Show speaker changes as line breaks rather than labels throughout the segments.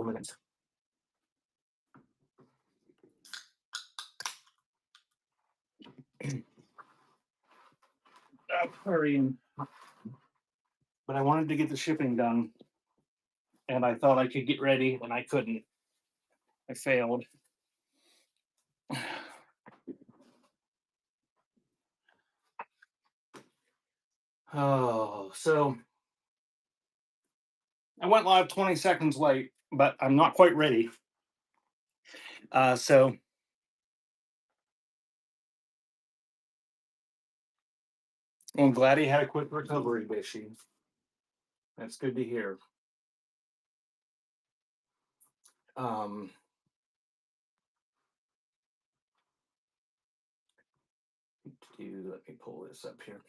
of minutes. I'm hurrying, but I wanted to get the shipping done, and I thought I could get ready, and I couldn't. I failed. Oh, so I went live 20 seconds late, but I'm not quite ready. So I'm glad he had a quick recovery, Bishy. That's good to hear. Um, let me pull this up here.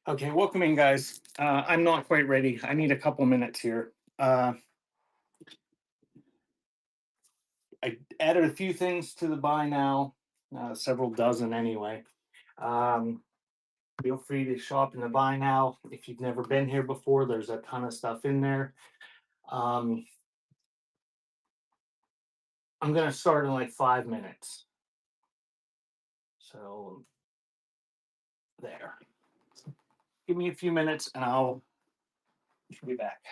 Okay, welcome in, guys. I'm not quite ready. I need a couple minutes here. I added a few things to the buy now, several dozen anyway. Feel free to shop in the buy now. If you've never been here before, there's a ton of stuff in there. I'm going to start in like 5 minutes. So there. Give me a few minutes and I'll be back.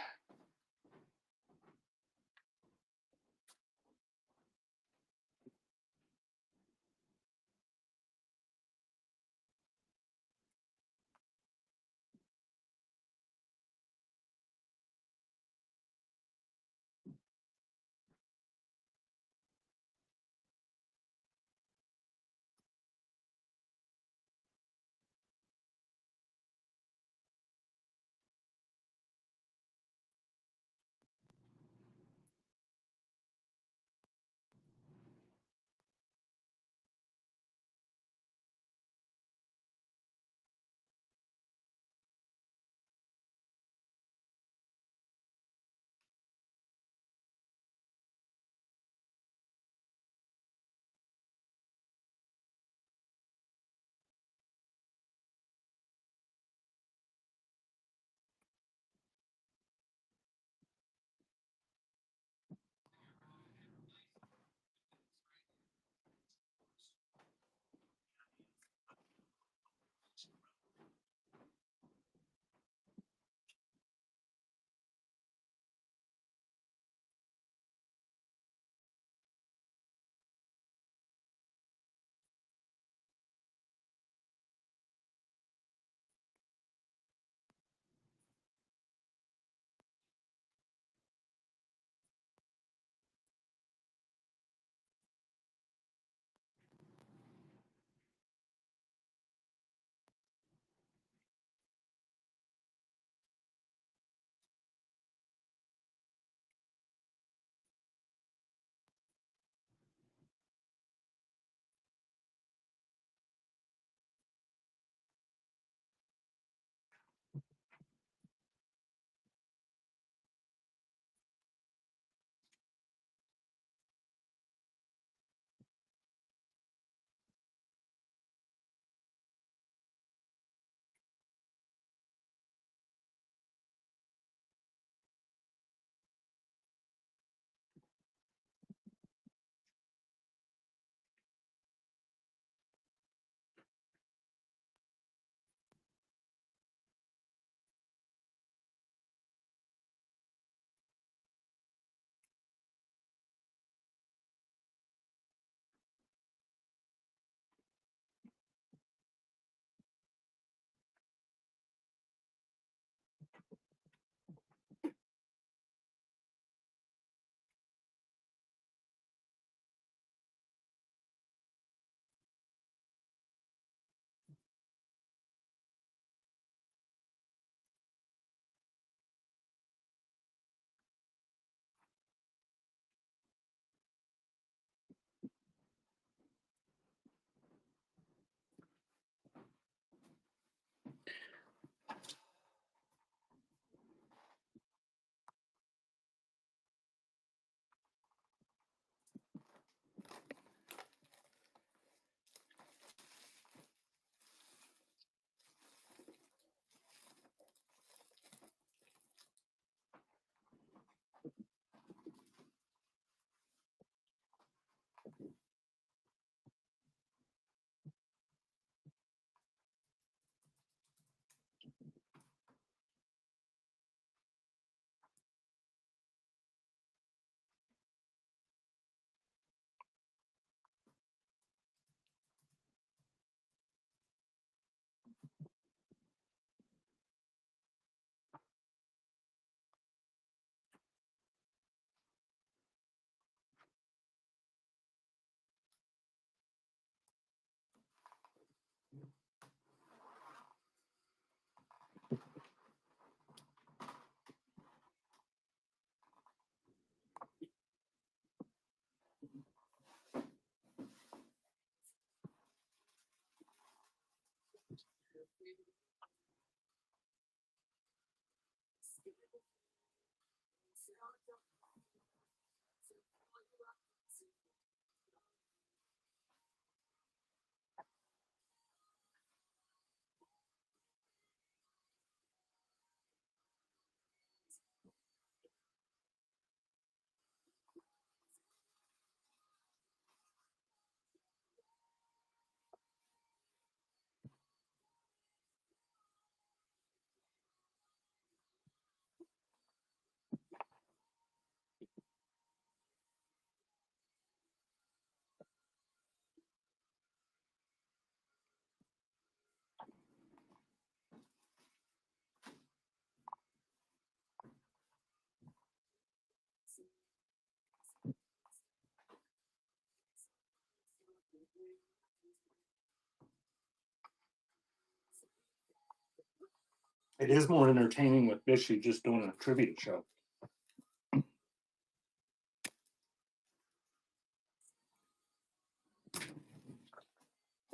It is more entertaining with Bishy just doing a tribute show.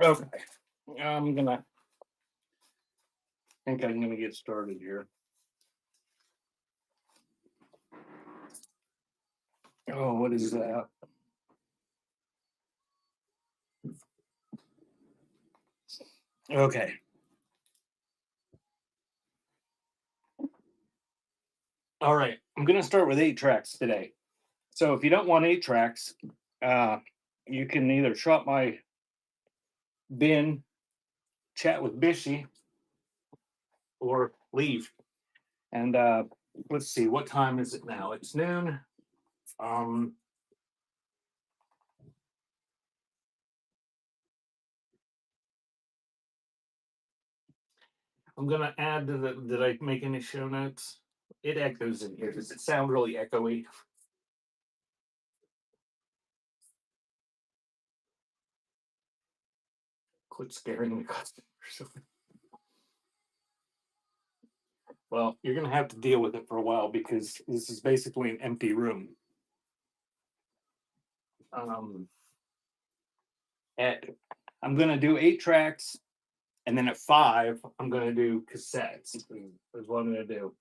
Okay, I'm gonna think I'm gonna get started here. Oh, what is that? Okay. All right. I'm gonna start with 8 tracks today. So if you don't want 8 tracks, uh, you can either shop my bin, chat with Bishy, or leave. And let's see, what time is it now? It's noon. Um, I'm gonna add to the. Did I make any show notes? It echoes in here. Does it sound really echoey? Quit scaring the customers. Well, you're gonna have to deal with it for a while because this is basically an empty room. Um, at I'm gonna do 8 tracks, and then at 5, I'm gonna do cassettes. Is what I'm gonna do.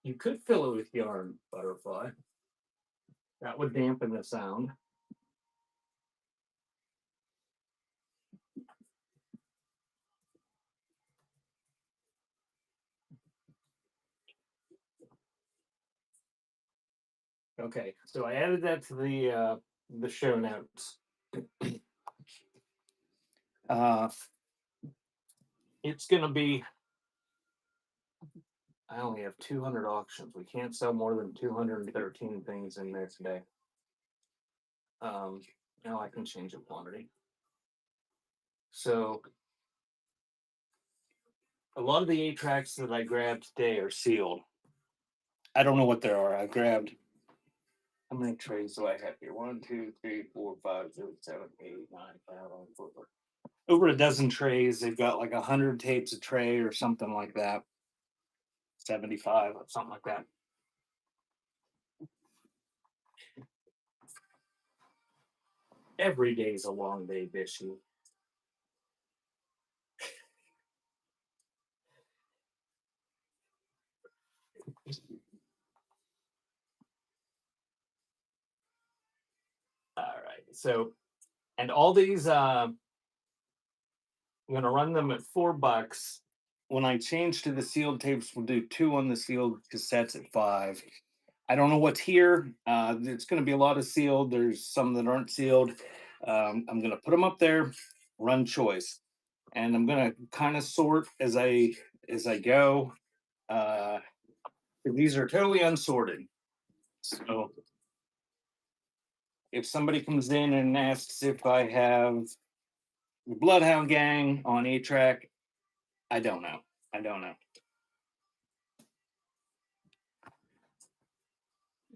You could fill it with yarn, butterfly. That would dampen the sound. Okay, so I added that to the show notes. Uh, it's gonna be. I only have 200 auctions. We can't sell more than 213 things in there today. Now I can change the quantity. So a lot of the 8 tracks that I grabbed today are sealed. I don't know what there are. I grabbed. How many trays do I have here? 1, 2, 3, 4, 5, 6, 7, 8, 9, 10, 11, 12. Over a dozen trays. They've got like 100 tapes a tray or something like that. 75, something like that. Every day's a long day, Bishy. All right. So, and all these, I'm going to run them at $4. When I change to the sealed tapes, we'll do 2 on the sealed cassettes at 5. I don't know what's here. It's going to be a lot of sealed. There's some that aren't sealed. I'm going to put them up there, run choice, and I'm going to kind of sort as I go. These are totally unsorted. So if somebody comes in and asks if I have the Bloodhound Gang on 8 track, I don't know. I don't know.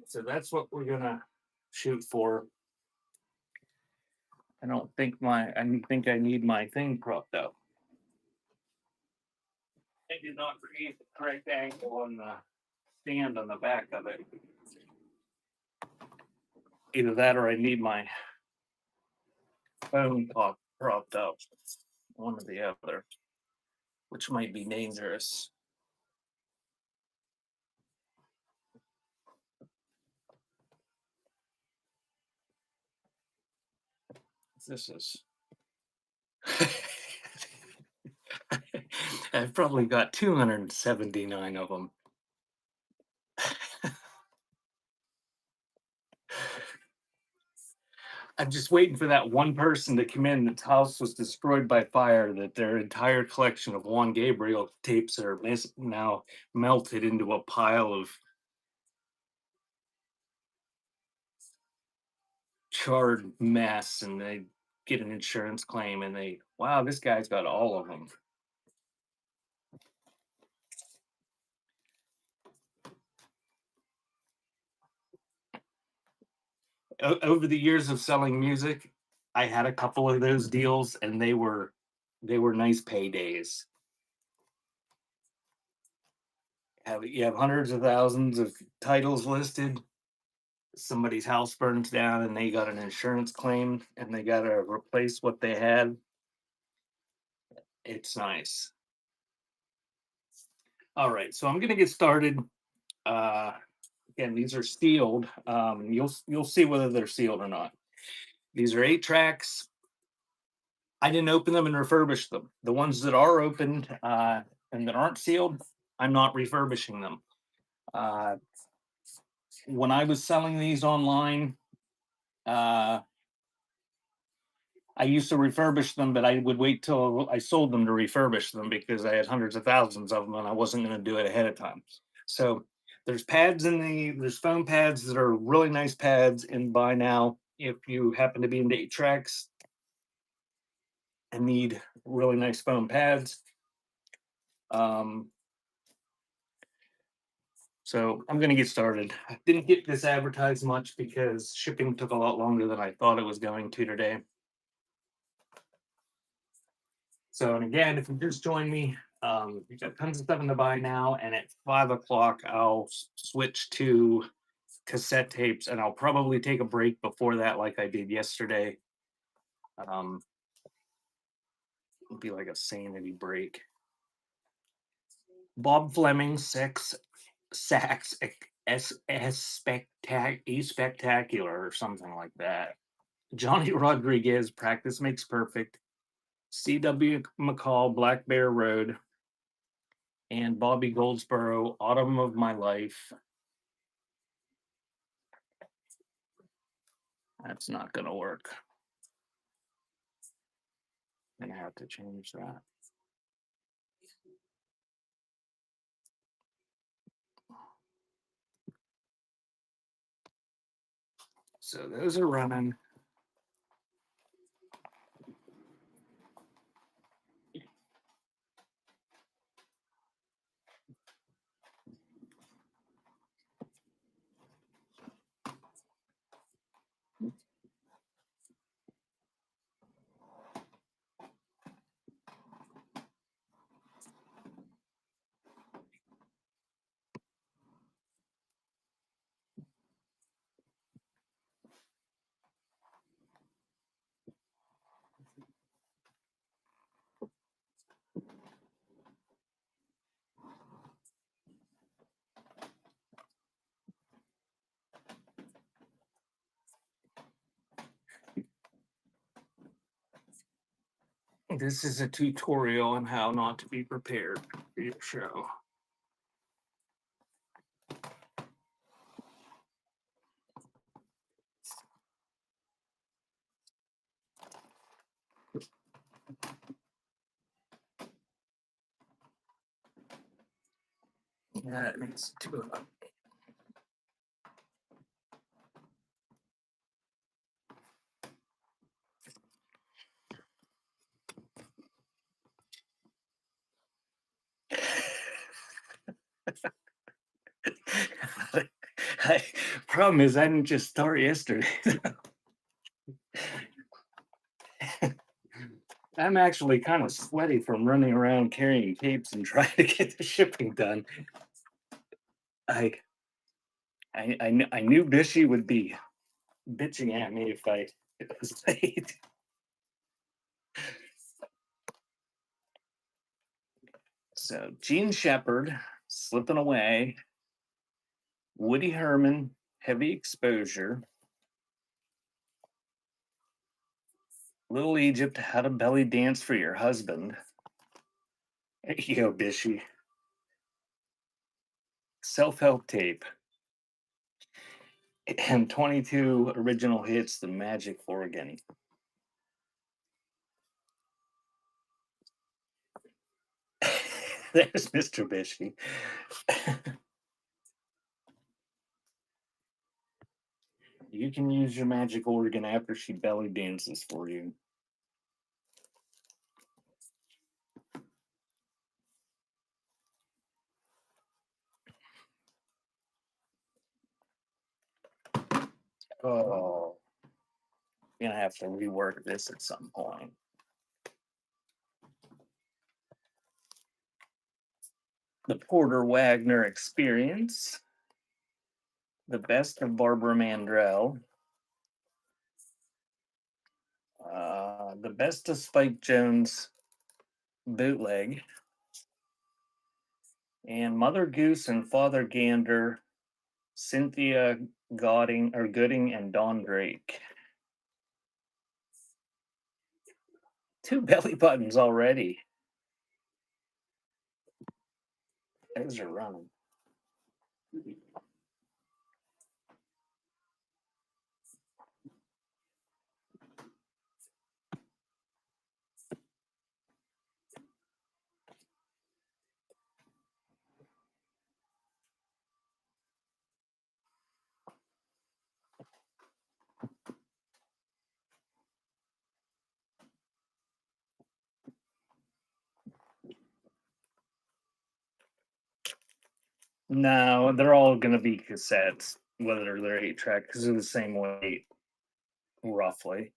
So that's what we're gonna shoot for. I think I need my thing propped up. I did not create the correct angle on the stand on the back of it. Either that or I need my phone propped up, one or the other, which might be dangerous. This is. I've probably got 279 of them. I'm just waiting for that one person to come in that's house was destroyed by fire, that their entire collection of Juan Gabriel tapes are now melted into a pile of charred mess, and they get an insurance claim and they, wow, this guy's got all of them. Over the years of selling music, I had a couple of those deals, and they were nice paydays. You have hundreds of thousands of titles listed. Somebody's house burns down, and they got an insurance claim, and they got to replace what they had. It's nice. All right, so I'm gonna get started. Uh, Again, these are sealed. You'll see whether they're sealed or not. These are 8 tracks. I didn't open them and refurbish them. The ones that are opened and that aren't sealed, I'm not refurbishing them. Uh, when I was selling these online, uh, I used to refurbish them, but I would wait till I sold them to refurbish them because I had hundreds of thousands of them and I wasn't going to do it ahead of time. So there's pads there's foam pads that are really nice pads in buy now. If you happen to be into 8 tracks and need really nice foam pads. Um, so I'm going to get started. I didn't get this advertised much because shipping took a lot longer than I thought it was going to today. So, and again, if you just join me, we've got tons of stuff in the buy now, and at 5 o'clock, I'll switch to cassette tapes, and I'll probably take a break before that, like I did yesterday. It'll be like a sanity break. Bob Fleming, sax, spectacular, or something like that. Johnny Rodriguez, practice makes perfect. C.W. McCall, Black Bear Road, and Bobby Goldsboro, Autumn of My Life. That's not going to work. I'm going to have to change that. So those are running. This is a tutorial on how not to be prepared for your show. That makes 2 of them. Problem is, I didn't just start yesterday. I'm actually kind of sweaty from running around carrying tapes and trying to get the shipping done. I knew Bishy would be bitching at me if I was late. So Gene Shepard, Slipping Away, Woody Herman, Heavy Exposure, Little Egypt, How to Belly Dance for Your Husband. There you go, Bishy. Self-help tape. And 22 original hits, The Magic Organ. There's Mr. Bishy. You can use your magic organ after she belly dances for you. Oh, I'm gonna have to rework this at some point. The Porter Wagner Experience, The Best of Barbara Mandrell, The Best of Spike Jones Bootleg, and Mother Goose and Father Gander, Cynthia Gooding and Dawn Drake. 2 belly buttons already. Those are running. No, they're all going to be cassettes, whether they're 8-track, because they're the same weight, roughly.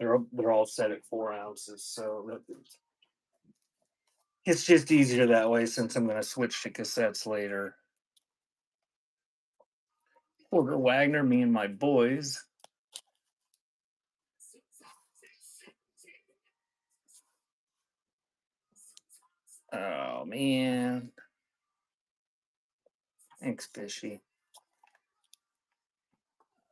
They're all set at 4 ounces, so it's just easier that way since I'm going to switch to cassettes later. Porter Wagner, Me and My Boys. Oh man. Thanks, Fishy.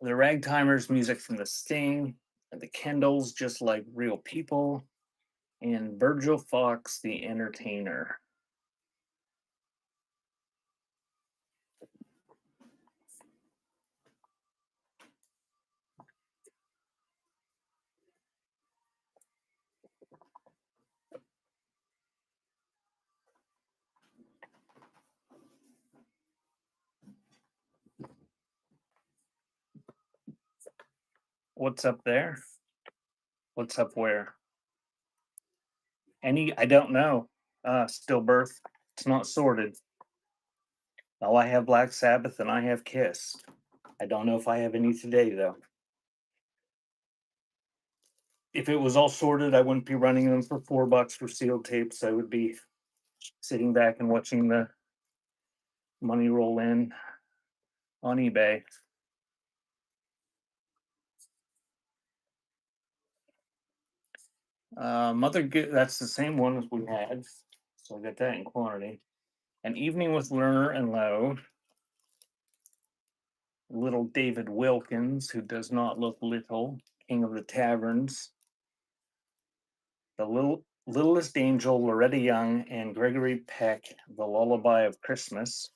The Ragtimers, music from The Sting, and the Kendalls, Just Like Real People, and Virgil Fox, The Entertainer. What's up there? What's up where? I don't know. Stillbirth. It's not sorted. Oh, I have Black Sabbath and I have Kiss. I don't know if I have any today, though. If it was all sorted, I wouldn't be running them for $4 for sealed tapes. I would be sitting back and watching the money roll in on eBay. That's the same one as we had. So I got that in quantity. An Evening with Lerner and Lowe. Little David Wilkins, who does not look little, King of the Taverns. The Littlest Angel, Loretta Young, and Gregory Peck, The Lullaby of Christmas.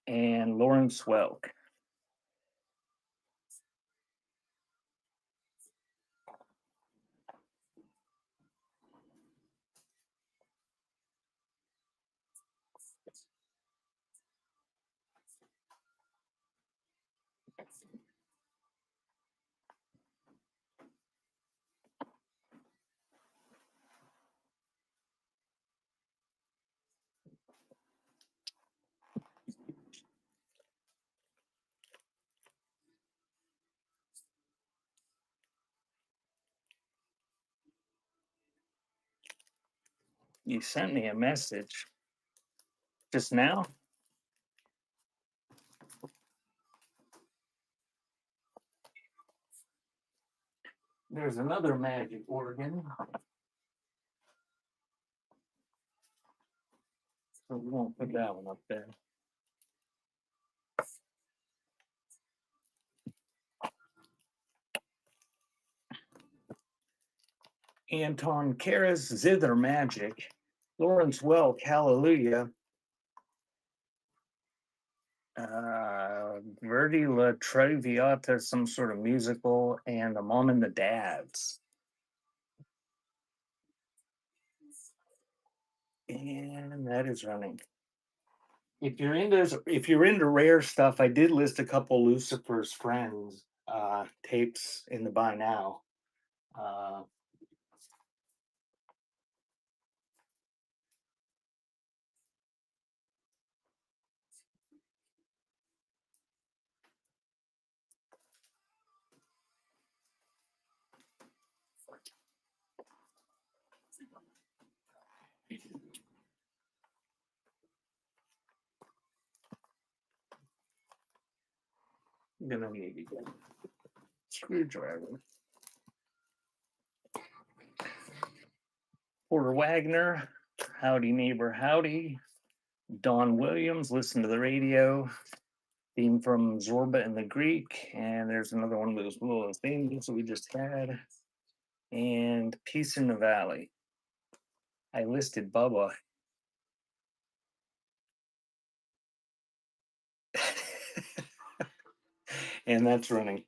And Lauren Swelk. You sent me a message just now. There's another magic organ. So we won't put that one up there. Anton Karas, Zither Magic, Lawrence Welk, Hallelujah, Verdi La Traviata, some sort of musical, and The Mom and the Dads. And that is running. If you're into rare stuff, I did list a couple Lucifer's Friends tapes in the buy now. I'm gonna need to get a screwdriver. Porter Wagner, Howdy Neighbor Howdy. Don Williams, Listen to the Radio. Theme from Zorba and the Greek. And there's another one of those little themes that we just had. And Peace in the Valley. I listed Bubba. And that's running.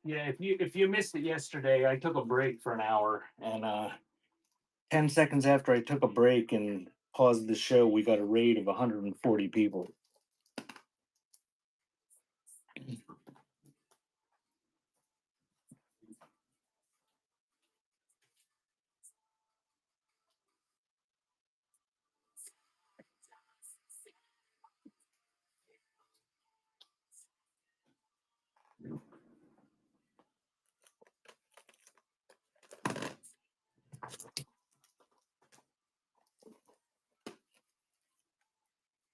Yeah, if you missed it yesterday, I took a break for an hour, and 10 seconds after I took a break and paused the show, we got a raid of 140 people.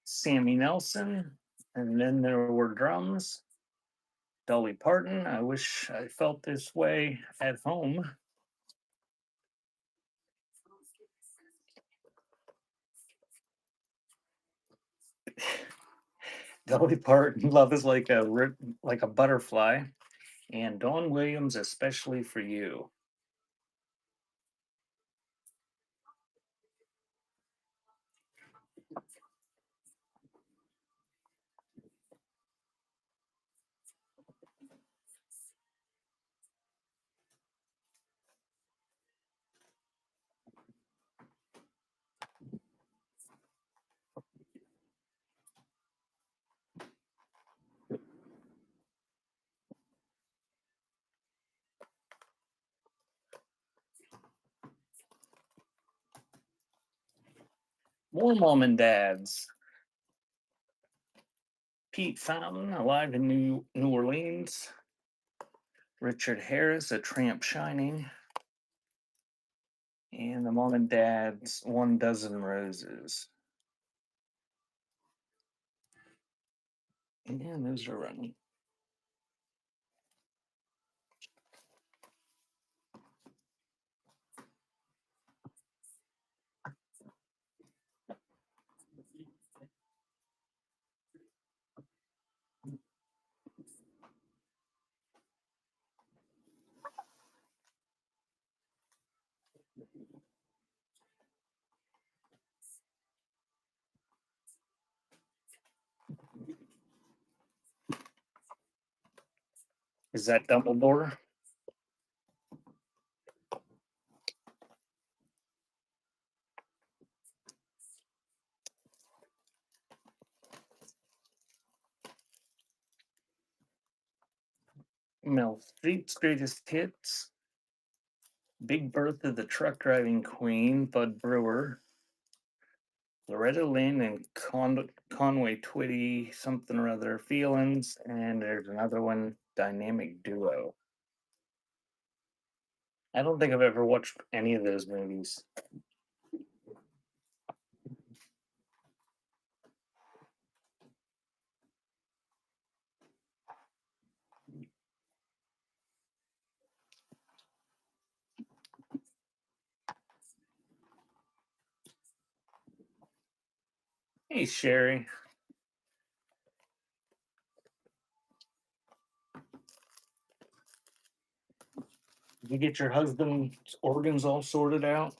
Sammy Nelson, and then there were drums. Dolly Parton, I wish I felt this way at home. Dolly Parton, Love is like a butterfly, and Dawn Williams, Especially for You. More mom and dads. Pete Fountain, Alive in New Orleans. Richard Harris, A Tramp Shining. And the mom and dad's 1 Dozen Roses. And those are running. Is that Dumbledore? Mel Street's Greatest Hits. Big Bertha, the Truck Driving Queen, Bud Brewer. Loretta Lynn and Conway Twitty, something or other, Feelings, and there's another one, Dynamic Duo. I don't think I've ever watched any of those movies. Hey, Sherry. Did you get your husband's organs all sorted out?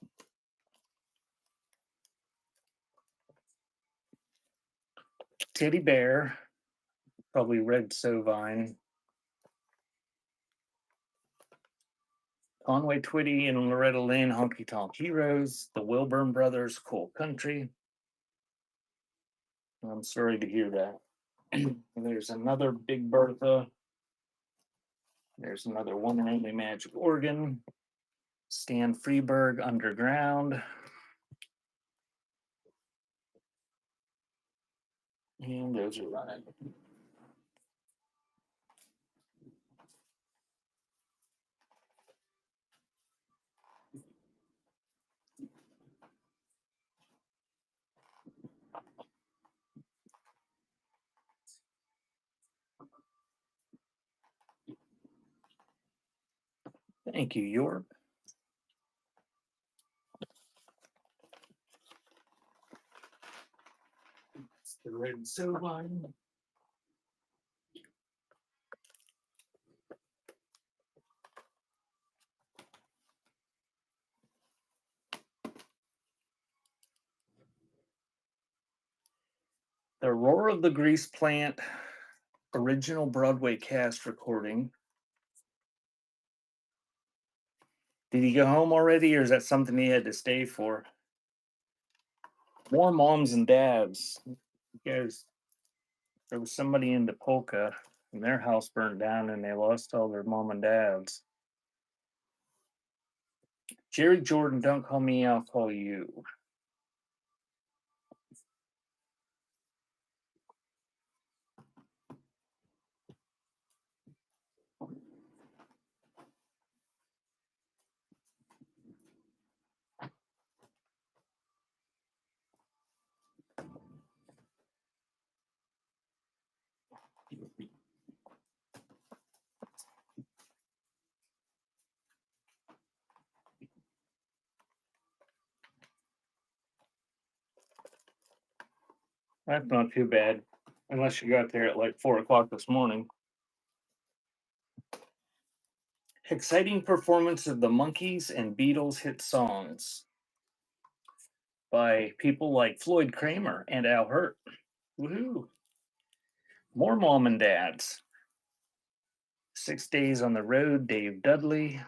Teddy Bear, probably Red Sovine. Conway Twitty and Loretta Lynn, Honky Tonk Heroes. The Wilburn Brothers, Cool Country. I'm sorry to hear that. There's another Big Bertha. There's another One and Only Magic Organ. Stan Freeberg, Underground. And those are running. Thank you, York. It's the Red Sovine. The Roar of the Grease Plant original Broadway cast recording. Did he go home already, or is that something he had to stay for? More moms and dads. Guys, there was somebody in Polka, and their house burned down, and they lost all their mom and dads. Jerry Jordan, don't call me, I'll call you. That's not too bad, unless you got there at like 4 o'clock this morning. Exciting performance of the Monkees and Beatles hit songs by people like Floyd Kramer and Al Hirt. Woohoo! More mom and dads. 6 Days on the Road, Dave Dudley.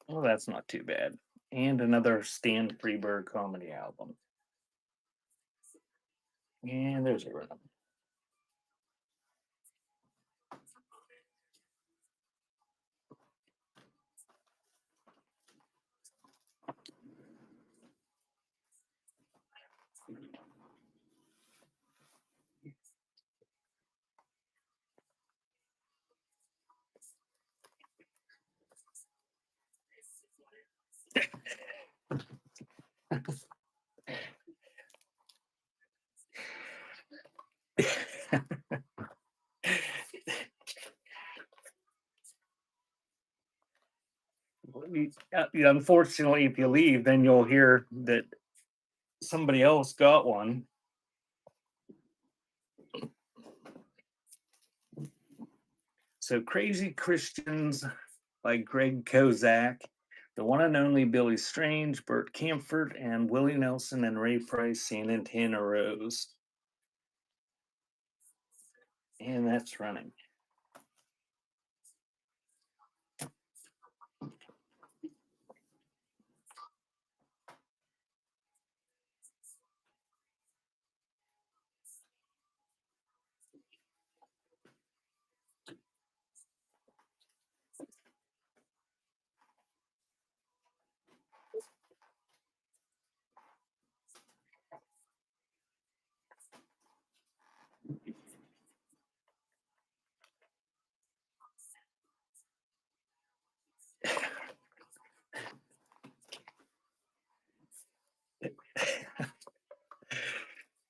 Well, that's not too bad. And another Stan Freeberg comedy album. And there's a rhythm. Unfortunately, if you leave, then you'll hear that somebody else got one. So Crazy Christians by Greg Kozak, the one and only Billy Strange, Burt Camford, and Willie Nelson and Ray Price, Santana Rose. And that's running.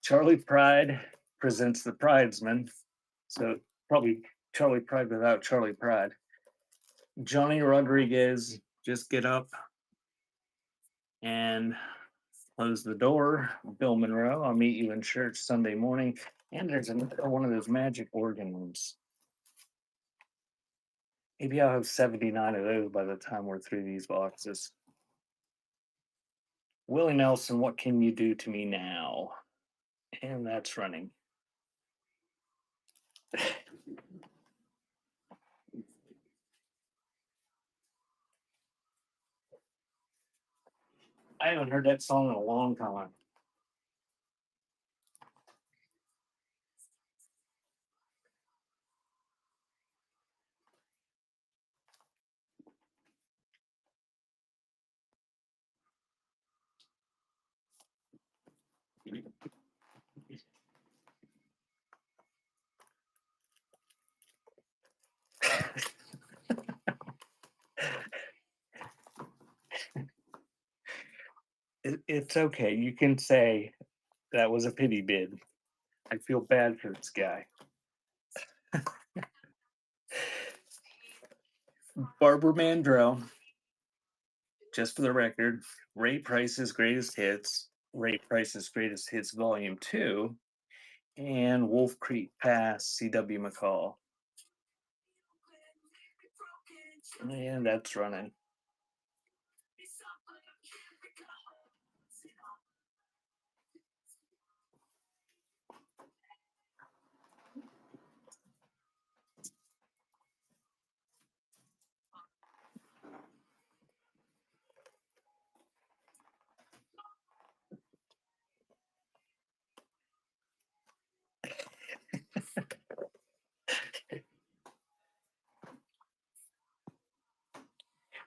Charlie Pride presents the Pridesman. So probably Charlie Pride without Charlie Pride. Johnny Rodriguez, Just Get Up. and close the door. Bill Monroe, I'll meet you in church Sunday morning. And there's another one of those magic organ ones. Maybe I'll have 79 of those by the time we're through these boxes. Willie Nelson, what can you do to me now? And that's running. I haven't heard that song in a long time. It's okay. You can say that was a pity bid. I feel bad for this guy. Barbara Mandrell, just for the record, Ray Price's Greatest Hits, Ray Price's Greatest Hits Volume 2, and Wolf Creek Pass, C.W. McCall. And that's running.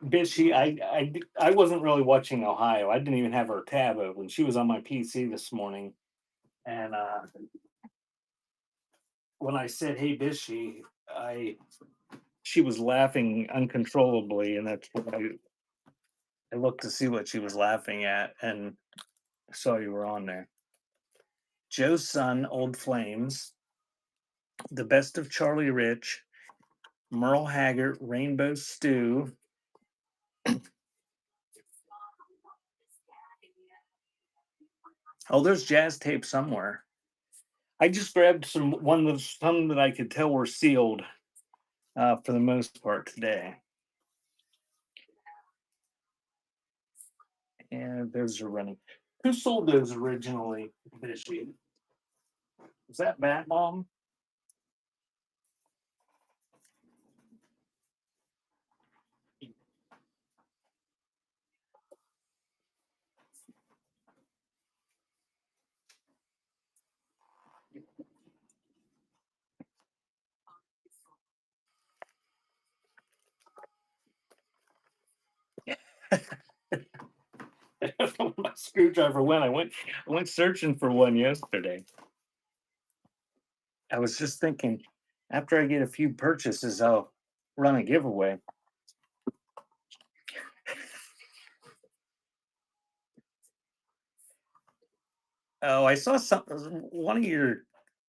Bishy, I wasn't really watching Ohio. I didn't even have her tab open. She was on my PC this morning, and when I said, "Hey, Bishy," she was laughing uncontrollably, and that's what I looked to see what she was laughing at, and saw you were on there. Joe's Son, Old Flames, The Best of Charlie Rich, Merle Haggard, Rainbow Stew. Oh, there's jazz tape somewhere. I just grabbed some that I could tell were sealed for the most part today. And those are running. Who sold those originally this year? Was that Bat Mom? My screwdriver went. I went searching for one yesterday. I was just thinking, after I get a few purchases, I'll run a giveaway. Oh, I saw one of your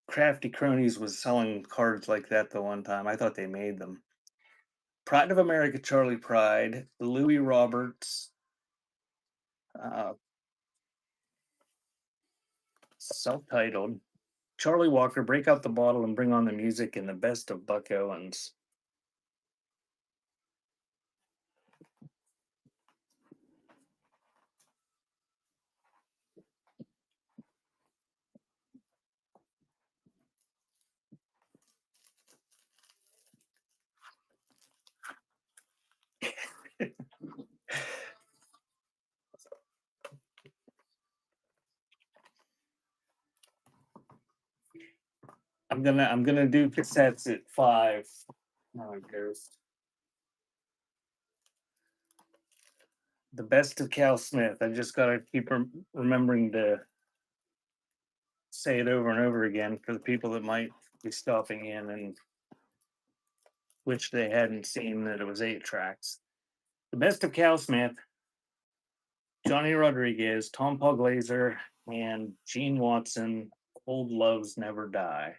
crafty cronies was selling cards like that the one time. I thought they made them. Pride of America, Charlie Pride, Louis Roberts, uh, self-titled, Charlie Walker, Break Out the Bottle and Bring on the Music, and the Best of Buck Owens. I'm gonna do cassettes at 5. Oh, it goes. The Best of Cal Smith. I just gotta keep remembering to say it over and over again for the people that might be stopping in and wish they hadn't seen that it was 8 tracks. The Best of Cal Smith, Johnny Rodriguez, Tom Paul Glazer, and Gene Watson. Old Loves Never Die.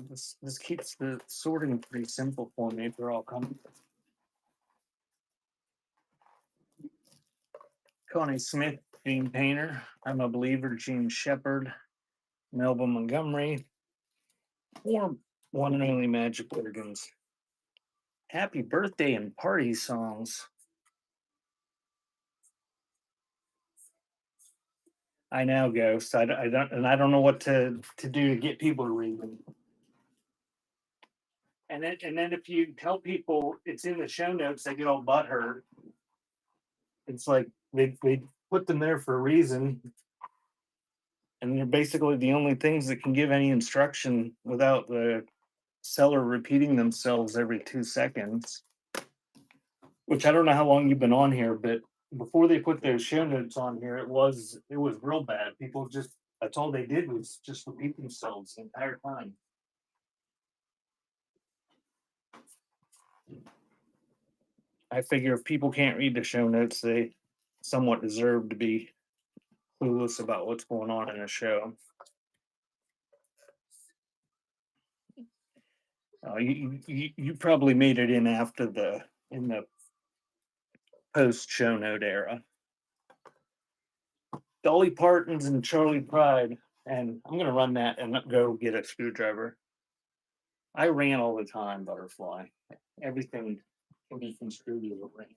This keeps the sorting pretty simple for me if they're all coming. Connie Smith, Gene Painter, I'm a Believer, Gene Shepard, Melba Montgomery, or one and only Magic Organs. Happy birthday and party songs. I know, Ghost. I don't know what to do to get people to read them. And then if you tell people it's in the show notes, they get all butthurt. It's like they put them there for a reason, and they're basically the only things that can give any instruction without the seller repeating themselves every 2 seconds. Which I don't know how long you've been on here, but before they put those show notes on here, it was real bad. People just, that's all they did was just repeat themselves the entire time. I figure if people can't read the show notes, they somewhat deserve to be clueless about what's going on in a show. You probably made it in after the post show note era. Dolly Parton's and Charlie Pride, and I'm gonna run that and go get a screwdriver. I ran all the time, Butterfly. Everything can be construed as a rant.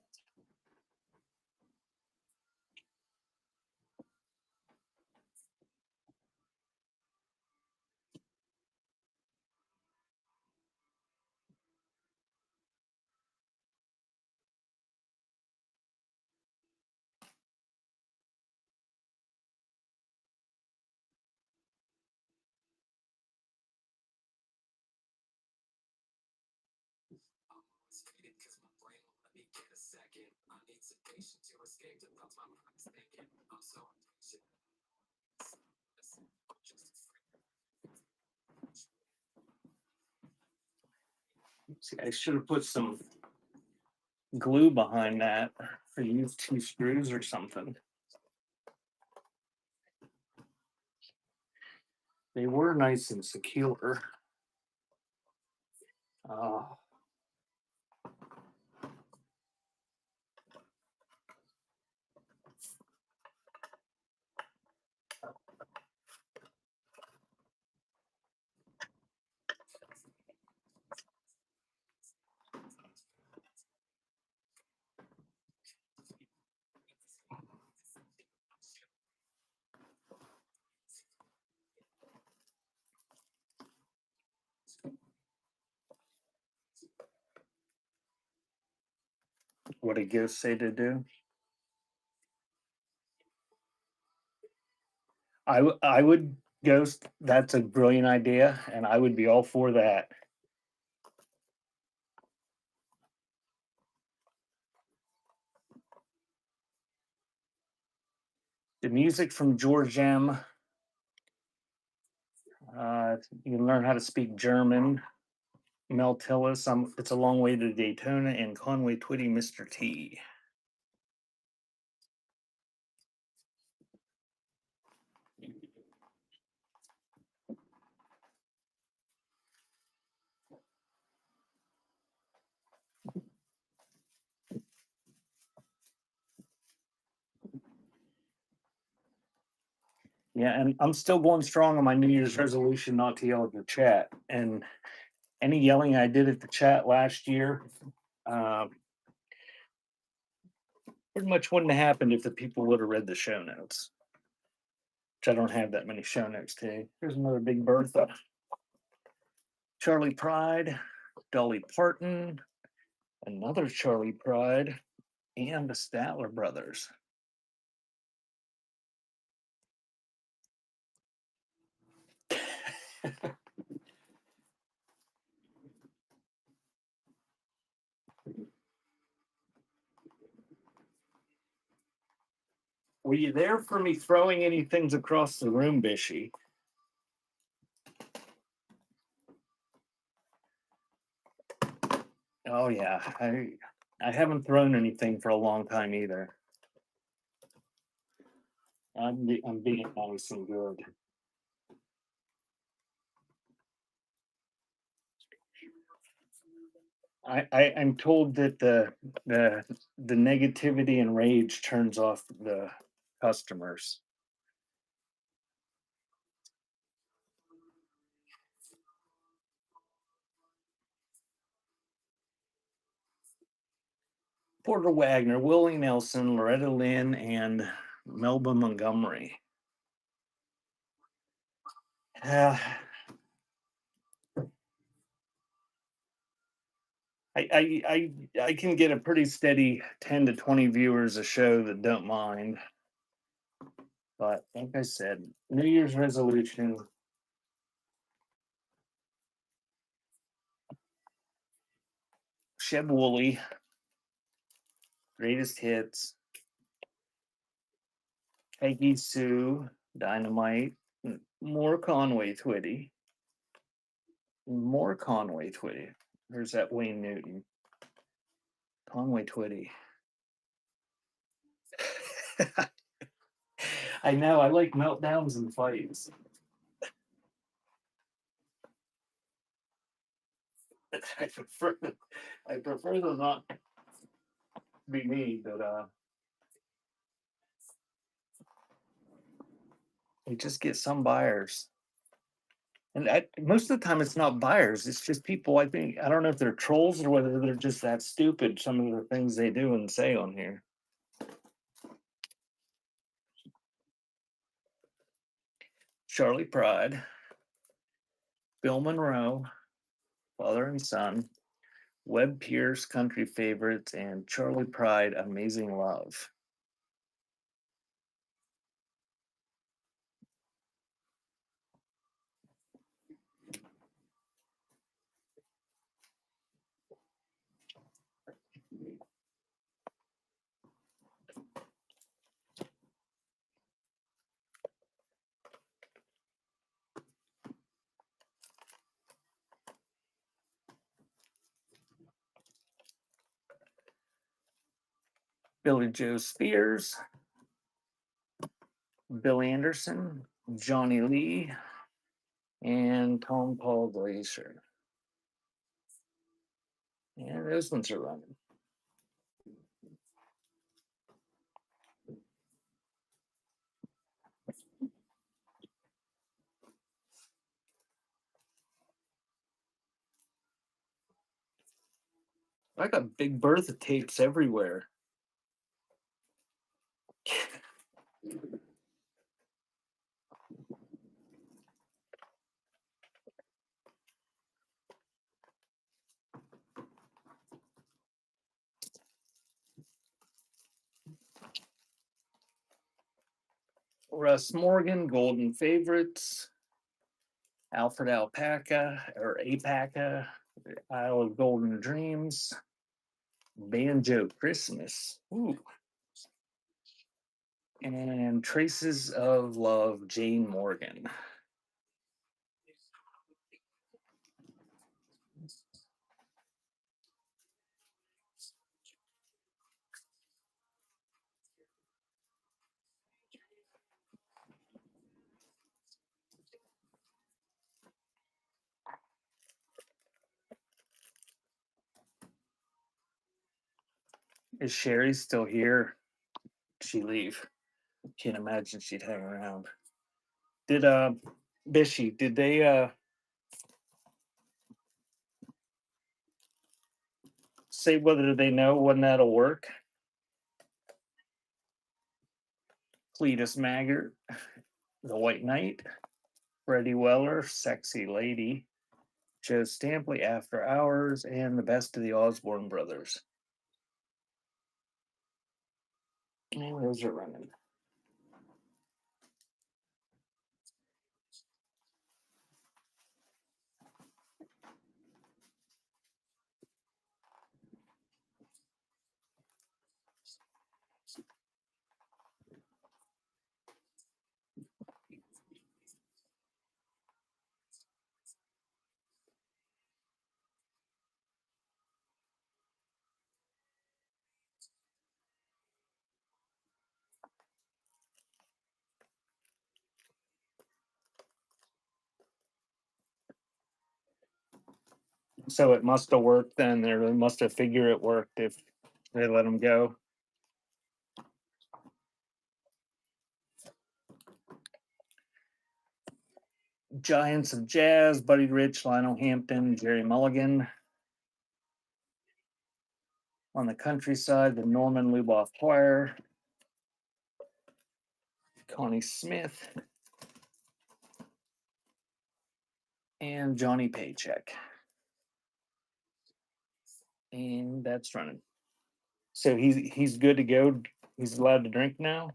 See, I should have put some glue behind that, or used 2 screws or something. They were nice and secure. What did Ghost say to do? I would, Ghost. That's a brilliant idea, and I would be all for that. The music from George M. You can learn how to speak German. Mel Tillis. It's a long way to Daytona, and Conway Twitty, Mr. T. Yeah, and I'm still going strong on my New Year's resolution not to yell at the chat. And any yelling I did at the chat last year, pretty much wouldn't have happened if the people would have read the show notes. Which I don't have that many show notes today. Here's another Big Bertha. Charlie Pride, Dolly Parton, another Charlie Pride, and the Statler Brothers. Were you there for me throwing any things across the room, Bishy? Oh yeah, I haven't thrown anything for a long time either. I'm being nice and good. I'm told that the the negativity and rage turns off the customers. Porter Wagner, Willie Nelson, Loretta Lynn, and Melba Montgomery. Uh, I can get a pretty steady 10 to 20 viewers a show that don't mind. But like I said, New Year's resolution. Sheb Woolley, greatest hits. Peggy Sue, Dynamite, more Conway Twitty, more Conway Twitty. There's that Wayne Newton. Conway Twitty. I know, I like meltdowns and fights. I prefer them not be me, but I just get some buyers. And most of the time, it's not buyers. It's just people. I think I don't know if they're trolls or whether they're just that stupid. Some of the things they do and say on here. Charlie Pride, Bill Monroe, Father and Son, Webb Pierce, Country Favorites, and Charlie Pride, Amazing Love. Billy Joe Spears, Bill Anderson, Johnny Lee, and Tom Paul Glacier. Yeah, those ones are running. I got Big Bertha tapes everywhere. Russ Morgan, Golden Favorites, Alfred Alpaca or Apaca, Isle of Golden Dreams, Banjo Christmas, ooh, and Traces of Love, Jane Morgan. Is Sherry still here? She leave? Can't imagine she'd hang around. Did Bishy, did they say whether they know when that'll work? Cletus Maggart, The White Knight, Freddie Weller, Sexy Lady, Joe Stampley, After Hours, and the best of the Osborne brothers. And those are running. So it must have worked then. They must have figured it worked if they let him go. Giants of Jazz, Buddy Rich, Lionel Hampton, Jerry Mulligan. On the countryside, the Norman Luboff Choir, Connie Smith, and Johnny Paycheck. And that's running. So he's good to go. He's allowed to drink now.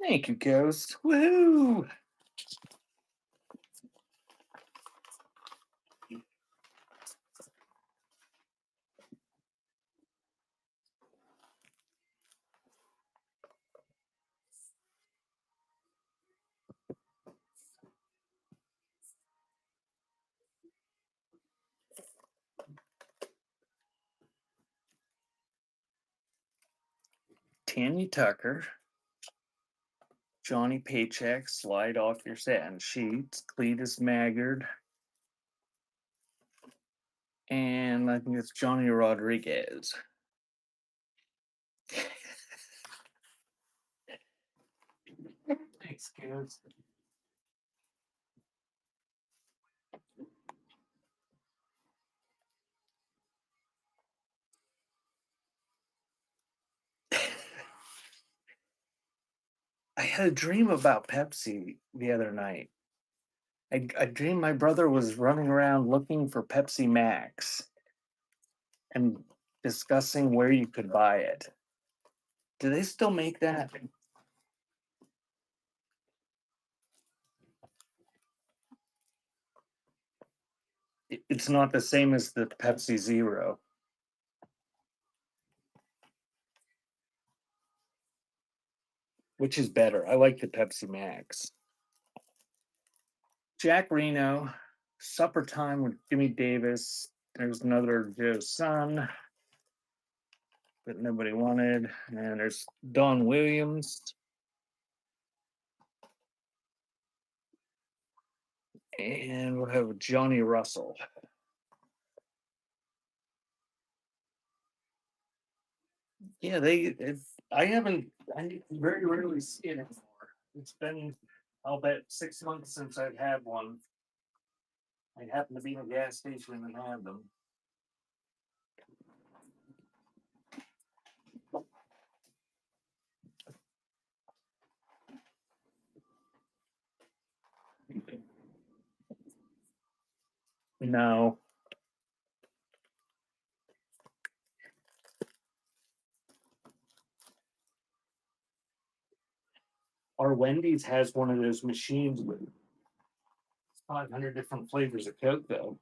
Thank you, Ghost. Woohoo! Tanya Tucker, Johnny Paycheck, Slide Off Your Satin Sheets, Cletus Maggard, and I think it's Johnny Rodriguez. Thanks, Ghost. I had a dream about Pepsi the other night. I dreamed my brother was running around looking for Pepsi Max and discussing where you could buy it. Do they still make that? It's not the same as the Pepsi Zero. Which is better? I like the Pepsi Max. Jack Reno, Supper Time with Jimmy Davis. There's another Joe's Son that nobody wanted. And there's Don Williams. And we'll have Johnny Russell. Yeah, I very rarely see it anymore. It's been, I'll bet 6 months since I've had one. I happened to be in a gas station and had them. No. Our Wendy's has one of those machines with 500 different flavors of Coke, though.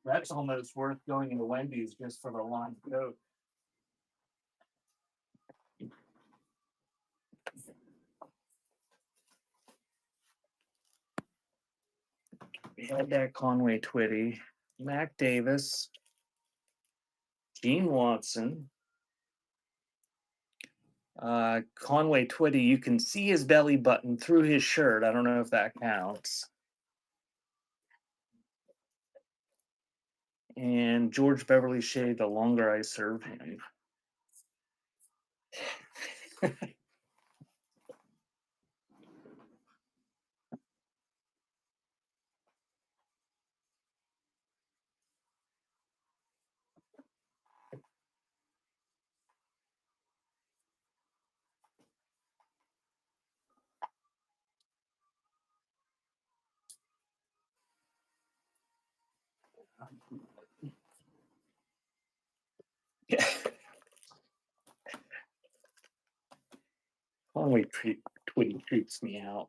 That's almost worth going into Wendy's just for the lime Coke. We had that Conway Twitty, Mac Davis, Gene Watson, Conway Twitty. You can see his belly button through his shirt. I don't know if that counts. And George Beverly Shea, The Longer I Serve Him. Conway Twitty creeps me out.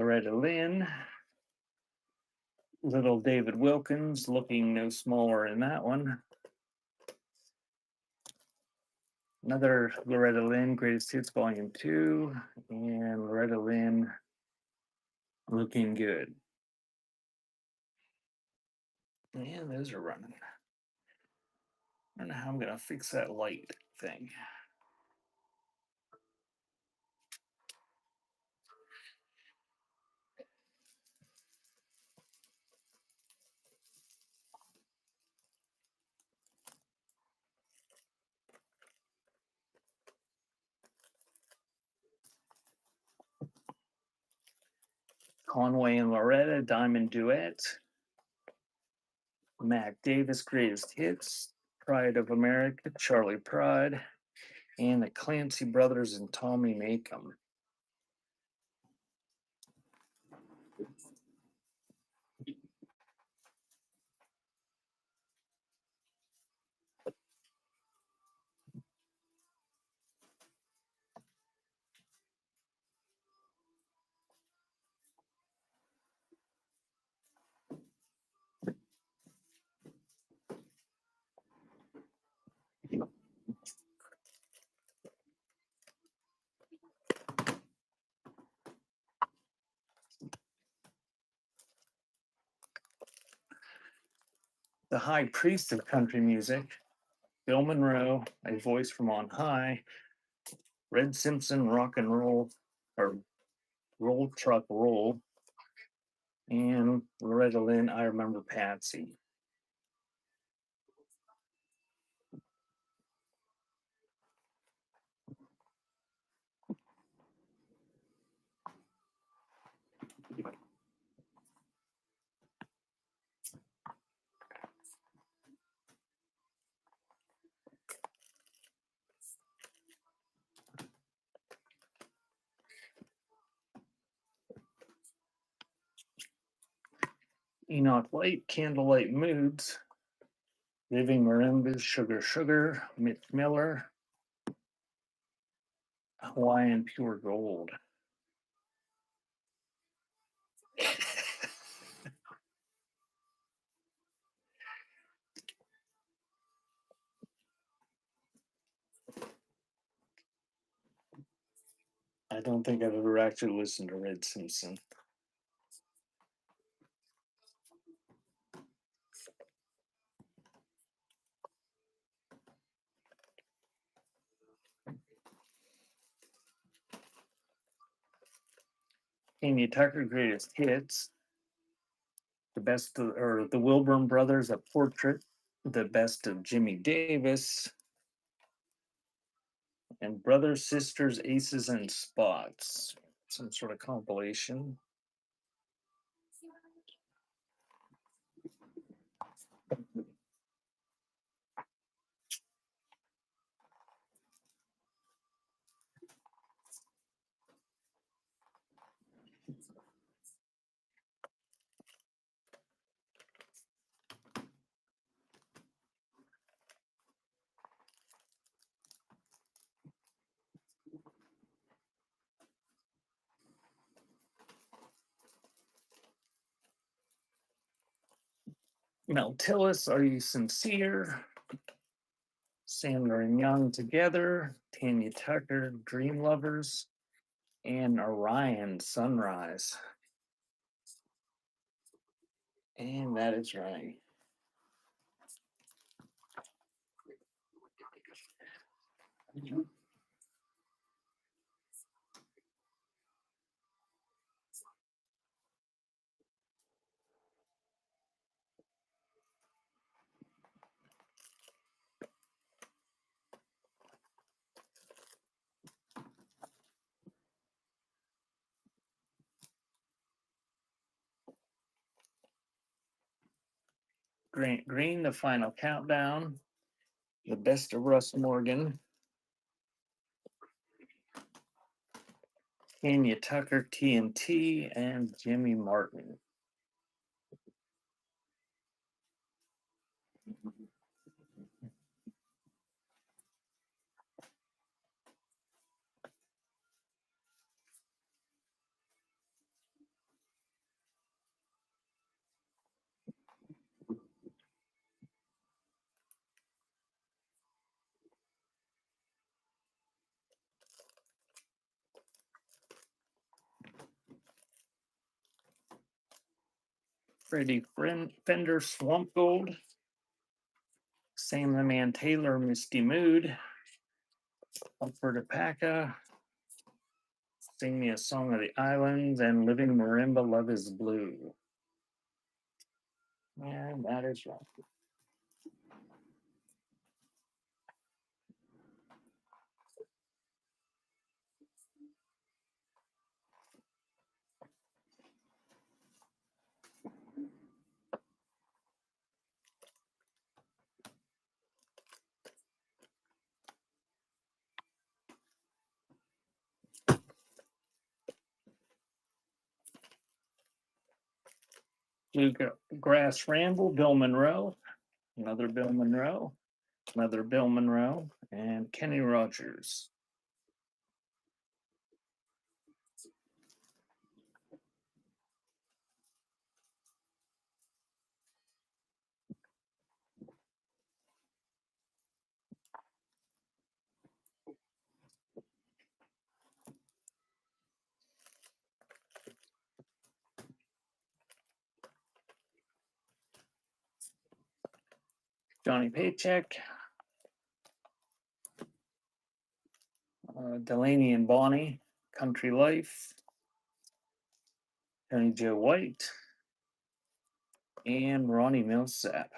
Loretta Lynn. Little David Wilkins, looking no smaller in that one. Another Loretta Lynn, Greatest Hits Volume 2, and Loretta Lynn, Looking Good. And those are running. I don't know how I'm going to fix that light thing. Conway and Loretta, Diamond Duet. Mac Davis, Greatest Hits. Pride of America, Charlie Pride. And the Clancy Brothers and Tommy Makem. The High Priest of Country Music, Bill Monroe, A Voice from On High, Red Simpson, Rock and Roll, or Roll Truck Roll, and Loretta Lynn, I Remember Patsy. Enoch Light, Candlelight Moods, Living Marimbas, Sugar Sugar, Mitch Miller, Hawaiian Pure Gold. I don't think I've ever actually listened to Red Simpson. Amy Tucker, Greatest Hits, the best of, or the Wilburn Brothers, A Portrait, the best of Jimmy Davis, and Brothers, Sisters, Aces, and Spots, some sort of compilation. Mel Tillis, Are You Sincere? Sandler and Young Together, Tanya Tucker, Dream Lovers, and Orion, Sunrise. And that is right. Grant Green, The Final Countdown, the best of Russ Morgan, Tanya Tucker, TNT, and Jimmy Martin. Freddie Fender, Swamp Gold. Sam the Man Taylor, Misty Mood. Alfred Paca, Sing Me a Song of the Islands, and Living Marimba, Love is Blue. And that is right. Bluegrass Ramble, Bill Monroe, another Bill Monroe, another Bill Monroe, and Kenny Rogers. Johnny Paycheck, Delaney and Bonnie, Country Life, Tony Joe White, and Ronnie Millsap.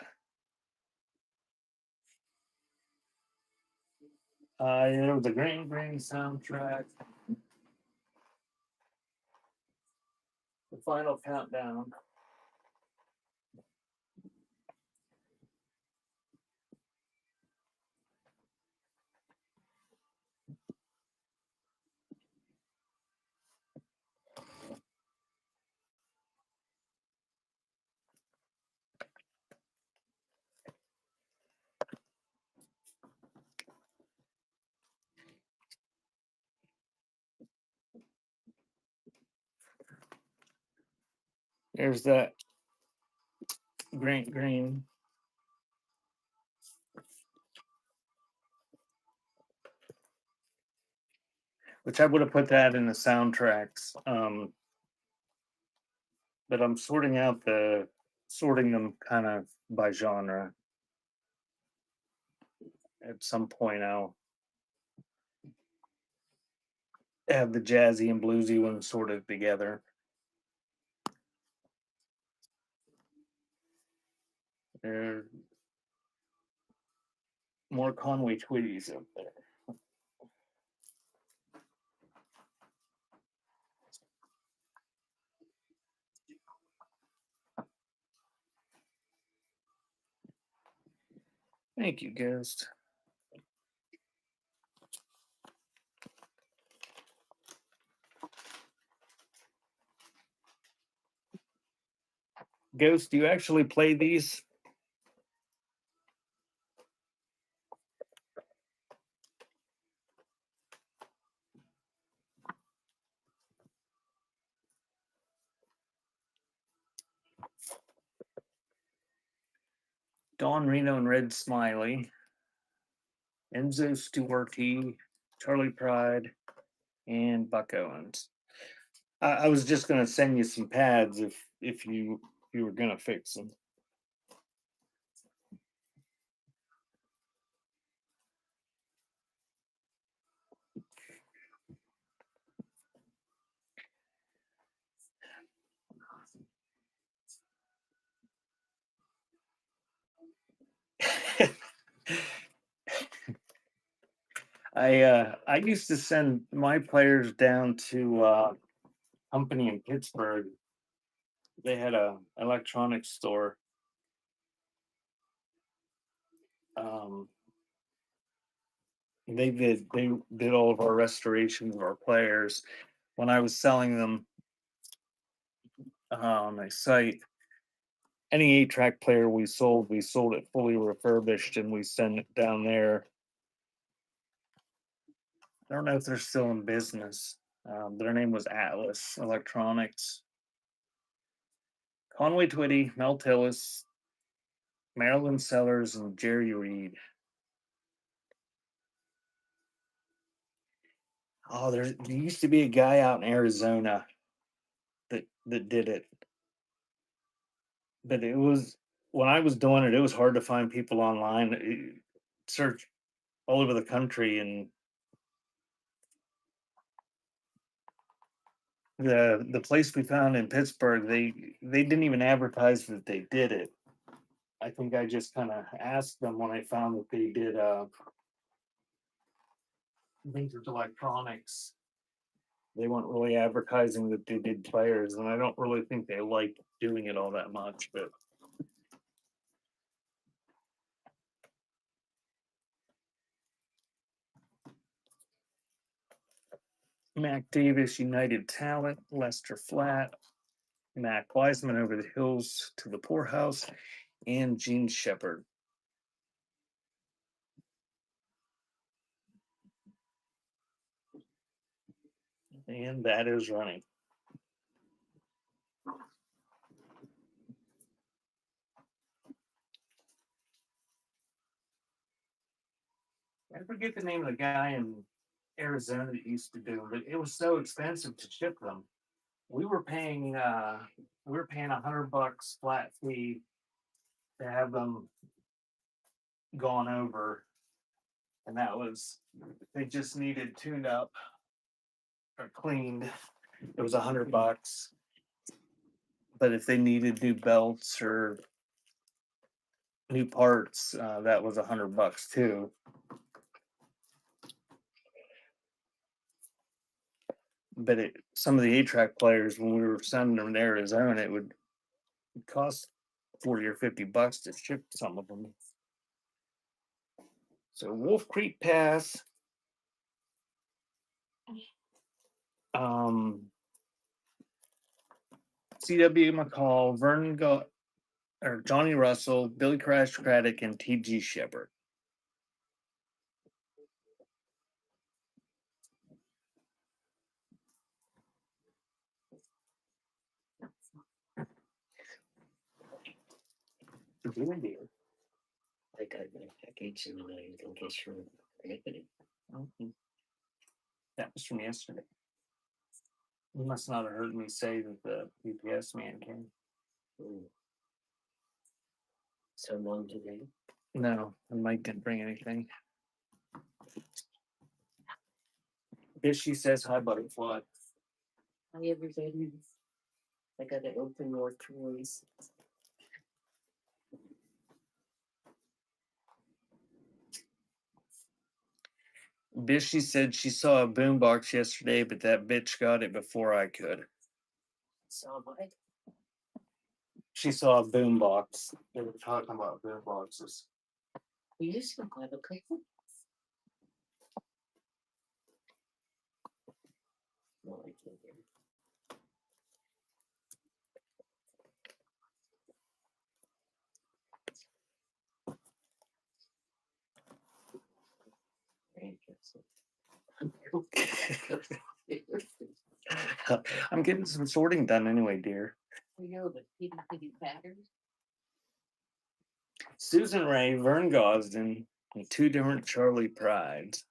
There was a Green Green soundtrack. The Final Countdown. There's that Grant Green. Which I would have put that in the soundtracks. But I'm sorting them kind of by genre. At some point I'll have the jazzy and bluesy ones sorted together. There are more Conway Twitties up there. Thank you, Ghost. Ghost, do you actually play these? Don Reno and Red Smiley, Enzo Stuarty, Charlie Pride, and Buck Owens. I was just gonna send you some pads if you were gonna fix them. I used to send my players down to company in Pittsburgh. They had a electronics store. They did all of our restorations of our players. When I was selling them on my site, any 8-track player we sold it fully refurbished, and we sent it down there. I don't know if they're still in business. Their name was Atlas Electronics. Conway Twitty, Mel Tillis, Marilyn Sellers, and Jerry Reed. Oh, there used to be a guy out in Arizona that did it. but it was when I was doing it, it was hard to find people online. Search all over the country, and the place we found in Pittsburgh, they didn't even advertise that they did it. I think I just kind of asked them when I found that they did vintage electronics. They weren't really advertising that they did players, and I don't really think they like doing it all that much. But Mac Davis, United Talent, Lester Flatt, Mac Wiseman, Over the Hills to the Poorhouse, and Gene Shepard. And that is running. I forget the name of the guy in Arizona that used to do them, but it was so expensive to ship them. We were paying $100 flat fee to have them gone over, and that was they just needed tuned up or cleaned. It was $100. But if they needed new belts or new parts, that was $100 too. But some of the 8-track players, when we were sending them to Arizona, it would cost $40 or $50 to ship some of them. So Wolf Creek Pass, C.W. McCall, or Johnny Russell, Billy Crash Craddock, and T.G. Shepard.
I got my package and I don't get sure Anthony.
Okay. That was from yesterday. You must not have heard me say that the UPS man came.
So long today.
No, and Mike didn't bring anything. Bishy says hi, butterfly.
Hi, everybody. I gotta open more toys.
Bishy said she saw a boombox yesterday, but that bitch got it before I could.
So what?
She saw a boombox. They were talking about boomboxes.
We used to have a couple. No, I can't hear.
I'm getting some sorting done anyway, dear.
We know the kitty patterns.
Susan Ray, Vern Gosden, and 2 different Charlie Prides.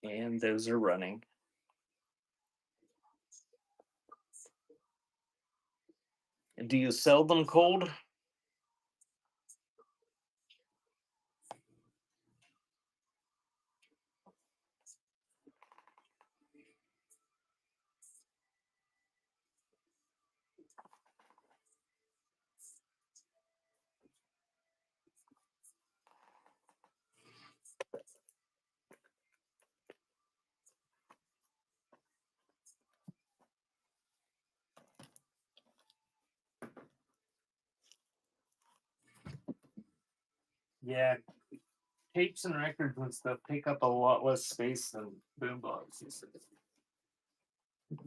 And those are running. Do you sell them cold? Yeah, tapes and records and stuff take up a lot less space than boomboxes.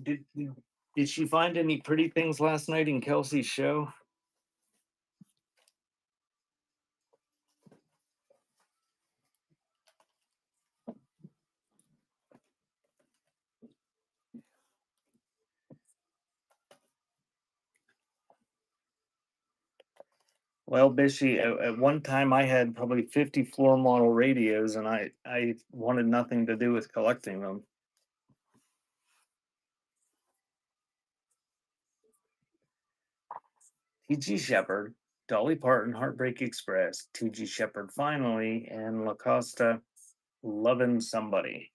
Did she find any pretty things last night in Kelsey's show? Well, Bishy, at one time I had probably 50 floor model radios, and I wanted nothing to do with collecting them. T.G. Shepherd, Dolly Parton, Heartbreak Express, T.G. Shepherd Finally, and La Costa, Lovin' Somebody.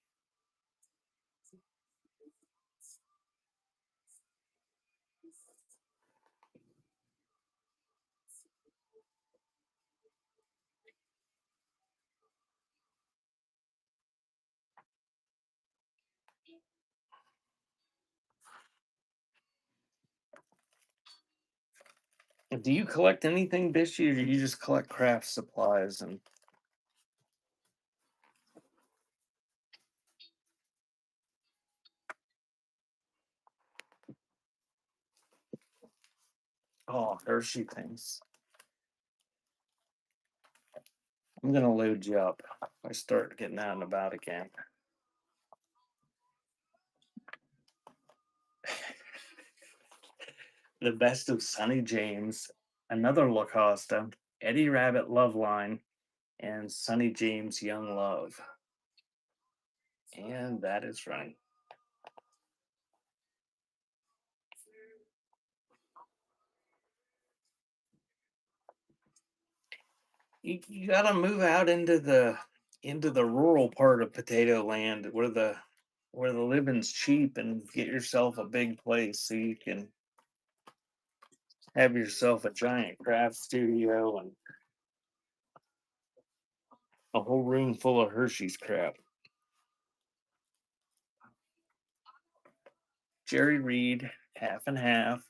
Do you collect anything, Bishy, or do you just collect craft supplies? And oh, Hershey things. I'm gonna load you up if I start getting out and about again. The Best of Sonny James, Another La Costa, Eddie Rabbit Love Line, and Sonny James Young Love. And that is right. You gotta move out into the rural part of Potato Land where the living's cheap and get yourself a big place so you can have yourself a giant craft studio and a whole room full of Hershey's crap. Jerry Reed, Half and Half,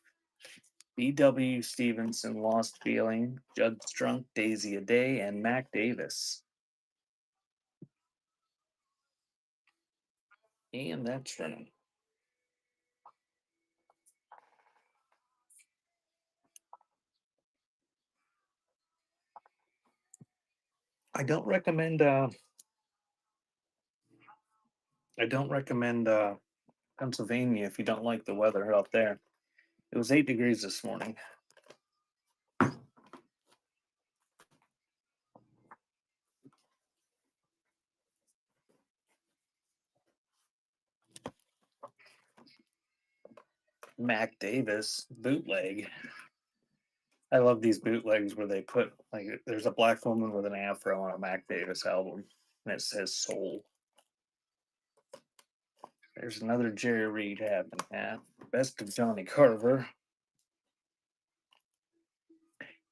B.W. Stevenson, Lost Feeling, Judd Strunk, Daisy a Day, and Mac Davis. And that's running. I don't recommend Pennsylvania if you don't like the weather out there. It was 8 degrees this morning. Mac Davis bootleg. I love these bootlegs where they put like there's a black woman with an afro on a Mac Davis album and it says soul. There's another Jerry Reed Half and Half, Best of Johnny Carver,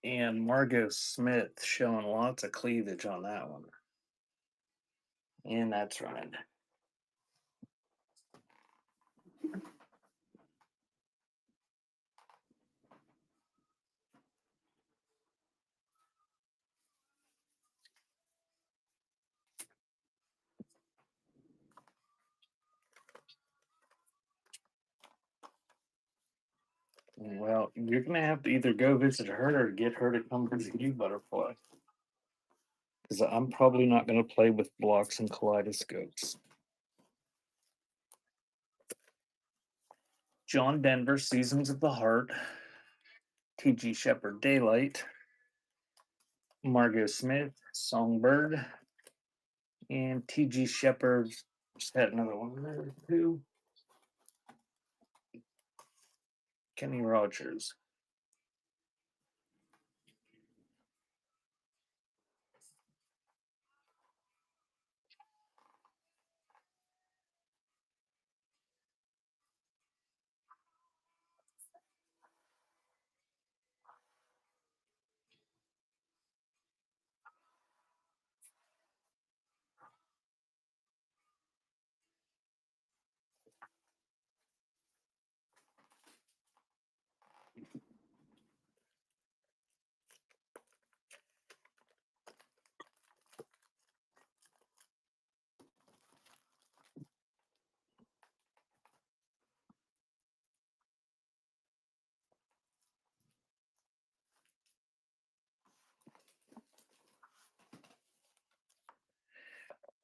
and Margot Smith showing lots of cleavage on that one. And that's right. Well, you're gonna have to either go visit her or get her to come visit you, Butterfly. Because I'm probably not gonna play with blocks and kaleidoscopes. John Denver, Seasons of the Heart, T.G. Shepherd, Daylight, Margot Smith, Songbird, and T.G. Shepherd. Just had another one there too. Kenny Rogers.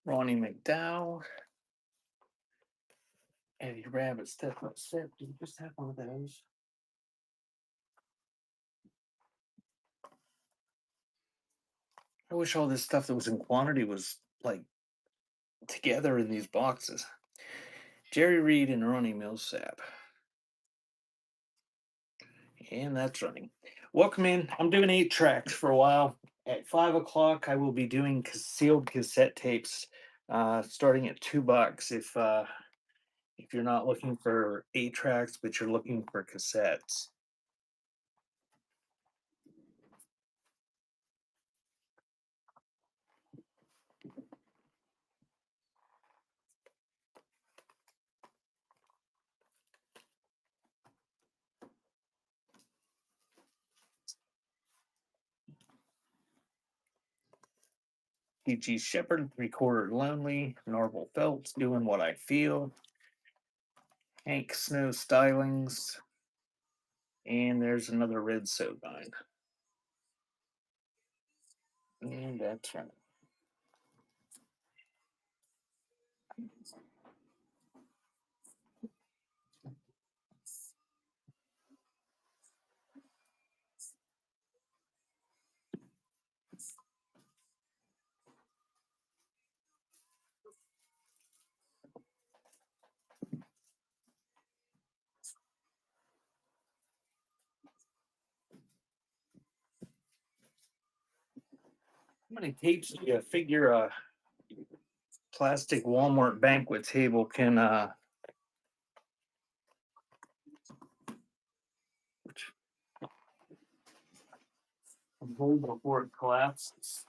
Ronnie McDowell, Eddie Rabbit, Step Up Step. Did you just have one of those? I wish all this stuff that was in quantity was like together in these boxes. Jerry Reed and Ronnie Millsap. And that's running. Welcome in. I'm doing 8 tracks for a while. At 5 o'clock, I will be doing sealed cassette tapes, starting at $2. If you're not looking for 8 tracks, but you're looking for cassettes. P.G. Shepherd recorded "Lonely." Norval Phelps doing "What I Feel." Hank Snow stylings, and there's another Red Sovine. And that's right. How many tapes do you figure a plastic Walmart banquet table can hold before it collapses?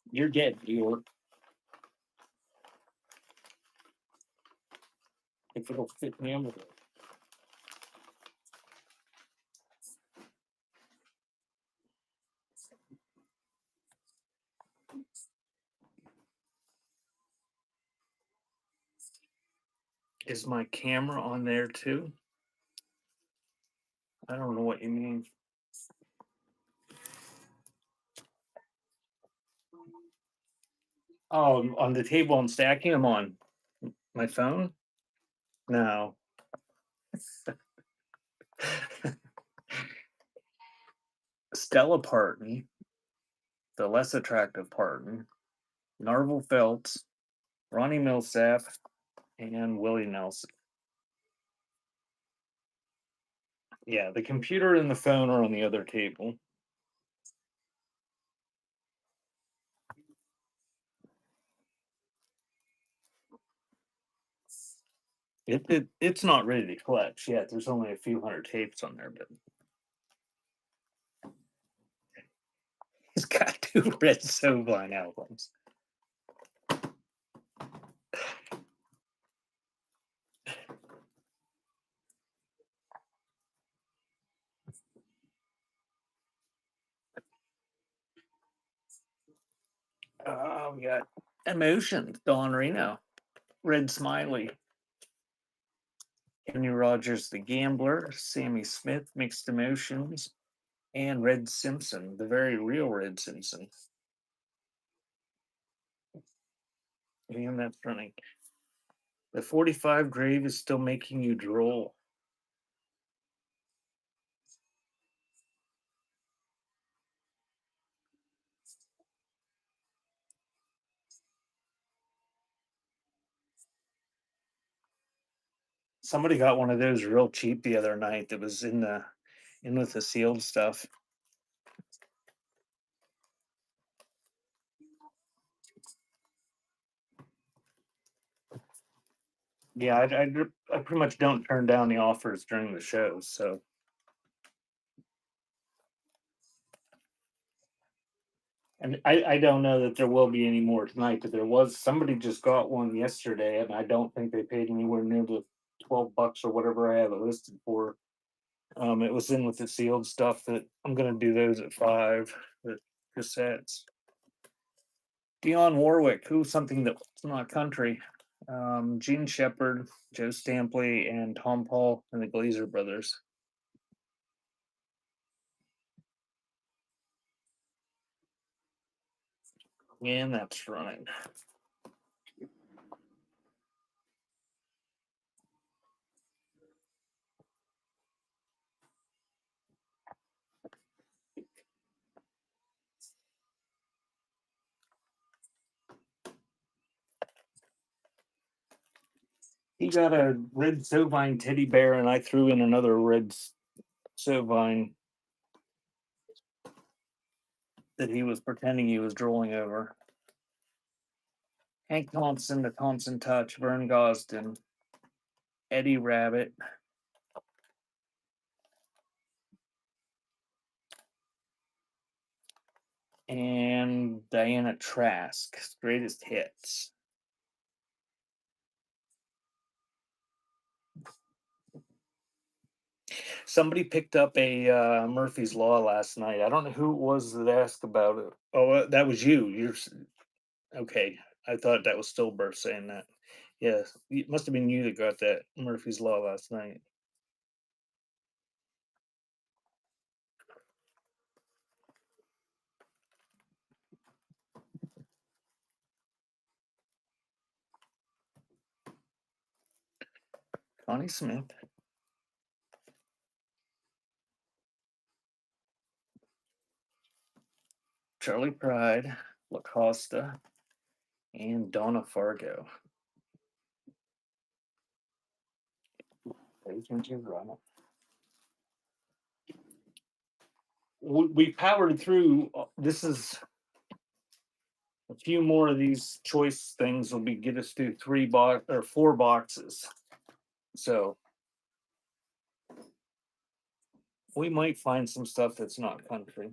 You're dead, York. If it'll fit me under there. Is my camera on there too? I don't know what you mean. Oh, on the table I'm stacking them on my phone? No. Stella Parton, the less attractive Parton, Narvel Phelps, Ronnie Millsap, and Willie Nelson. Yeah, the computer and the phone are on the other table. It's not ready to collect yet. There's only a few hundred tapes on there, but he's got 2 Red Sovine albums. We got Emotions, Don Reno, Red Smiley, Kenny Rogers, The Gambler, Sammy Smith, Mixed Emotions, and Red Simpson, the very real Red Simpson. And that's running. The 45 grave is still making you drool. Somebody got one of those real cheap the other night that was in with the sealed stuff. Yeah, I pretty much don't turn down the offers during the shows, so. And I don't know that there will be any more tonight, but there was somebody just got one yesterday, and I don't think they paid anywhere near the $12 or whatever I have it listed for. It was in with the sealed stuff that I'm gonna do those at 5, the cassettes. Dionne Warwick, who's something that's not country. Gene Shepard, Joe Stampley, and Tom Paul and the Glazer Brothers. And that's running. He got a red Sovine teddy bear, and I threw in another red Sovine that he was pretending he was drooling over. Hank Thompson, the Thompson Touch, Vern Gosden, Eddie Rabbit, and Diana Trask, greatest hits. Somebody picked up a Murphy's Law last night. I don't know who it was that asked about it. Oh, that was you. Okay. I thought that was Stillbirth saying that. Yeah, it must have been you that got that Murphy's Law last night. Connie Smith. Charlie Pride, La Costa, and Donna Fargo. We powered through. This is a few more of these choice things will get us through 4 boxes. So we might find some stuff that's not country.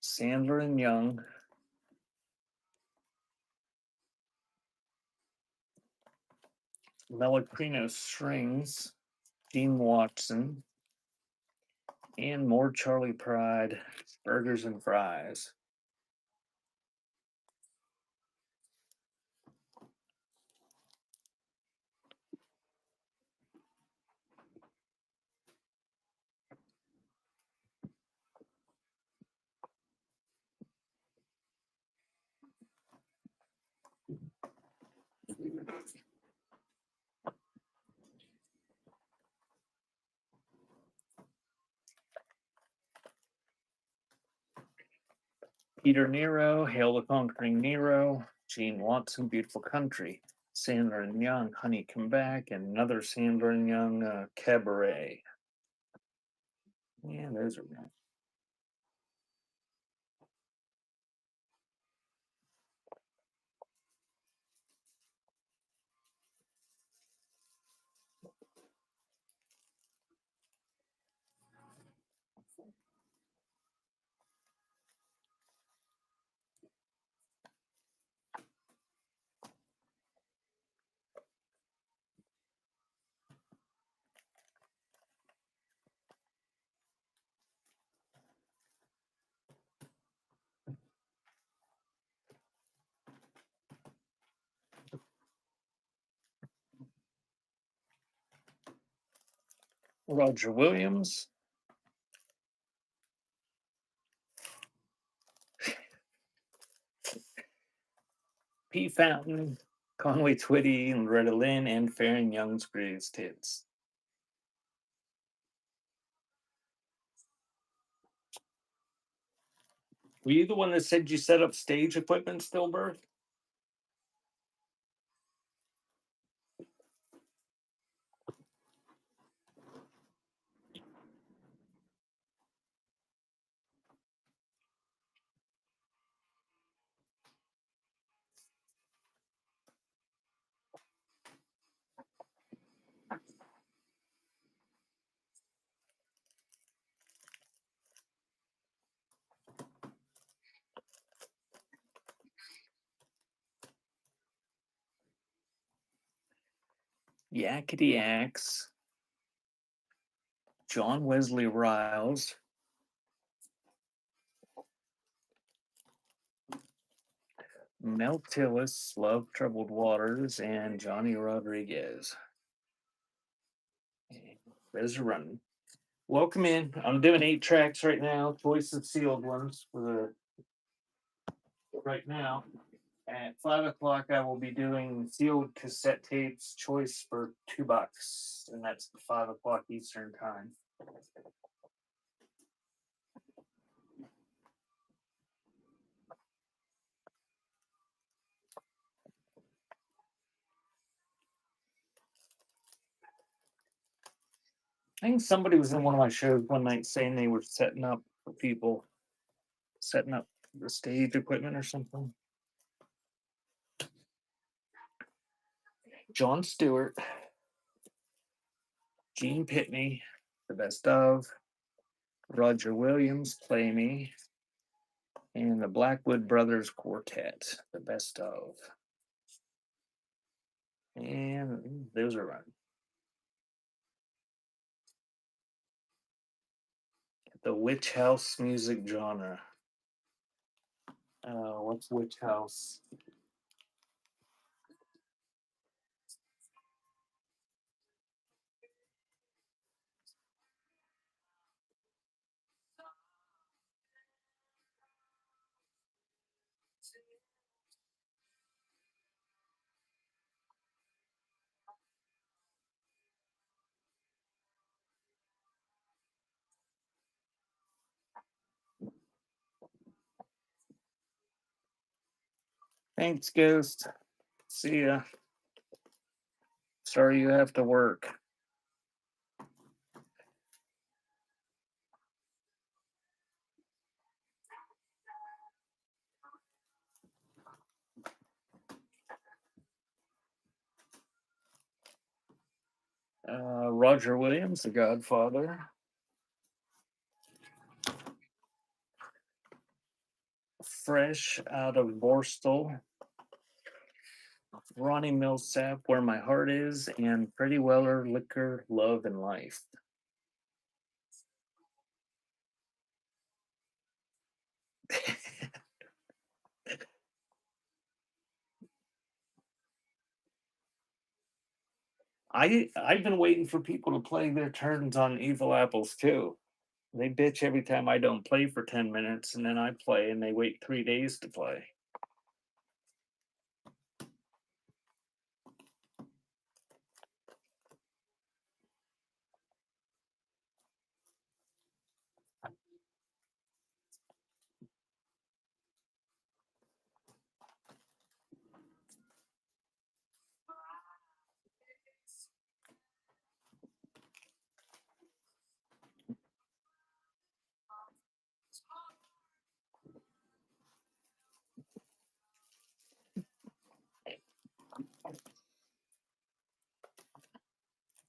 Sandler and Young. Melacrino Strings. Gene Watson. And more Charlie Pride. Burgers and Fries. Peter Nero, Hail the Conquering Nero, Gene Watson, Beautiful Country, Sandler and Young, Honey Come Back, and another Sandler and Young, Cabaret. Yeah, those are nice. Roger Williams. P. Fountain, Conway Twitty, Loretta Lynn, and Farron Young's Greatest Hits. Were you the one that said you set up stage equipment, Stillbirth? Yakety Axe, John Wesley Riles, Mel Tillis, Love Troubled Waters, and Johnny Rodriguez. There's a run. Welcome in. I'm doing 8 tracks right now, choice of sealed ones for the right now. At 5 o'clock, I will be doing sealed cassette tapes choice for $2, and that's 5 o'clock Eastern time. I think somebody was in one of my shows one night saying they were setting up for people, setting up the stage equipment or something. Jon Stewart, Gene Pitney, the best of, Roger Williams, Play Me, and the Blackwood Brothers Quartet, the best of. And those are run. The Witch House music genre. What's Witch House? Thanks, Ghost. See ya. Sorry you have to work. Roger Williams, The Godfather. Fresh out of Borstal. Ronnie Millsap, Where My Heart Is, and Freddie Weller, Liquor, Love, and Life. I've been waiting for people to play their turns on Evil Apples too. They bitch every time I don't play for 10 minutes, and then I play and they wait 3 days to play.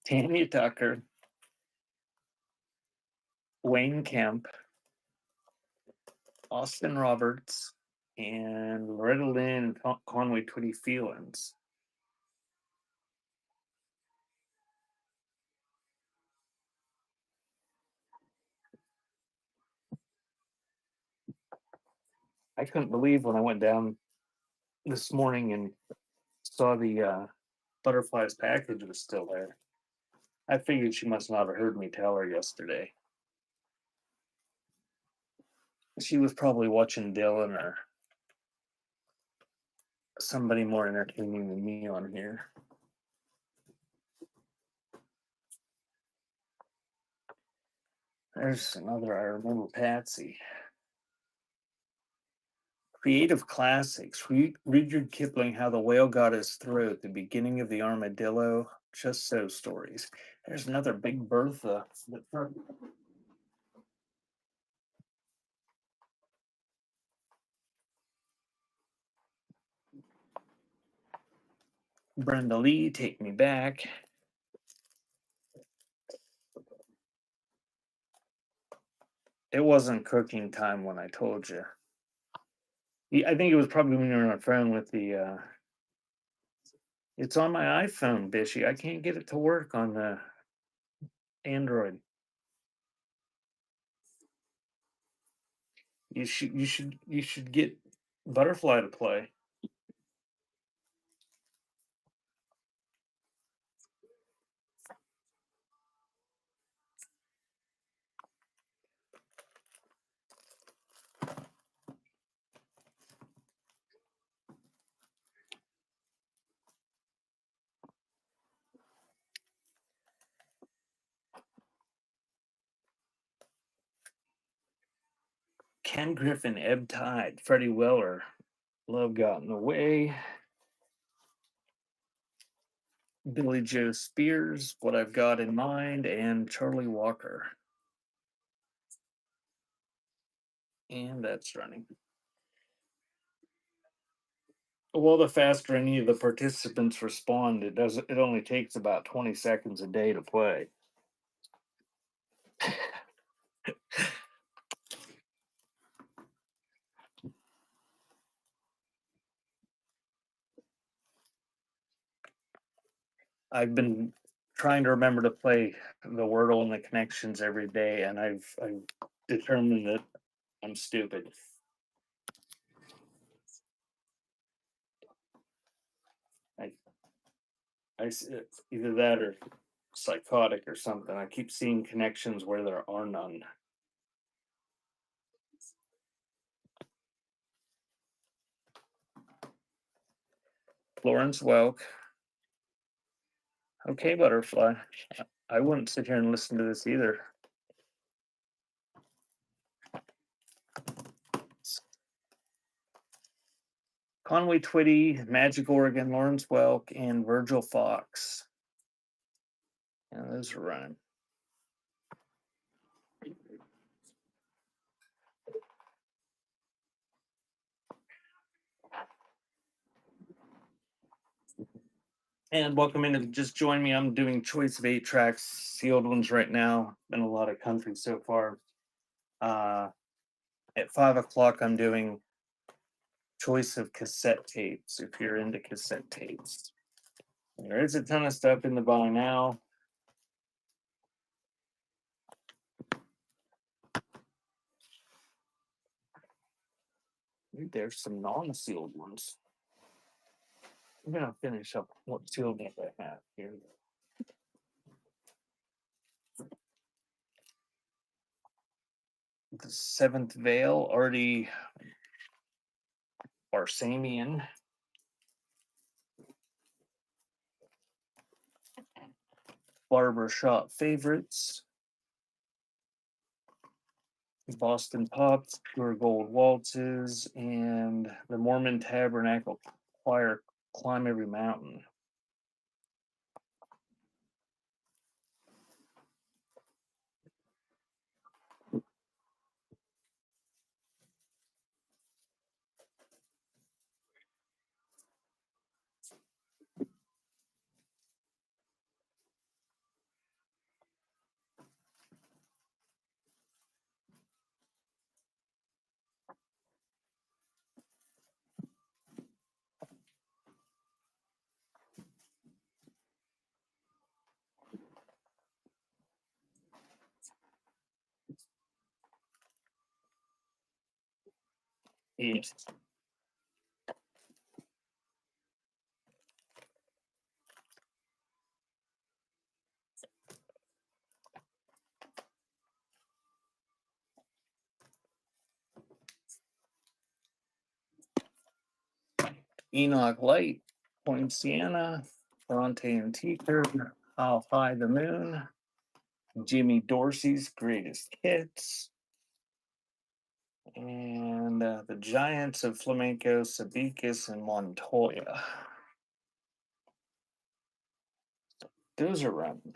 Tanya Tucker, Wayne Kemp, Austin Roberts, and Loretta Lynn and Conway Twitty Feelings. I couldn't believe when I went down this morning and saw the Butterflies package was still there. I figured she must not have heard me tell her yesterday. She was probably watching Dylan or somebody more entertaining than me on here. There's another, I remember Patsy. Creative Classics. Rudyard Kipling, How the Whale Got His Throat, The Beginning of the Armadillo, Just So Stories. There's another Big Bertha. Brenda Lee, Take Me Back. It wasn't cooking time when I told you. I think it was probably when you were on the phone with the. It's on my iPhone, Bishy. I can't get it to work on the Android. You should get Butterfly to play. Ken Griffin, Ebb Tide, Freddie Weller, Love Got in the Way, Billy Joe Spears, What I've Got in Mind, and Charlie Walker. And that's running. Well, the faster any of the participants respond, it only takes about 20 seconds a day to play. I've been trying to remember to play the Wordle and the connections every day, and I've determined that I'm stupid. It's either that or psychotic or something. I keep seeing connections where there are none. Florence Welk. Okay, Butterfly. I wouldn't sit here and listen to this either. Conway Twitty, Magic Oregon, Lawrence Welk, and Virgil Fox. Yeah, those are running. And welcome in. If you just joined me, I'm doing choice of 8 tracks, sealed ones right now. Been a lot of country so far. At 5 o'clock, I'm doing choice of cassette tapes, if you're into cassette tapes. There is a ton of stuff in the buy now. There's some non-sealed ones. I'm gonna finish up what sealed ones I have here. The Seventh Veil, Artie Barsamian. Barbershop Favorites. Boston Pops, Pure Gold Waltzes, and the Mormon Tabernacle Choir, Climb Every Mountain. Yes. Enoch Light, Point Sienna, Bronte and Teacher, How High the Moon, Jimmy Dorsey's Greatest Hits, and the Giants of Flamenco, Sabicus and Montoya. Those are running.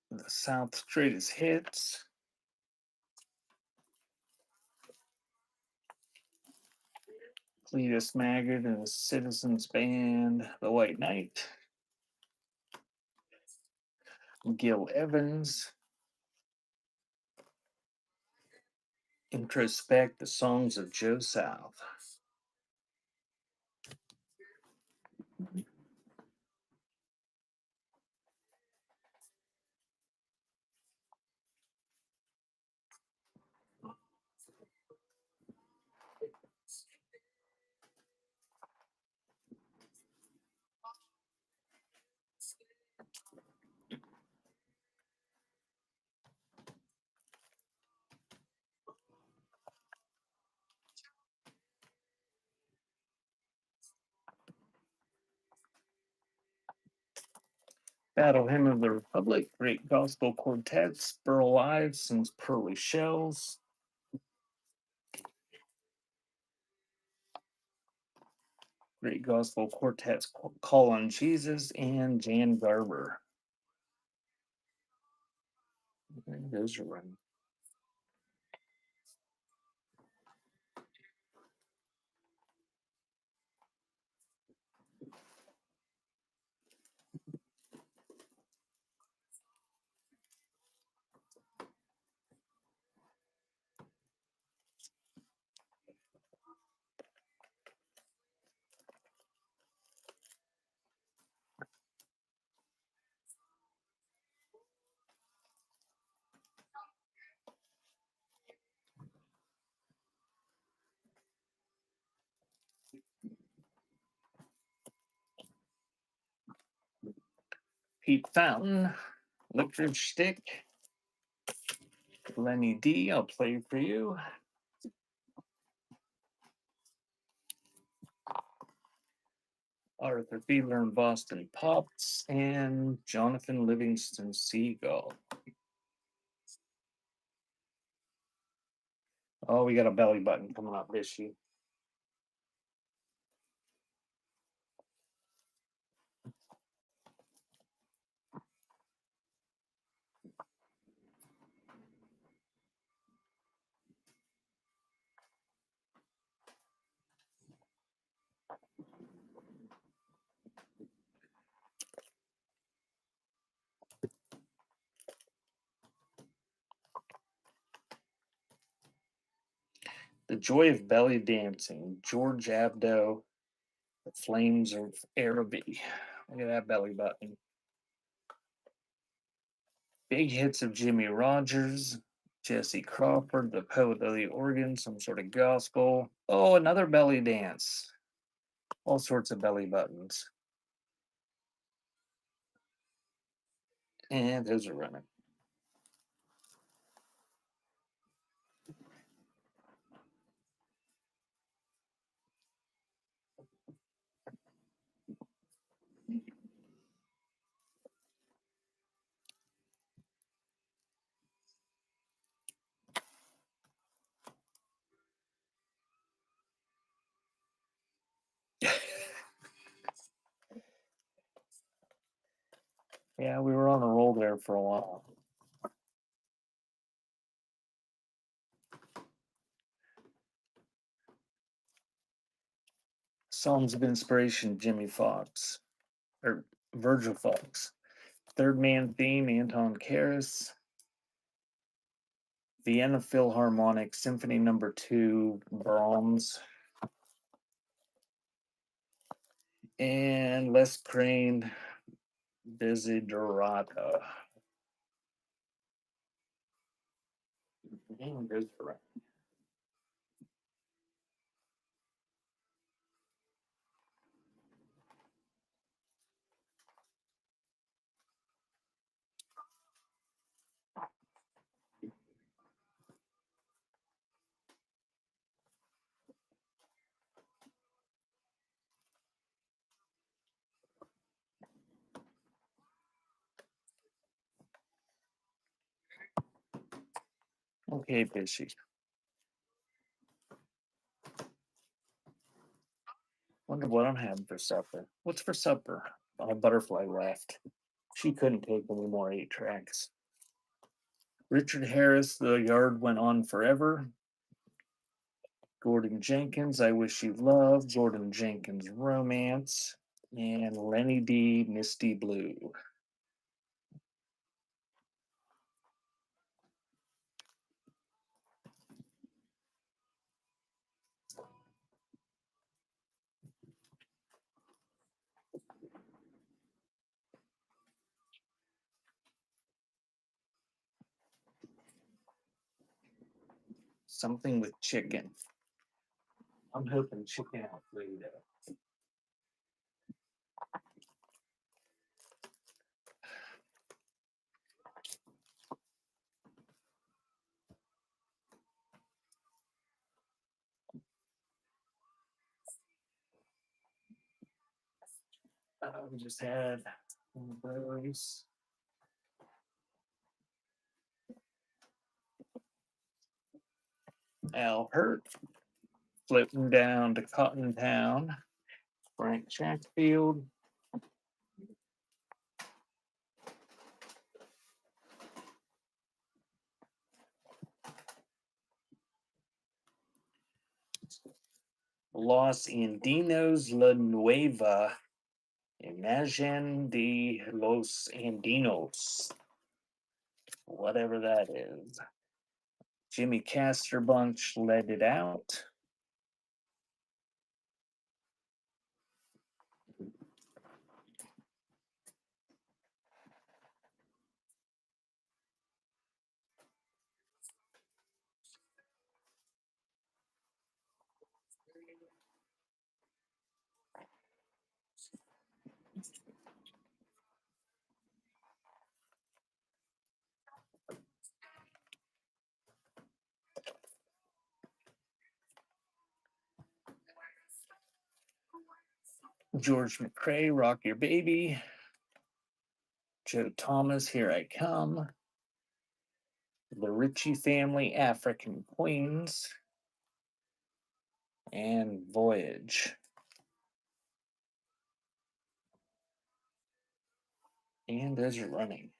The South Straightest Hits. Cletus Maggard and the Citizens Band, The White Knight. Gil Evans. Introspect, The Songs of Joe South. Battle Hymn of the Republic, Great Gospel Quartets, Burl Ives' Pearly Shells. Great Gospel Quartets, Call on Jesus, and Jan Garber. Those are running. Pete Fountain, Licorice Stick, Lenny D, I'll play for you. Arthur Fiedler and Boston Pops, and Jonathan Livingston Seagull. Oh, we got a belly button coming up this year. The Joy of Belly Dancing, George Abdo, The Flames of Araby. Look at that belly button. Big hits of Jimmy Rogers, Jesse Crawford, The Poet of the Organ, some sort of gospel. Oh, another belly dance. All sorts of belly buttons. And those are running. Yeah, we were on a roll there for a while. Songs of Inspiration, Jimmy Fox, or Virgil Fox. Third Man Theme, Anton Karas. Vienna Philharmonic, Symphony No. 2, Brahms. And Les Crane, Desiderata. And goes for Okay, Fishy. Wonder what I'm having for supper. What's for supper? Oh, Butterfly left. She couldn't take any more 8-tracks. Richard Harris, The Yard Went On Forever. Gordon Jenkins, I Wish You Love. Gordon Jenkins, Romance. And Lenny D, Misty Blue. Something with chicken. I'm hoping chicken Alfredo. We just had Those. Al Hurt floating down to Cotton Town. Frank Chatfield. Los Andinos La Nueva. Imagine de los Andinos. Whatever that is. Jimmy Castor Bunch let it out. George McCrae, Rock Your Baby. Joe Thomas, Here I Come. The Ritchie Family, African Queens. And Voyage. And those are running.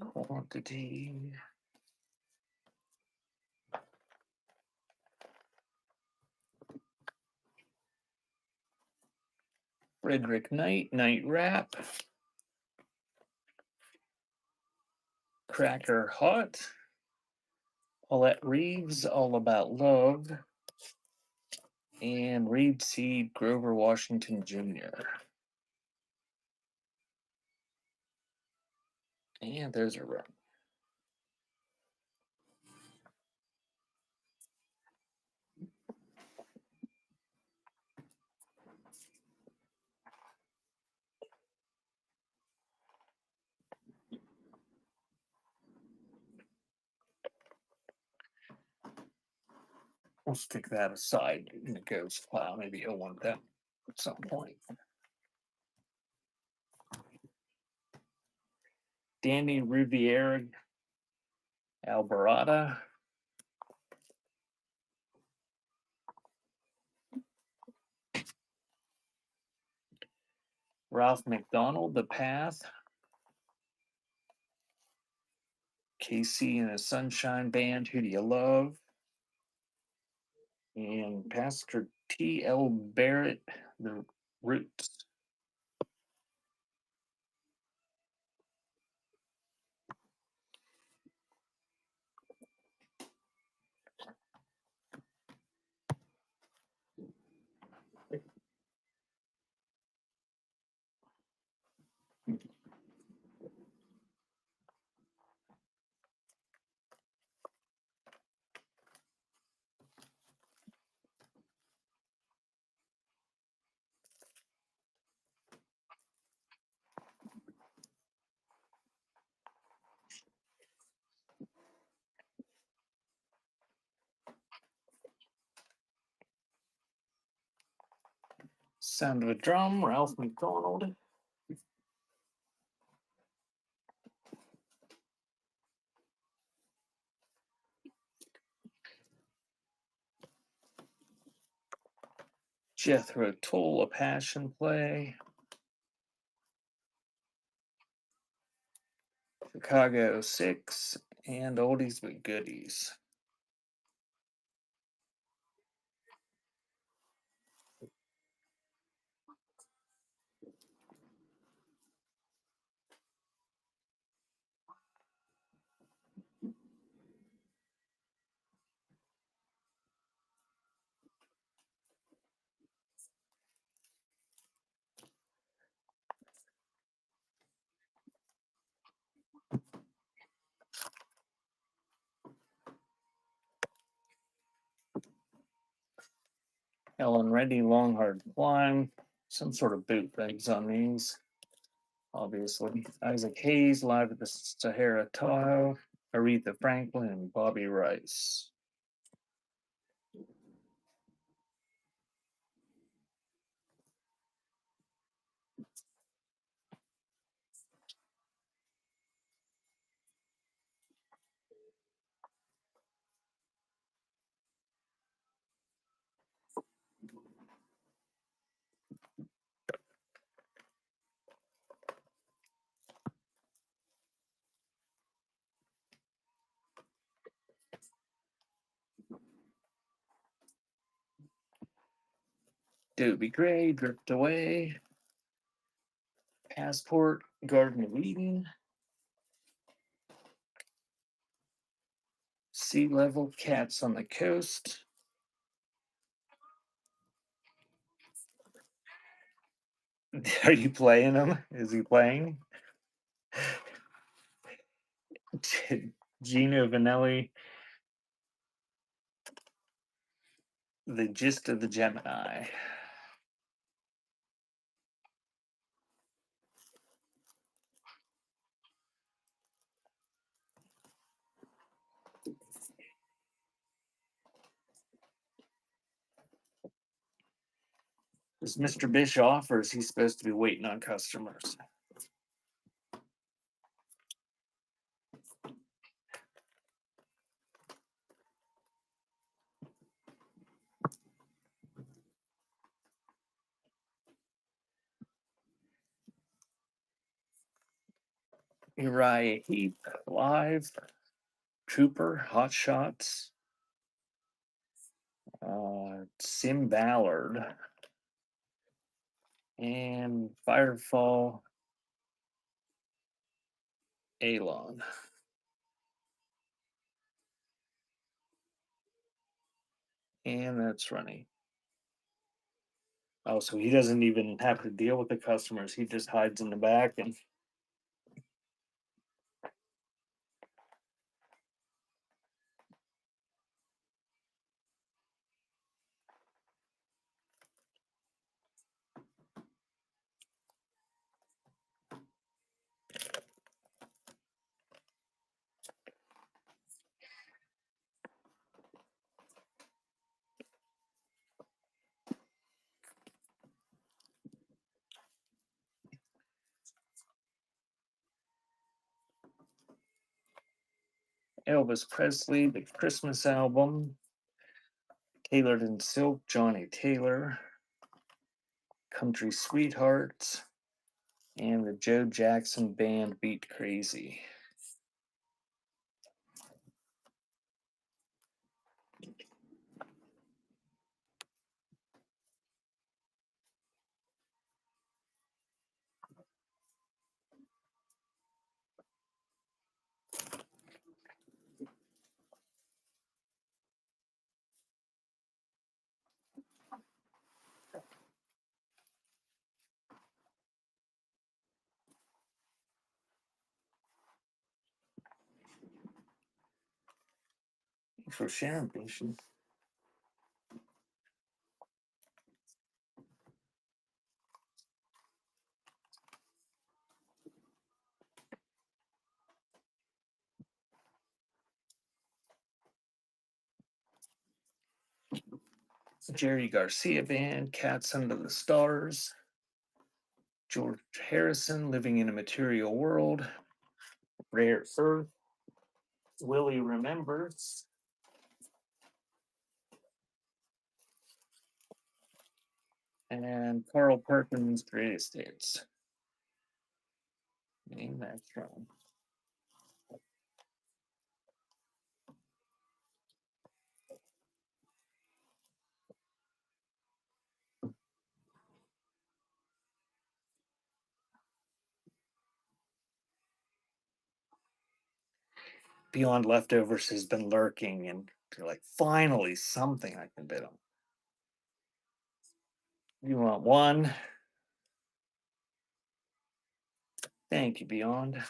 Quantity. Frederick Knight, Night Rap. Cracker Hot. Paulette Reeves, All About Love. And Reed Seed, Grover Washington Jr. And there's a run. We'll stick that aside in the ghost pile. Maybe you'll want that at some point. Danny Riviera, Alborada. Ralph McDonald, The Path. Casey and the Sunshine Band, Who Do You Love? And Pastor T.L. Barrett, The Roots. Sound of a Drum, Ralph McDonald. Jethro Tull, A Passion Play. Chicago 6, and Oldies But Goodies. Ellen Reddy, Long Hard Climb, some sort of boot things on these. Obviously, Isaac Hayes, Live at the Sahara Tahoe, Aretha Franklin, and Bobby Rice. Dobie Gray, Drift Away, Passport, Garden of Eden, Sea Level, Cats on the Coast. Are you playing him? Is he playing? Gino Vanelli, The Gist of the Gemini. Is Mr. Bish off, or is he supposed to be waiting on customers? Uriah Heep, Live, Trooper, Hot Shots, Sim Ballard, and Firefall Alon. And that's running. Oh, so he doesn't even have to deal with the customers. He just hides in the back and Elvis Presley, the Christmas album, Tailored in Silk, Johnny Taylor, Country Sweethearts, and the Joe Jackson Band Beat Crazy. For Sharon Patient. Jerry Garcia Band, Cats Under the Stars, George Harrison, Living in a Material World, Rare Earth, Willie Remembers, and Carl Perkins' Greatest Hits. Name that from. Beyond Leftovers has been lurking, and you're like, finally, something I can bid on. You want one? Thank you, Beyond.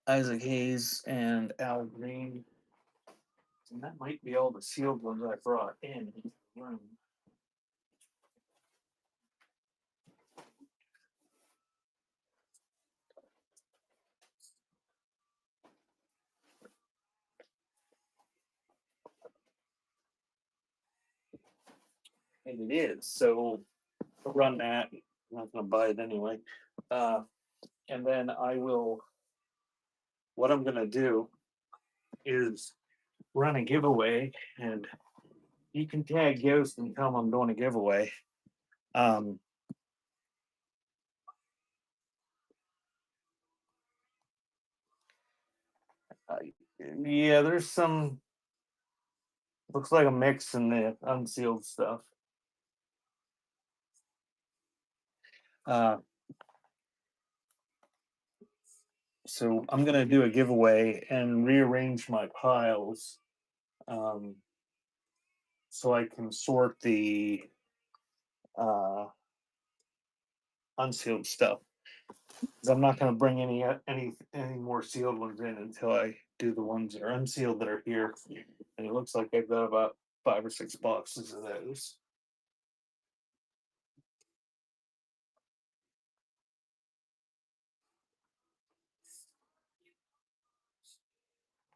Isaac Hayes and Al Green. And that might be all the sealed ones I brought in the room. And it is. So I'll run that. I'm not gonna buy it anyway. And then I will, what I'm gonna do is run a giveaway, and you can tag Yoast and tell him I'm doing a giveaway. Um, yeah, there's some, looks like a mix in the unsealed stuff. Uh, so I'm gonna do a giveaway and rearrange my piles, um, so I can sort the unsealed stuff. 'Cause I'm not gonna bring any more sealed ones in until I do the ones that are unsealed that are here. And it looks like I've got about 5 or 6 boxes of those.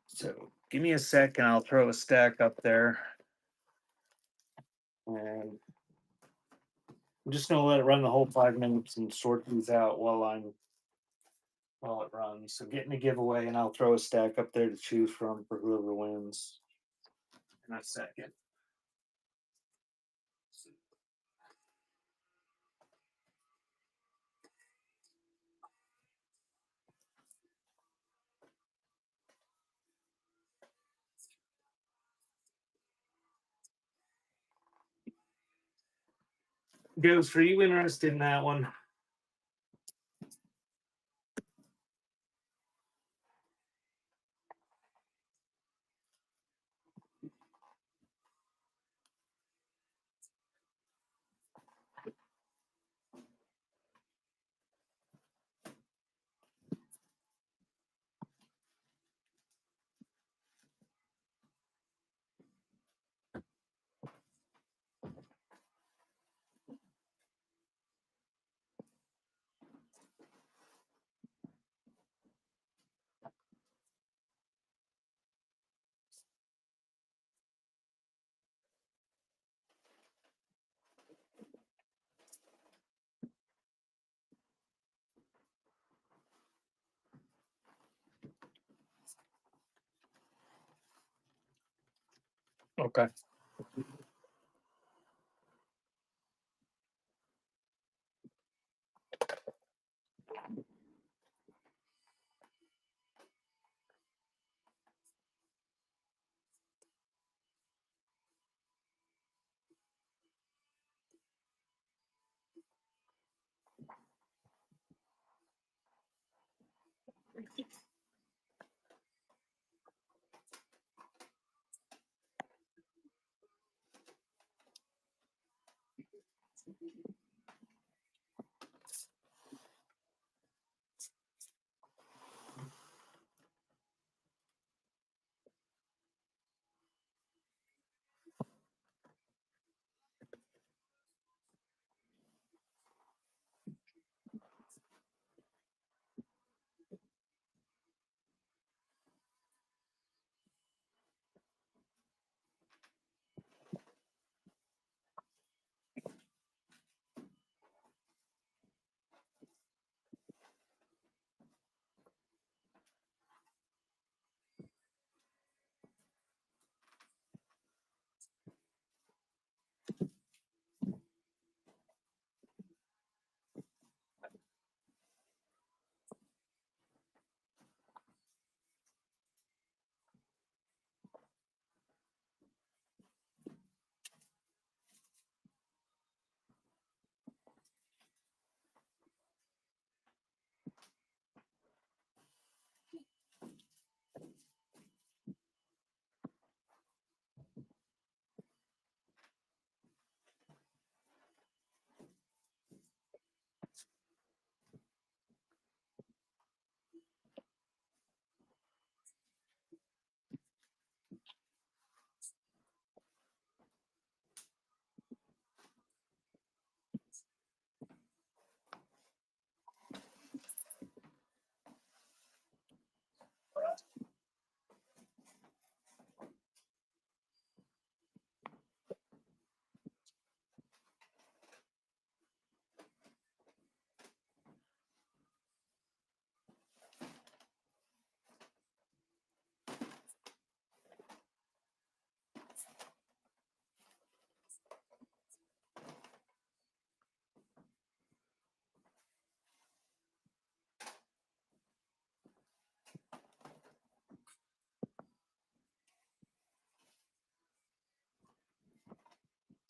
So give me a second, I'll throw a stack up there. And I'm just gonna let it run the whole 5 minutes and sort these out while it runs. So getting a giveaway, and I'll throw a stack up there to choose from for whoever wins in a second. Ghost, are you interested in that one? Okay.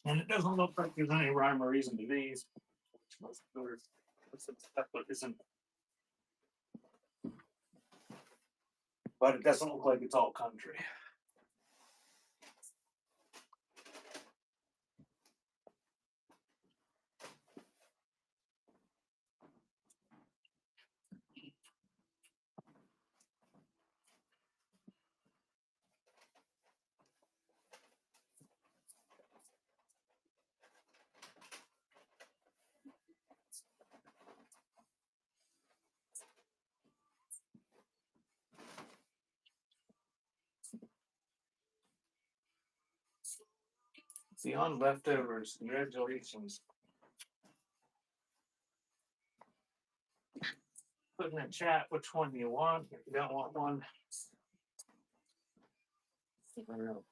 And it doesn't look like there's any rhyme or reason to these. There's some stuff that isn't. But it doesn't look like it's all country. Beyond leftovers, congratulations. Put in the chat which one you want. If you don't want one, I don't know.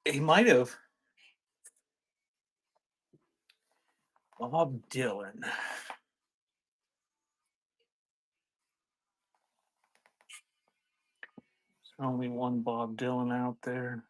He might have. Bob Dylan. There's only one Bob Dylan out there.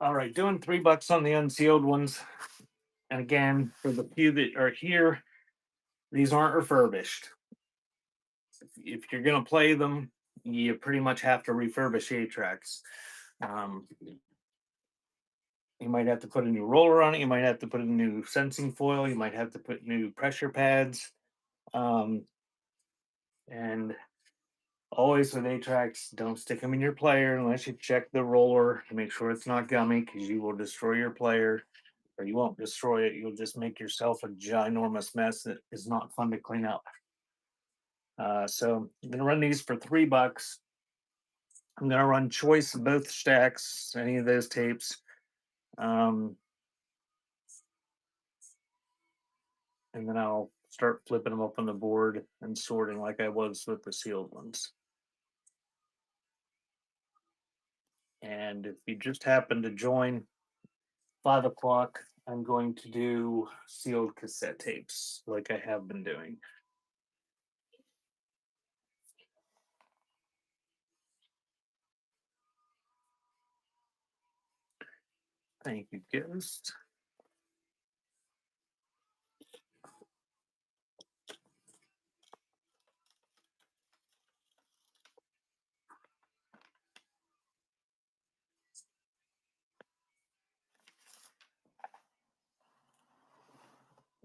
All right, doing $3 on the unsealed ones. And again, for the few that are here, these aren't refurbished. If you're gonna play them, you pretty much have to refurbish 8-tracks. You might have to put a new roller on it. You might have to put a new sensing foil. You might have to put new pressure pads. And always with 8-tracks, don't stick them in your player unless you check the roller to make sure it's not gummy, because you will destroy your player. Or you won't destroy it. You'll just make yourself a ginormous mess that is not fun to clean up. So I'm gonna run these for $3. I'm gonna run choice of both stacks, any of those tapes. And then I'll start flipping them up on the board and sorting like I was with the sealed ones. And if you just happen to join 5 o'clock, I'm going to do sealed cassette tapes like I have been doing. Thank you, Ghost.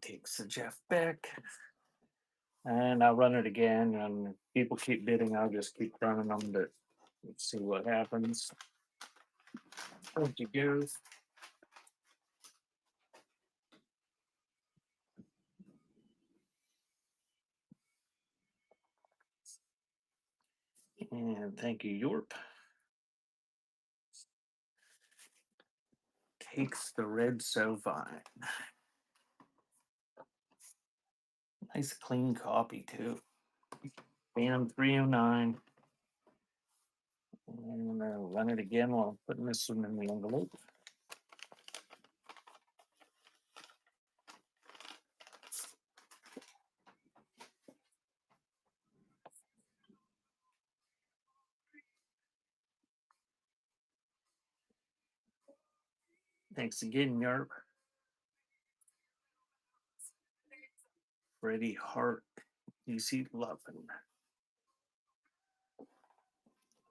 Takes the Jeff Beck. And I'll run it again. And if people keep bidding, I'll just keep running them to see what happens. Thank you, Ghost. And thank you, Yorp. Takes the red so fine. Nice clean copy too. Bam 309. And I'm gonna run it again while I'm putting this one in the envelope. Thanks again, Yarp. Freddie Hart, DC Lovin.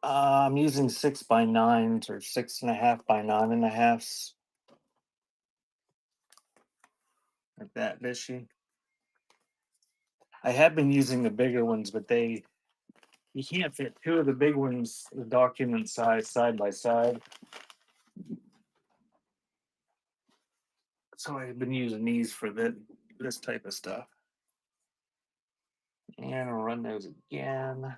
I'm using 6x9s or 6.5 by 9.5s. Like that, Vishy. I have been using the bigger ones, but you can't fit two of the big ones, the document size, side by side. So I've been using these for this type of stuff. And I'll run those again.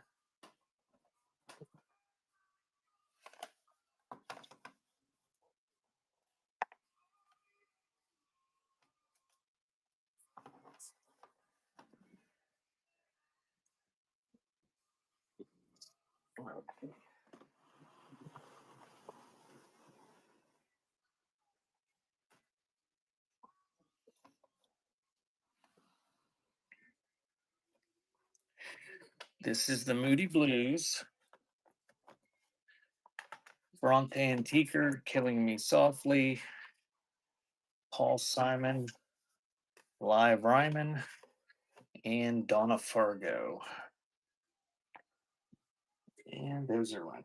This is the Moody Blues. Bronte Antiquer, Killing Me Softly. Paul Simon, Live Ryman, and Donna Fargo. And those are one.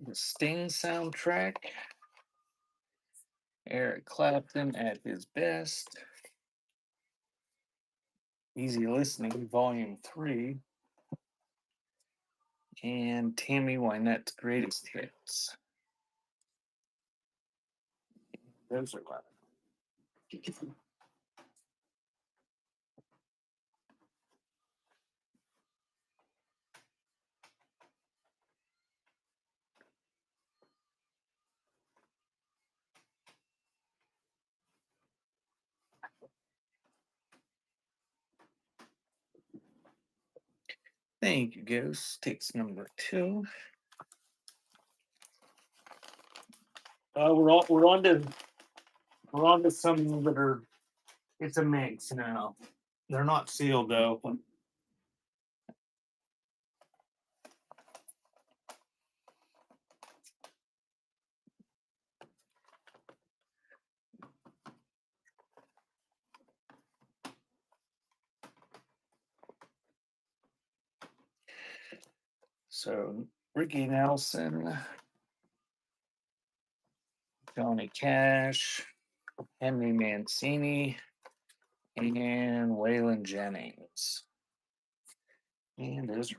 The Sting soundtrack. Eric Clapton at his best. Easy Listening, Volume 3. And Tammy Wynette's Greatest Hits. Those are one. Thank you, Ghost. Takes number 2. We're on to some that are. It's a mix now. They're not sealed though. So Ricky Nelson, Johnny Cash, Henry Mancini, and Waylon Jennings. And those are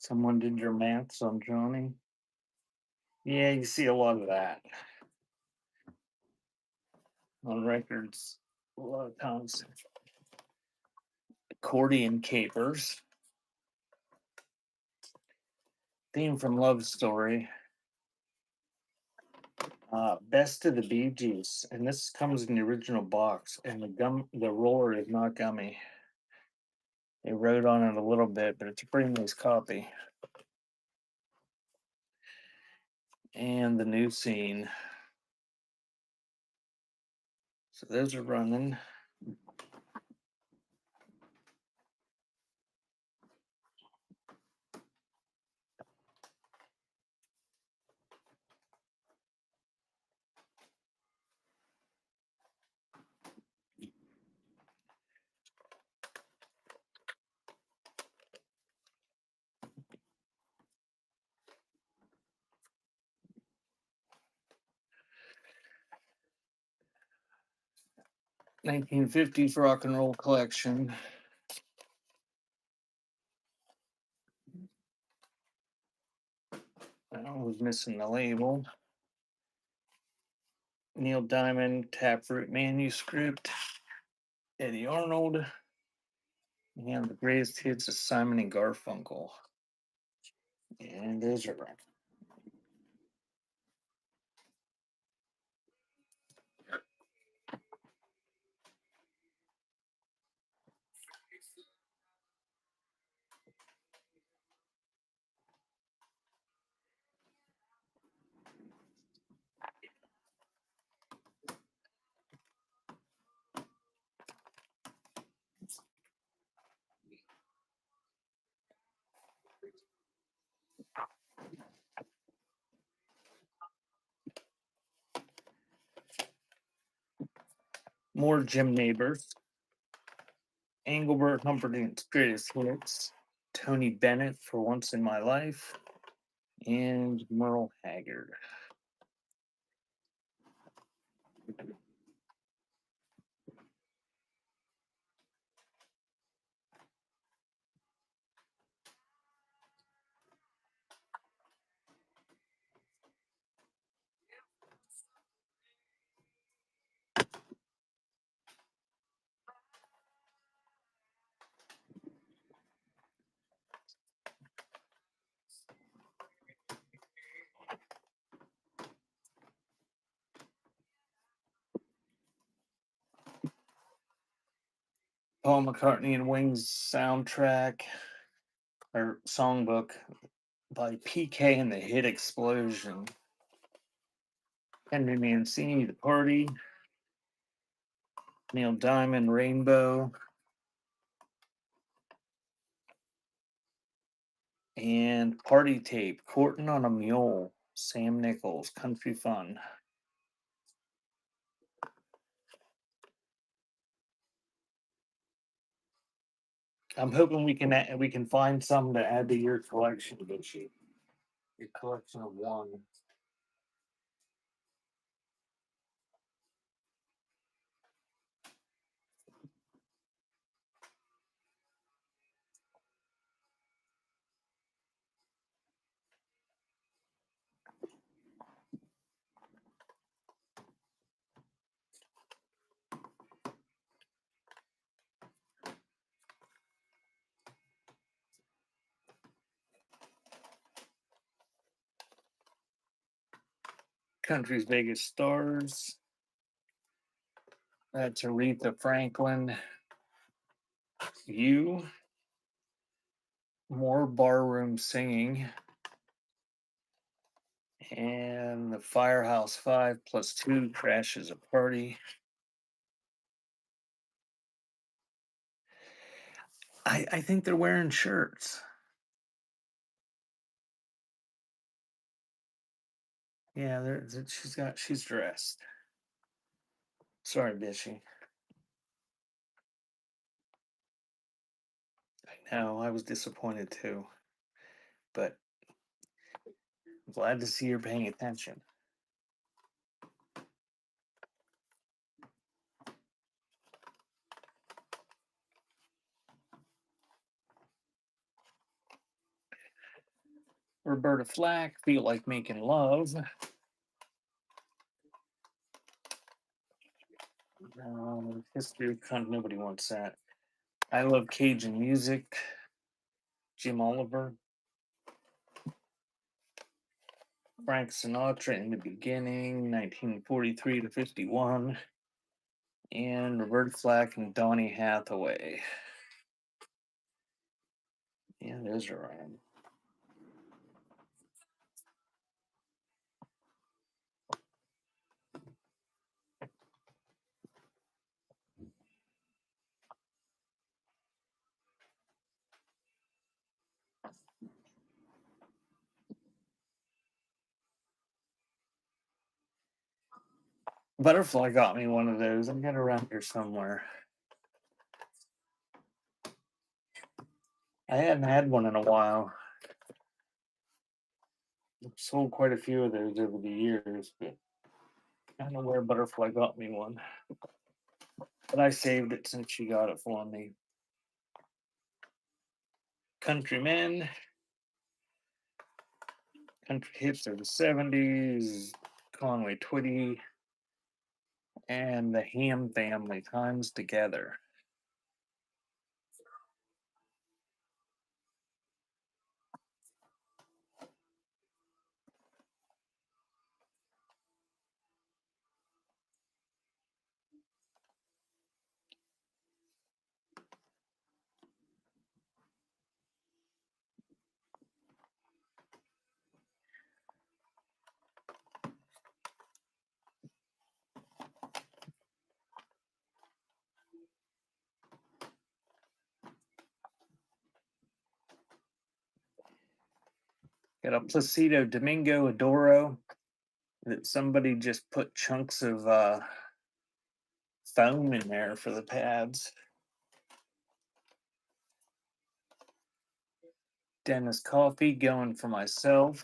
someone did your maths on Johnny. Yeah, you see a lot of that on records. A lot of times, accordion capers. Theme from Love Story. Best of the Bee Gees, and this comes in the original box, and the roller is not gummy. They wrote on it a little bit, but it's a pretty nice copy. and the new scene. So those are running. "1950s rock and roll collection." I was missing the label. Neil Diamond, Taproot manuscript. Eddie Arnold, and the greatest hits of Simon and Garfunkel. And those are running. More Jim Neighbors. Engelbert Humperdinck's greatest hits. Tony Bennett, For Once in My Life. And Merle Haggard. Paul McCartney and Wings soundtrack or songbook by PK and the Hit Explosion. Henry Mancini, The Party. Neil Diamond, Rainbow. And Party Tape, Courtin' on a Mule. Sam Nichols, Country Fun. I'm hoping we can find some to add to your collection, Bitchy. Your collection of one. Country's Biggest Stars. That's Aretha Franklin. You. More Barroom Singing. And the Firehouse 5 plus 2 Crashes a Party. I think they're wearing shirts. Yeah, she's dressed. Sorry, Bishy. I know, I was disappointed too. But I'm glad to see you're paying attention. Roberta Flack, Feel Like Making Love. History of Country, nobody wants that. I Love Cajun Music, Jim Oliver. Frank Sinatra in the Beginning, 1943 to 51. And Roberta Flack and Donny Hathaway. Yeah, those are right. Butterfly got me one of those. I got it around here somewhere. I hadn't had one in a while. I've sold quite a few of those over the years, but I don't know where Butterfly got me one. But I saved it since she got it for me. Countrymen, country hits of the 70s, Conway Twitty, and the Ham Family Times Together. Got a Placido Domingo Adoro that somebody just put chunks of foam in there for the pads. Dennis Coffee going for myself.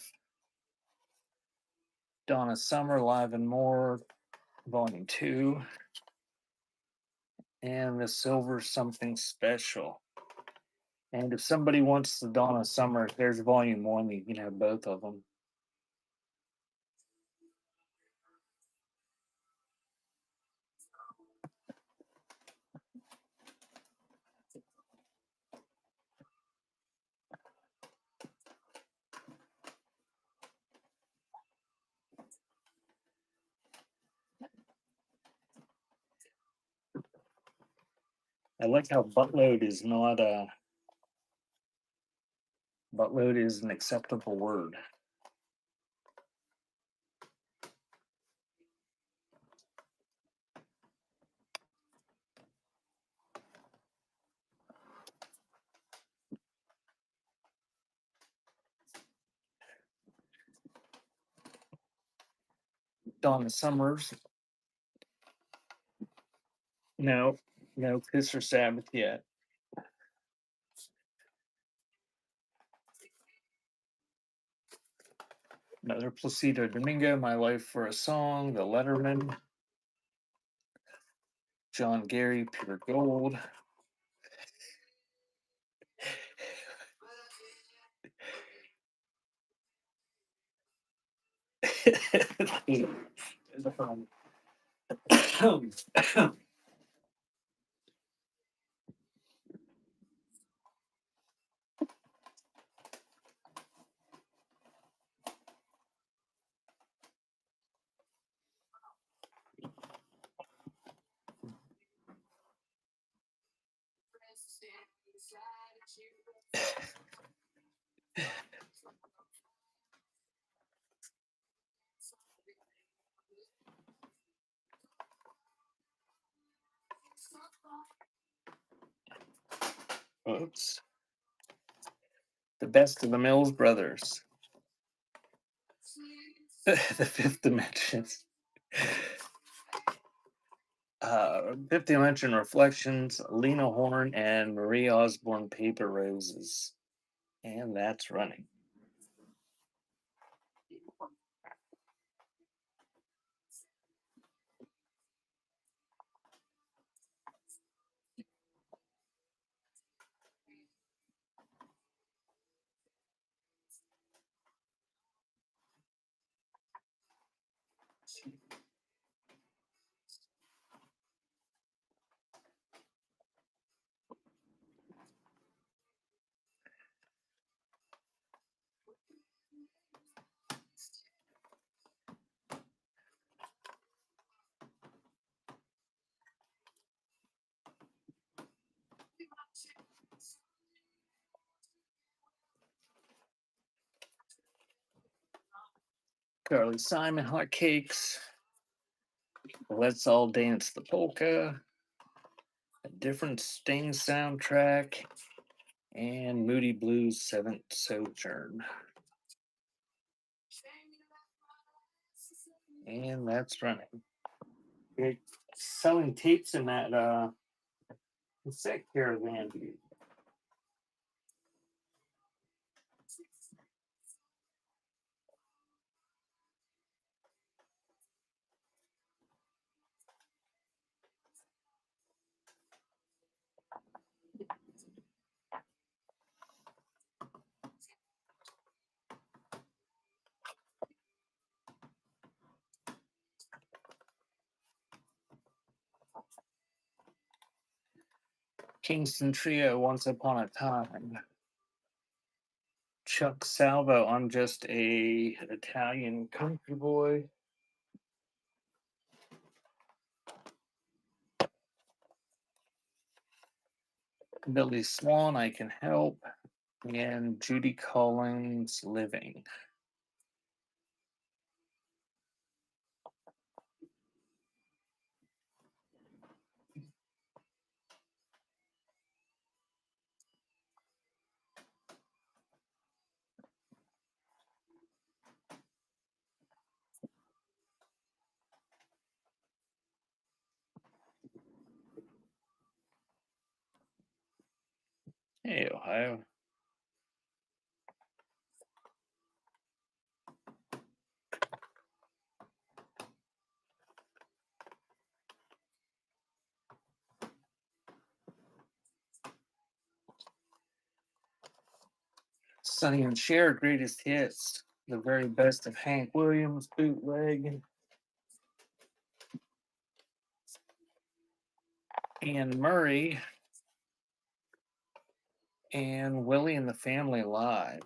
Donna Summer Live and More, Volume 2. And the Silver Something Special. And if somebody wants the Donna Summer, there's Volume 1. You can have both of them. I like how buttload is not a buttload is an acceptable word. Donna Summers. No Kiss or Sabbath yet. Another Placido Domingo, My Life for a Song, The Letterman. John Gary, Pure Gold. Oops. The Best of the Mills Brothers. The Fifth Dimensions. Fifth Dimension Reflections, Lena Horne, and Marie Osborne, Paper Roses. And that's running. Carly Simon, Hot Cakes. Let's All Dance the Polka. A Different Sting soundtrack. And Moody Blues Seventh Sojourn. And that's running. Great. Selling tapes in that cassette caravan. Kingston Trio, Once Upon a Time. Chuck Salvo, I'm Just a Italian Country Boy. Billy Swan, I Can Help. And Judy Collins, Living. Hey, Ohio. Sonny and Cher, Greatest Hits. The Very Best of Hank Williams, bootleg. Anne Murray. And Willie and the Family Live.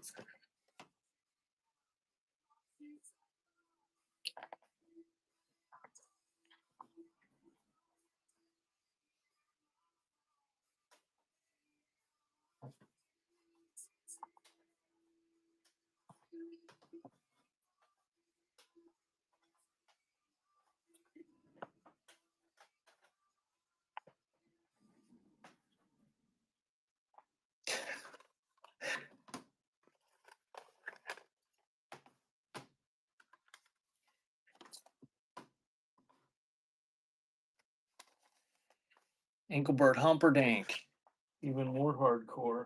Engelbert Humperdinck, even more hardcore.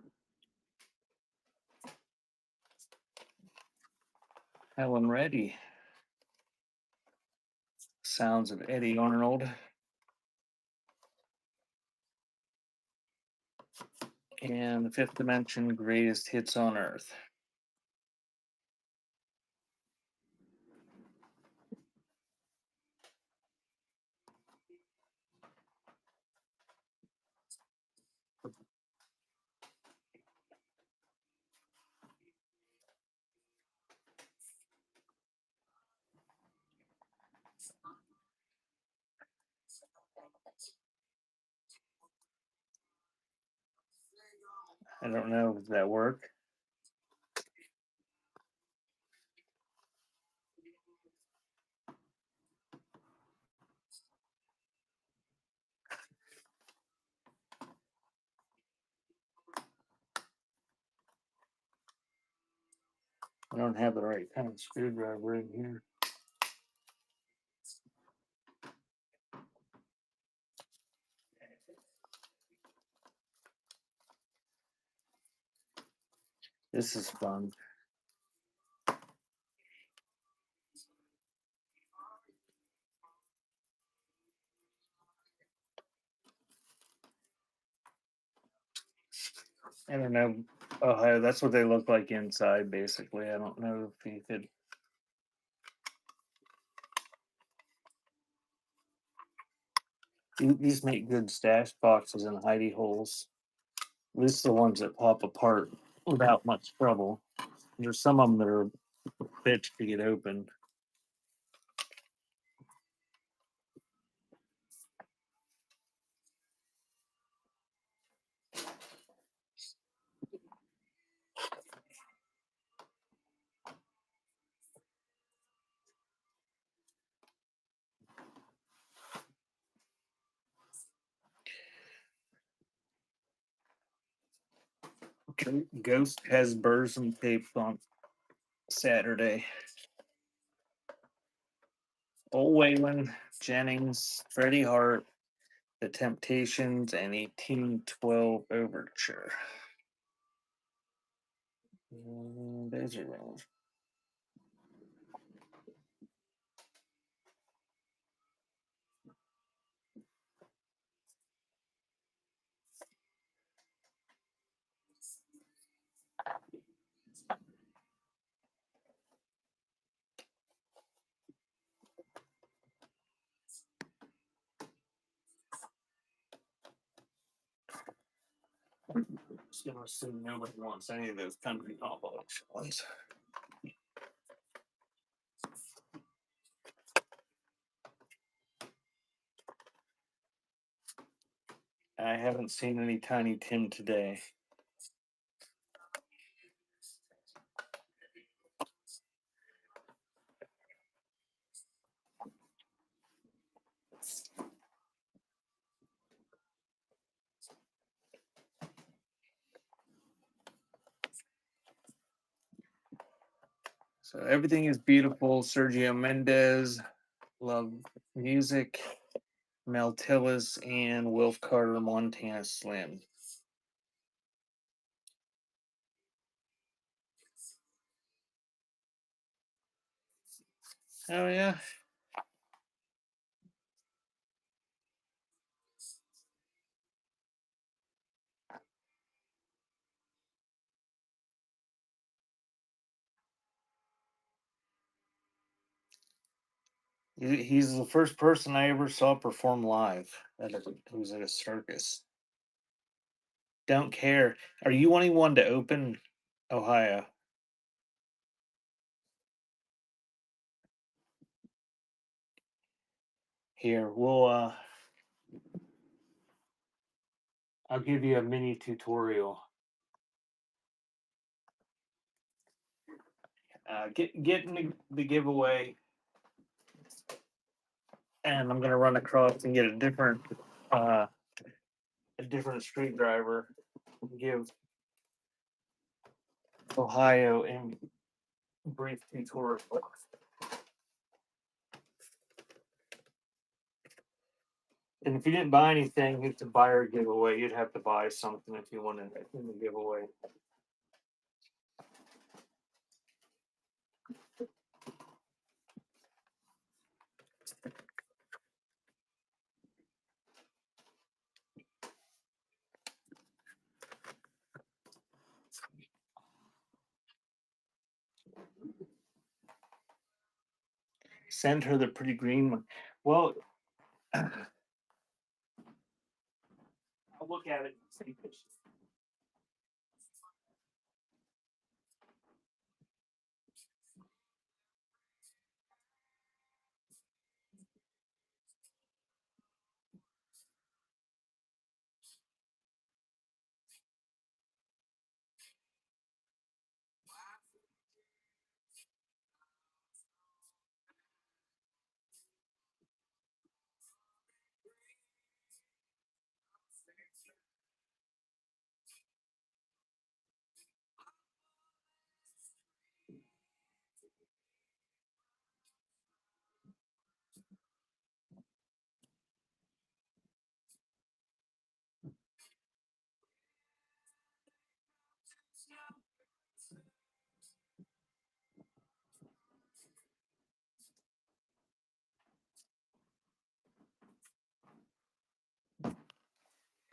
Helen Reddy, Sounds of Eddie Arnold. And the Fifth Dimension, Greatest Hits on Earth. I don't know, does that work? I don't have the right kind of screwdriver in here. This is fun. I don't know. Oh, that's what they look like inside, basically. I don't know if you could. These make good stash boxes and hidey holes. At least the ones that pop apart without much trouble. There's some of them that are a bitch to get open. Ghost has burrs and tape on Saturday. Old Waylon, Jennings, Freddie Hart, The Temptations, and 1812 Overture. Those are those. Just gonna assume nobody wants any of those country compilation ones. I haven't seen any Tiny Tim today. So everything is beautiful. Sergio Mendes, love music. Mel Tillis and Wilf Carter, Montana Slim. Oh yeah. He's the first person I ever saw perform live. It was at a circus. Don't care. Are you wanting one to open Ohio? Here, I'll give you a mini tutorial. Get in the giveaway, and I'm gonna run across and get uh a different screwdriver. Give Ohio a brief tutorial. And if you didn't buy anything, it's a buyer giveaway. You'd have to buy something if you wanted it in the giveaway. Send her the pretty green one. Well, I'll look at it and see if it's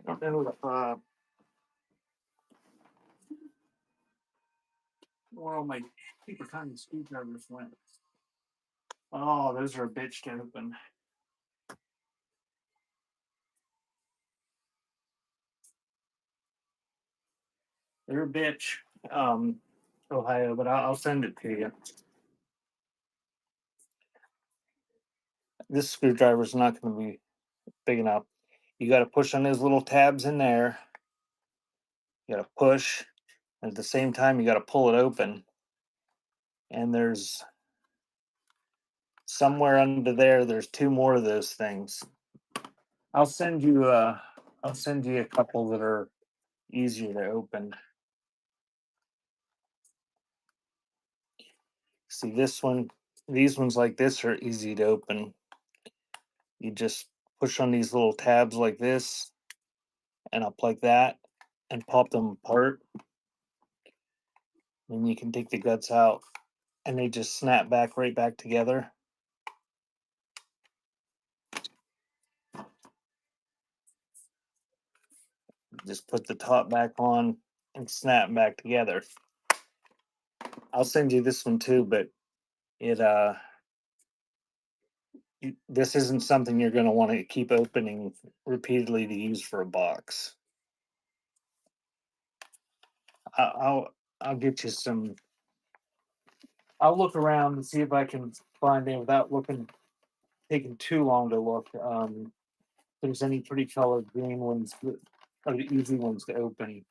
I don't know if where all my super tiny screwdrivers went. Oh, those are a bitch to open. They're a bitch, Ohio, but I'll send it to you. This screwdriver is not going to be big enough. You got to push on those little tabs in there. You got to push. At the same time, you got to pull it open. And there's somewhere under there, there's two more of those things. I'll send you a couple that are easier to open. See this one, these ones like this are easy to open. You just push on these little tabs like this and up like that and pop them apart. Then you can take the guts out and they just snap back right back together. Just put the top back on and snap back together. I'll send you this one too, but it this isn't something you're going to want to keep opening repeatedly to use for a box. I'll get you some. I'll look around and see if I can find it without taking too long to look. If there's any pretty colored green ones that are the easy ones to open.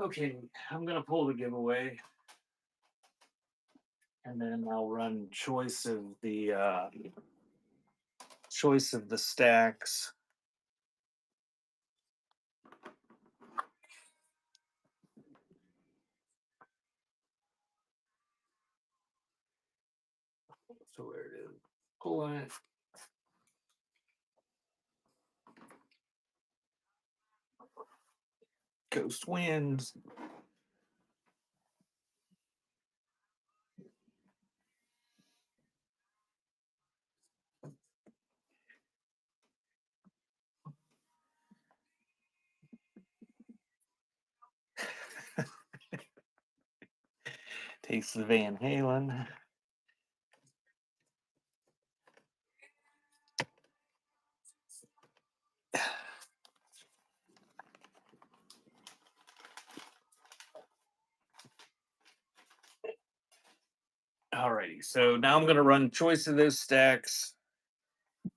Okay, I'm gonna pull the giveaway, and then I'll run choice of the stacks. So where it is, pull it. Ghost wins. Takes the Van Halen. Alrighty, so now I'm gonna run choice of those stacks.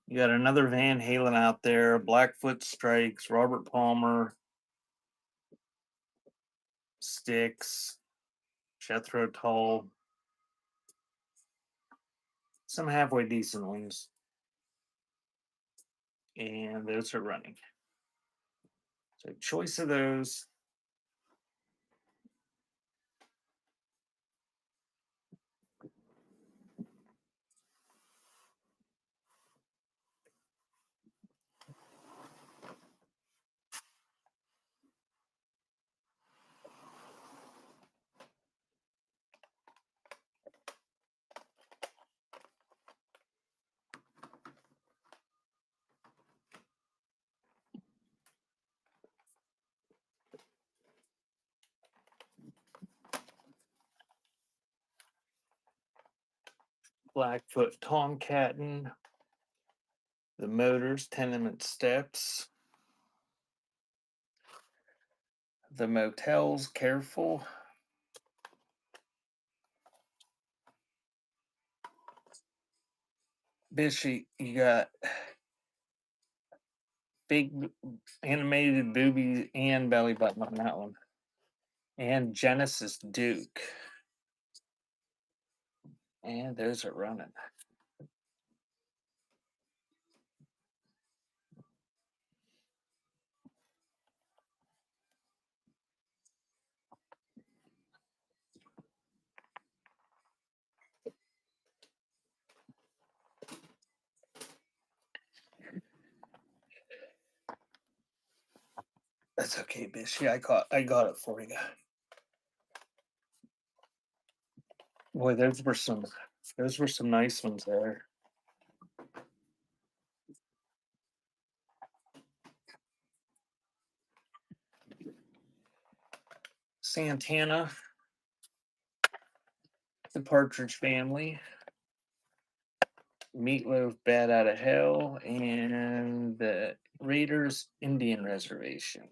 You got another Van Halen out there, Blackfoot Strikes, Robert Palmer, Styx, Jethro Tull, some halfway decent ones, and those are running. So choice of those. Blackfoot Tomcatting, the Motors Tenement Steps, the Motels Careful, Bishy, you got big animated boobies and belly button on that one, and Genesis Duke, and those are running. That's okay, Bishy. I got it for you. Boy, those were some nice ones there. Santana, the Partridge Family, Meatloaf, Bad Out of Hell, and the Raiders Indian Reservation.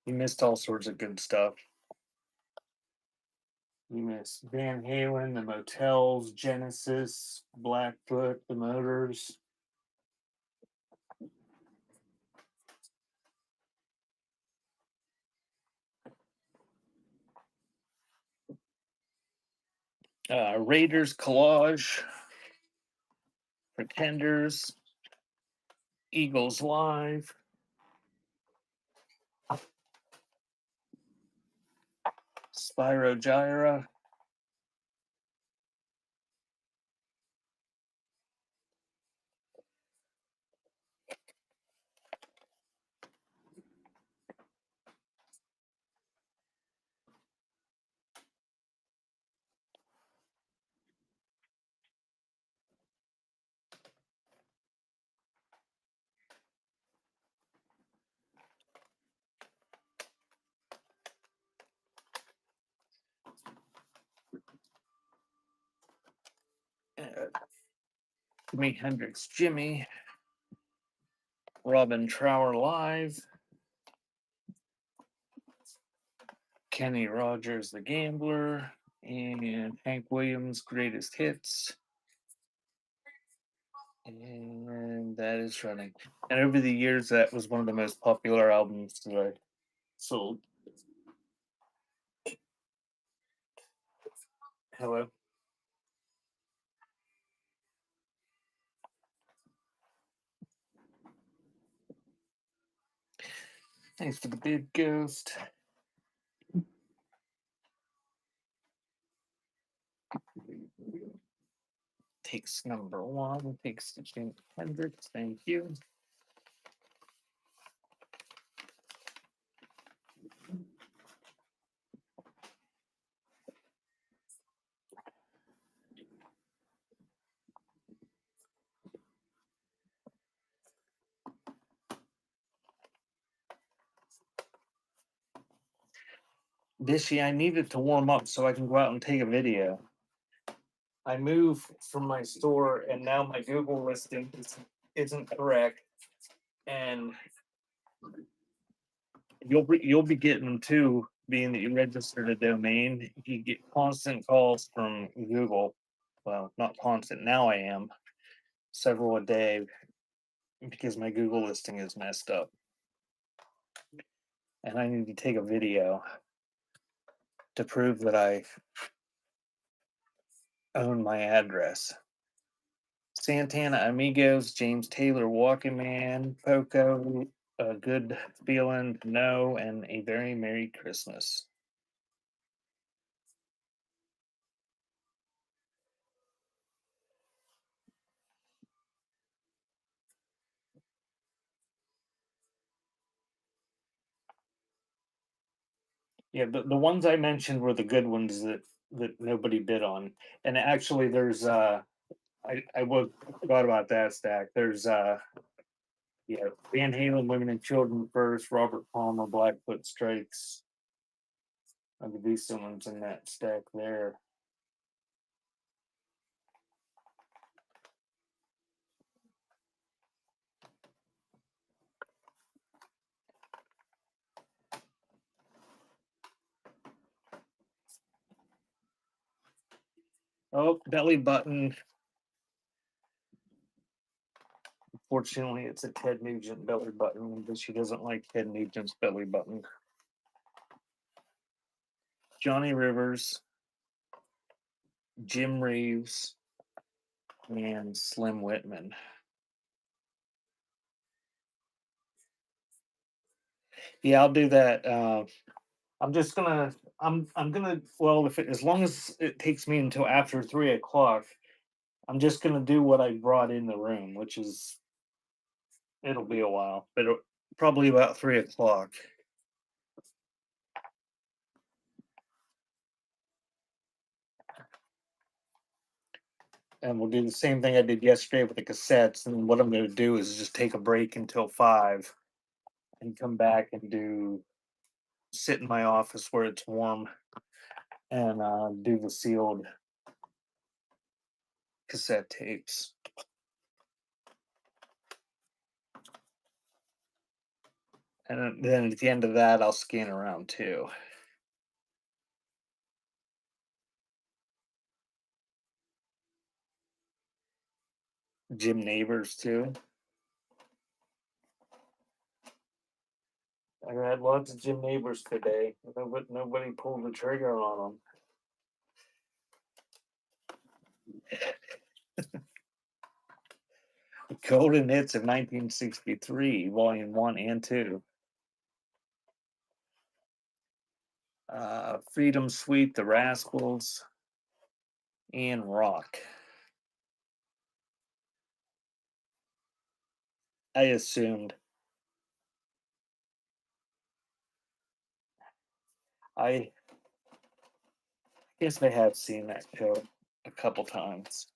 You missed all sorts of good stuff. You missed Van Halen, the Motels, Genesis, Blackfoot, the Motors. Raiders Collage, Pretenders, Eagles Live, Spyro Gyra, Jimi Hendrix Jimmy, Robin Trower Live, Kenny Rogers the Gambler, and Hank Williams Greatest Hits. And that is running. And over the years, that was one of the most popular albums that I sold. Hello. Thanks for the big ghost. Takes number one, takes the Jimi Hendrix. Thank you. Bishy, I need it to warm up so I can go out and take a video. I moved from my store and now my Google listing isn't correct. And you'll be getting them too, being that you registered a domain. You get constant calls from Google. Well, not constant. Now I am several a day because my Google listing is messed up. And I need to take a video to prove that I own my address. Santana Amigos, James Taylor, Walking Man, Poco, A Good Feeling, No, and A Very Merry Christmas. Yeah, the ones I mentioned were the good ones that nobody bid on. And actually there's I forgot about that stack. There's yeah, Van Halen, Women and Children First, Robert Palmer, Blackfoot Strikes. I could be someone's in that stack there. Oh, Belly Button. Fortunately, it's a Ted Nugent belly button, but she doesn't like Ted Nugent's belly button. Johnny Rivers, Jim Reeves, and Slim Whitman. Yeah, I'll do that. I'm just gonna. I'm gonna. Well, as long as it takes me until after 3 o'clock, I'm just gonna do what I brought in the room, which is it'll be a while, but probably about 3 o'clock. And we'll do the same thing I did yesterday with the cassettes. And what I'm going to do is just take a break until 5 and come back and sit in my office where it's warm and do the sealed cassette tapes. And then at the end of that, I'll scan around too. Jim Neighbors too. I had lots of Jim Neighbors today. Nobody pulled the trigger on them. Golden Hits of 1963, Volume 1 and 2. Freedom Sweep, The Rascals, and Rock. I assumed. I guess I have seen that show a couple times.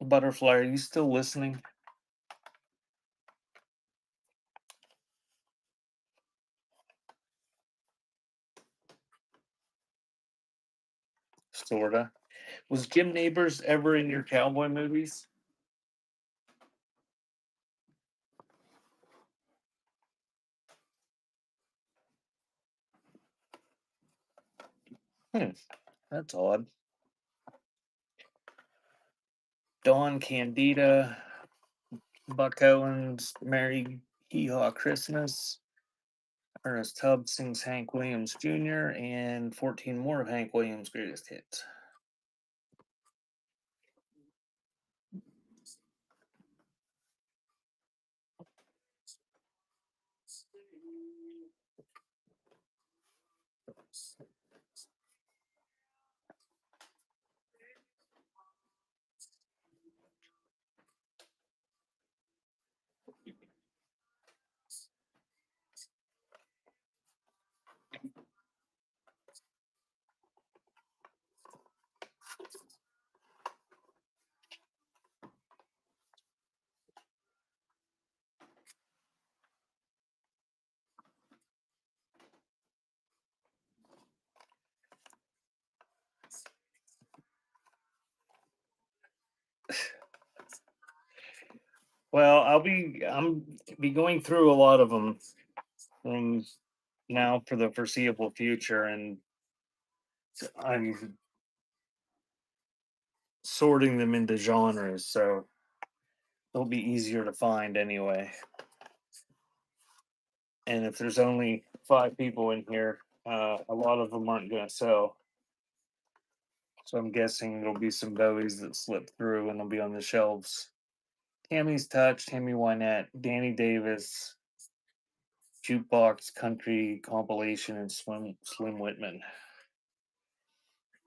Butterfly, are you still listening? Sorta. Was Jim Neighbors ever in your cowboy movies? Hmm, that's odd. Dawn Candida, Buck Owens, Merry Hee Haw Christmas, Ernest Tubb sings Hank Williams Jr., and 14 more of Hank Williams' greatest hits. Well, I'm be going through a lot of them from now for the foreseeable future, and I'm sorting them into genres, so they'll be easier to find anyway. And if there's only 5 people in here, a lot of them aren't going to sell. So I'm guessing there'll be some Bowies that slip through and they'll be on the shelves. Tammy's Touch, Tammy Wynette, Danny Davis, Jukebox Country Compilation, and Slim Whitman.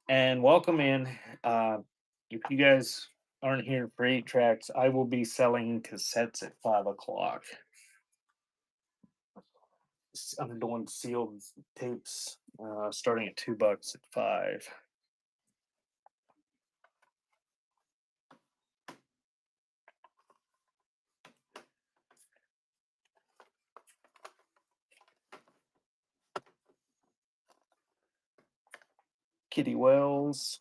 And welcome in. If you guys aren't here for 8 tracks, I will be selling cassettes at 5 o'clock. I'm doing sealed tapes starting at $2 at 5. Kitty Wells,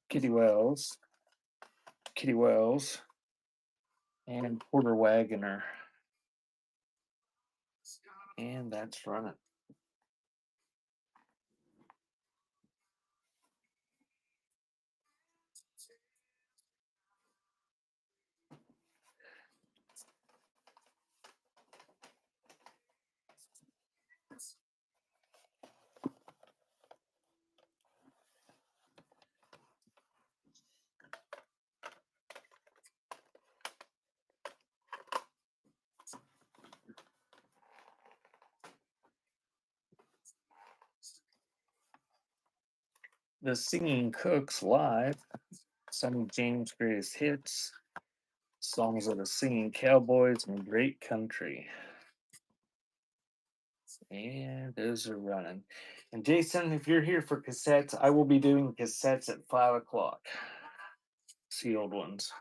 Kitty Wells, Kitty Wells, and Porter Wagoner. And that's running. The Singing Cooks live, Sonny James' greatest hits, songs of the Singing Cowboys, and Great Country. And those are running. And Jason, if you're here for cassettes, I will be doing cassettes at 5 o'clock. Sealed ones.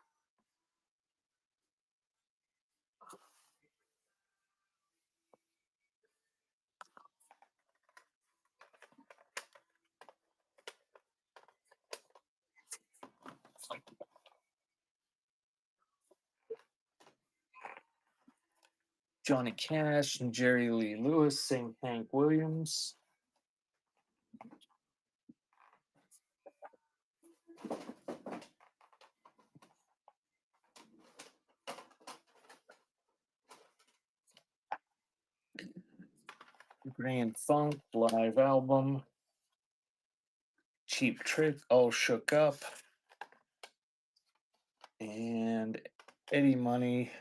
Johnny Cash and Jerry Lee Lewis sing Hank Williams. Grand Funk live album. Cheap Trick, All Shook Up. And Eddie Money,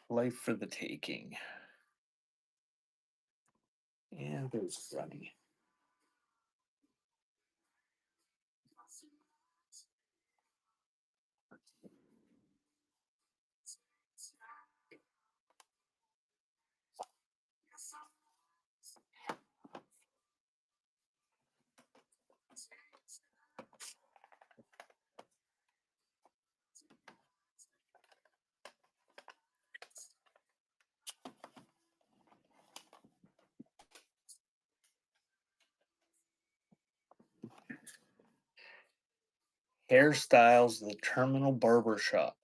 Life for the Taking. And there's Runny. Hairstyles, The Terminal Barbershop.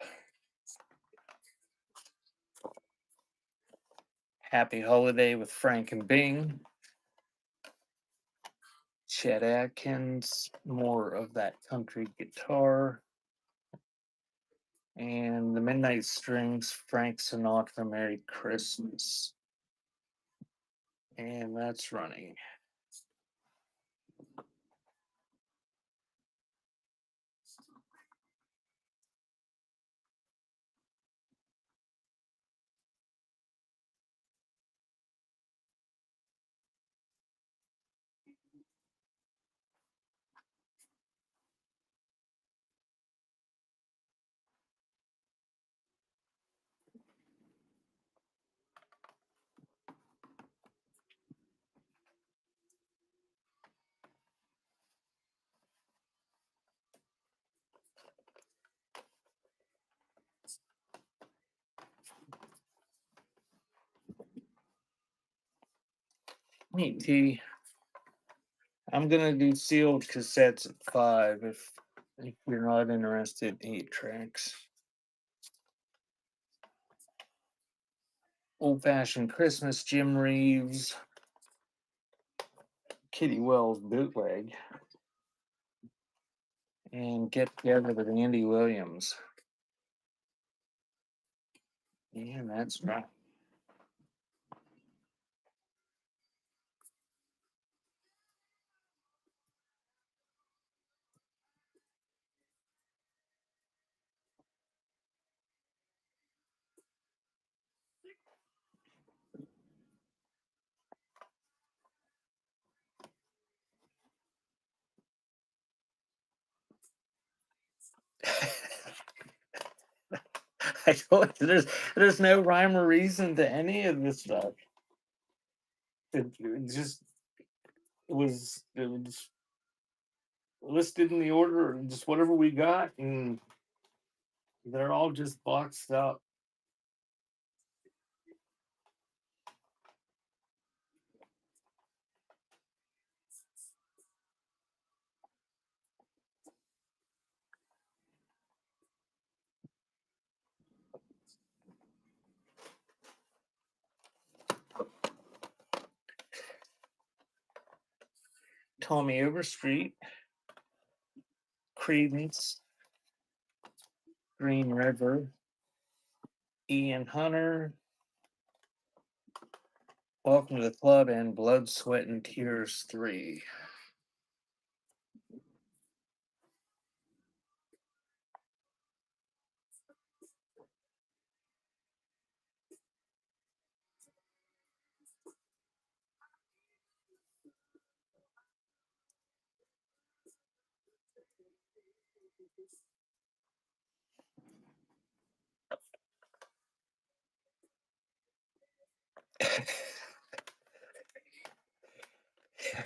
Happy Holiday with Frank and Bing. Chet Atkins, more of that country guitar. And the Midnight Strings, Frank Sinatra, Merry Christmas. And that's running. Hey, T. I'm gonna do sealed cassettes at 5 if you're not interested in 8 tracks. Old Fashioned Christmas, Jim Reeves, Kitty Wells bootleg, and Get Together with Andy Williams. And that's right. I don't. There's no rhyme or reason to any of this stuff. It just it was listed in the order, just whatever we got, and they're all just boxed up. Tommy Overstreet, Credence, Green River, Ian Hunter, Welcome to the Club, and Blood, Sweat, and Tears 3.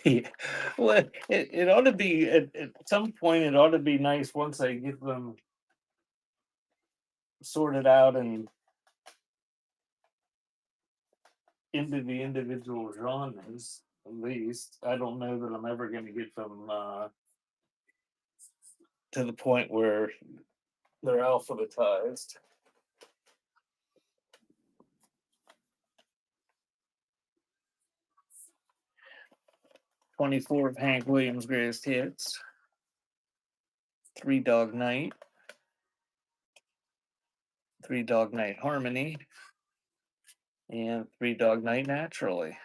Yeah. Well, it ought to be at some point. It ought to be nice once I get them sorted out and into the individual genres. At least I don't know that I'm ever going to get them to the point where they're alphabetized. 24 of Hank Williams' greatest hits, Three Dog Night, Three Dog Night Harmony, and Three Dog Night Naturally.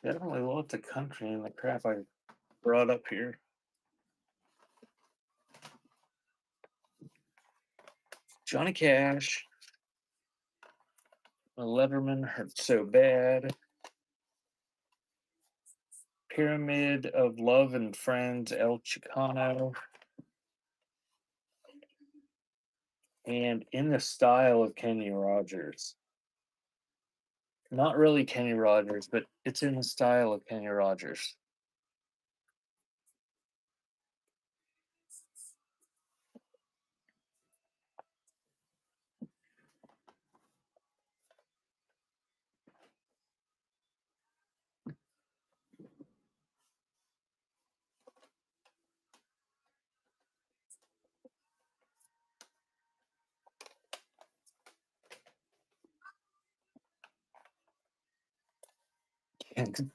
Definitely lots of country in the crap I brought up here. Johnny Cash, Letterman Hurt So Bad, Pyramid of Love and Friends, El Chicano, and In the Style of Kenny Rogers. Not really Kenny Rogers, but it's in the style of Kenny Rogers.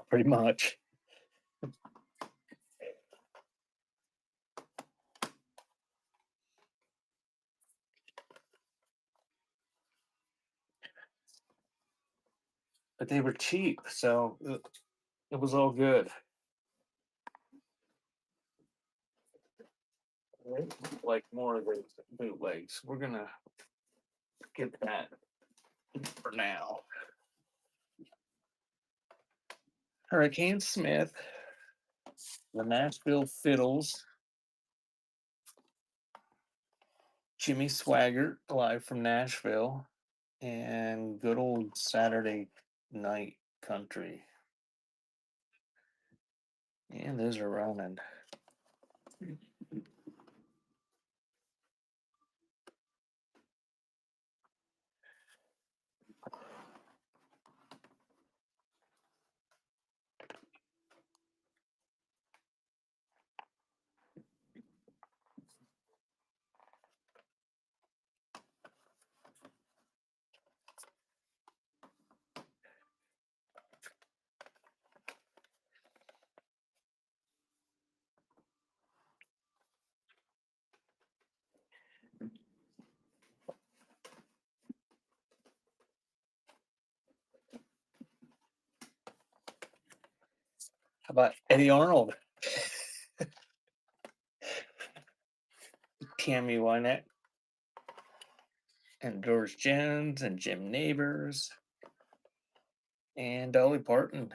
Pretty much. But they were cheap, so it was all good. Like more of those bootlegs. We're gonna get that for now. Hurricane Smith, the Nashville Fiddles, Jimmy Swaggart live from Nashville, and good old Saturday Night Country. And those are running. How about Eddie Arnold? Cammy Wynette and George Jones and Jim Neighbors and Dolly Parton.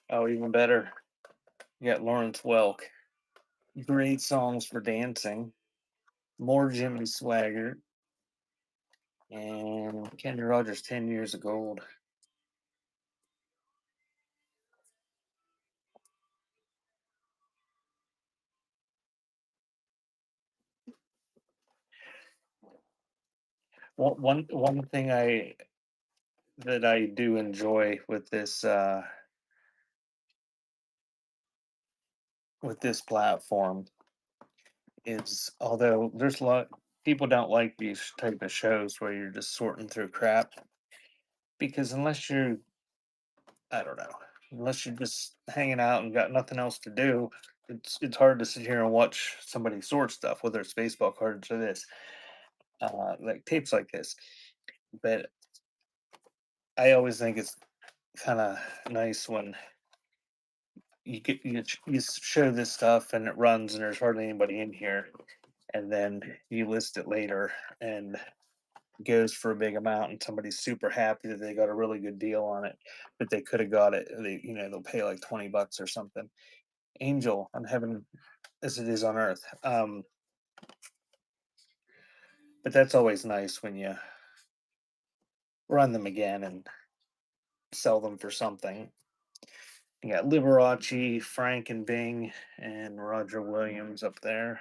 Oh, even better. You got Lawrence Welk. Great songs for dancing. More Jimmy Swaggart. And Kenny Rogers, 10 Years of Gold. One thing that I do enjoy with this platform is, although there's a lot people don't like these type of shows where you're just sorting through crap, because unless you're, I don't know, unless you're just hanging out and got nothing else to do, it's hard to sit here and watch somebody sort stuff, whether it's baseball cards or this. like tapes like this. But I always think it's kind of nice when you show this stuff and it runs and there's hardly anybody in here, and then you list it later and it goes for a big amount, and somebody's super happy that they got a really good deal on it, but they could have got it. They'll pay like $20 or something. Angel on heaven as it is on earth. But that's always nice when you run them again and sell them for something. You got Liberace, Frank and Bing, and Roger Williams up there.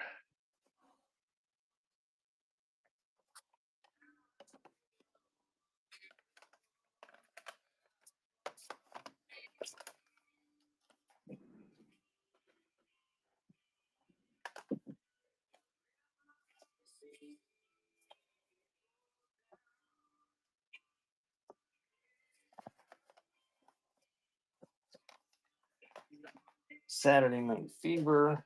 Saturday Night Fever,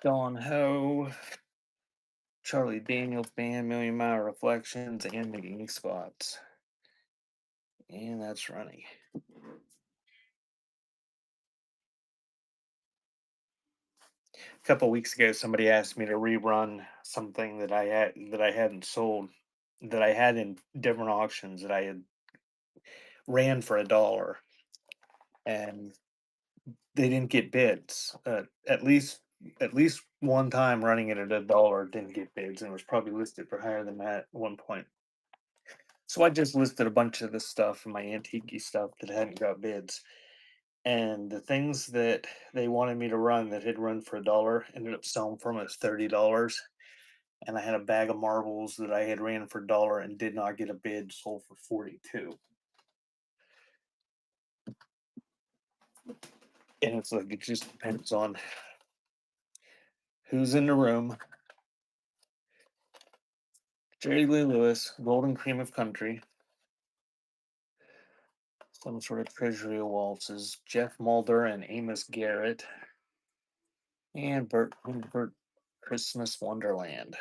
Dawn Ho, Charlie Daniels Band, Million Mile Reflections, and the Ink Spots. And that's running. A couple weeks ago, somebody asked me to rerun something that I hadn't sold, that I had in different auctions that I had ran for $1, and they didn't get bids. At least one time running it at $1 didn't get bids, and it was probably listed for higher than that at one point. So I just listed a bunch of this stuff and my antique stuff that hadn't got bids. And the things that they wanted me to run that had run for $1 ended up selling for almost $30. And I had a bag of marbles that I had ran for $1 and did not get a bid, sold for 42. And it's like it just depends on who's in the room. Jerry Lee Lewis, Golden Cream of Country, some sort of Treasury of Waltzes, Jeff Mulder and Amos Garrett, and Bert Christmas Wonderland.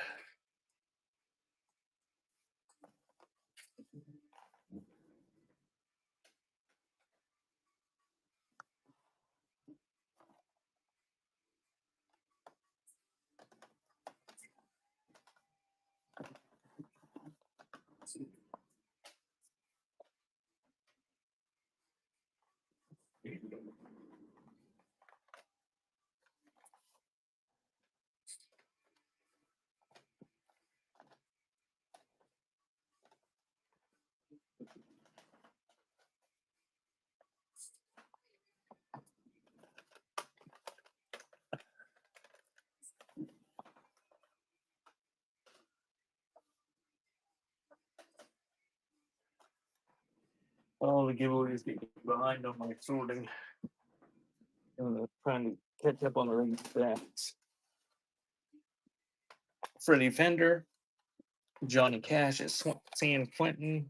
All the giveaways get behind on my sorting. I'm trying to catch up on the ring stats. Freddie Fender, Johnny Cash at San Quentin,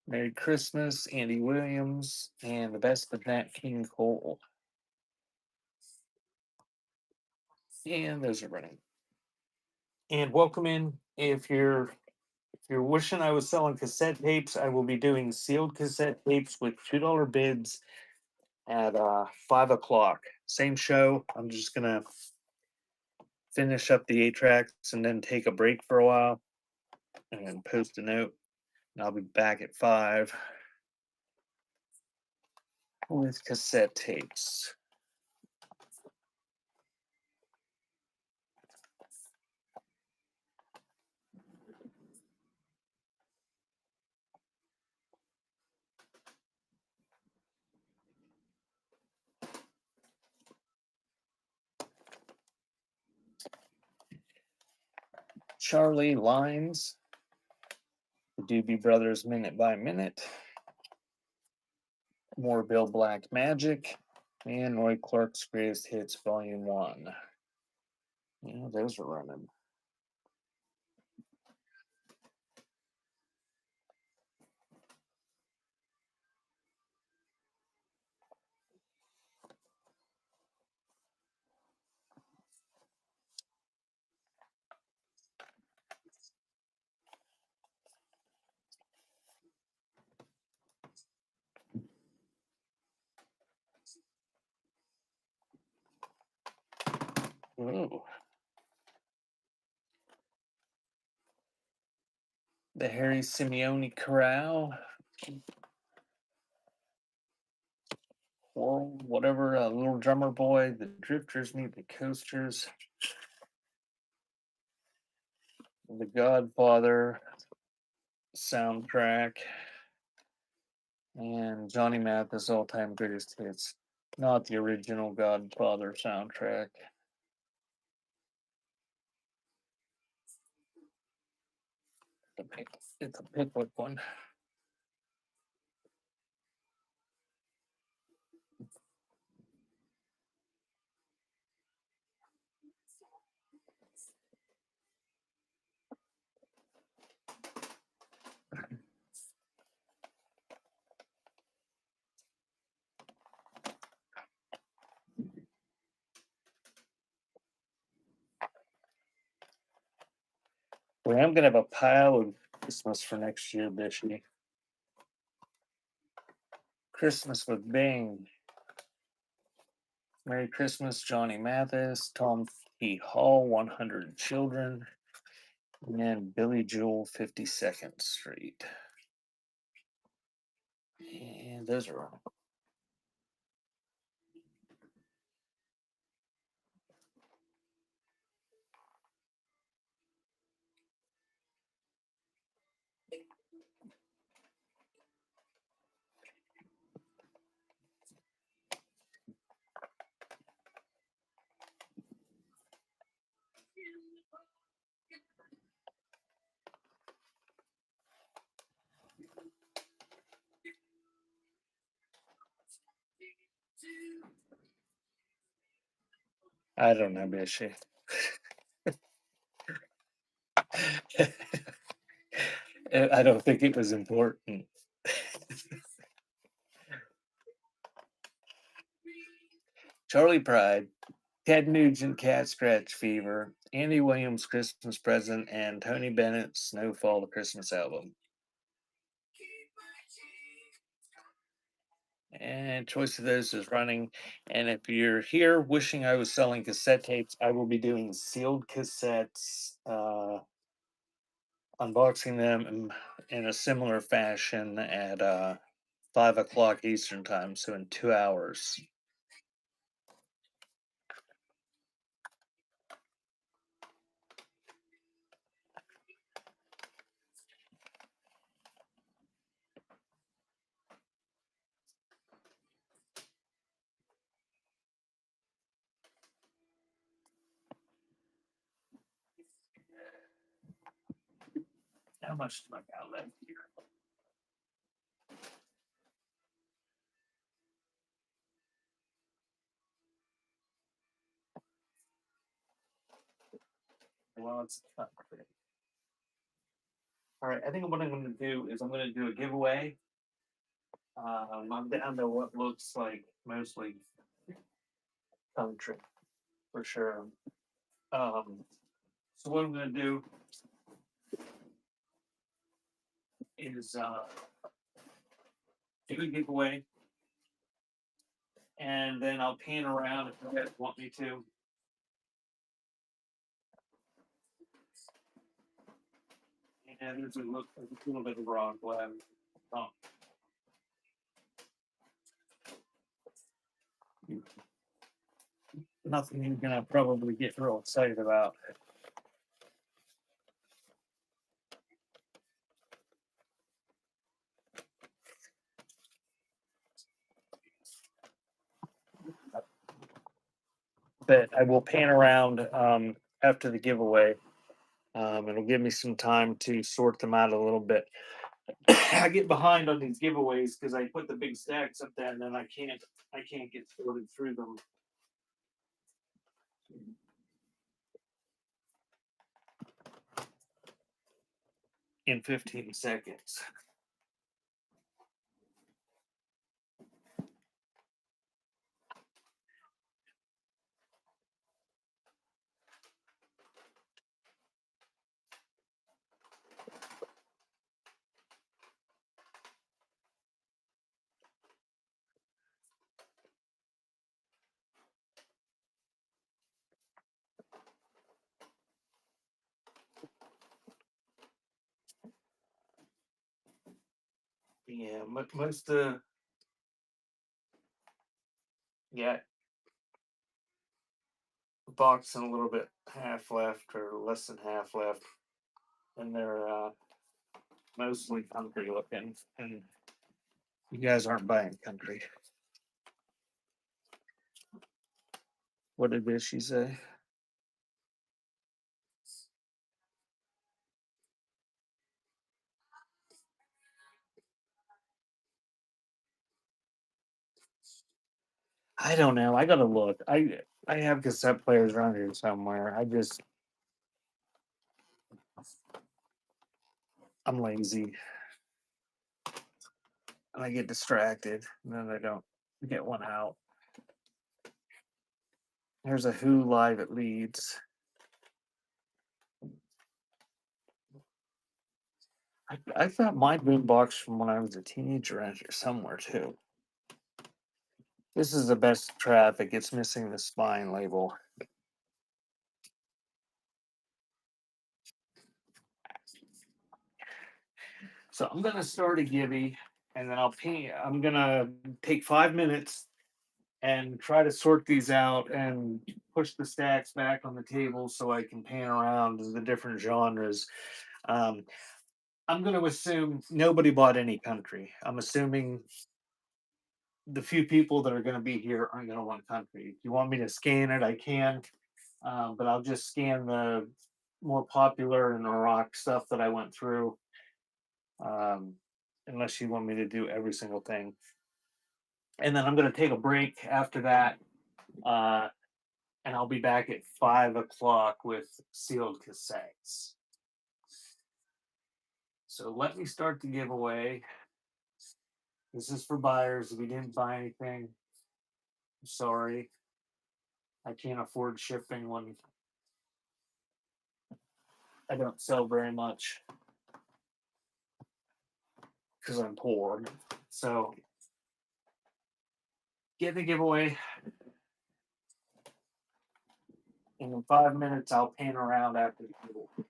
Merry Christmas, Andy Williams, and the best of Nat King Cole. And those are running. And welcome in. If you're wishing I was selling cassette tapes, I will be doing sealed cassette tapes with $2 bids at 5 o'clock. Same show. I'm just gonna finish up the 8 tracks and then take a break for a while and post a note. And I'll be back at 5 with cassette tapes. Charlie Lines, the Doobie Brothers Minute by Minute, more Bill Black Magic, and Roy Clark's Greatest Hits Volume 1. Yeah, those are running. Ooh. The Harry Simeone Chorale, or whatever, Little Drummer Boy, the Drifters Meet the Coasters, the Godfather soundtrack, and Johnny Mathis all time greatest hits. Not the original Godfather soundtrack. It's a Pickwick one. Boy, I'm gonna have a pile of Christmas for next year, Bishy. Christmas with Bing. Merry Christmas, Johnny Mathis, Tom P. Hall, 100 Children, and Billy Joel, 52nd Street. And those are on. I don't know, Bishy. I don't think it was important. Charlie Pride, Ted Nugent, Cat Scratch Fever, Andy Williams, Christmas Present, and Tony Bennett, Snowfall, the Christmas album. And choice of those is running. And if you're here wishing I was selling cassette tapes, I will be doing sealed cassettes, unboxing them in a similar fashion at 5 o'clock Eastern time, so in 2 hours. How much do I got left here? Well, it's not perfect. All right, I think what I'm going to do is I'm going to do a giveaway. I'm down to what looks like mostly country for sure. So what I'm going to do is do a giveaway, and then I'll pan around if you guys want me to. And there's a little bit of raw glass. Oh. Nothing you're gonna probably get real excited about. But I will pan around after the giveaway. It'll give me some time to sort them out a little bit. I get behind on these giveaways because I put the big stacks up there and then I can't get sorted through them. In 15 seconds. Yeah, most yeah, box and a little bit half left or less than half left, and they're mostly country looking. And you guys aren't buying country. What did she say? I don't know. I gotta look. I have cassette players around here somewhere. I'm lazy and I get distracted and then I don't get one out. There's a Who live at Leeds. I've got my boombox from when I was a teenager around here somewhere too. This is the best traffic. It's missing the spine label. So I'm gonna start a Gibby, and then I'm gonna take 5 minutes and try to sort these out and push the stacks back on the table so I can pan around the different genres. Um, I'm gonna assume nobody bought any country. I'm assuming the few people that are gonna be here aren't gonna want country. If you want me to scan it, I can, but I'll just scan the more popular and the rock stuff that I went through. Um, unless you want me to do every single thing. And then I'm going to take a break after that. Uh, and I'll be back at 5 o'clock with sealed cassettes. So let me start the giveaway. This is for buyers. If you didn't buy anything, I'm sorry. I can't afford shipping when I don't sell very much because I'm poor. So get the giveaway. And in 5 minutes, I'll pan around after the giveaway.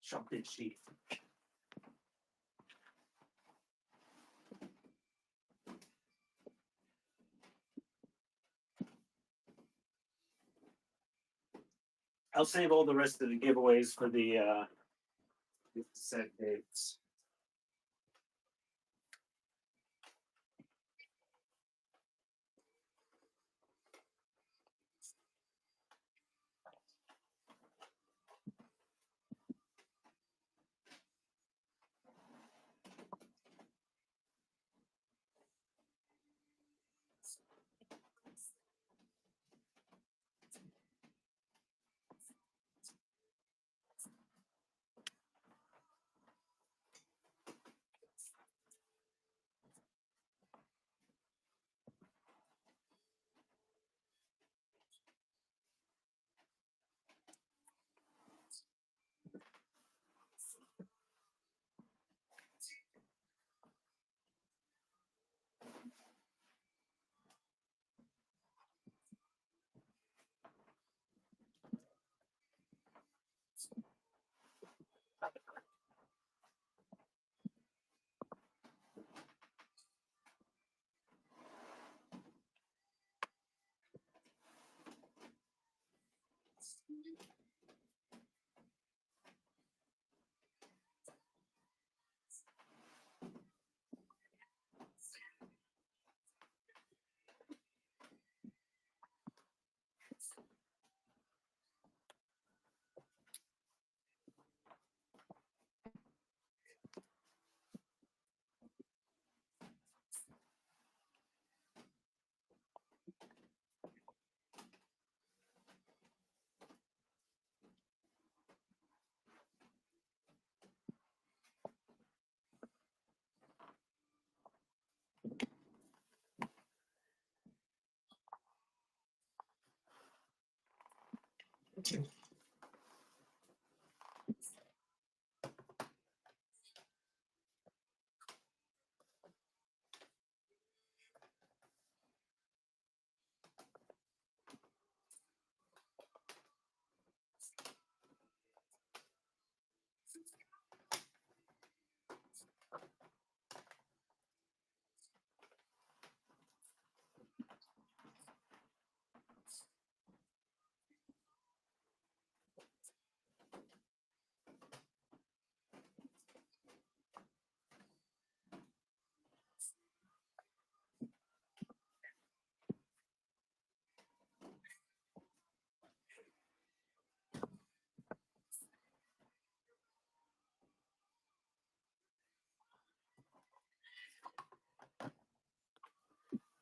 Chocolate sheet. I'll save all the rest of the giveaways for the set dates.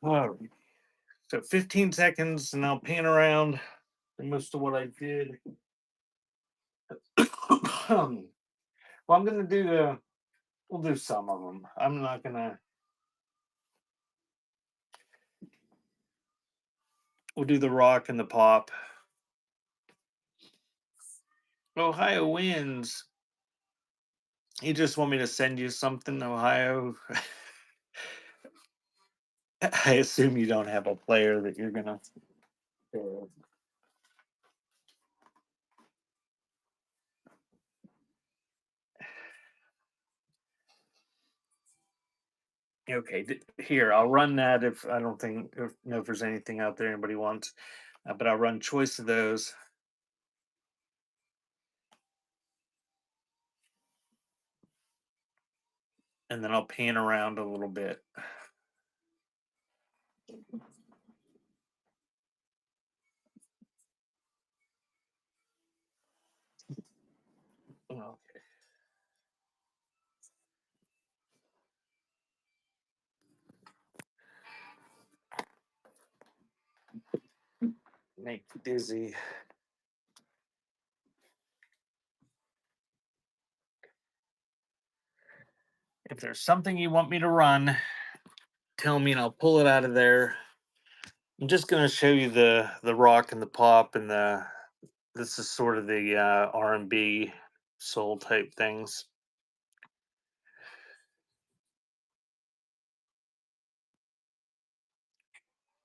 All right. So 15 seconds, and I'll pan around for most of what I did. Well, I'm gonna do the. We'll do some of them. I'm not gonna. We'll do the rock and the pop. Ohio wins. You just want me to send you something, Ohio? I assume you don't have a player that you're gonna. Okay, here I'll run that if I don't know if there's anything out there anybody wants, but I'll run choice of those, and then I'll pan around a little bit. Okay. Make you dizzy. If there's something you want me to run, tell me and I'll pull it out of there. I'm just gonna show you the rock and the pop and the. This is sort of the R&B soul type things.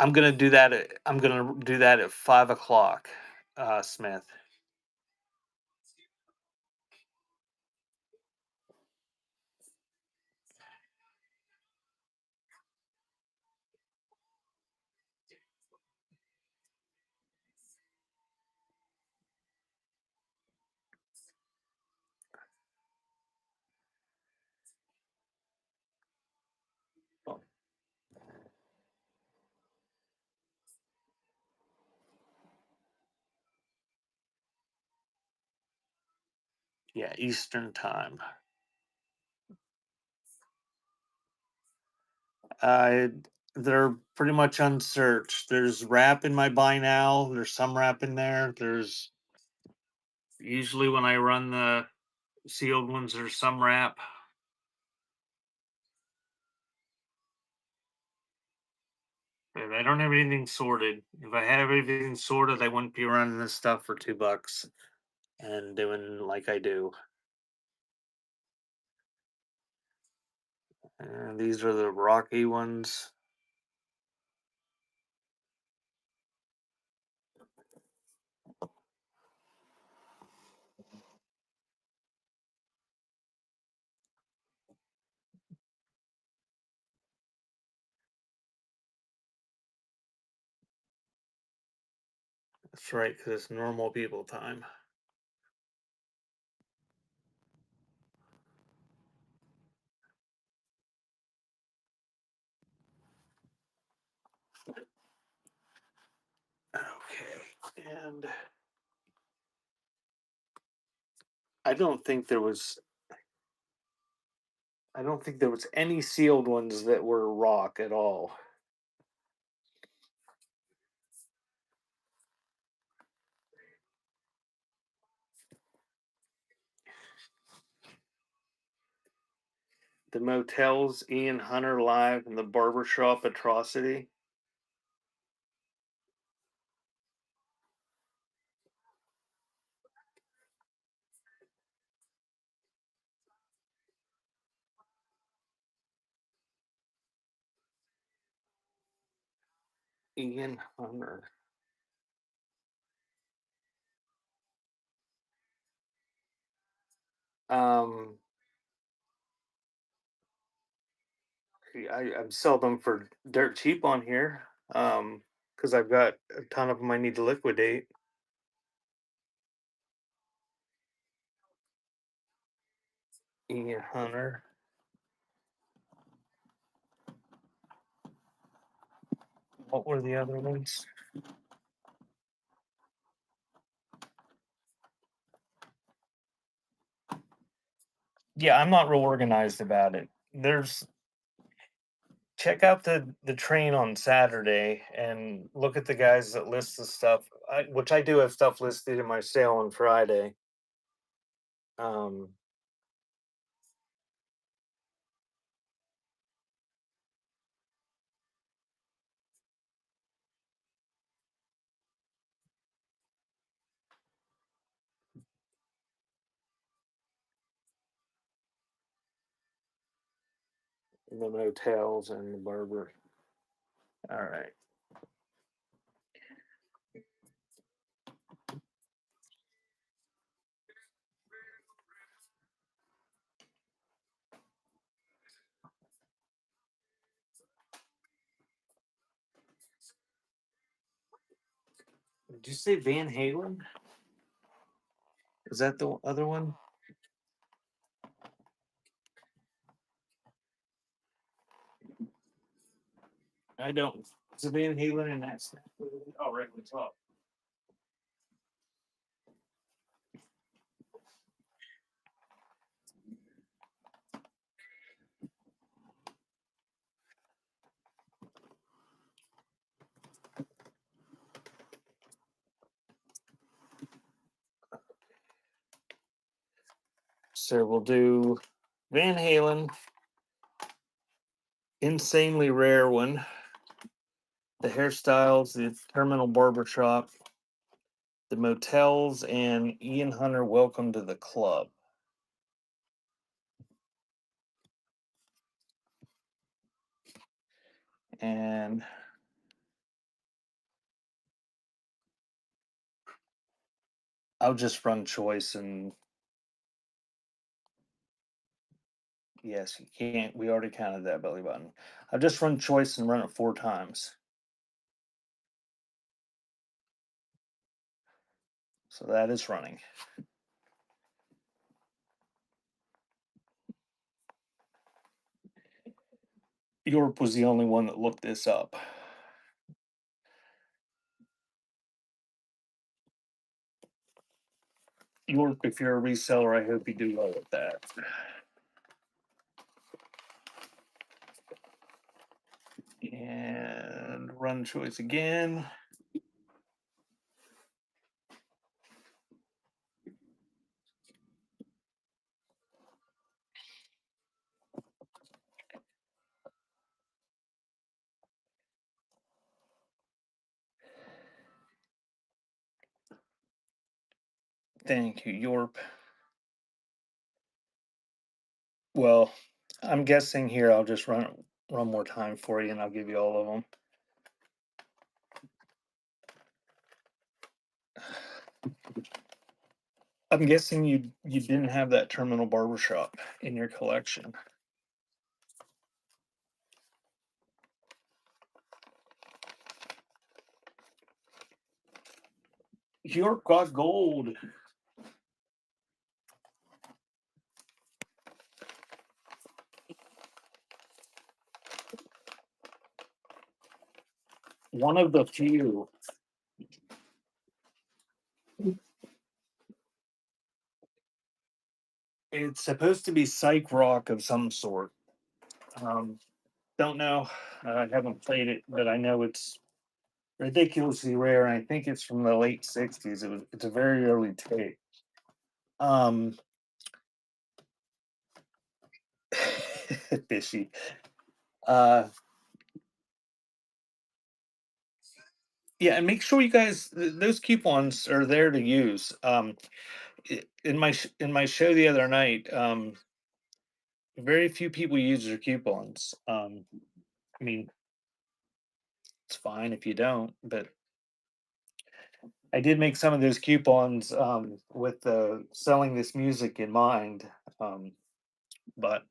I'm gonna do that. I'm gonna do that at 5 o'clock, Smith. Yeah, Eastern time. Uh, they're pretty much unsearched. There's rap in my buy now. There's some rap in there. There's usually when I run the sealed ones, there's some rap. But I don't have anything sorted. If I had everything sorted, I wouldn't be running this stuff for $2 and doing like I do. And these are the rocky ones. That's right, because it's normal people time. Okay, and I don't think there was. I don't think there was any sealed ones that were rock at all. The Motels, Ian Hunter Live, and the Barbershop Atrocity. Ian Hunter. Um, I'm sell them for dirt cheap on here. Because I've got a ton of them I need to liquidate. Ian Hunter. What were the other ones? Yeah, I'm not real organized about it. There's check out the train on Saturday and look at the guys that list the stuff. Which I do have stuff listed in my sale on Friday. Um, the motels and the barber. All right. Did you say Van Halen? Is that the other one? I don't. It's a Van Halen and that's oh right at the top. So we'll do Van Halen, insanely rare one, the hairstyles, the terminal barbershop, the motels, and Ian Hunter, welcome to the club. And I'll just run choice and yes, you can't. We already counted that belly button. I'll just run choice and run it 4 times. So that is running. York was the only one that looked this up. York, if you're a reseller, I hope you do well with that. And run choice again. Thank you, York. Well, I'm guessing here I'll just run more time for you and I'll give you all of them. I'm guessing you didn't have that terminal barbershop in your collection. York got gold. One of the few. It's supposed to be psych rock of some sort. Um, don't know. I haven't played it, but I know it's ridiculously rare. And I think it's from the late '60s. It's a very early tape. Um, fishy. Uh, yeah, and make sure you guys those coupons are there to use. In in my show the other night, very few people use their coupons. I mean, it's fine if you don't, but I did make some of those coupons with selling this music in mind. Um, but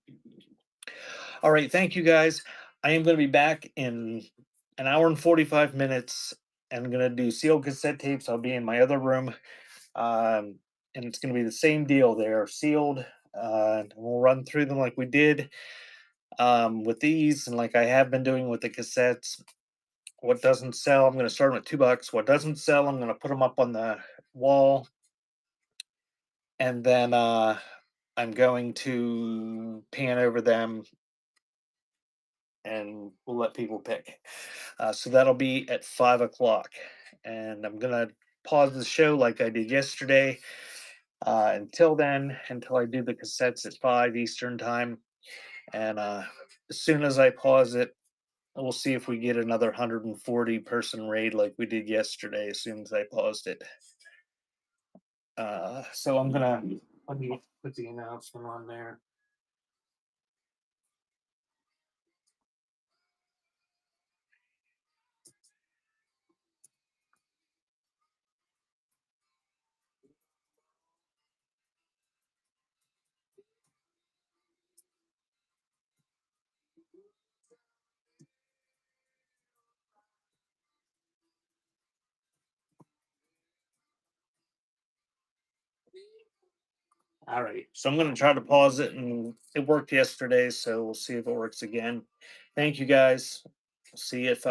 all right, thank you guys. I am going to be back in an hour and 45 minutes. I'm going to do sealed cassette tapes. I'll be in my other room. And it's going to be the same deal there, sealed. We'll run through them like we did with these and like I have been doing with the cassettes. What doesn't sell, I'm going to start them at $2. What doesn't sell, I'm going to put them up on the wall. And then I'm going to pan over them and we'll let people pick. So that'll be at 5 o'clock, and I'm gonna pause the show like I did yesterday. Until then, until I do the cassettes at 5 Eastern time, and as soon as I pause it, we'll see if we get another 140 person raid like we did yesterday. As soon as I paused it, so let me put the announcement on there. All right, so I'm going to try to pause it, and it worked yesterday, so we'll see if it works again. Thank you guys. See if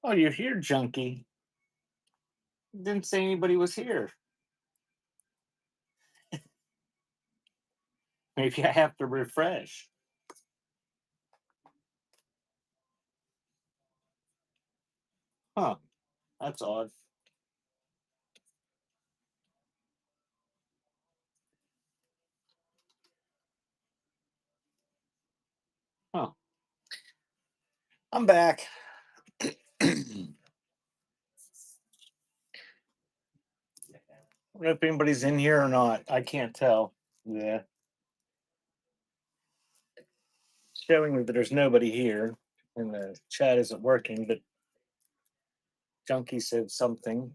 Oh, you're here, junkie. Didn't say anybody was here. Maybe I have to refresh. Huh. That's odd. Huh. I'm back. I don't know if anybody's in here or not. I can't tell. Yeah. Showing that there's nobody here and the chat isn't working, but Junkie said something.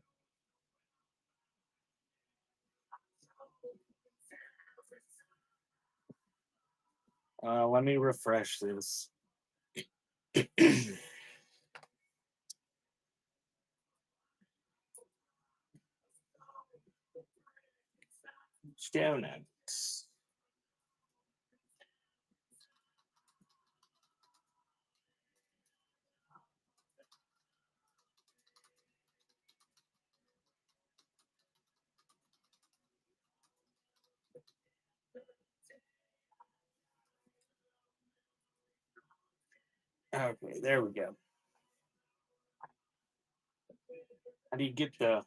Let me refresh this. Show notes. Okay, there we go. How do you get the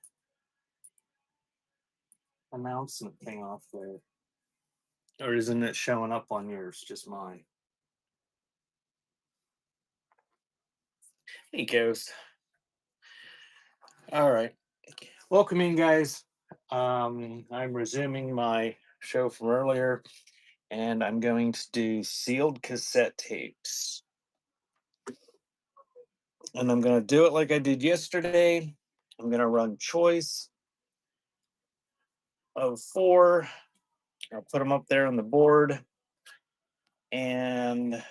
announcement thing off there? Or isn't it showing up on yours, just mine? Hey, Ghost. All right. Welcome in, guys. I'm resuming my show from earlier, and I'm going to do sealed cassette tapes. And I'm going to do it like I did yesterday. I'm going to run choice of 4. I'll put them up there on the board. And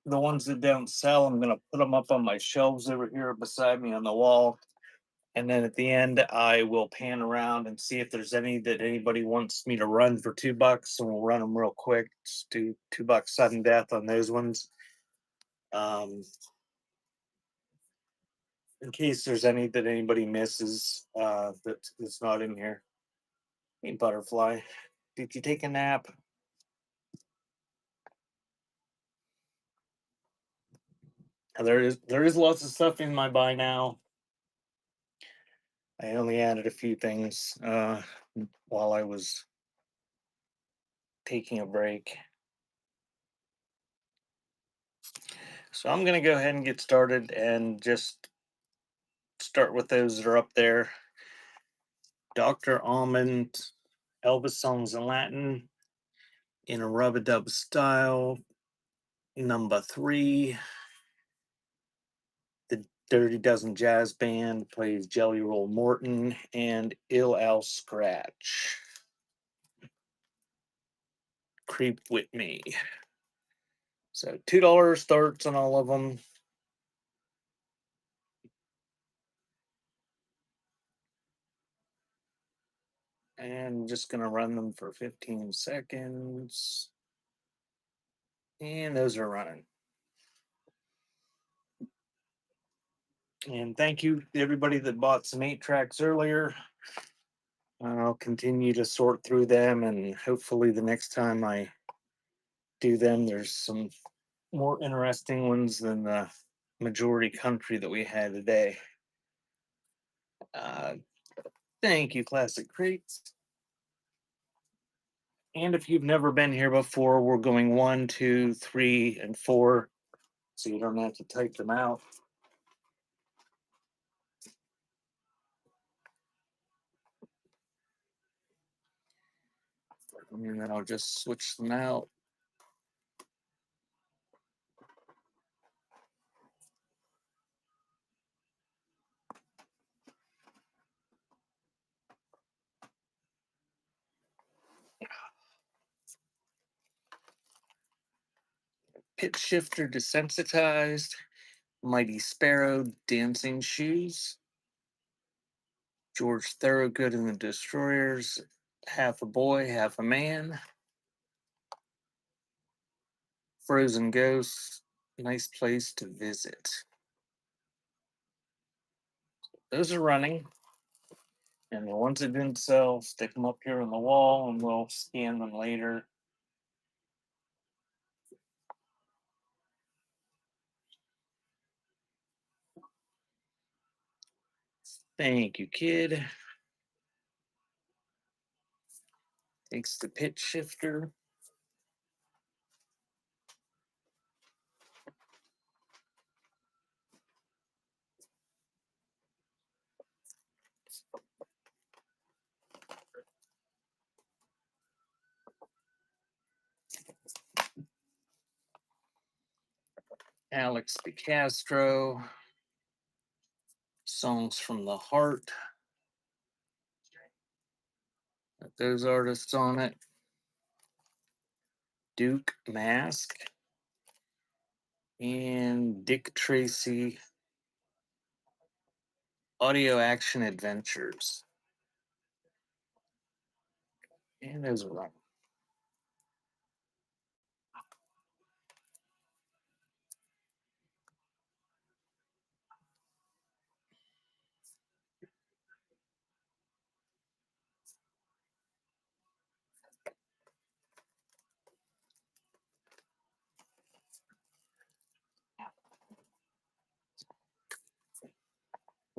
the ones that don't sell, I'm going to put them up on my shelves over here beside me on the wall. And then at the end, I will pan around and see if there's any that anybody wants me to run for $2, and we'll run them real quick. Just do $2 sudden death on those ones. In case there's any that anybody misses that's not in here. Hey, butterfly, did you take a nap? There is lots of stuff in my buy now. I only added a few things while I was taking a break. So I'm going to go ahead and get started and just start with those that are up there. Dr. Almond, Elvis songs in Latin in a rub-a-dub style. Number 3, the Dirty Dozen Jazz Band plays Jelly Roll Morton and Ill Al Scratch. Creep with me. So $2 starts on all of them. And I'm just going to run them for 15 seconds. And those are running. And thank you to everybody that bought some 8-tracks earlier. I'll continue to sort through them, and hopefully the next time I do them, there's some more interesting ones than the majority country that we had today. Uh, Thank you, Classic Crates. And if you've never been here before, we're going 1, 2, 3, and 4, so you don't have to type them out. And then I'll just switch them out. Pitch shifter desensitized. Mighty Sparrow dancing shoes. George Thorogood and the Destroyers. Half a boy, half a man. Frozen Ghosts. Nice place to visit. Those are running. And the ones that didn't sell, stick them up here on the wall and we'll scan them later. Thank you, kid. Takes the pitch shifter. Alex DeCastro. Songs from the Heart. Got those artists on it. Duke Mask. And Dick Tracy. Audio Action Adventures. And those are right.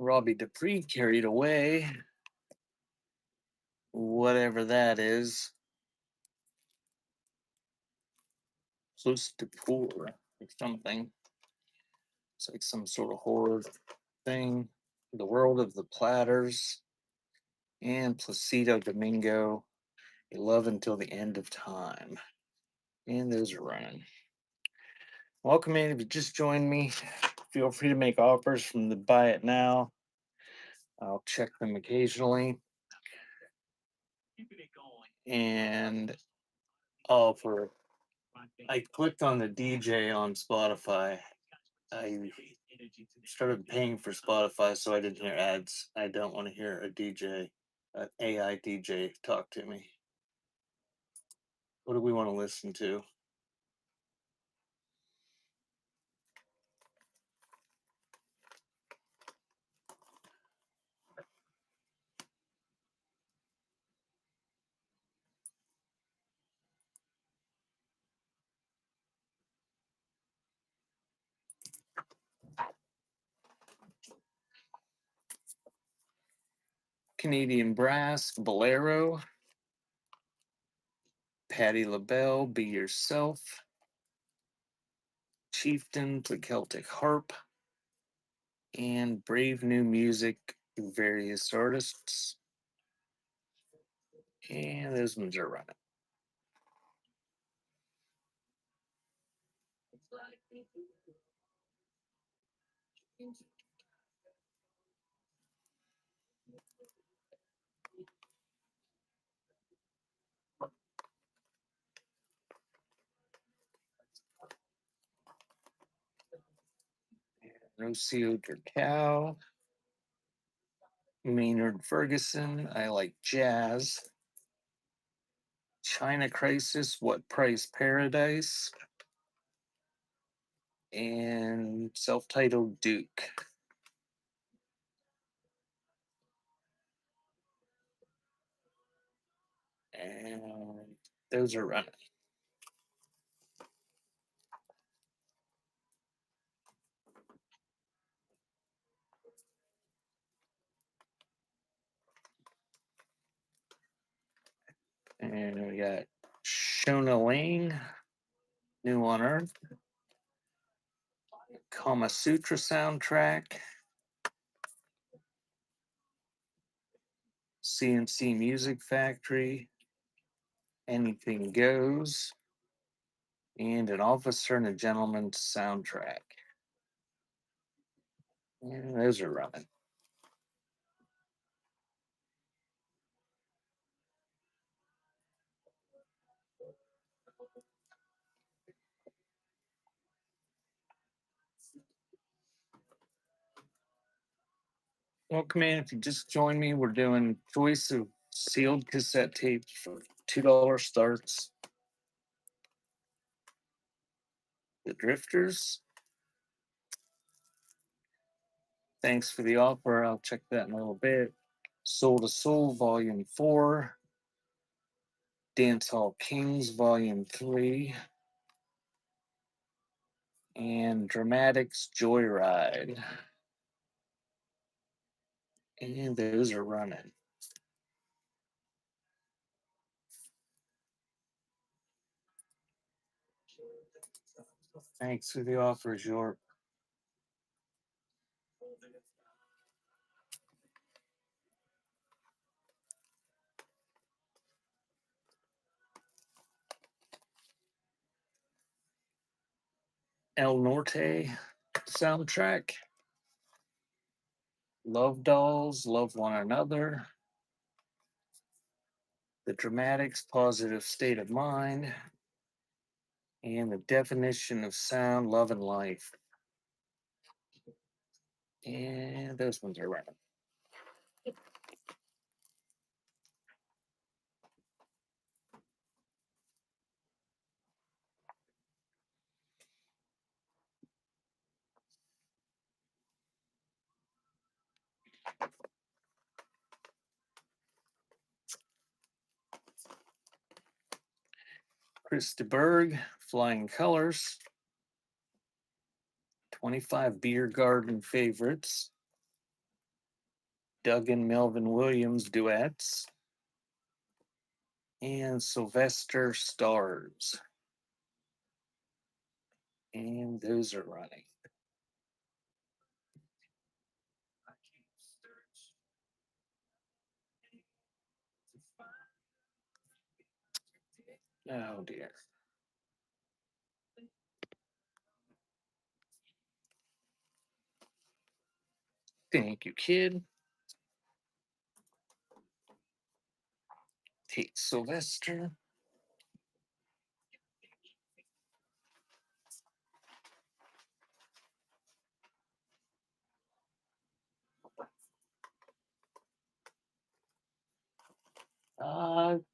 Robbie Dupree carried away. Whatever that is. Close to poor or something. It's like some sort of horror thing. The World of the Platters. And Placido Domingo. Love Until the End of Time. And those are running. Welcome in. If you just joined me, feel free to make offers from the buy it now. I'll check them occasionally. And for I clicked on the DJ on Spotify. I started paying for Spotify, so I didn't hear ads. I don't want to hear a DJ, an AI DJ, talk to me. What do we want to listen to? Canadian Brass, Bolero. Patti LaBelle, Be Yourself. Chieftain, The Celtic Harp. And Brave New Music, various artists. And those ones are running. Rocio Durcal. Maynard Ferguson, I Like Jazz. China Crisis, What Price Paradise. And self-titled Duke. And those are running. And we got Shona Lane, New on Earth, Kama Sutra soundtrack, CNC Music Factory, Anything Goes, and An Officer and a Gentleman soundtrack. And those are running. Welcome in. If you just joined me, we're doing choice of sealed cassette tapes for $2 starts. The Drifters. Thanks for the offer. I'll check that in a little bit. Soul to Soul, Volume 4. Dancehall Kings, Volume 3. And Dramatics Joyride. And those are running. Thanks for the offers, York. El Norte soundtrack. Love Dolls, Love One Another. The Dramatics, Positive State of Mind. And the Definition of Sound, Love and Life. And those ones are running. Chris de Berg, Flying Colors. 25 Beer Garden Favorites. Doug and Melvin Williams duets. And Sylvester Stars. And those are running. Oh dear. Thank you, kid. Take Sylvester.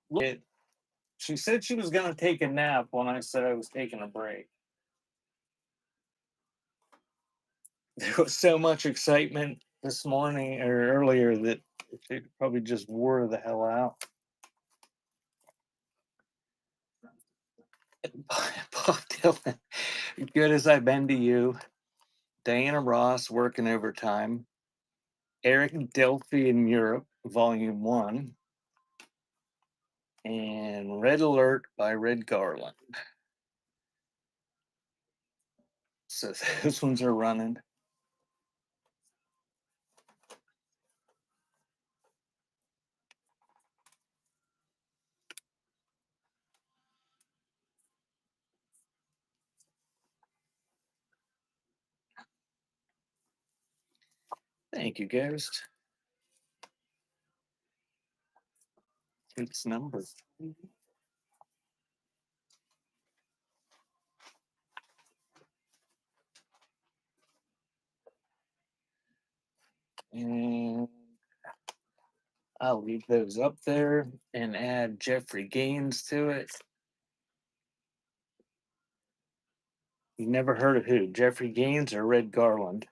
Look, she said she was going to take a nap when I said I was taking a break. There was so much excitement this morning or earlier that it probably just wore the hell out. Bob Dylan, good as I've been to you. Diana Ross working overtime. Eric Delphi in Europe, Volume 1. And Red Alert by Red Garland. So those ones are running. Thank you, Ghost. It's number 3. And I'll leave those up there and add Jeffrey Gaines to it. You never heard of who? Jeffrey Gaines or Red Garland?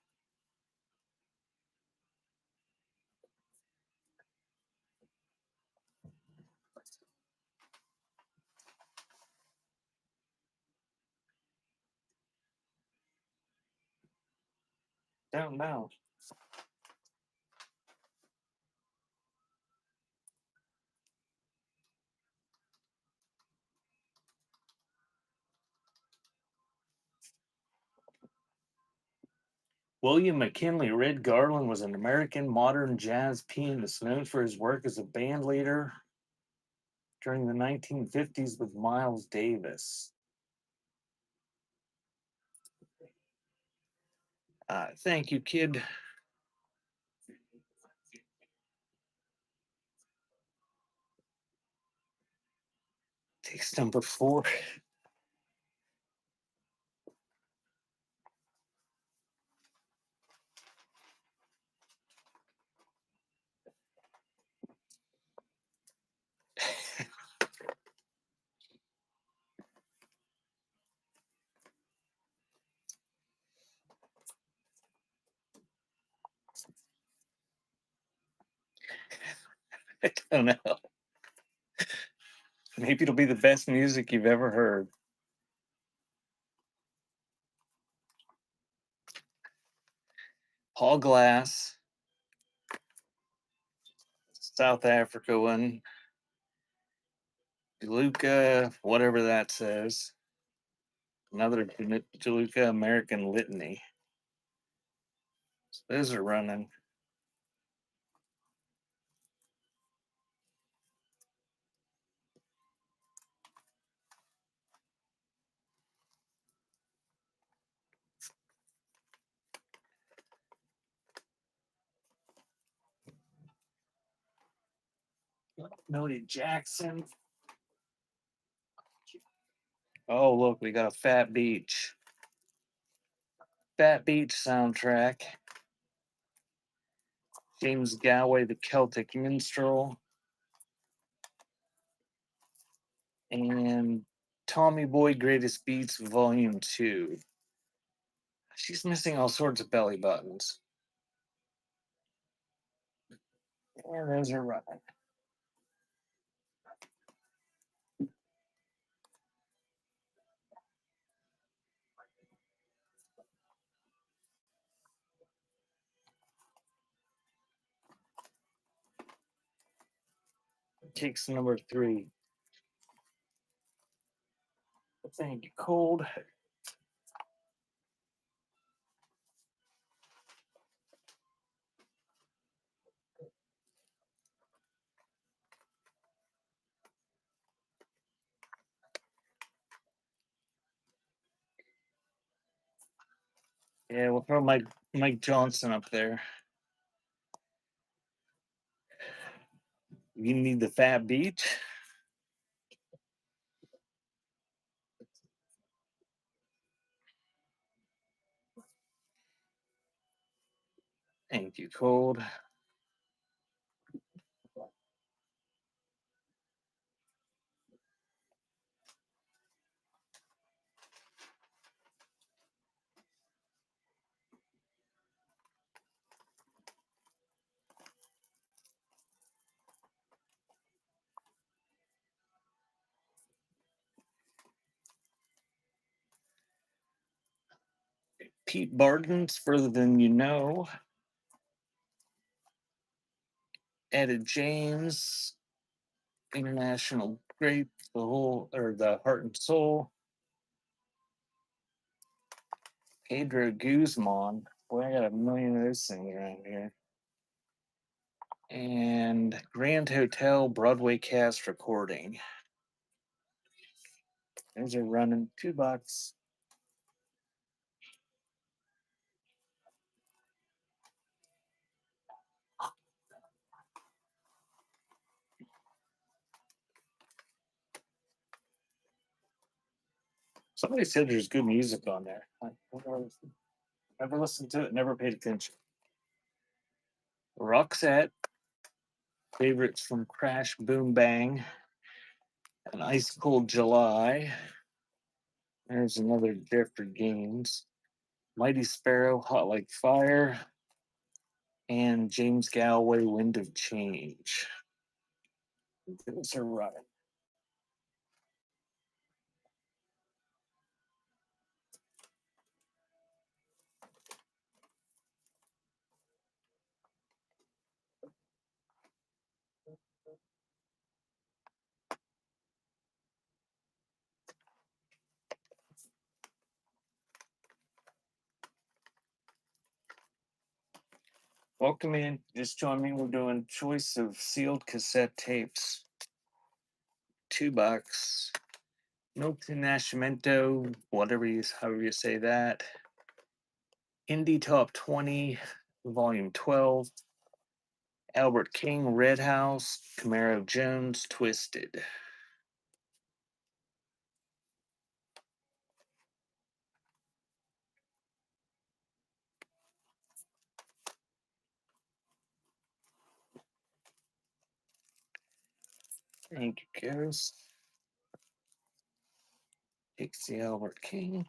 Don't know. William McKinley Red Garland was an American modern jazz pianist known for his work as a band leader during the 1950s with Miles Davis. Thank you, kid. Takes number 4. I don't know. Maybe it'll be the best music you've ever heard. Paul Glass, South Africa one. DeLuca, whatever that says. Another DeLuca American Litany. So those are running. Noted Jackson. Oh, look, we got a Fat Beach. Fat Beach soundtrack. James Galway, The Celtic Minstrel. And Tommy Boy Greatest Beats Volume 2. She's missing all sorts of belly buttons. And those are running. Takes number 3. Thank you, Cold. Yeah, we'll throw Mike Johnson up there. You need the Fat Beach. Thank you, Cold. Pete Barton's Further Than You Know. Etta James, International Great, the Heart and Soul. Pedro Guzman. Boy, I got a million of those things around here. And Grand Hotel Broadway cast recording. Those are running $2. Somebody said there's good music on there. I never listened to it, never paid attention. Roxette, favorites from Crash Boom Bang, An Ice Cold July. There's another Jeffrey Gaines. Mighty Sparrow, Hot Like Fire, and James Galway, Wind of Change. Those are running. Welcome in. Just join me. We're doing choice of sealed cassette tapes. $2. Milk Nascimento, however you say that. Indie Top 20, Volume 12. Albert King, Red House. Camaro Jones, Twisted. Thank you, Ghost. Takes the Albert King.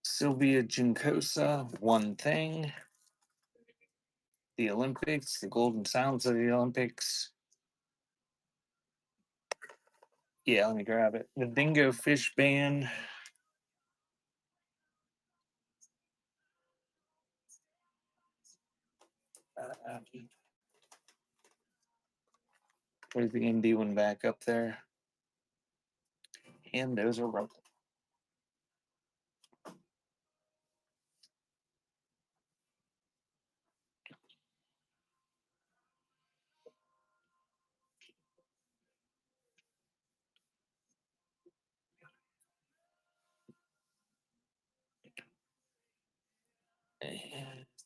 Sylvia Juncosa, One Thing. The Olympics, the Golden Sounds of the Olympics. Yeah, let me grab it. The Dingo Fish Band. Where's the indie one back up there? And those are rubber.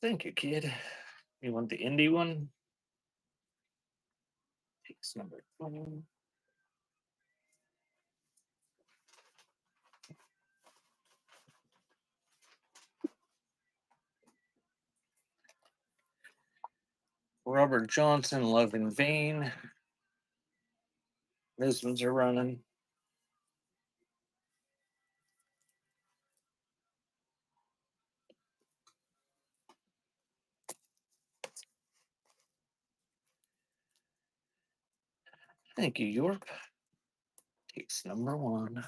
Thank you, kid. You want the indie one? Takes number 20. Robert Johnson, Love in Vain. Those ones are running. Thank you, Yorp. Takes number 1.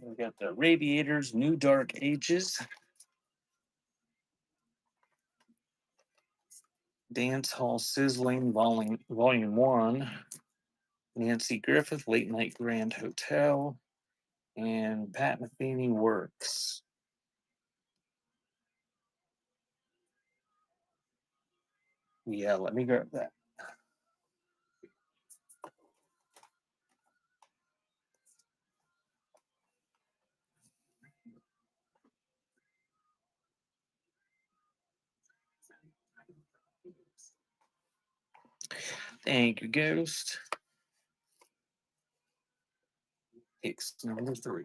We got the Radiators, New Dark Ages. Dance Hall Sizzling, Volume 1. Nancy Griffith, Late Night Grand Hotel. And Pat Metheny Works. Yeah, let me grab that. Thank you, Ghost. Takes number 3.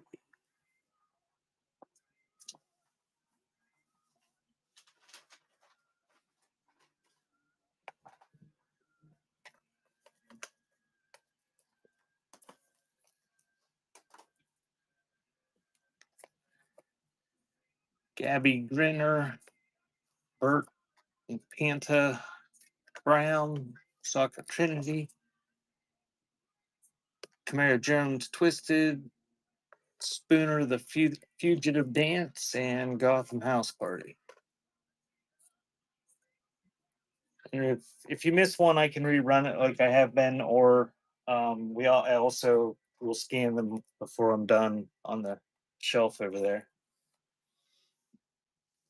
Gabby Grinner, Bert and Panta Brown, Soccer Trinity, Camaro Jones, Twisted, Spooner, The Fugitive Dance, and Gotham House Party. And if you miss one, I can rerun it like I have been, or I also will scan them before I'm done on the shelf over there.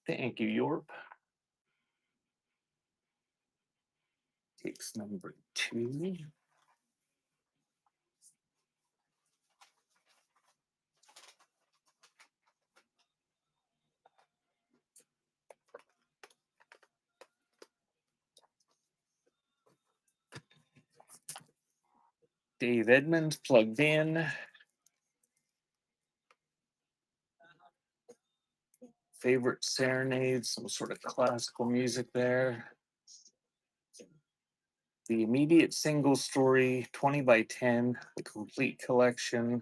Thank you, Yorp. Takes number 2. Dave Edmonds, Plugged In. Favorite Serenade, some sort of classical music there. The Immediate Single Story, 20 by 10, the complete collection.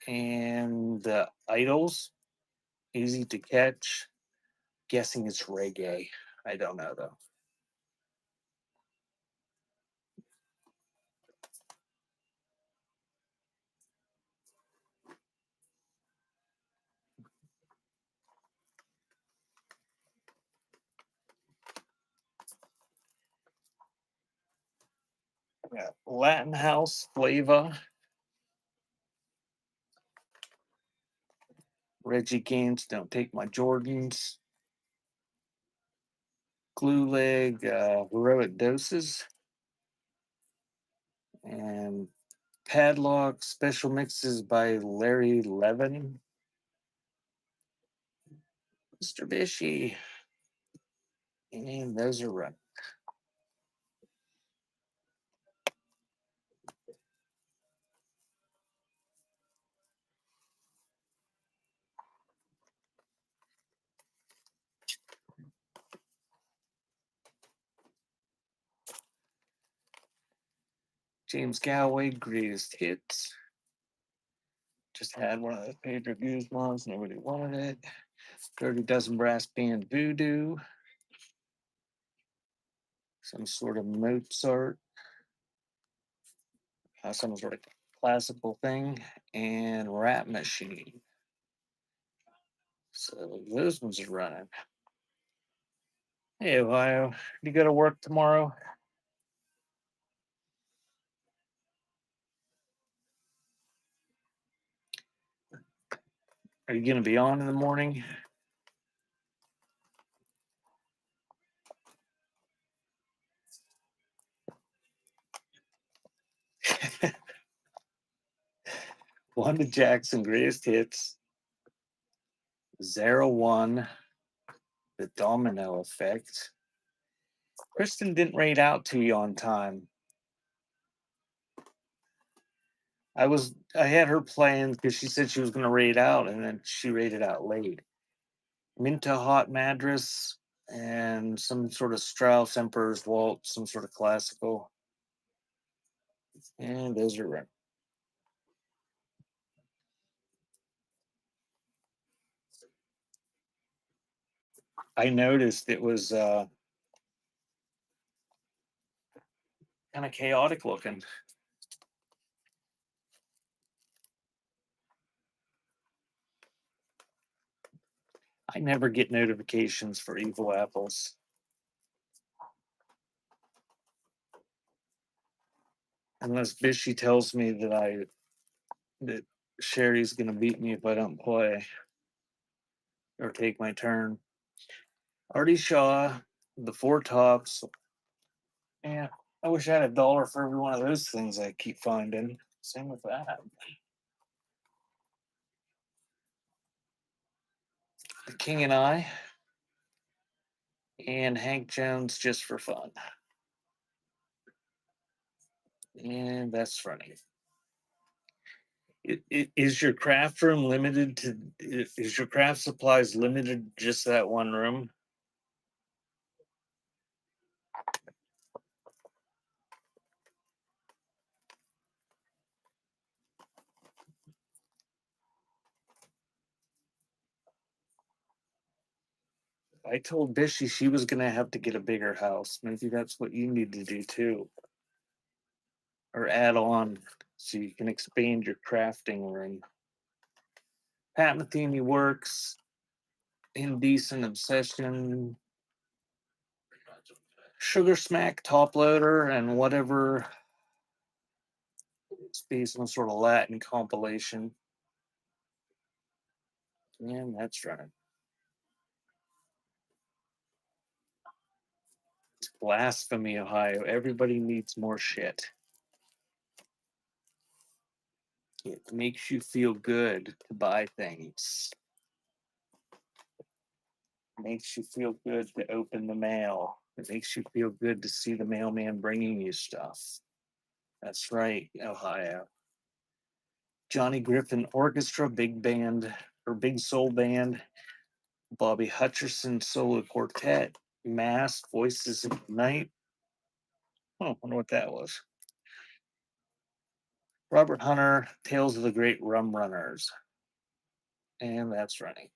And the Idols, Easy to Catch. Guessing it's reggae. I don't know though. Yeah, Latin House, Flava, Reggie Gaines, Don't Take My Jordans, Glue Leg, Heroic Doses, and Padlock Special Mixes by Larry Levin. Mr. Bishy. And those are running. James Galway, Greatest Hits. Just had one of those Pedro Guzman's. Nobody wanted it. Dirty Dozen Brass Band Voodoo. Some sort of Mozart. Some sort of classical thing. And Rap Machine. So those ones are running. Hey, Ohio, you go to work tomorrow? Are you going to be on in the morning? Wanda Jackson, Greatest Hits. 01, The Domino Effect. Kristen didn't rate out to you on time. I had her playing because she said she was going to rate out, and then she rated out late. Minta Hot Madras and some sort of Strauss Emperor's Waltz, some sort of classical. And those are right. I noticed it was kind of chaotic looking. I never get notifications for Evil Apples. Unless Bishy tells me that Sherry's gonna beat me if I don't play or take my turn. Artie Shaw, the Four Tops. Yeah, I wish I had $1 for every one of those things I keep finding. Same with that. The King and I, and Hank Jones just for fun. And that's funny. Is your craft room limited to? Is your craft supplies limited to just that one room? I told Bishy she was gonna have to get a bigger house. Maybe that's what you need to do too, or add on so you can expand your crafting room. Pat Metheny Works, Indecent Obsession, Sugar Smack Top Loader, and whatever. It's be some sort of Latin compilation. And that's right. It's blasphemy, Ohio. Everybody needs more shit. It makes you feel good to buy things. It makes you feel good to open the mail. It makes you feel good to see the mailman bringing you stuff. That's right, Ohio. Johnny Griffin Orchestra, big band, or big soul band. Bobby Hutcherson solo quartet. Mass Voices of the Night. Oh, I wonder what that was. Robert Hunter, Tales of the Great Rum Runners. And that's running.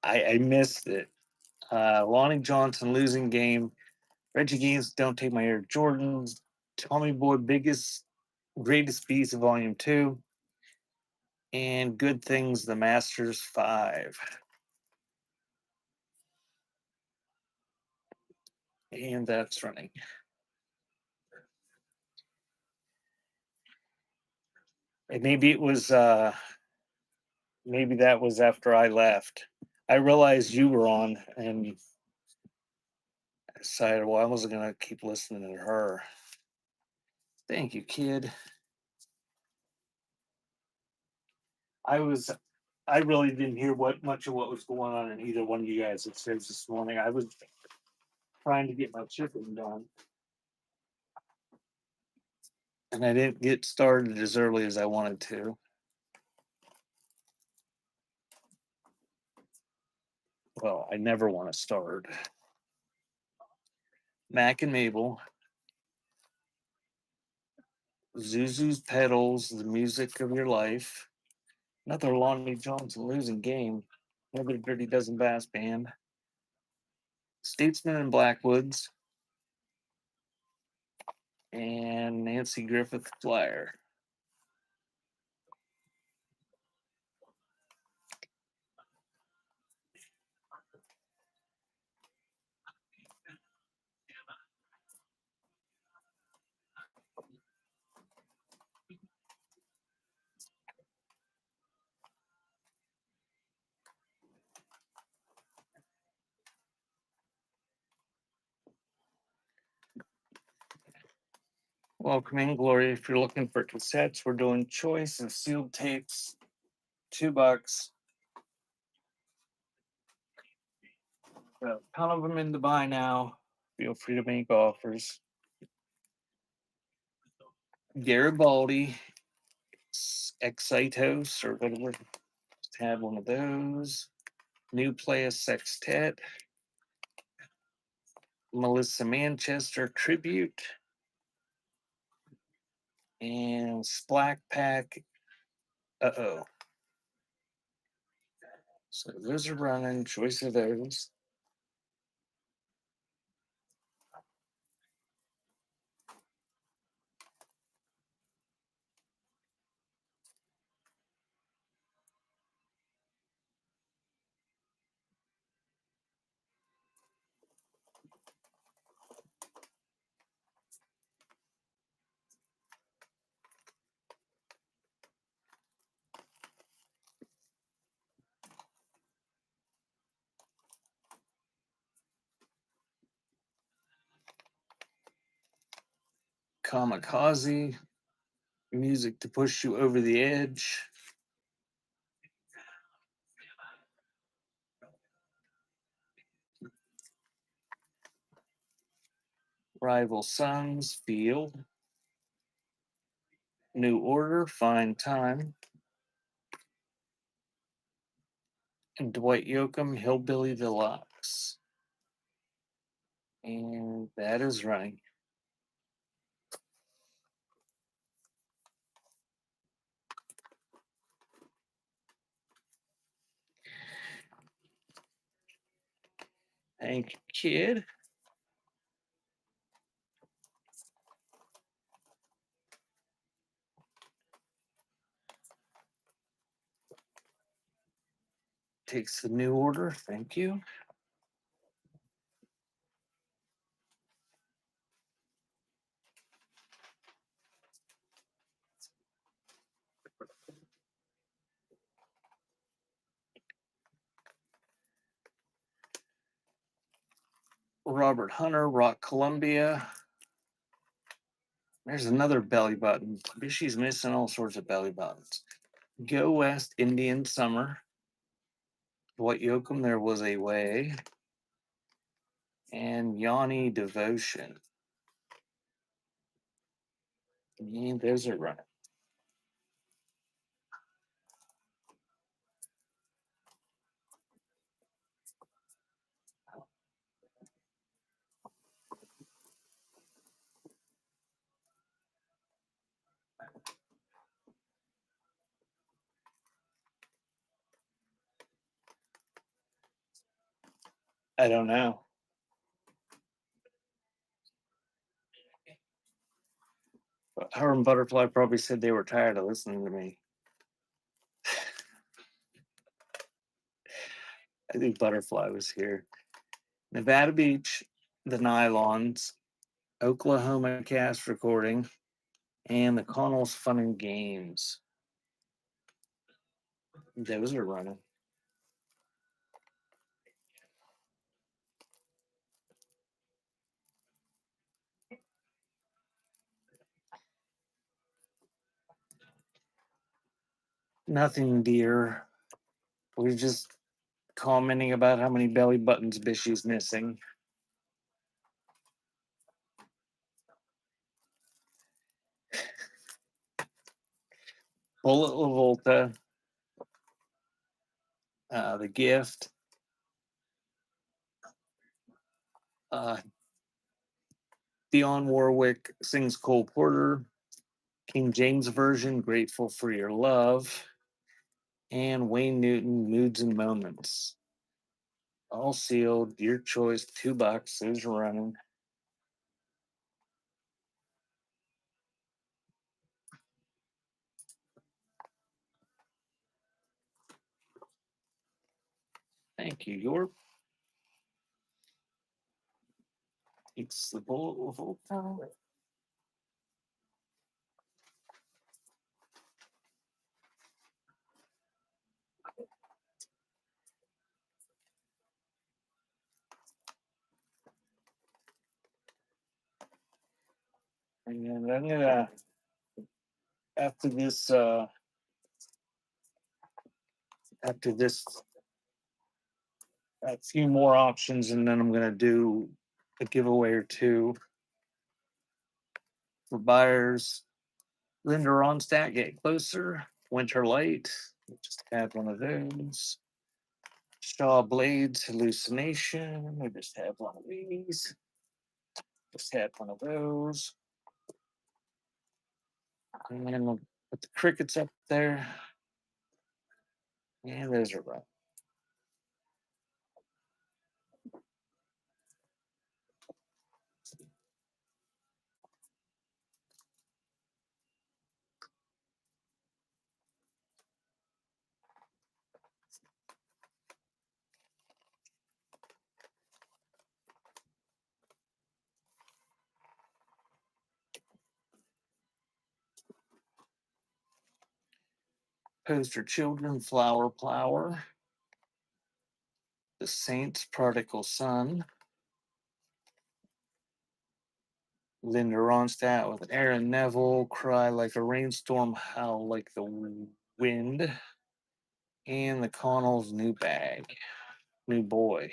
I missed it. Lonnie Johnson losing game. Reggie Gaines, Don't Take My Air Jordans. Tommy Boy, Biggest, Greatest Beats, Volume 2. And Good Things, The Masters 5. And that's running. And maybe maybe that was after I left. I realized you were on and I decided, well, I wasn't gonna keep listening to her. Thank you, kid. I really didn't hear much of what was going on in either one of you guys' says this morning. I was trying to get my chicken done. And I didn't get started as early as I wanted to. Well, I never want to start. Mac and Mabel. Zuzu's Pedals, The Music of Your Life. Another Lonnie Johnson losing game. Another Dirty Dozen Bass Band. Statesman and Blackwoods. And Nancy Griffith Flyer. Welcome in, Glory. If you're looking for cassettes, we're doing choice and sealed tapes. $2. Got a ton of them in to buy now. Feel free to make offers. Garibaldi, Exitos, or whatever. Just had one of those. New Playa Sextet. Melissa Manchester Tribute. And Splack Pack. Uh-oh. So those are running. Choice of those. Kamikaze. Music to push you over the edge. Rival Sons, Field. New Order, Fine Time. And Dwight Yoakam, Hillbilly Deluxe. And that is running. Thank you, kid. Takes the New Order. Thank you. Robert Hunter, Rock Columbia. There's another belly button. She's missing all sorts of belly buttons. Go West Indian Summer. Dwight Yoakam, There Was a Way. And Yanni Devotion. And those are running. I don't know. Her and Butterfly probably said they were tired of listening to me. I think Butterfly was here. Nevada Beach, the Nylons, Oklahoma Cast Recording, and the Connells Fun and Games. Those are running. Nothing, dear. We're just commenting about how many belly buttons Bishy's missing. Bullet La Volta, The Gift, Dionne Warwick sings Cole Porter, King James Version, Grateful for Your Love, and Wayne Newton, Moods and Moments. All sealed, your choice, $2. Those are running. Thank you, York. It's the Bullet Volta. And I'm gonna after this a few more options, and then I'm gonna do a giveaway or two for buyers. Linda Ronstadt, Get Closer, Winter Light. We just had one of those. Shaw Blades, Hallucination. We just had one of these. Just had one of those. And then we'll put the crickets up there. And those are right. Poster Children, Flower Plower. The Saints, Prodigal Son. Linda Ronstadt with Aaron Neville, Cry Like a Rainstorm, Howl Like the Wind. And the Connells, New Bag. New Boy.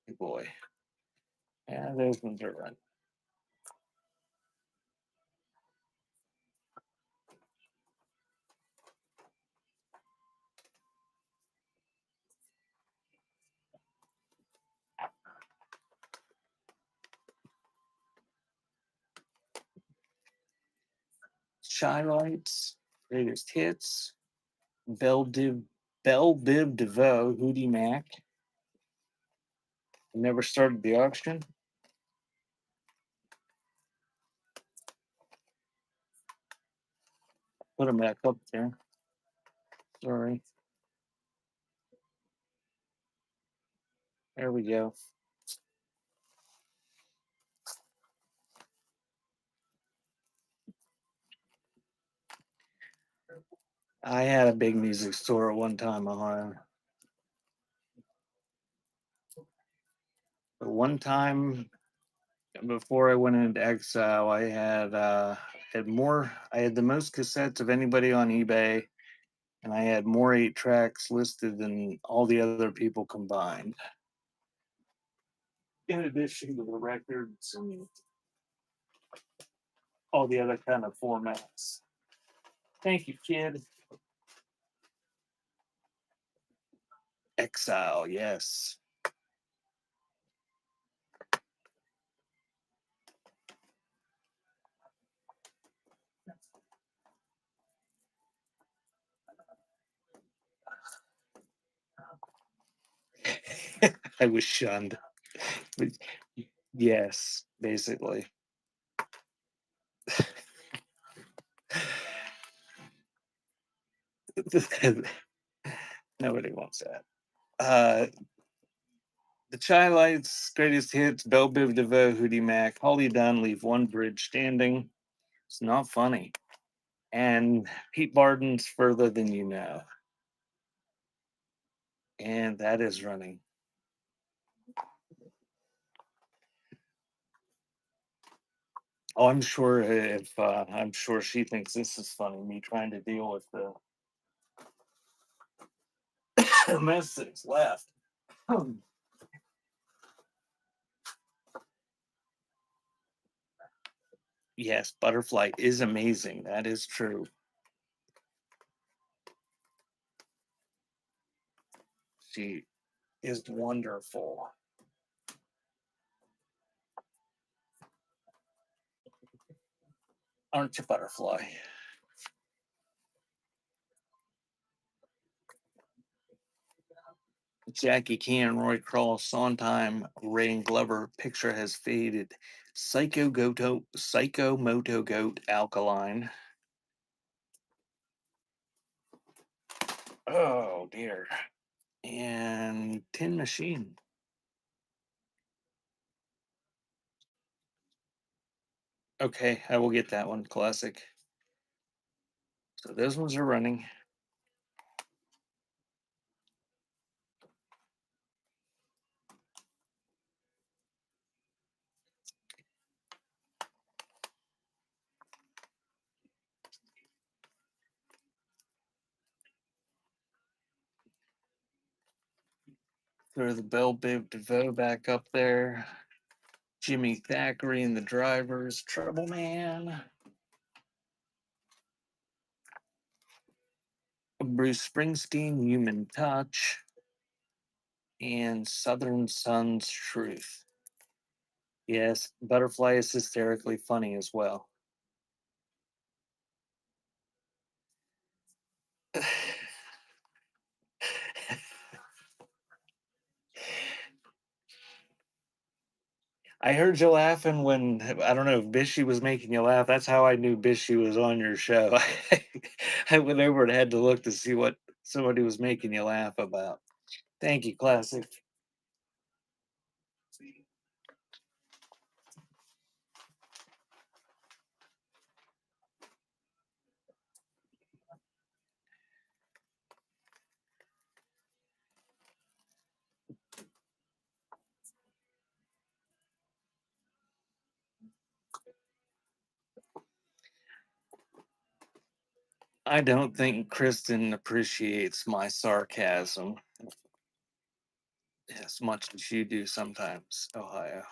New Boy. Yeah, those ones are right. Shy Lights, Greatest Hits, Belle Biv DeVoe, Hootie Mac. Never started the auction. Put them back up there. Sorry. There we go. I had a big music store at one time, Ohio. But one time before I went into exile, I had the most cassettes of anybody on eBay, And I had more 8 tracks listed than all the other people combined. In addition to the records and all the other kind of formats. Thank you, kid. Exile, yes. I was shunned. But yes, basically. Nobody wants that. The Chai Lights, Greatest Hits, Belle Biv DeVoe, Hootie Mac, Holly Dunn leave one bridge standing. It's not funny. And Pete Barden's Further Than You Know. And that is running. Oh, I'm sure she thinks this is funny, me trying to deal with the mess that's left. Yes, Butterfly is amazing. That is true. She is wonderful. Aren't you, Butterfly? Jackie Can, Roy Cross, Sondheim, Ray and Glover, Picture Has Faded, Psycho Moto Goat, Alkaline. Oh dear. And Tin Machine. Okay, I will get that one. Classic. So those ones are running. Throw the Belle Biv DeVoe back up there. Jimmy Thackeray and the Drivers, Trouble Man. Bruce Springsteen, Human Touch. And Southern Sun's Truth. Yes, Butterfly is hysterically funny as well. I heard you laughing when I don't know if Bishy was making you laugh. That's how I knew Bishy was on your show. I went over and had to look to see what somebody was making you laugh about. Thank you, Classic. I don't think Kristen appreciates my sarcasm as much as you do sometimes, Ohio.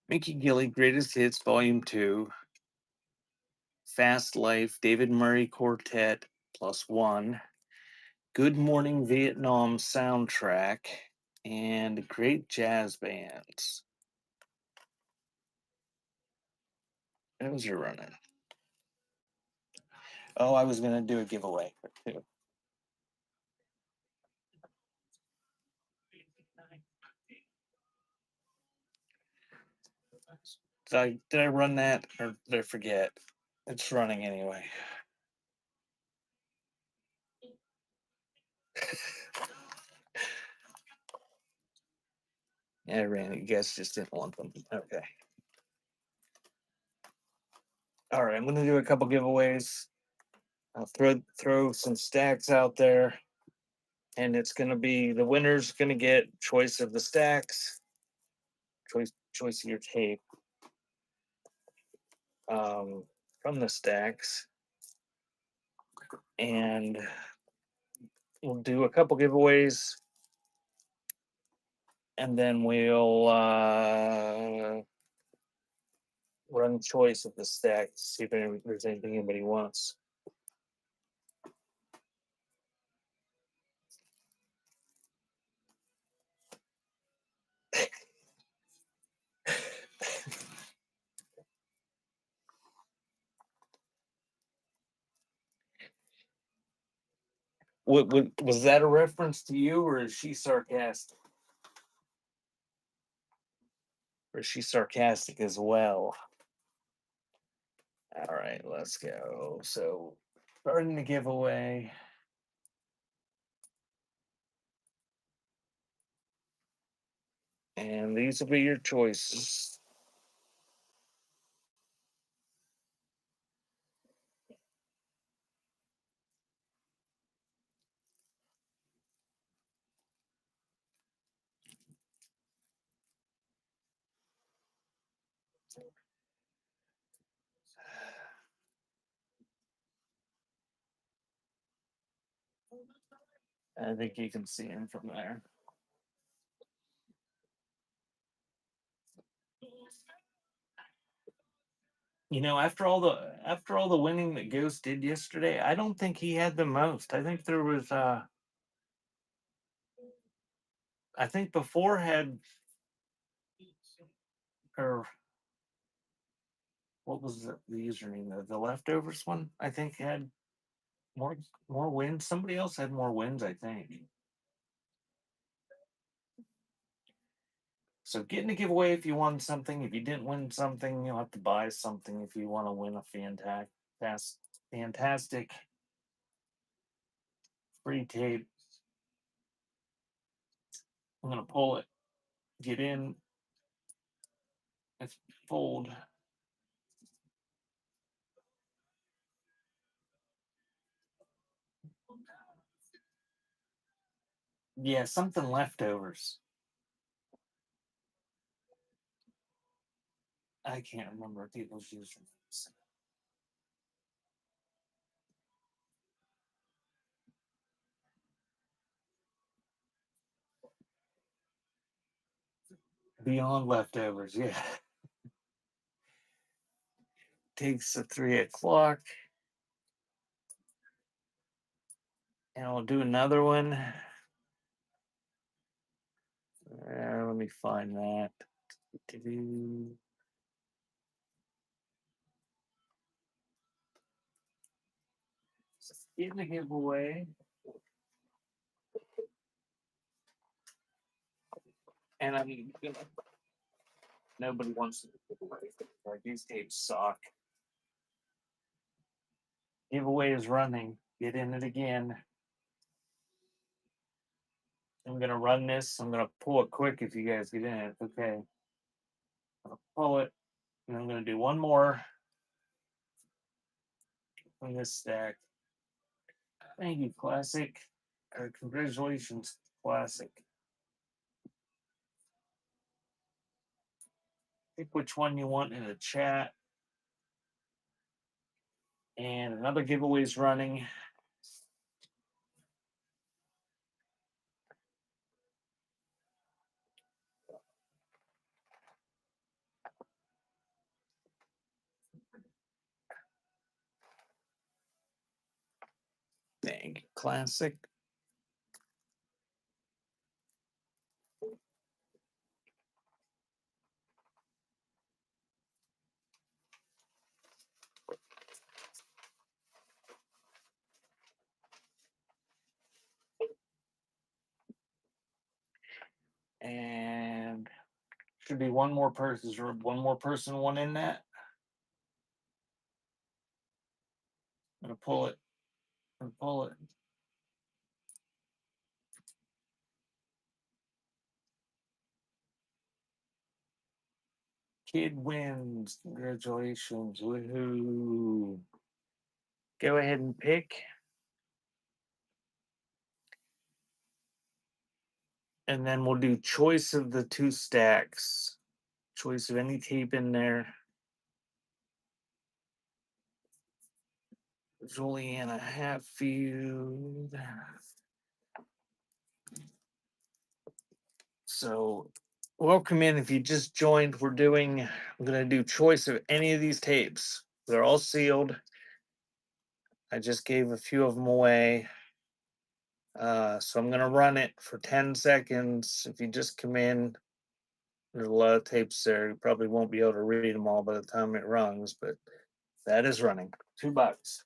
Mickey Gilly, Greatest Hits, Volume 2. Fast Life, David Murray Quartet, +1. Good Morning Vietnam soundtrack, and great jazz bands. Those are running. Oh, I was gonna do a giveaway too. Did I run that or did I forget? It's running anyway. Yeah, I ran it. You guys just didn't want them. Okay. All right, I'm gonna do a couple giveaways. I'll throw some stacks out there, and it's gonna be the winner's gonna get choice of the stacks, choice of your tape from the stacks, and we'll do a couple giveaways, and then we'll run choice of the stack to see if there's anything anybody wants. What was that a reference to you, or is she sarcastic? Or is she sarcastic as well? All right, let's go. So, starting the giveaway. And these will be your choices. I think you can see him from there. You know, after all the winning that Ghost did yesterday, I don't think he had the most. I think there was I think before had, or what was the username? The leftovers one, I think, had more wins. Somebody else had more wins, I think. So get in a giveaway if you won something. If you didn't win something, you'll have to buy something if you want to win a fantastic free tape. I'm gonna pull it, get in, it's fold. Yeah, something leftovers. I can't remember people's usernames. Beyond leftovers, yeah. Takes a 3 o'clock. And I'll do another one. Let me find that. In the giveaway. And I'm gonna, nobody wants to give away. Like, these tapes suck. Giveaway is running. Get in it again. I'm gonna run this. I'm gonna pull it quick if you guys get in it. Okay. I'll pull it. And I'm gonna do one more from this stack. Thank you, Classic. Congratulations, Classic. Pick which one you want in the chat. And another giveaway is running. Thank you, Classic. And should be one more person. Is there one more person one in that? I'm gonna pull it. I'm gonna pull it. Kid wins. Congratulations. Woohoo. Go ahead and pick. And then we'll do choice of the 2 stacks. Choice of any tape in there. Juliana Hatfield. So, welcome in. If you just joined, I'm going to do choice of any of these tapes. They're all sealed. I just gave a few of them away. So I'm going to run it for 10 seconds. If you just come in, there's a lot of tapes there. You probably won't be able to read them all by the time it runs, but that is running. $2.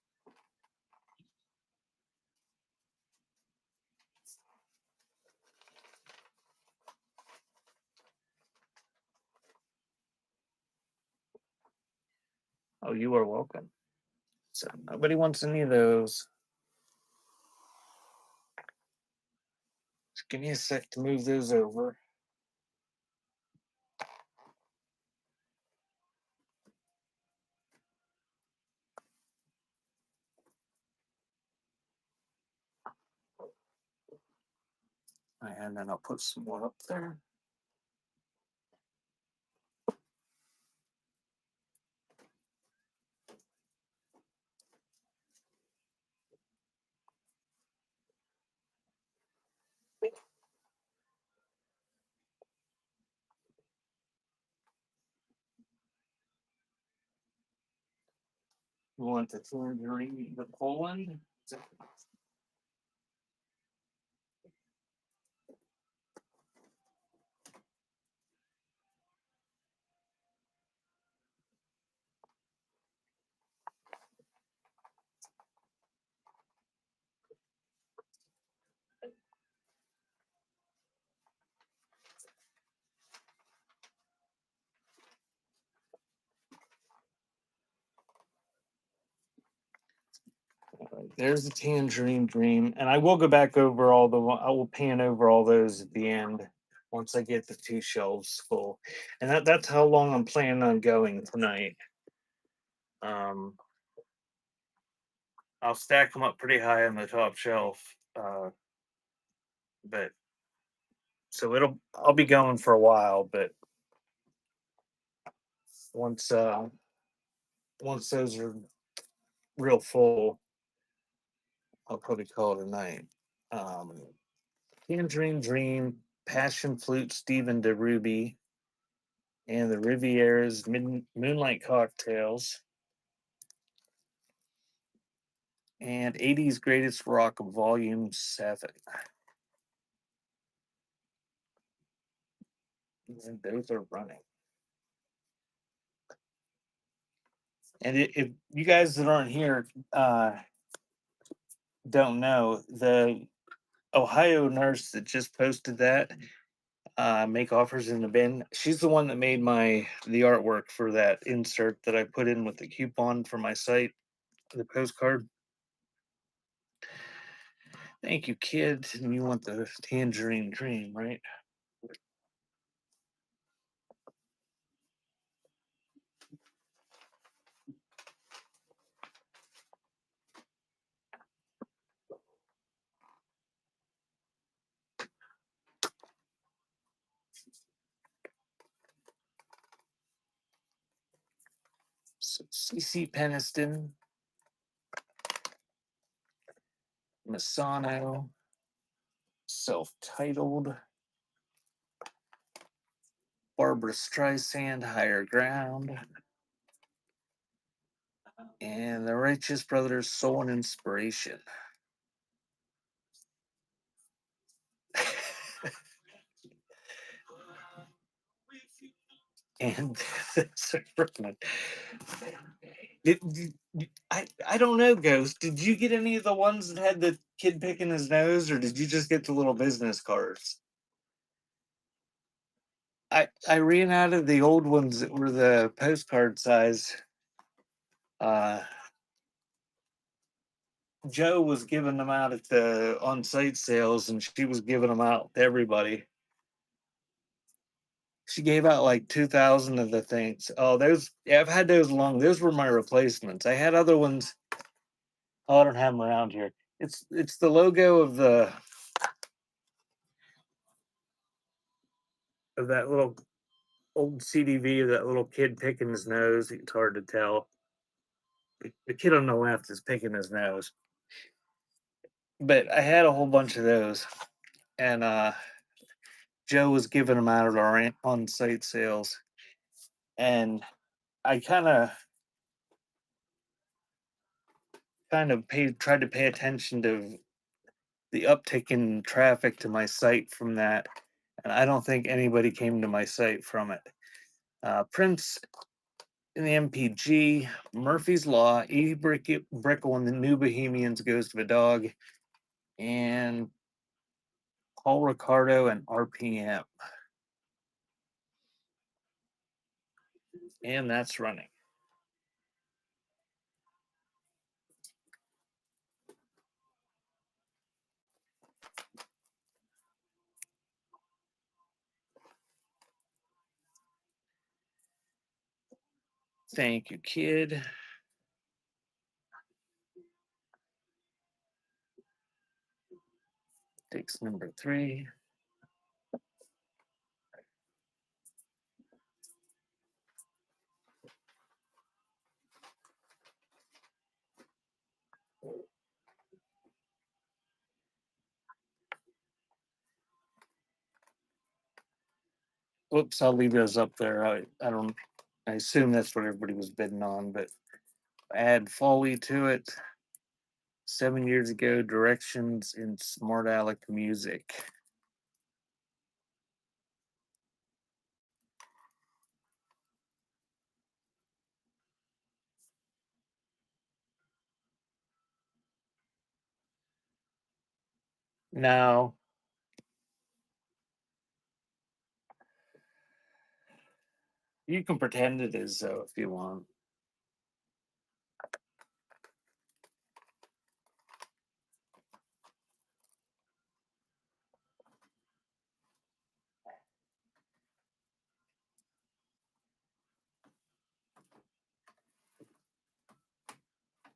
Oh, you are welcome. So nobody wants any of those. Just give me a sec to move those over. And then I'll put some more up there. You want the tangerine, the Poland? There's the tangerine dream, and I will go back over I will pan over all those at the end once I get the 2 shelves full, and that's how long I'm planning on going tonight. Um, I'll stack them up pretty high on the top shelf, but so I'll be going for a while, but once once those are real full, I'll probably call it a night. Um, Tangerine Dream, Passion Flute, Stephen DeRuby, and the Riviera's Moonlight Cocktails, and 80s Greatest Rock Volume 7. And those are running. And if you guys that aren't here don't know, the Ohio nurse that just posted that, make offers in the bin, she's the one that made the artwork for that insert that I put in with the coupon for my site, the postcard. Thank you, kid. And you want the tangerine dream, right? So CC Peniston, Masano, self-titled, Barbara Streisand, Higher Ground, and the Righteous Brothers, Soul and Inspiration. And I don't know, Ghost. Did you get any of the ones that had the kid picking his nose, or did you just get the little business cards? I ran out of the old ones that were the postcard size. Joe was giving them out at the on-site sales, and she was giving them out to everybody. She gave out like 2,000 of the things. Oh, those, yeah, I've had those long. Those were my replacements. I had other ones. Oh, I don't have them around here. It's the logo of that little old CDV of that little kid picking his nose. It's hard to tell. The kid on the left is picking his nose. But I had a whole bunch of those, and Joe was giving them out at our on-site sales, and I kind of tried to pay attention to the uptick in traffic to my site from that, and I don't think anybody came to my site from it. Prince in the MPG, Murphy's Law, E. Brickle and the New Bohemians Goes to the Dog, and Paul Ricardo and RPM. And that's running. Thank you, kid. Takes number 3. Whoops, I'll leave those up there. I assume that's what everybody was bidding on, but add Foley to it. 7 years ago, directions in Smart Alec music. Now, you can pretend it is though if you want.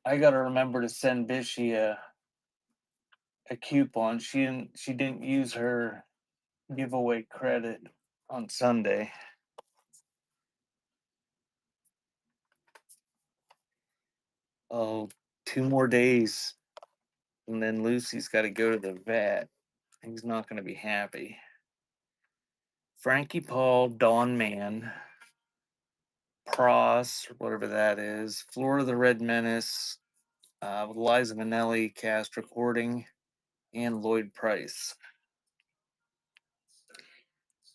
I gotta remember to send Bishy a coupon. She didn't use her giveaway credit on Sunday. Oh, 2 more days. And then Lucy's got to go to the vet. He's not going to be happy. Frankie Paul, Dawn Man, Pross, whatever that is, Flora the Red Menace, with Liza Minnelli, cast recording, and Lloyd Price.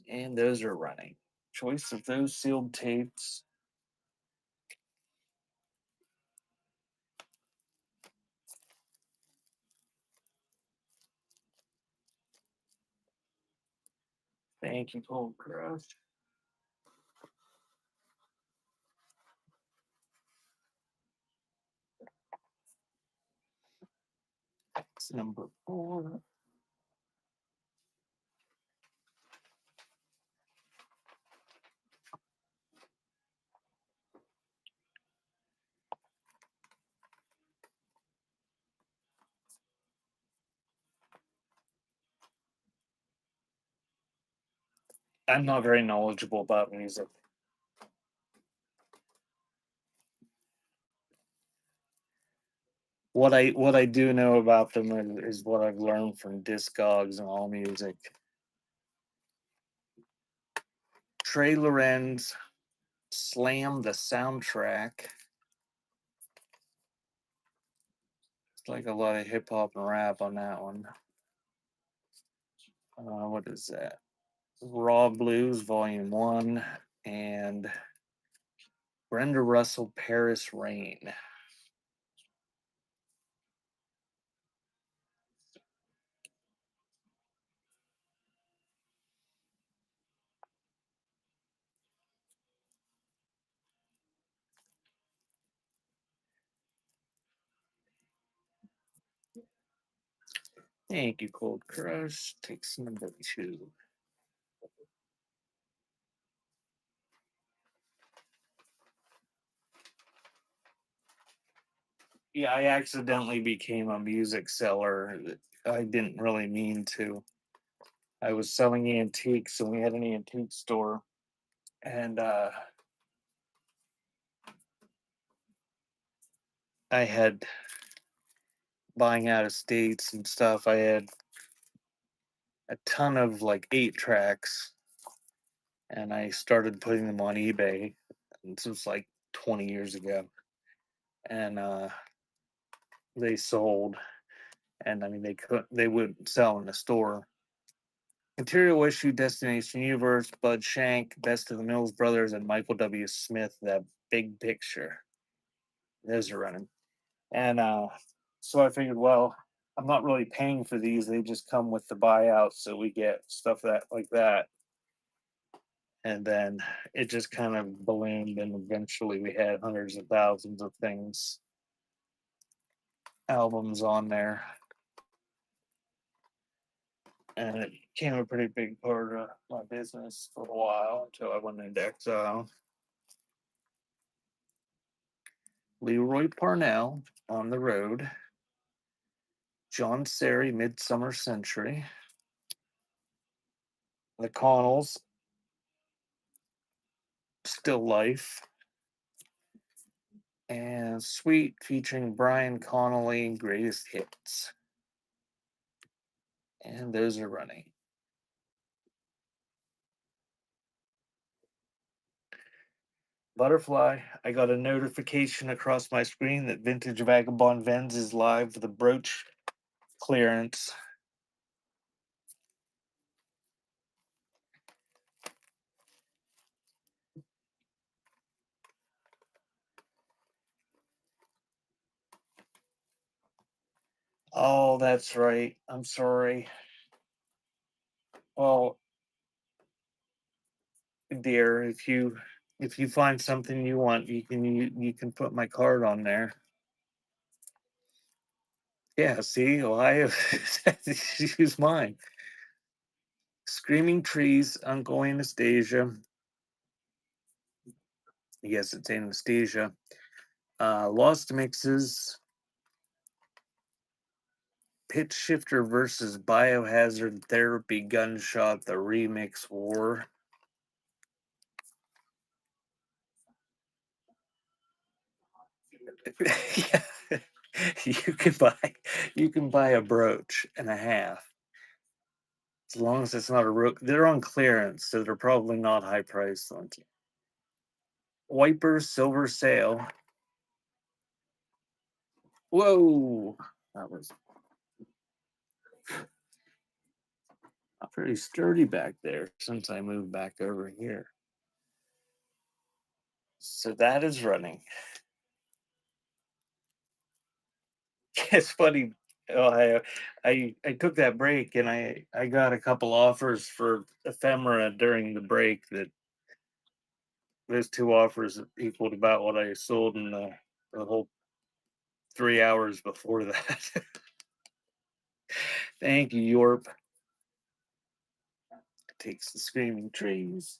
And those are running. Choice of those sealed tapes. Thank you, Cold Crush. It's number 4. I'm not very knowledgeable about music. What I do know about them is what I've learned from Discogs and All Music. Trey Lorenz, Slam the soundtrack. It's like a lot of hip hop and rap on that one. What is that? Raw Blues Volume 1 and Brenda Russell Paris Rain. Thank you, Cold Crush. Takes number 2. Yeah, I accidentally became a music seller. I didn't really mean to. I was selling antiques, and we had an antique store, and I had buying out of states and stuff. I had a ton of like 8 tracks, and I started putting them on eBay. And this was like 20 years ago, and they sold. And I mean, they wouldn't sell in the store. Material Issue, Destination Universe, Bud Shank, Best of the Mills Brothers, and Michael W. Smith. That Big Picture. Those are running. And so I figured, well, I'm not really paying for these. They just come with the buyout, so we get stuff that like that. And then it just kind of ballooned, and eventually we had hundreds of thousands of things, albums on there, and it became a pretty big part of my business for a while until I went into exile. Leroy Parnell, On the Road, John Serry, Midsummer Century, The Connells, Still Life, and Sweet featuring Brian Connolly, Greatest Hits. And those are running. Butterfly, I got a notification across my screen that Vintage Vagabond Vens is live for the brooch clearance. Oh, that's right. I'm sorry. Well, dear, if you find something you want, you can put my card on there. Yeah, see, Ohio, use mine. Screaming Trees, Uncle Anastasia. Yes, it's Anastasia. Lost Mixes, Pitch Shifter versus Biohazard Therapy Gunshot, the Remix War. Yeah. you can buy you can buy a brooch and a half. As long as it's not a they're on clearance, so they're probably not high priced ones. Wipers, Silver Sail. Whoa, that was pretty sturdy back there since I moved back over here. So that is running. It's funny. Oh, I took that break, and I got a couple offers for ephemera during the break. That those two offers equaled about what I sold in the whole 3 hours before that. Thank you, Yorp. Takes the Screaming Trees.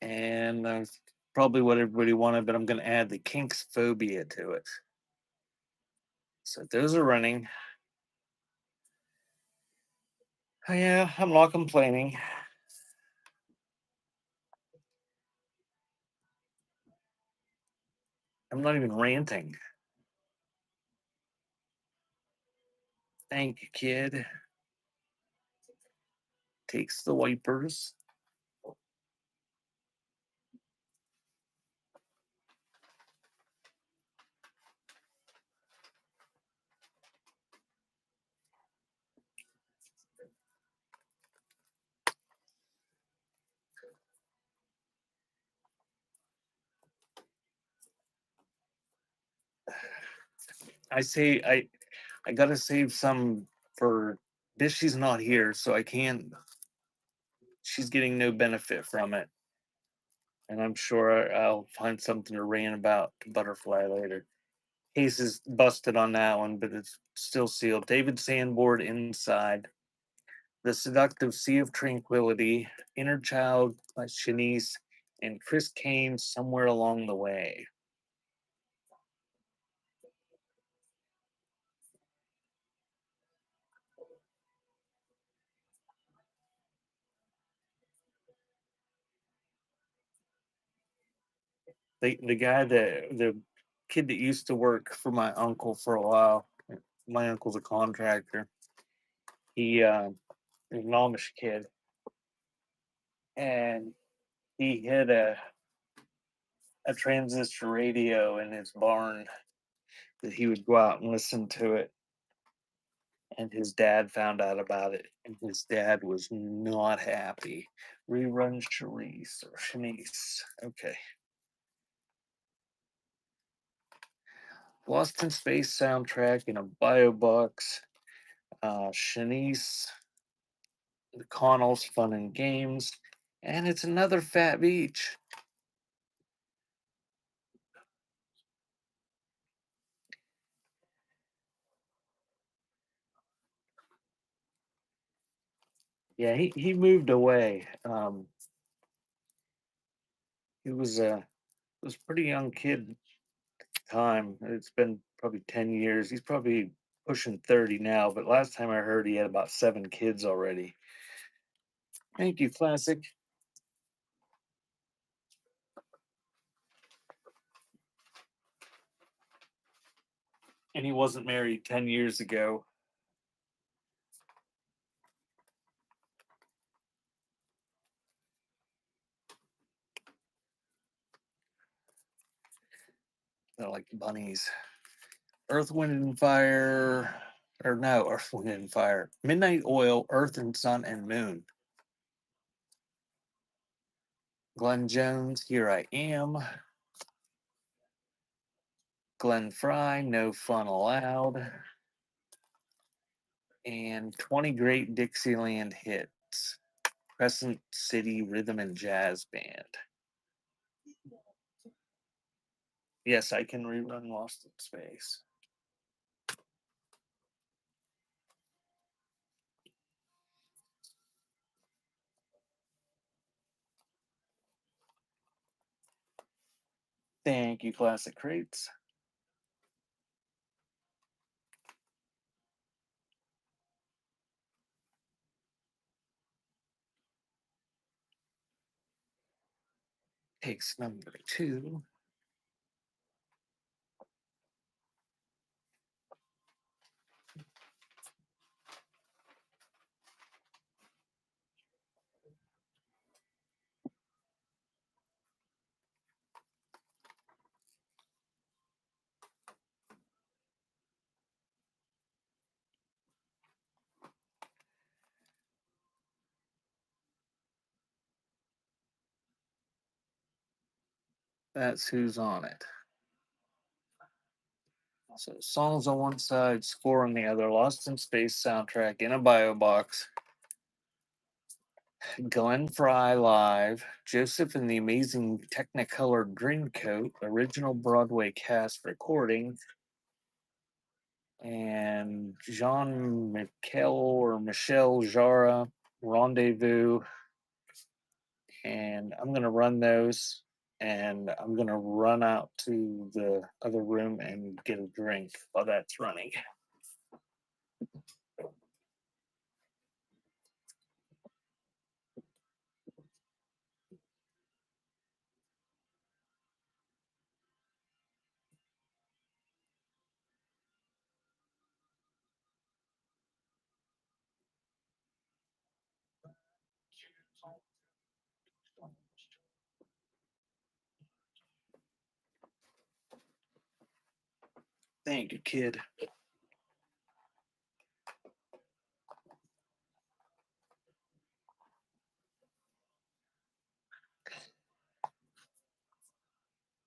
And that's probably what everybody wanted, but I'm going to add the Kinks Phobia to it. So those are running. Oh, yeah, I'm not complaining. I'm not even ranting. Thank you, kid. Takes the Wipers. I gotta save some for this. She's not here, so I can't. She's getting no benefit from it, and I'm sure I'll find something to rant about to Butterfly later. Case is busted on that one, but it's still sealed. David Sanborn, Inside, The Seductive Sea of Tranquility, Inner Child by Shanice, and Chris Kane, Somewhere Along the Way. the guy that the kid that used to work for my uncle for a while. My uncle's a contractor. He is an Amish kid, and he had a transistor radio in his barn that he would go out and listen to it. And his dad found out about it, and his dad was not happy. Rerun Charisse or Shanice. Okay. Lost in Space soundtrack in a bio box. Shanice, the Connells, Fun and Games, and it's another Fat Beach. Yeah, he moved away. He was a pretty young kid at the time. It's been probably 10 years. He's probably pushing 30 now, but last time I heard he had about 7 kids already. Thank you, Classic. And he wasn't married 10 years ago. They're like bunnies. Earth, Wind, and Fire. Or no, Earth, Wind, and Fire. Midnight Oil, Earth and Sun and Moon. Glenn Jones, Here I Am. Glenn Fry, No Fun Allowed. And 20 Great Dixieland Hits. Crescent City Rhythm and Jazz Band. Yes, I can rerun Lost in Space. Thank you, Classic Crates. Takes number 2. That's who's on it. So songs on one side, score on the other. Lost in Space soundtrack in a bio box. Glenn Fry live. Joseph and the Amazing Technicolor Dreamcoat. Original Broadway cast recording. And Jean Michel or Michelle Jara Rendezvous. And I'm going to run those, and I'm going to run out to the other room and get a drink while that's running. Thank you, kid.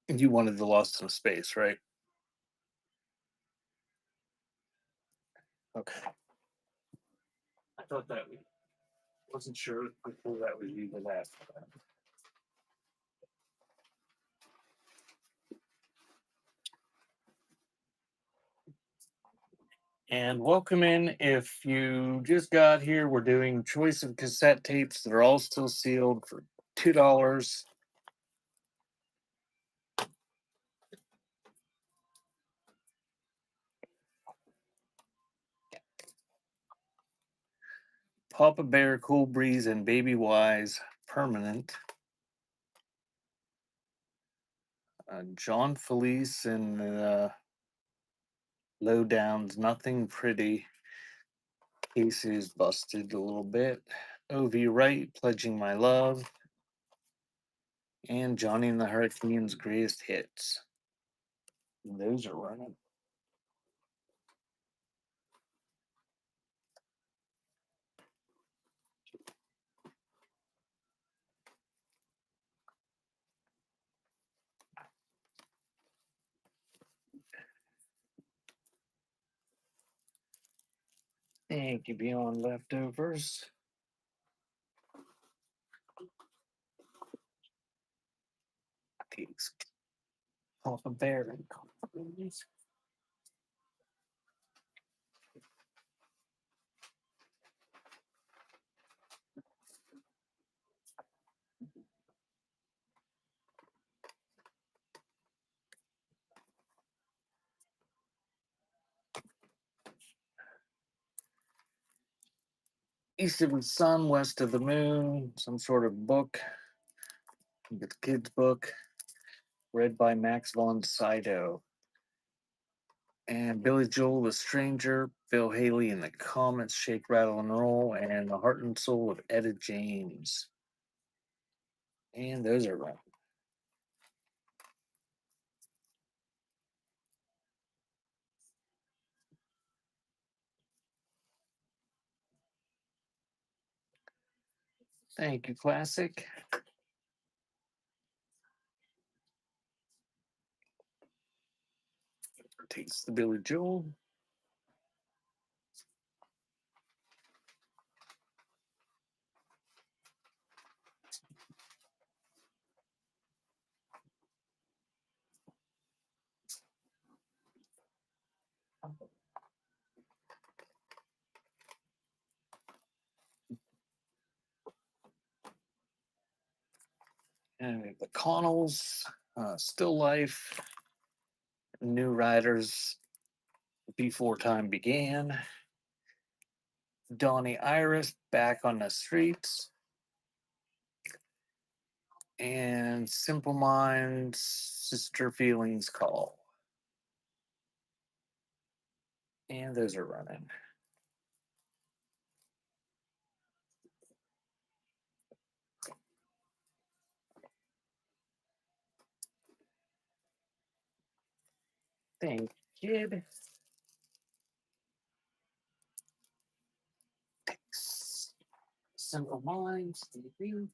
You wanted the Lost in Space, right? Okay. I thought that we wasn't sure before that was you the last time. And welcome in. If you just got here, we're doing choice of cassette tapes that are all still sealed for $2. Papa Bear, Cool Breeze, and Baby Wise permanent. John Felice and Lowdowns, Nothing Pretty. Casey's busted a little bit. O.V. Wright, Pledging My Love. And Johnny and the Hurricanes' Greatest Hits. Those are running. Thank you, Beyond Leftovers. Takes Papa Bear and companies. East of the Sun, West of the Moon, some sort of book. The kids' book, read by Max von Sydow. And Billy Joel, The Stranger, Bill Haley and the Comets, Shake, Rattle, and Roll, and The Heart and Soul of Etta James. And those are right. Thank you, Classic. Takes the Billy Joel. And the Connells, Still Life, New Riders, Before Time Began. Donnie Iris, Back on the Streets. And Simple Minds, Sister Feelings Call. And those are running. Thank you, kid. Simple Minds, TV.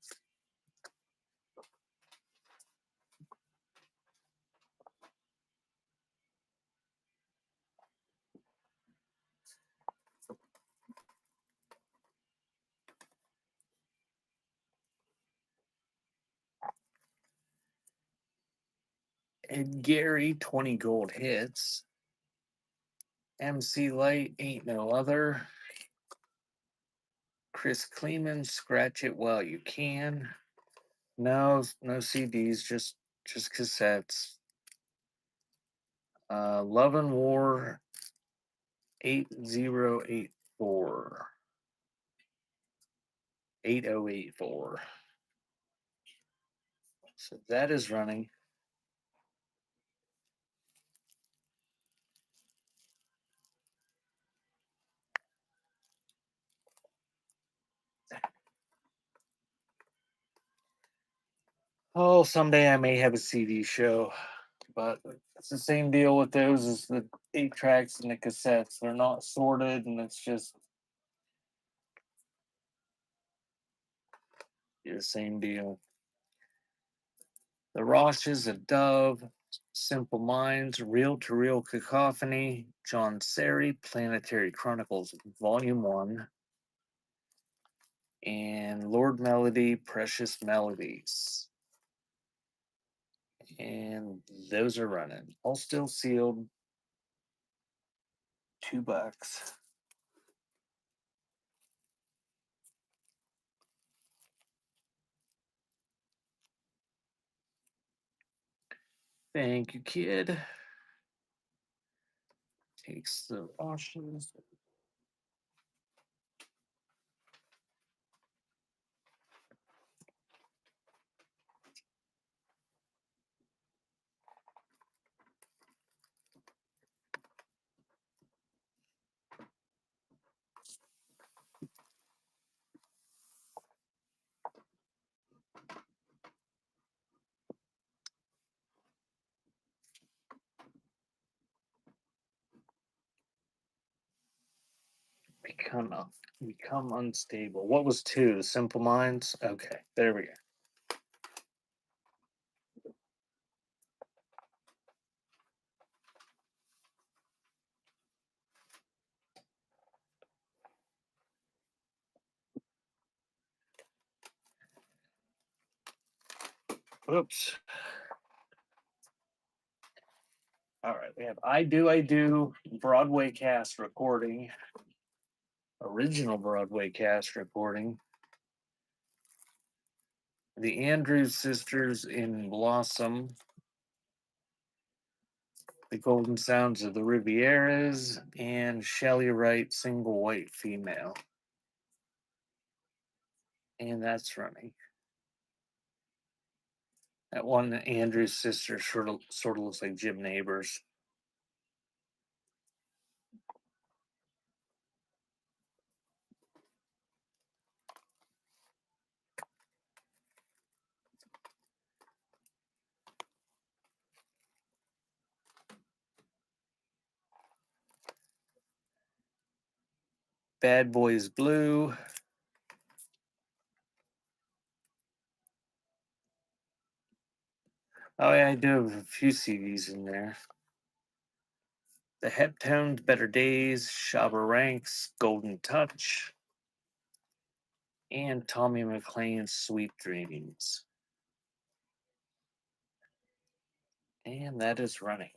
And Gary, 20 gold hits. MC Light, Ain't No Other. Chris Kleeman, Scratch It While You Can. No CDs, just cassettes. Love and War, 8084. 8084. So that is running. Oh, someday I may have a CD show, but it's the same deal with those as the 8 tracks and the cassettes. They're not sorted, and it's just the same deal. The Roshes, A Dove, Simple Minds, Reel to Reel Cacophony, John Sari, Planetary Chronicles, Volume 1, and Lord Melody, Precious Melodies. And those are running. All still sealed. $2. Thank you, kid. Takes the Roshes. become unstable. What was two? The Simple Minds? Okay, there we go. Oops. All right, we have I Do Broadway cast recording, original Broadway cast recording. The Andrews Sisters in Blossom, The Golden Sounds of the Rivieras, and Shelley Wright, Single White Female. And that's running. That one Andrews sister sort of looks like Jim Neighbors. Bad Boys Blue. Oh yeah, I do have a few CDs in there. The Heptones, Better Days, Shabba Ranks, Golden Touch, and Tommy McLean's Sweet Dreams. And that is running.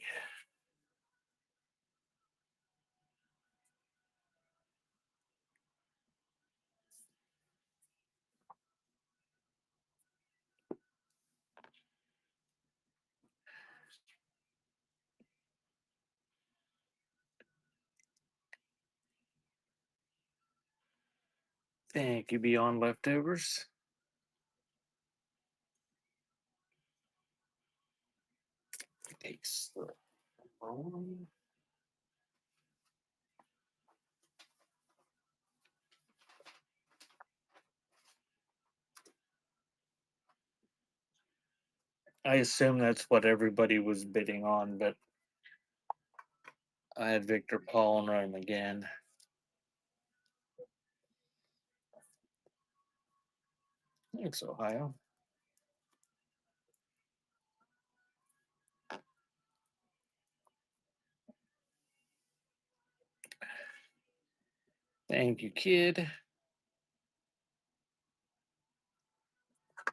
Thank you, Beyond Leftovers. Takes the phone. I assume that's what everybody was bidding on, but I had Victor Paul and run him again. Thanks, Ohio. Thank you, kid.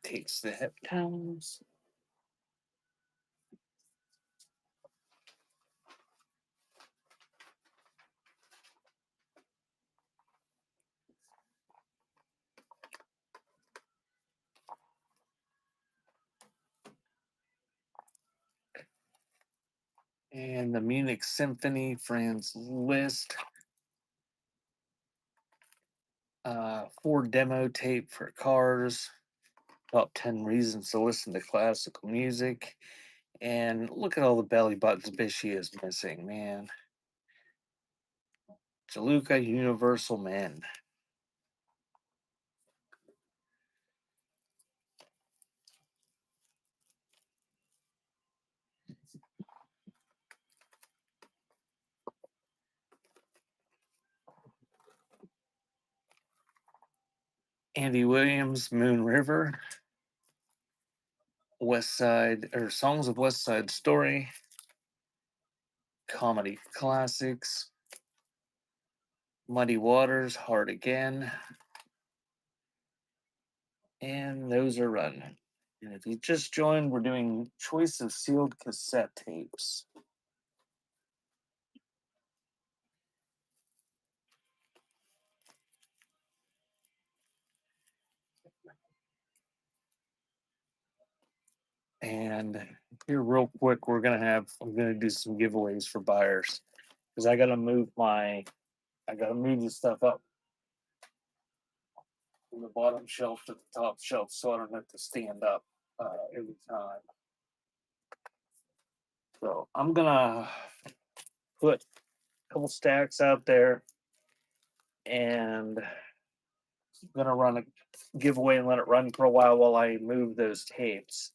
Takes the Heptones. And the Munich Symphony, Franz Liszt. 4 demo tape for cars. Top 10 reasons to listen to classical music. And look at all the belly buttons Bishy is missing, man. Jaluka Universal Men. Andy Williams, Moon River. West Side, or Songs of West Side Story. Comedy Classics. Muddy Waters, Hard Again. And those are run. And if you just joined, we're doing choice of sealed cassette tapes. And here, real quick, I'm gonna do some giveaways for buyers because I gotta move the stuff up from the bottom shelf to the top shelf so I don't have to stand up every time. So I'm gonna put a couple stacks out there and I'm gonna run a giveaway and let it run for a while I move those tapes.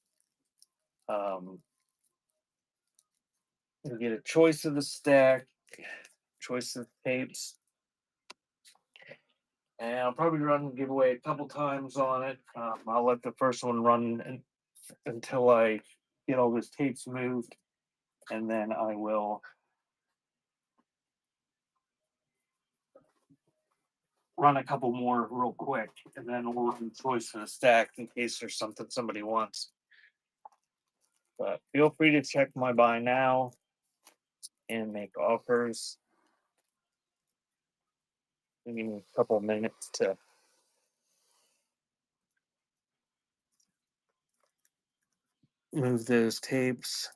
You get a choice of the stack, choice of tapes, And I'll probably run the giveaway a couple times on it. I'll let the first one run until I get all those tapes moved, and then I will run a couple more real quick, and then we'll run choice in a stack in case there's something somebody wants. But feel free to check my buy now and make offers. Give me a couple minutes to move those tapes.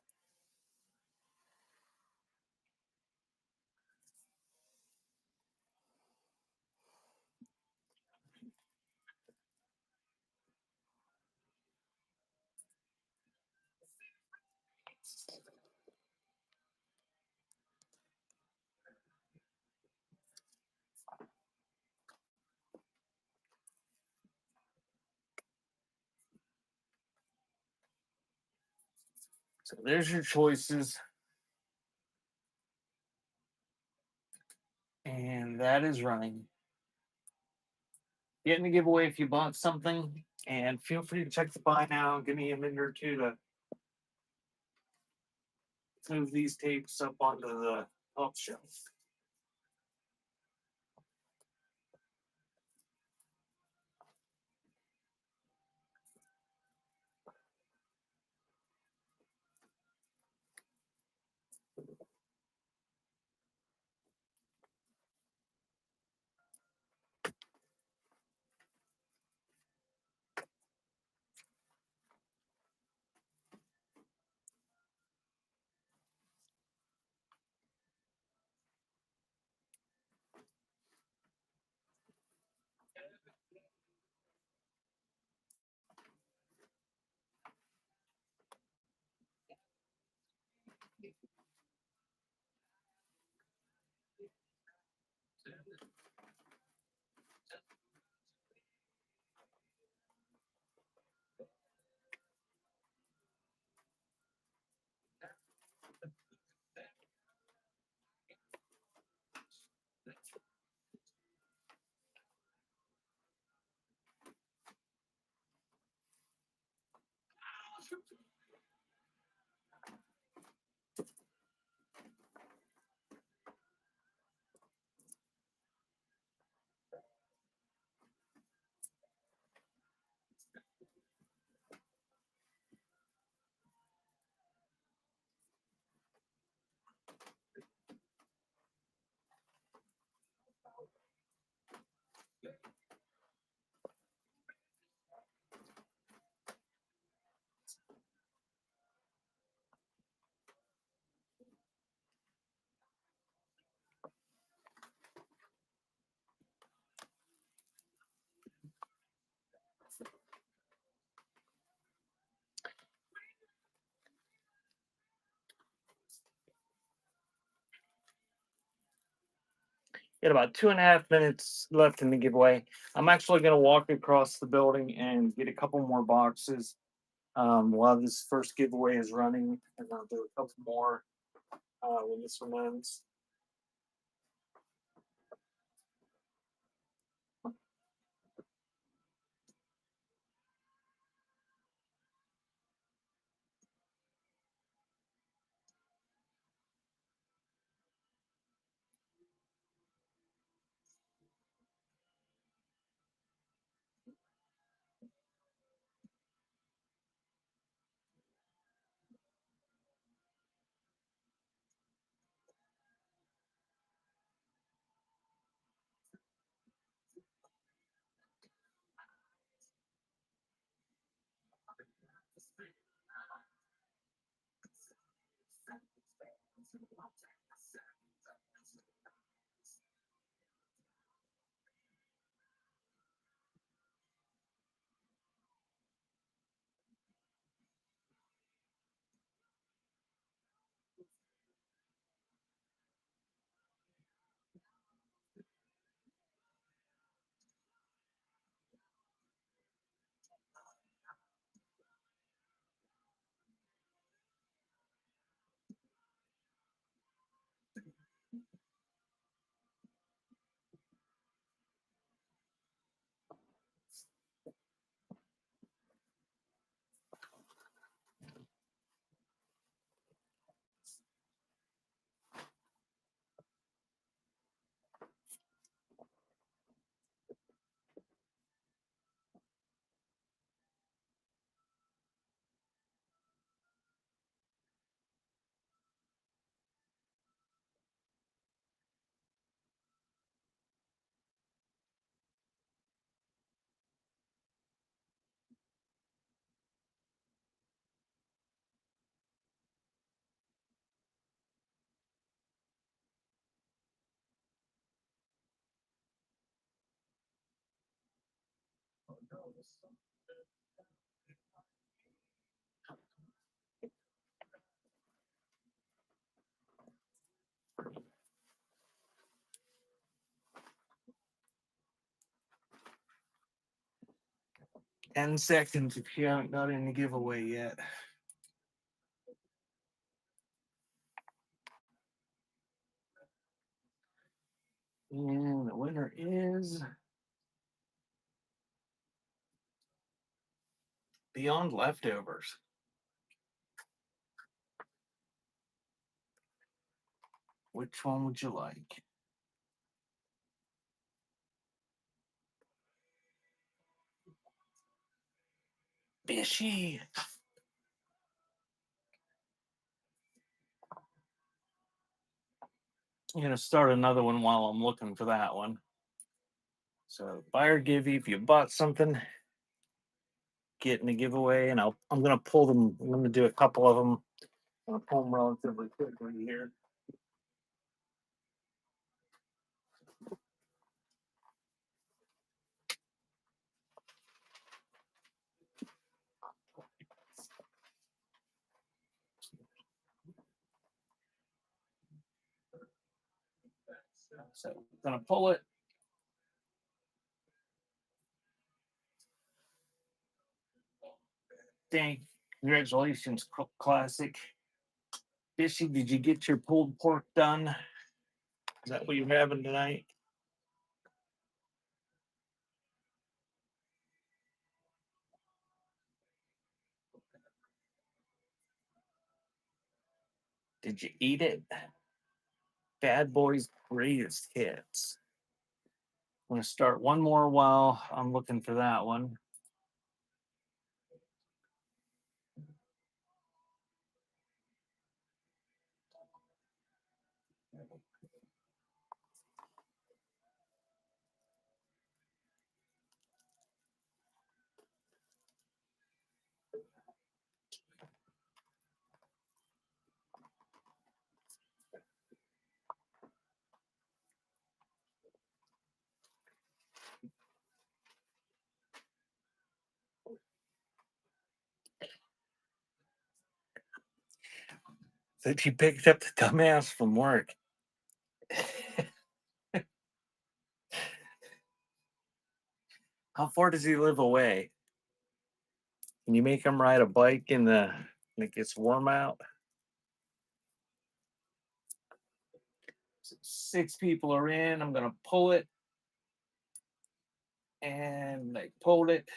So there's your choices. And that is running. Getting a giveaway if you bought something. And feel free to check the buy now. Give me a minute or two to move these tapes up onto the top shelf. Got about 2.5 minutes left in the giveaway. I'm actually going to walk across the building and get a couple more boxes while this first giveaway is running, and I'll do a couple more when this one ends. 10 seconds if you haven't got any giveaway yet. And the winner is Beyond Leftovers. Which one would you like? Fishy. I'm going to start another one while I'm looking for that one. So buy or give you, if you bought something, get in a giveaway, and I'm going to pull them. I'm going to do a couple of them. I'm going to pull them relatively quickly here. So I'm going to pull it. Dang. Congratulations, Classic. Fishy, did you get your pulled pork done? Is that what you're having tonight? Did you eat it? Bad Boys Greatest Hits. I'm going to start one more while I'm looking for that one. That you picked up the dumbass from work. How far does he live away? Can you make him ride a bike when it gets warm out? 6 people are in. I'm gonna pull it, and I pulled it,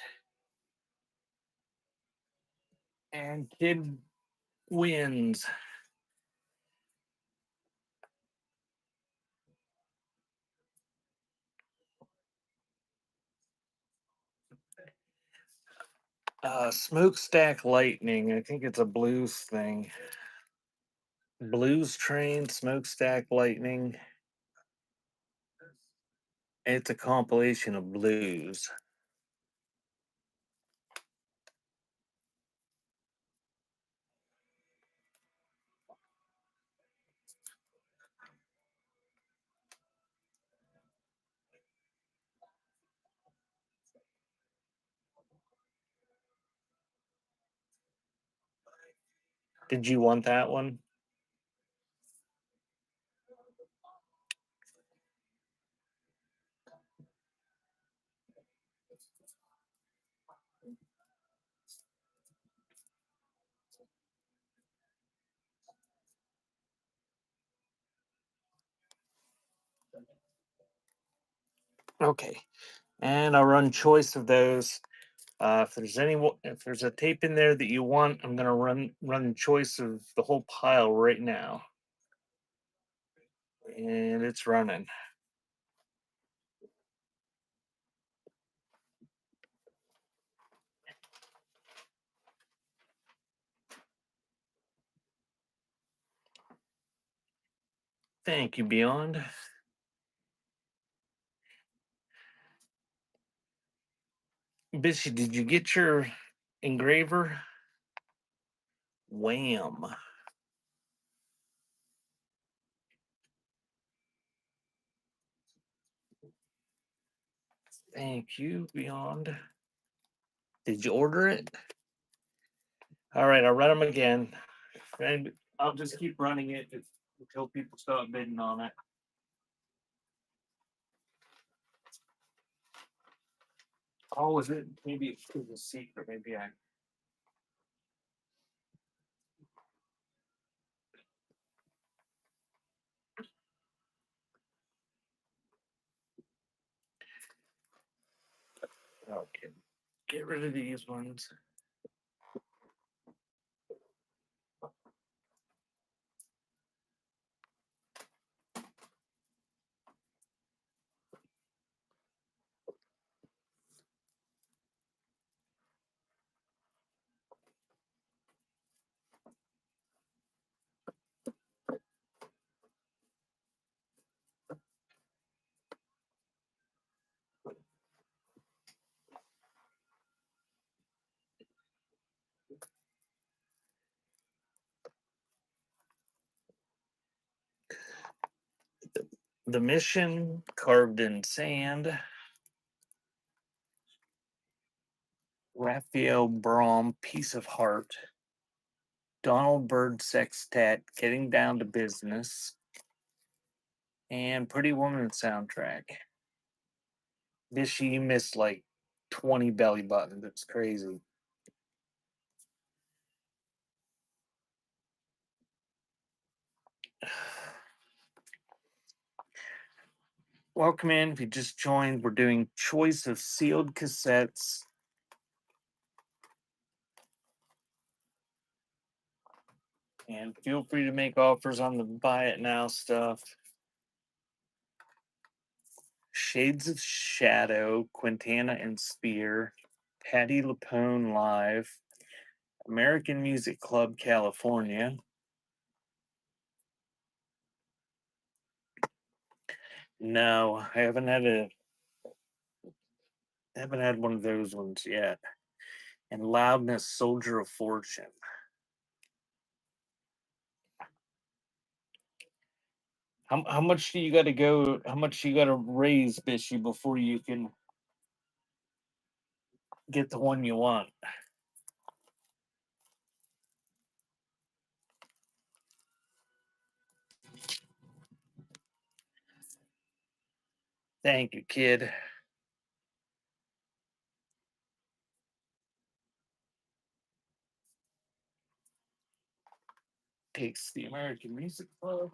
and kid wins. Smokestack Lightning. I think it's a blues thing. Blues Train, Smokestack Lightning. It's a compilation of blues. Did you want that one? Okay. And I'll run choice of those. If there's a tape in there that you want, I'm gonna run choice of the whole pile right now. And it's running. Thank you, Beyond. Bishy, did you get your engraver? Wham. Thank you, Beyond. Did you order it? All right, I'll run them again. And I'll just keep running it until people start bidding on it. Oh, was it? Maybe it was a secret. Maybe I. Okay. Get rid of these ones. The Mission carved in sand. Raphael Brom, Piece of Heart. Donald Byrd Sextet, Getting Down to Business. And Pretty Woman soundtrack. Bishy, you missed like 20 belly buttons. It's crazy. Welcome in. If you just joined, we're doing choice of sealed cassettes. And feel free to make offers on the buy it now stuff. Shades of Shadow, Quintana and Spear, Patty Lapone Live, American Music Club California. No, I haven't had one of those ones yet. And Loudness, Soldier of Fortune. How much do you got to go? How much you got to raise, Bishy, before you can get the one you want? Thank you, kid. Takes the American Music Club.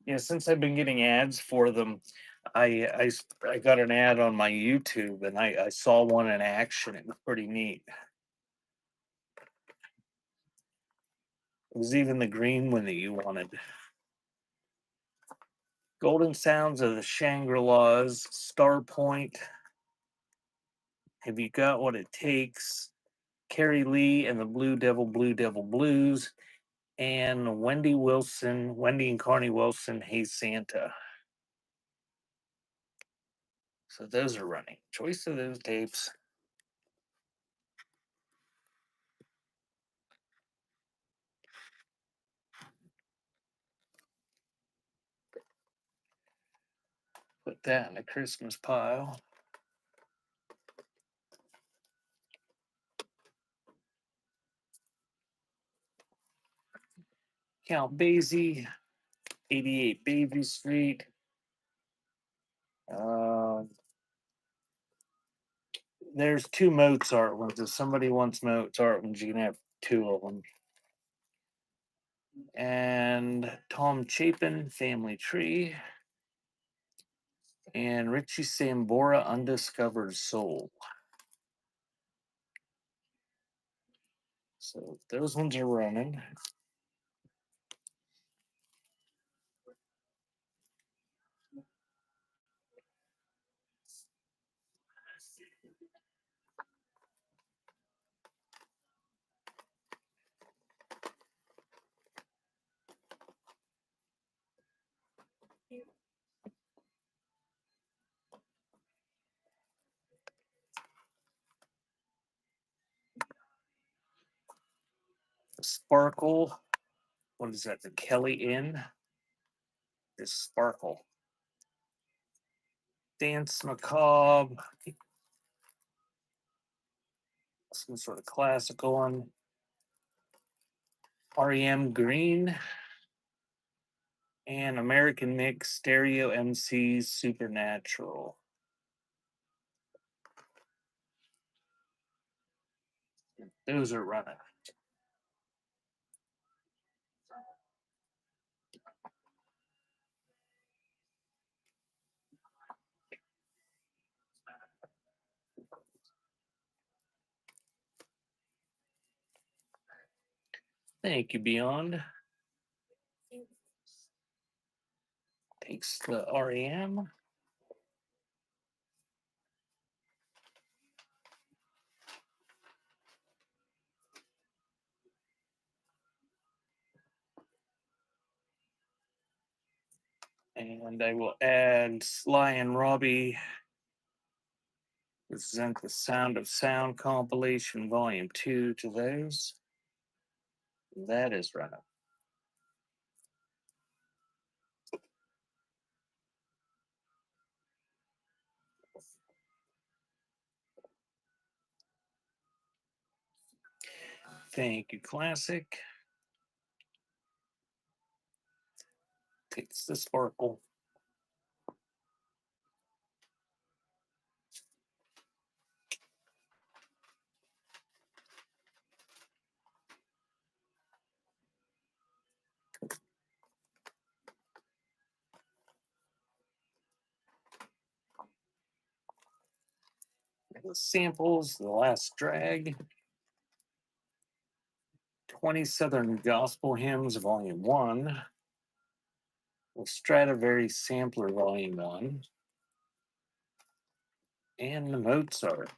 Yeah, since I've been getting ads for them, I got an ad on my YouTube and I saw one in action. It was pretty neat. It was even the green one that you wanted. Golden Sounds of the Shangri-Las, Star Point. Have you got what it takes? Carrie Lee and the Blue Devil Blues, and Wendy and Connie Wilson, Hey Santa. So those are running. Choice of those tapes. Put that in the Christmas pile. Count Basie, 88 Baby Street. There's two Mozart ones. If somebody wants Mozart ones, you can have two of them. And Tom Chapin, Family Tree. And Richie Sambora, Undiscovered Soul. So those ones are running. Sparkle. What is that? The Kelly Inn. This Sparkle. Dance Macabre. Some sort of classical one. REM Green. And American Mix Stereo MCs Supernatural. Those are running. Thank you, Beyond. Takes the REM. And I will add Sly and Robbie. Present the Sound of Sound compilation volume 2 to those. That is running. Thank you, Classic. Takes the Sparkle. The samples, the last drag. 20 Southern Gospel Hymns, Volume 1. The Stradivari Sampler, Volume 1. And the Mozart.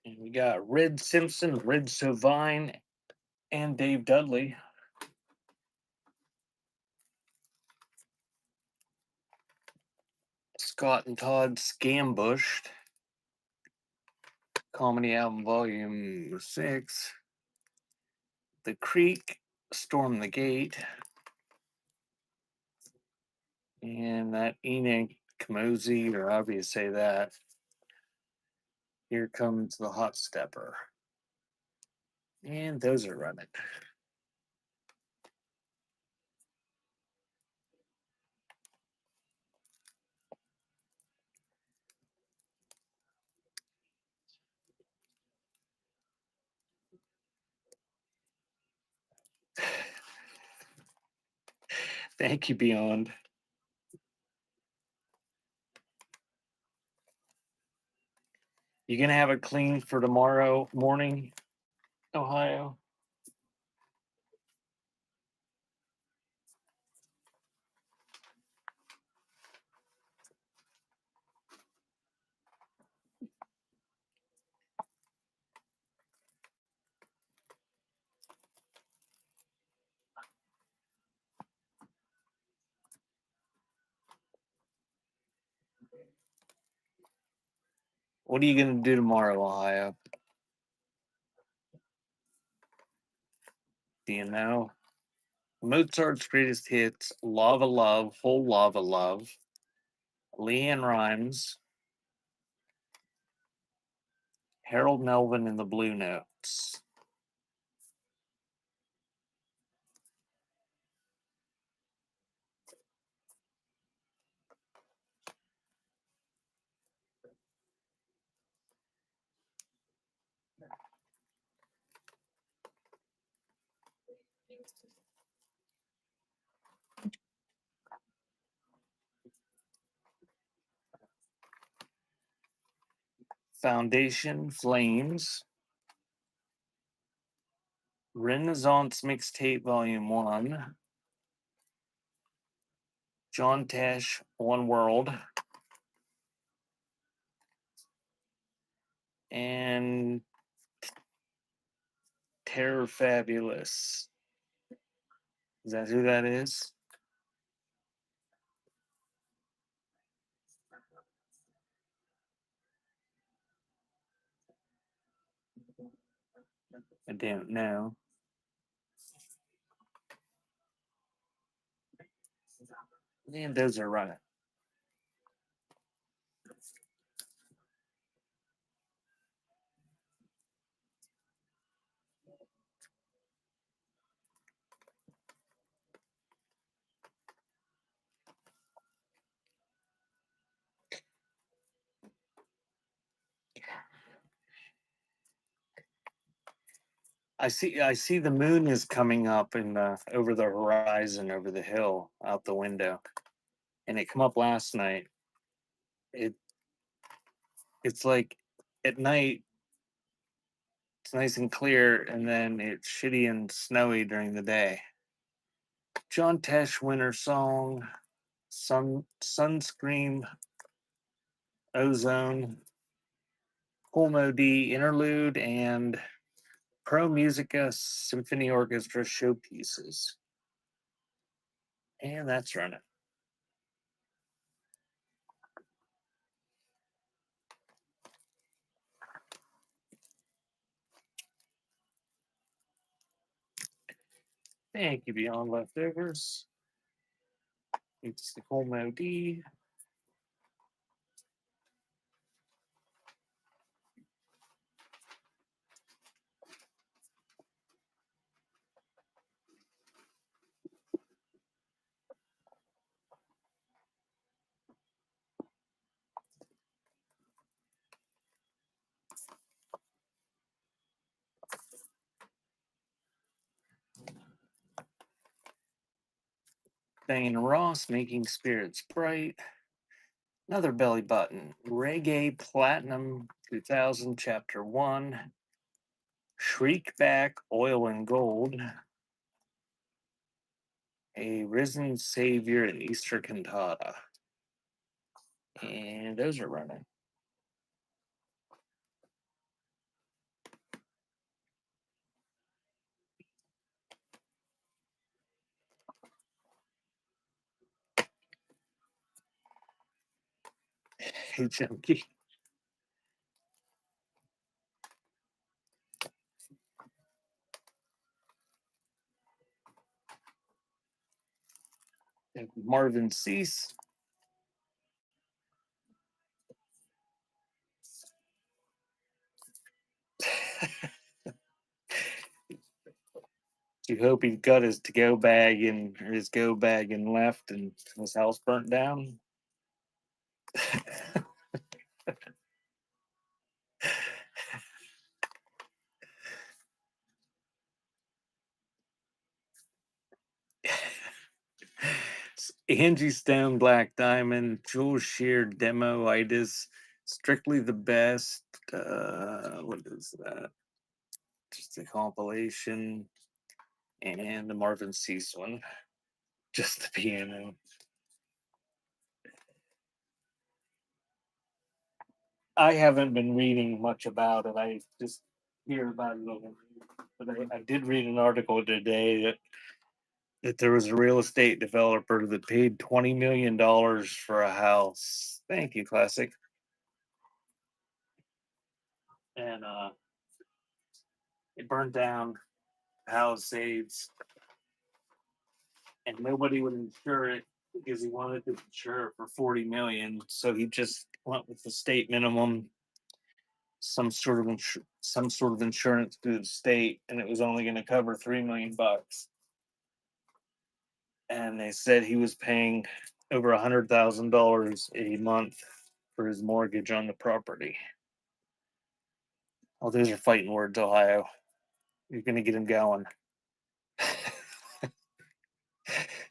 And we got Red Simpson, Red Sovine, and Dave Dudley. Scott and Todd Scambushed. Comedy Album Volume 6. The Creek, Storm the Gate. And that Enoch Kamosi, or however you say that. Here Comes the Hot Stepper. And those are running. Thank you, Beyond. You gonna have it clean for tomorrow morning, Ohio? What are you gonna do tomorrow, Ohio? Do you know? Mozart's Greatest Hits, Lava Love, Whole Lava Love, Leanne Rhymes, Harold Melvin and the Blue Notes. Foundation, Flames, Renaissance Mixtape Volume 1, John Tesh, One World, and Terror Fabulous. Is that who that is? I don't know. And those are running. I see the moon is coming up and over the horizon, over the hill, out the window. And it come up last night. It it's like at night it's nice and clear, and then it's shitty and snowy during the day. John Tesh winter song, sunscreen, ozone, Pulmo D interlude, and Pro Musica Symphony Orchestra showpieces. And that's running. Thank you, Beyond Leftovers. It's the Pulmo D. Diana Ross, Making Spirits Bright. Another belly button. Reggae Platinum 2000, Chapter 1. Shriek Back, Oil and Gold. A Risen Savior and Easter Cantata. And those are running. Hey, Junkie. Marvin Cease. You hope he got his to-go bag and his go bag and left, and his house burnt down. Angie Stone, Black Diamond, Jules Shear, Demo Itis, Strictly the Best. What is that? Just a compilation. And the Marvin Cease one. Just the piano. I haven't been reading much about it. I just hear about it over. But I did read an article today that there was a real estate developer that paid $20 million for a house. Thank you, Classic. And it burned down Palisades, and nobody would insure it because he wanted to insure it for 40 million. So he just went with the state minimum, some sort of insurance through the state, and it was only going to cover $3 million. And they said he was paying over $100,000 a month for his mortgage on the property. Oh, those are fighting words, Ohio. You're going to get him going.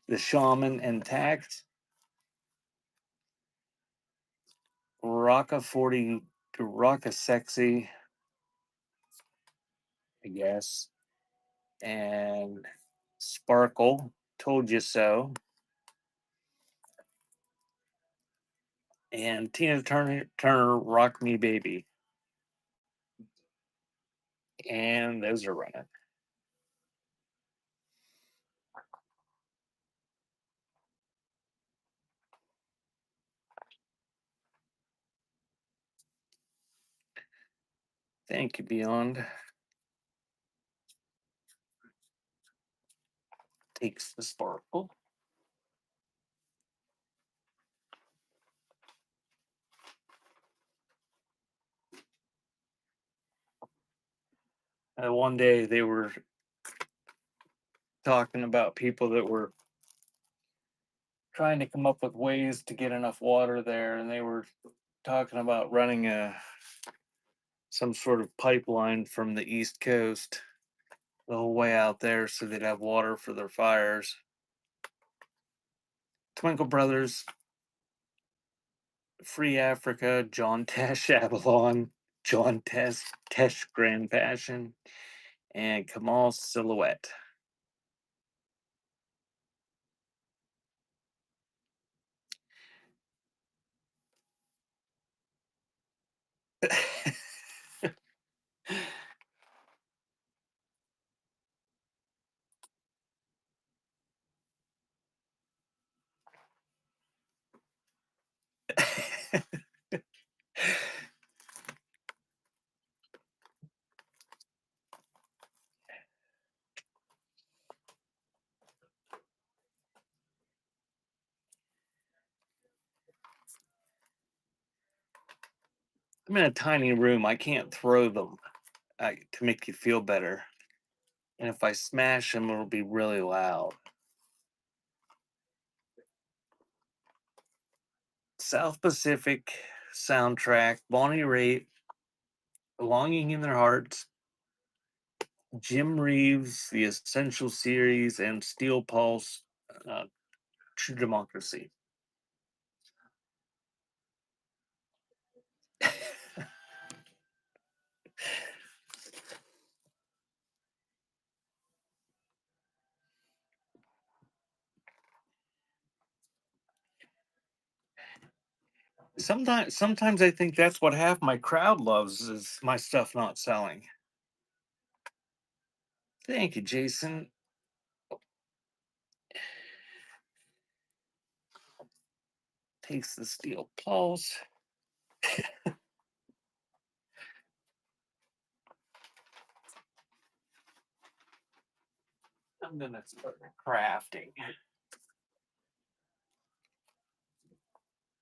The Shaman and Tact. Rocka 40, Rocka Sexy, I guess. And Sparkle, Told You So. And Tina Turner, Rock Me Baby. And those are running. Thank you, Beyond. Takes the sparkle. One day they were talking about people that were trying to come up with ways to get enough water there, and they were talking about running a some sort of pipeline from the East Coast the whole way out there so they'd have water for their fires. Twinkle Brothers, Free Africa, John Tesh Avalon, John Tesh Grand Passion, and Kamal Silhouette. I'm in a tiny room. I can't throw them to make you feel better. And if I smash them, it'll be really loud. South Pacific soundtrack, Bonnie Raitt, Belonging in Their Hearts, Jim Reeves, The Essential Series, and Steel Pulse, True Democracy. Sometimes I think that's what half my crowd loves is my stuff not selling. Thank you, Jason. Takes the Steel Pulse. I'm gonna start crafting.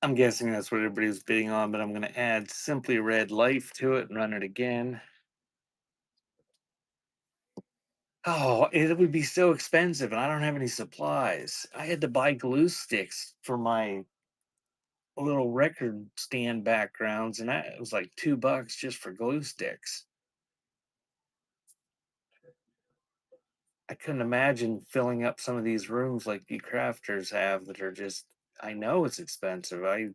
I'm guessing that's what everybody's bidding on, but I'm gonna add Simply Red Life to it and run it again. Oh, it would be so expensive, and I don't have any supplies. I had to buy glue sticks for my little record stand backgrounds, and that was like $2 just for glue sticks. I couldn't imagine filling up some of these rooms like you crafters have that are just. I know it's expensive. I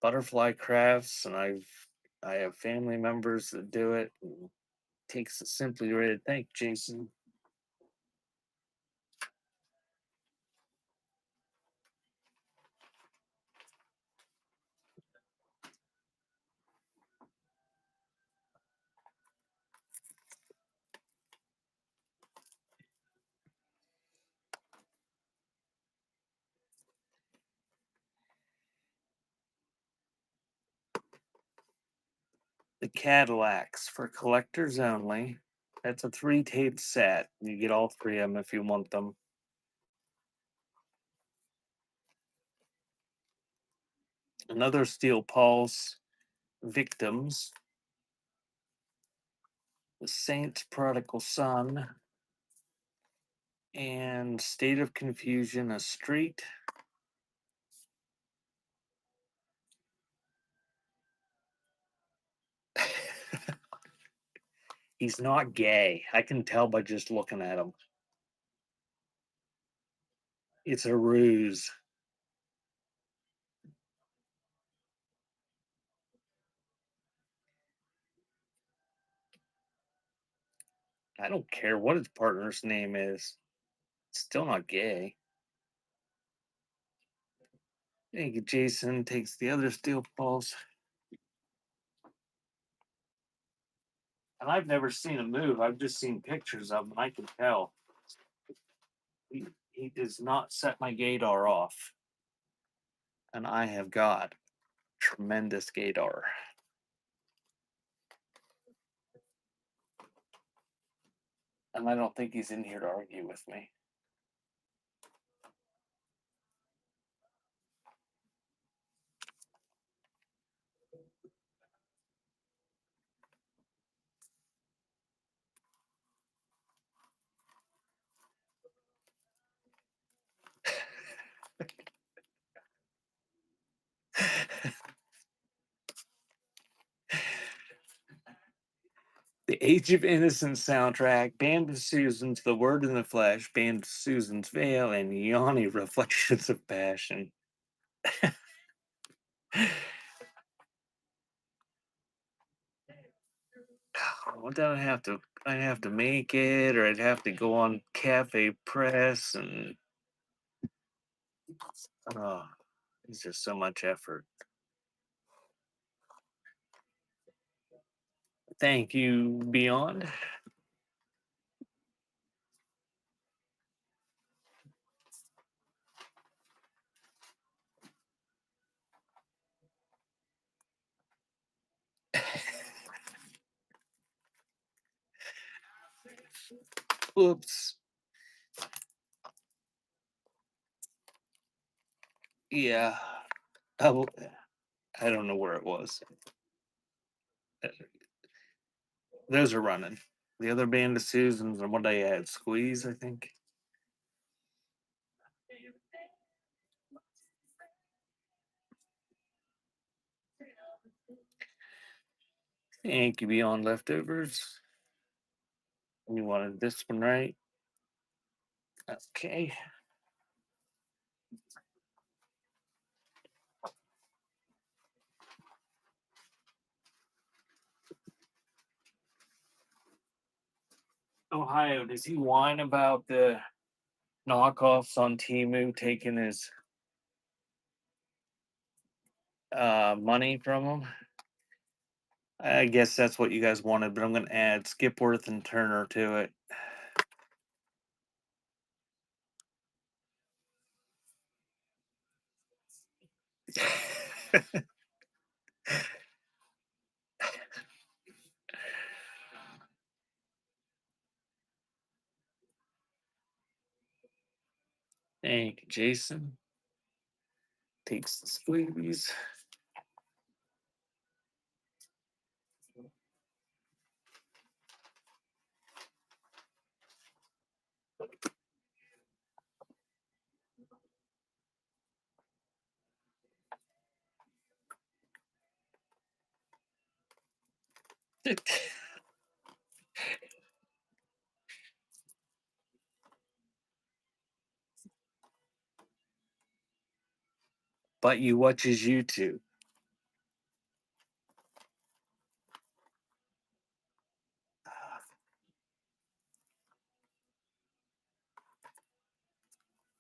butterfly crafts, and I have family members that do it. And takes a simply rated. Thank Jason. The Cadillacs for collectors only. That's a 3-tape set. You get all three of them if you want them. Another Steel Pulse, Victims, The Saints Prodigal Son, and State of Confusion, A Street. He's not gay. I can tell by just looking at him. It's a ruse. I don't care what his partner's name is. It's still not gay. Thank you, Jason. Takes the other Steel Pulse. And I've never seen him move. I've just seen pictures of him, and I can tell. He does not set my gaydar off. And I have got tremendous gaydar. And I don't think he's in here to argue with me. The Age of Innocence soundtrack, Band of Susans, The Word in the Flesh, Band of Susan's Veil, and Yanni Reflections of Passion. What do I have to? I'd have to make it, or I'd have to go on Cafe Press, and oh, it's just so much effort. Thank you, Beyond. Oops. Yeah. I don't know where it was. Those are running. The other Band of Susans, and what I had, Squeeze, I think. Thank you, Beyond Leftovers. You wanted this one, right? Okay. Ohio, does he whine about the knockoffs on Timu taking his money from him? I guess that's what you guys wanted, but I'm going to add Skipworth and Turner to it. Thank you, Jason. Takes the squeeze. But you watches YouTube.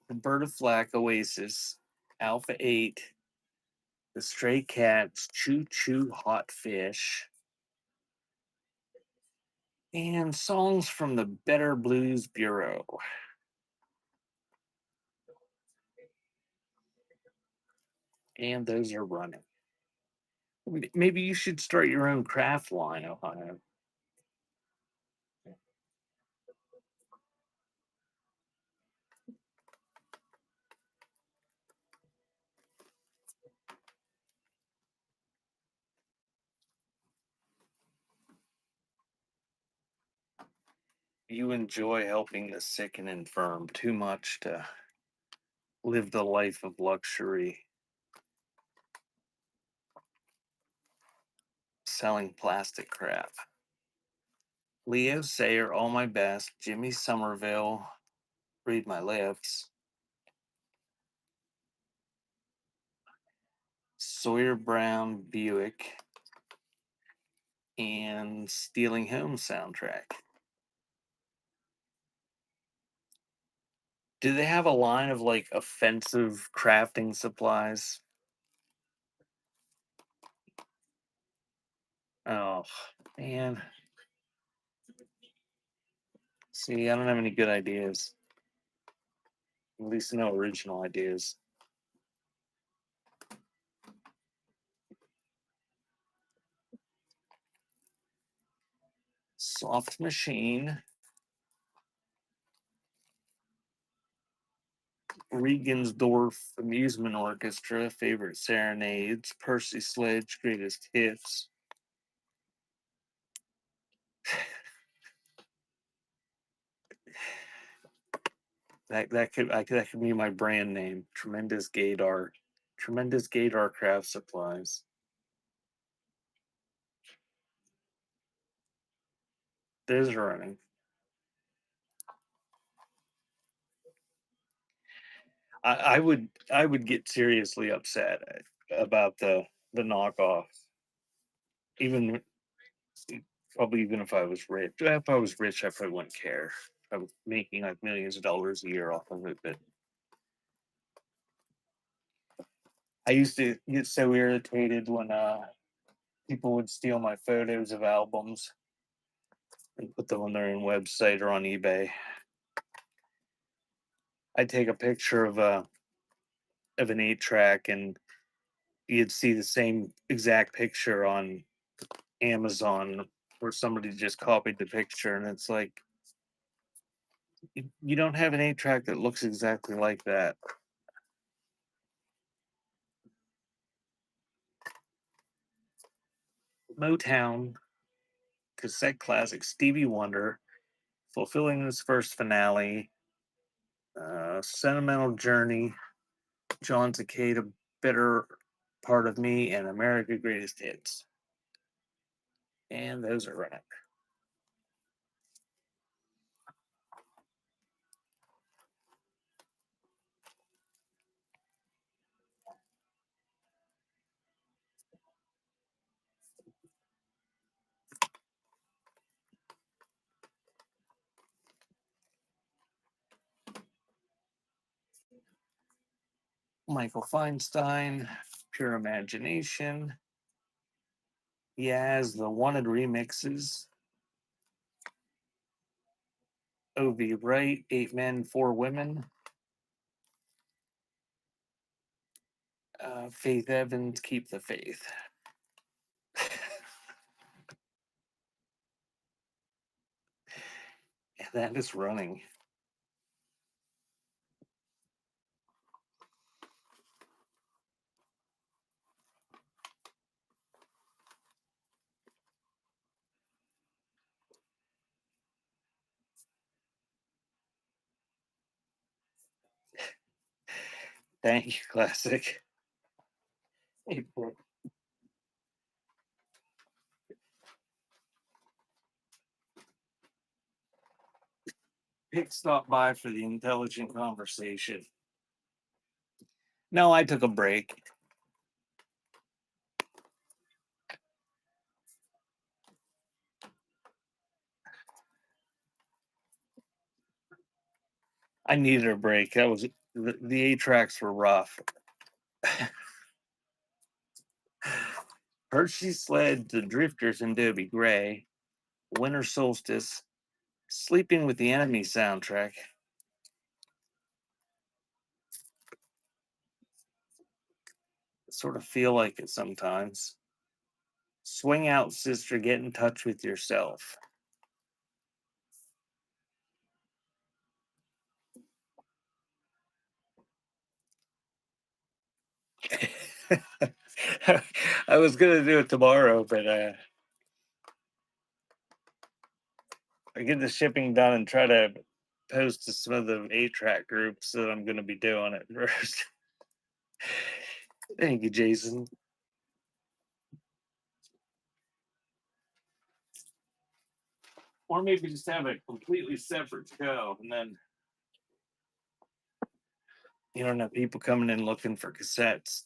The Bird of Flack, Oasis, Alpha 8, The Stray Cats, Choo Choo Hot Fish, and songs from the Better Blues Bureau. And those are running. Maybe you should start your own craft line, Ohio. You enjoy helping the sick and infirm too much to live the life of luxury, selling plastic crap. Leo Sayer, All My Best, Jimmy Somerville, Read My Lips, Sawyer Brown Buick, and Stealing Home soundtrack. Do they have a line of like offensive crafting supplies? Oh, man. See, I don't have any good ideas. At least no original ideas. Soft Machine, Regensdorf Amusement Orchestra, Favorite Serenades, Percy Sledge, Greatest Hits. That could be my brand name. Tremendous Gaydar. Tremendous Gaydar Craft Supplies. There's running. I would get seriously upset about the knockoff. Even probably even if I was rich. If I was rich, I probably wouldn't care. I was making like millions of dollars a year off of it, but I used to get so irritated when people would steal my photos of albums and put them on their own website or on eBay. I'd take a picture of an 8 track and you'd see the same exact picture on Amazon where somebody just copied the picture, and it's like you don't have an 8 track that looks exactly like that. Motown cassette classic Stevie Wonder, fulfilling his first finale, Sentimental Journey, John Cicada, Better Part of Me, and America Greatest Hits. And those are right. Michael Feinstein, Pure Imagination. He has the Wanted remixes. O.V. Wright, 8 Men, 4 Women. Faith Evans, Keep the Faith. That is running. Thank you, Classic. Hey, Pick stopped by for the intelligent conversation. No, I took a break. I needed a break. That was the 8 tracks were rough. Hershey Sled, The Drifters, and Dobie Gray, Winter Solstice, Sleeping with the Enemy soundtrack. Sort of feel like it sometimes. Swing Out, Sister, Get in Touch with Yourself. I was gonna do it tomorrow, but I get the shipping done and try to post to some of the 8 track groups that I'm gonna be doing it first. Thank you, Jason. Or maybe just have a completely separate show, and then you don't have people coming in looking for cassettes.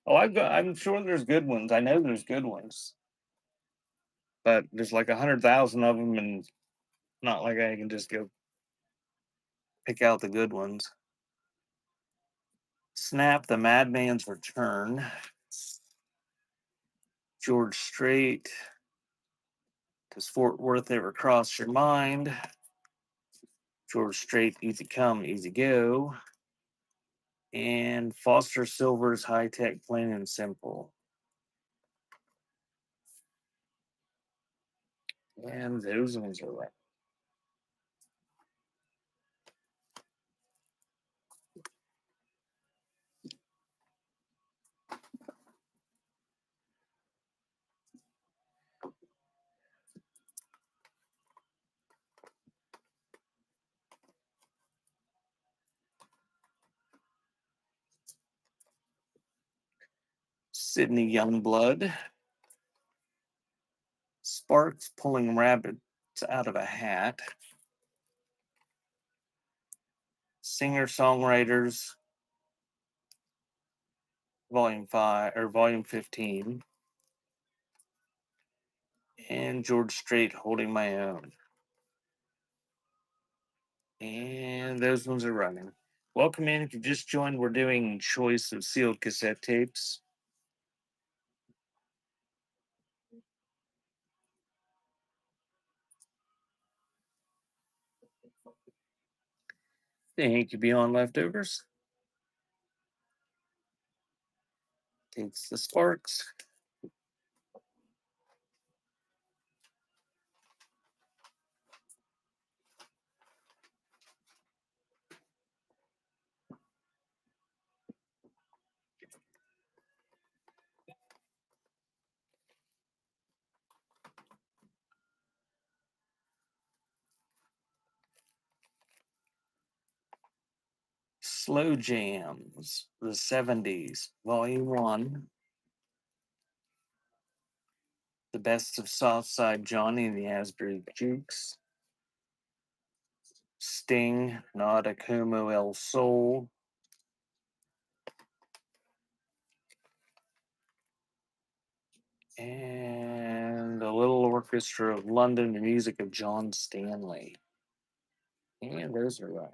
Oh, I'm sure there's good ones. I know there's good ones, but there's like 100,000 of them, and not like I can just go pick out the good ones. Snap, The Madman's Return. George Strait. Does Fort Worth ever cross your mind? George Strait, Easy Come, Easy Go. And Foster Silver's High Tech, Plain and Simple. And those ones are right. Sydney Youngblood. Sparks pulling rabbits out of a hat. Singer-songwriters, volume 5 or volume 15. And George Strait, Holding My Own. And those ones are running. Welcome in. If you just joined, we're doing choice of sealed cassette tapes. Thank you, Beyond Leftovers. Takes the Sparks. Slow Jams, the 70s, Volume 1. The Best of Southside Johnny and the Asbury Jukes. Sting, Nada Como El Sol. And the Little Orchestra of London, the music of John Stanley. And those are right.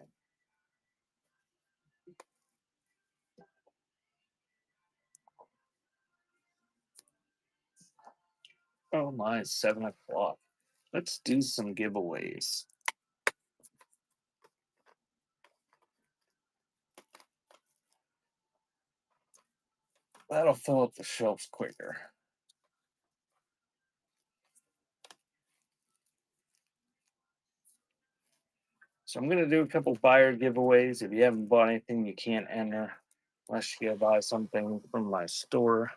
Oh my, it's 7 o'clock. Let's do some giveaways. That'll fill up the shelves quicker. So I'm going to do a couple buyer giveaways. If you haven't bought anything, you can't enter unless you buy something from my store.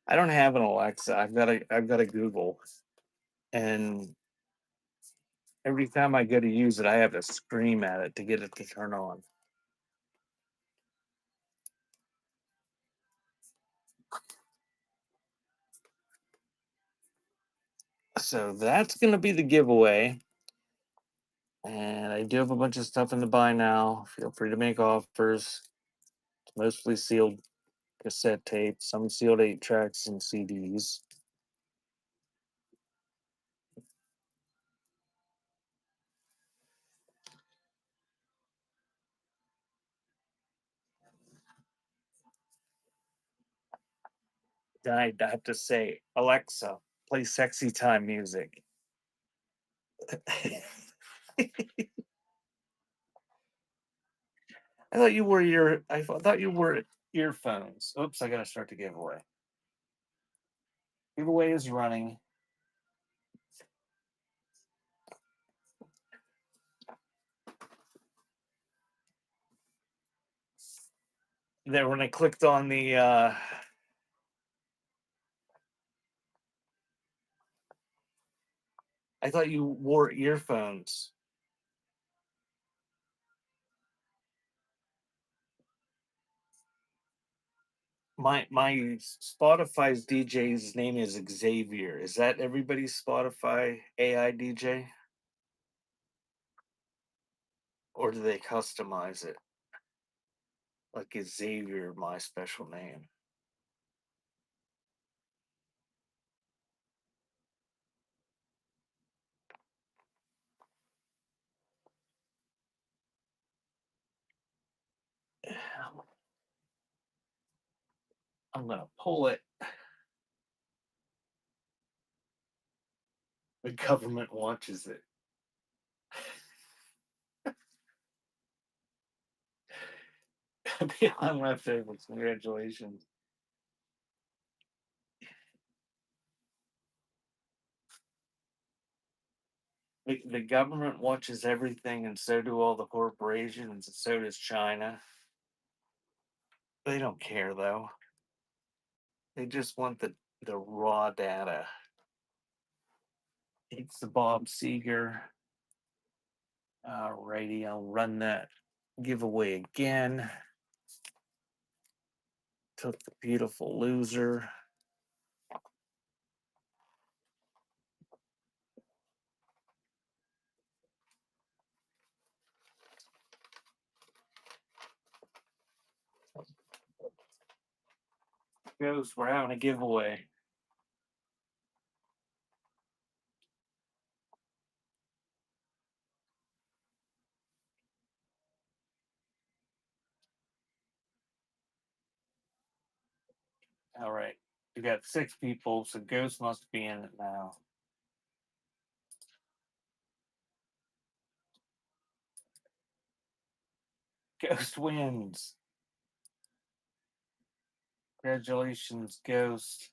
I don't have an Alexa. I've got a Google, and every time I go to use it, I have to scream at it to get it to turn on. So that's going to be the giveaway. And I do have a bunch of stuff in the buy now. Feel free to make offers. It's mostly sealed cassette tapes, some sealed 8 tracks and CDs. I have to say, Alexa, play sexy time music. I thought you wore earphones. Oops, I gotta start the giveaway. Giveaway is running. Then when I clicked on the I thought you wore earphones. My Spotify's DJ's name is Xavier. Is that everybody's Spotify AI DJ? Or do they customize it? Like is Xavier my special name? I'm gonna pull it. The government watches it. Beyond Leftovers, congratulations. The government watches everything, and so do all the corporations, and so does China. They don't care though. They just want the raw data. It's the Bob Seger. Alrighty, I'll run that giveaway again. Took the beautiful loser. Goes, we're having a giveaway. All right. We got 6 people, so Ghost must be in it now. Ghost wins. Congratulations, Ghost.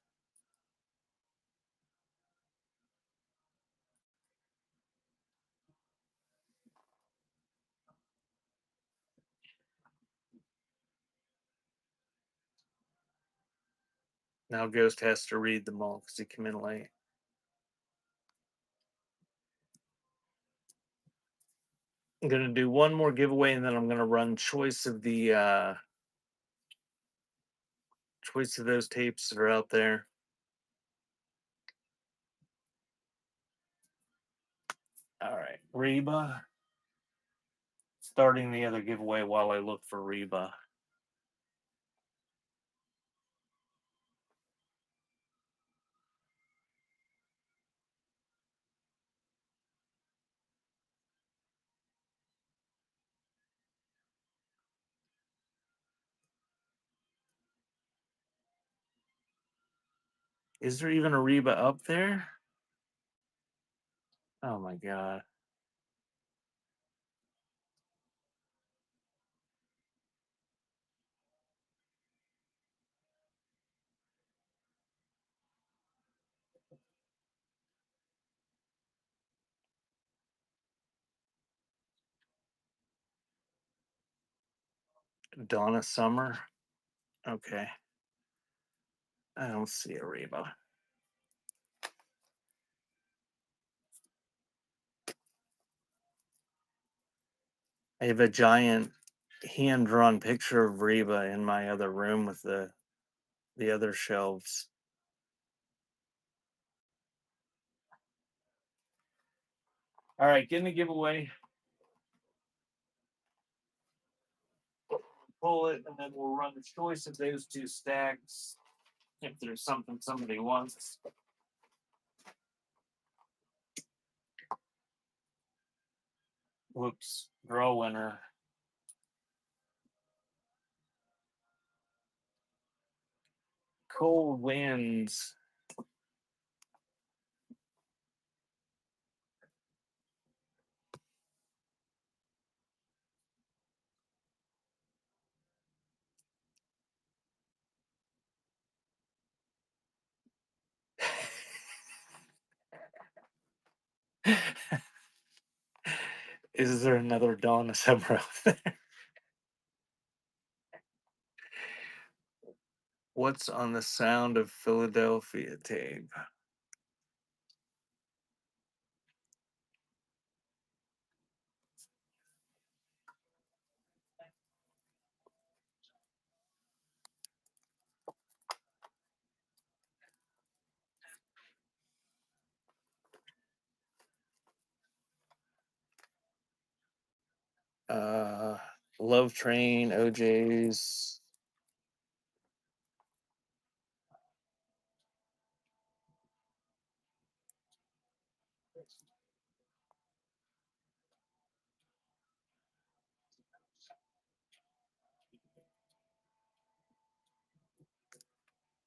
Now Ghost has to read them all because he came in late. I'm gonna do one more giveaway and then I'm gonna run choice of the choice of those tapes that are out there. All right, Reba. Starting the other giveaway while I look for Reba. Is there even a Reba up there? Oh my god. Donna Summer. Okay. I don't see a Reba. I have a giant hand-drawn picture of Reba in my other room with the other shelves. All right, getting a giveaway. Pull it, and then we'll run the choice of those 2 stacks if there's something somebody wants. Whoops, draw winner. Cold winds. Is there another Donna Summer out there? What's on the Sound of Philadelphia tape? Love Train, OJ's.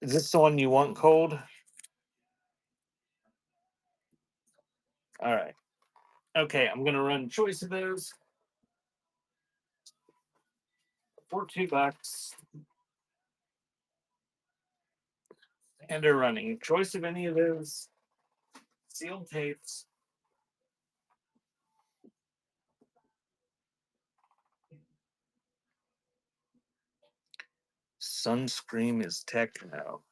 Is this the one you want, Cold? All right. Okay, I'm gonna run choice of those for $2. And they're running choice of any of those sealed tapes. Sunscream is techno.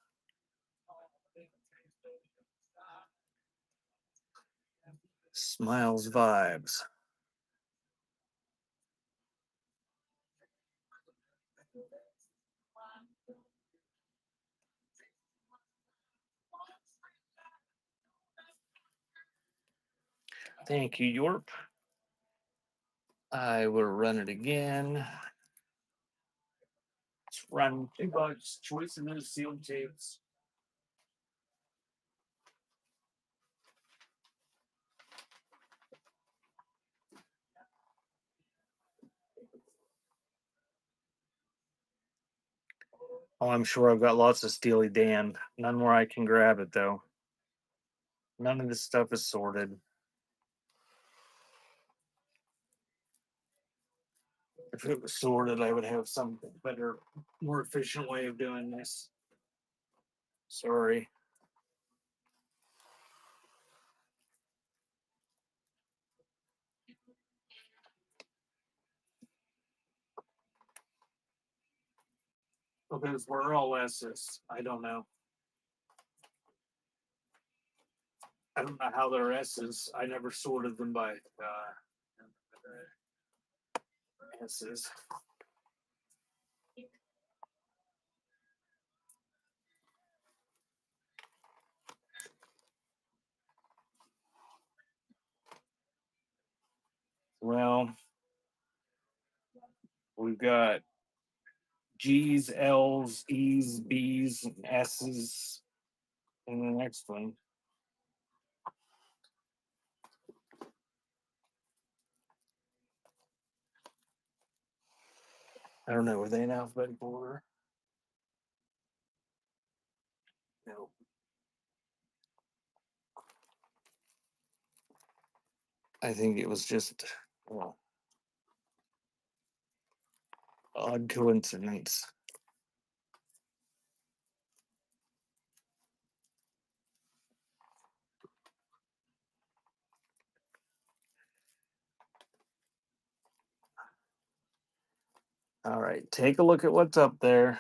Smiles Vibes. Thank you, Yorp. I will run it again. Let's run $2. Choice of those sealed tapes. Oh, I'm sure I've got lots of Steely Dan. None where I can grab it though. None of this stuff is sorted. If it was sorted, I would have some better, more efficient way of doing this. Sorry. Because we're all S's. I don't know. I don't know how they're S's. I never sorted them by S's. Well, we've got G's, L's, E's, B's, and S's in the next one. I don't know. Were they in alphabetical order? No. I think it was just well, odd coincidence. All right, take a look at what's up there.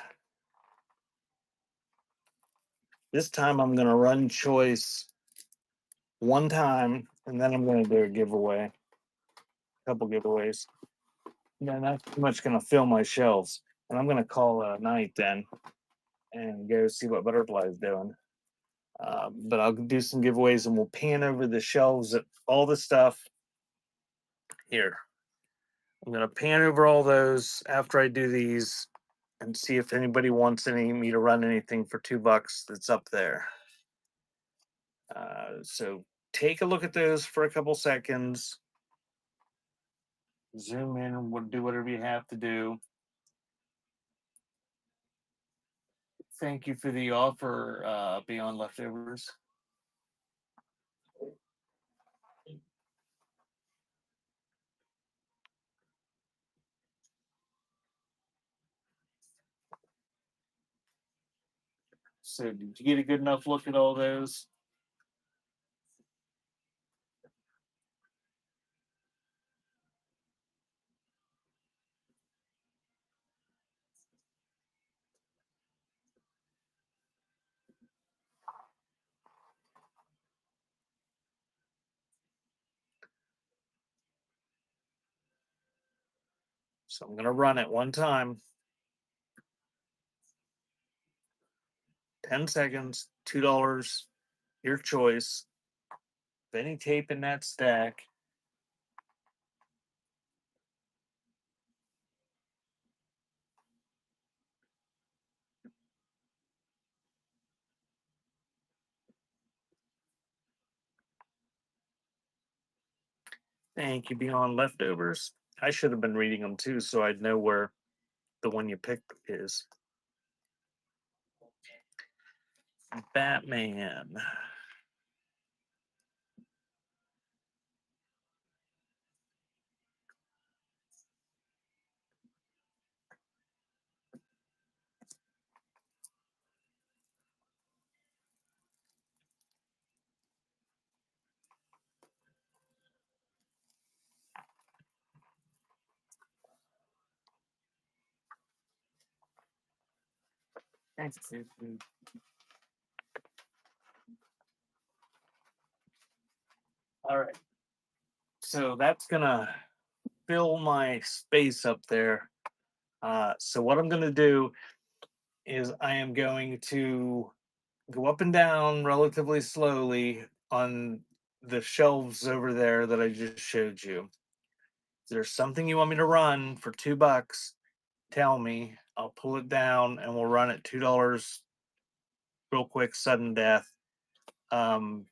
This time I'm going to run choice one time, and then I'm going to do a giveaway, a couple giveaways. Yeah, that's pretty much going to fill my shelves, and I'm going to call it a night then and go see what Butterfly's doing. But I'll do some giveaways, and we'll pan over the shelves at all the stuff here. I'm going to pan over all those after I do these and see if anybody wants me to run anything for $2 that's up there. So take a look at those for a couple seconds. Zoom in and we'll do whatever you have to do. Thank you for the offer, Beyond Leftovers. So did you get a good enough look at all those? So I'm going to run it one time. 10 seconds, $2, your choice. Any tape in that stack. Thank you, Beyond Leftovers. I should have been reading them too, so I'd know where the one you picked is. Batman. Thanks, Susan. All right. So that's gonna fill my space up there. So what I'm gonna do is I am going to go up and down relatively slowly on the shelves over there that I just showed you. If there's something you want me to run for $2, tell me. I'll pull it down and we'll run it $2 real quick, sudden death. Um,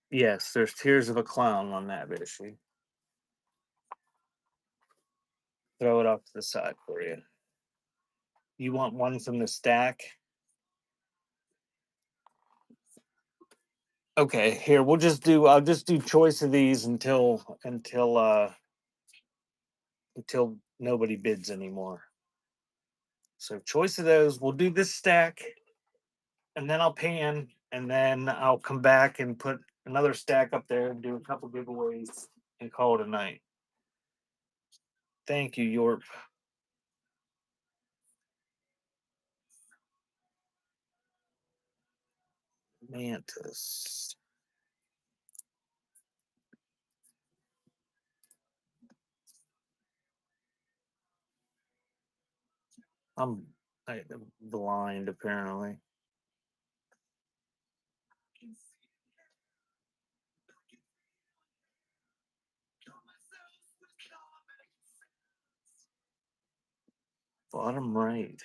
yes, there's Tears of a Clown on that issue. Throw it off to the side for you. You want one from the stack? Okay, here I'll just do choice of these until nobody bids anymore. So choice of those, we'll do this stack and then I'll pan and then I'll come back and put another stack up there and do a couple giveaways and call it a night. Thank you, Yorp. Mantis. I'm blind apparently. Bottom right.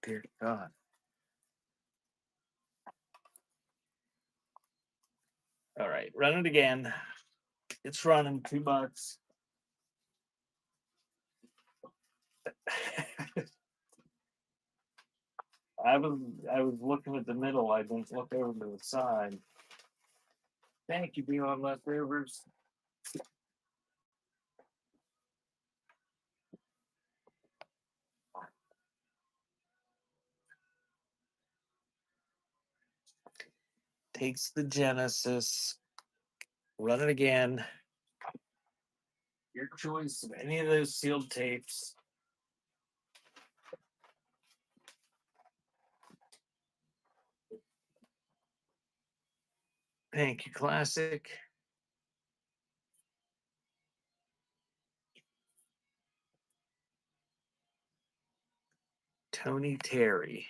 Dear God. All right, run it again. It's running $2. I was looking at the middle. I didn't look over to the side. Thank you, Beyond Leftovers. Takes the Genesis. Run it again. Your choice of any of those sealed tapes. Thank you, Classic. Tony Terry.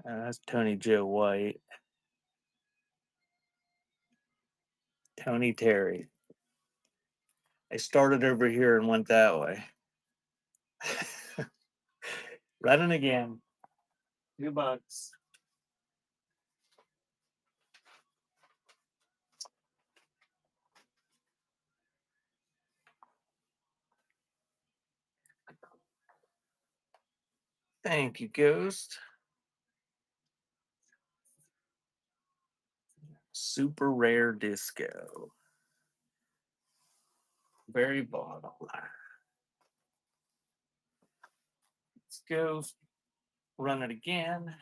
That's Tony Joe White. Tony Terry. I started over here and went that way. Running again. $2. Thank you, Ghost. Super rare disco. Very bottom. Let's go run it again.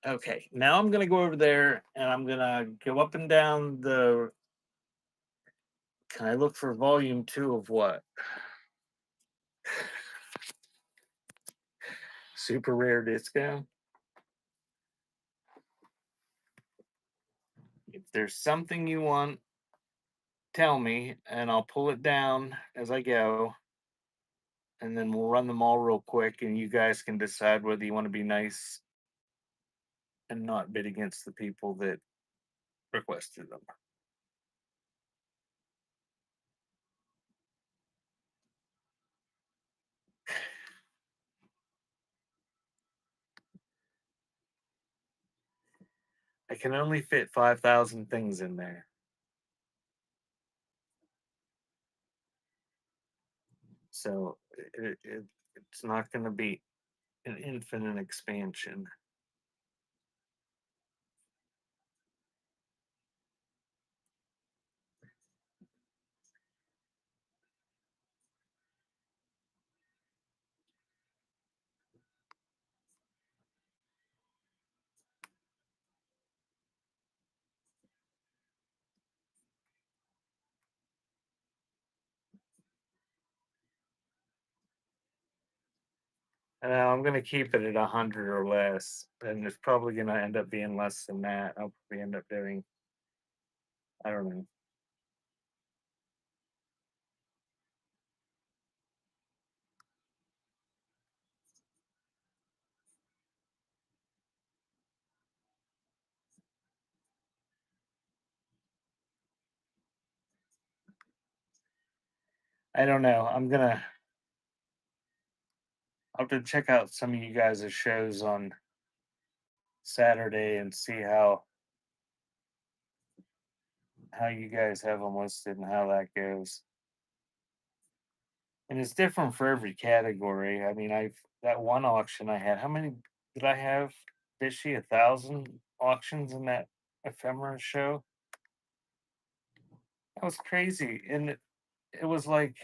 Okay, now I'm gonna go over there and I'm gonna go up and down the. Can I look for volume 2 of what? Super rare disco. If there's something you want, tell me and I'll pull it down as I go. And then we'll run them all real quick and you guys can decide whether you want to be nice and not bid against the people that requested them. I can only fit 5,000 things in there. So it's not going to be an infinite expansion. And I'm gonna keep it at 100 or less, and it's probably gonna end up being less than that. I'll probably end up doing, I don't know. I don't know. I'll have to check out some of you guys' shows on Saturday and see how you guys have them listed and how that goes. And it's different for every category. I mean, I've that one auction I had. How many did I have? Fishy 1,000 auctions in that ephemera show. That was crazy, and it was like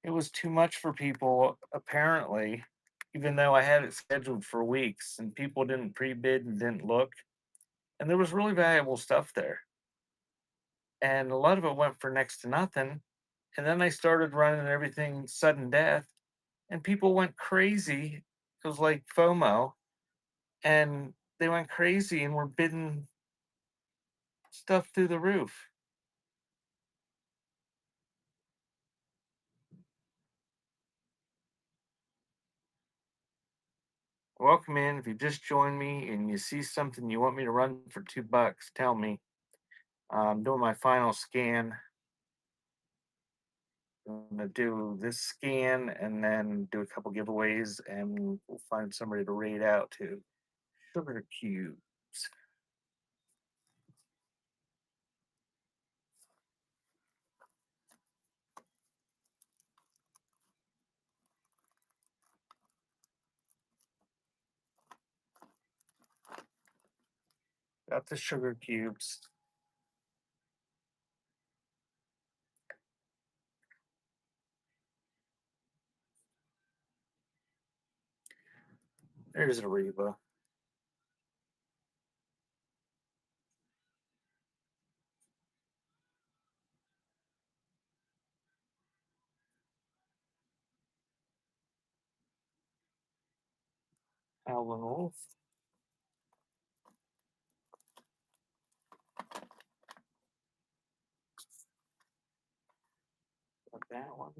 it was too much for people apparently, even though I had it scheduled for weeks and people didn't pre-bid and didn't look. And there was really valuable stuff there, and a lot of it went for next to nothing. And then I started running everything sudden death, and people went crazy. It was like FOMO, and they went crazy and were bidding stuff through the roof. Welcome in. If you just joined me and you see something you want me to run for $2, tell me. I'm doing my final scan. I'm gonna do this scan and then do a couple giveaways, and we'll find somebody to raid out to. Sugar cubes. Got the sugar cubes. There's a Reba. Alvin Wolf. Got that one.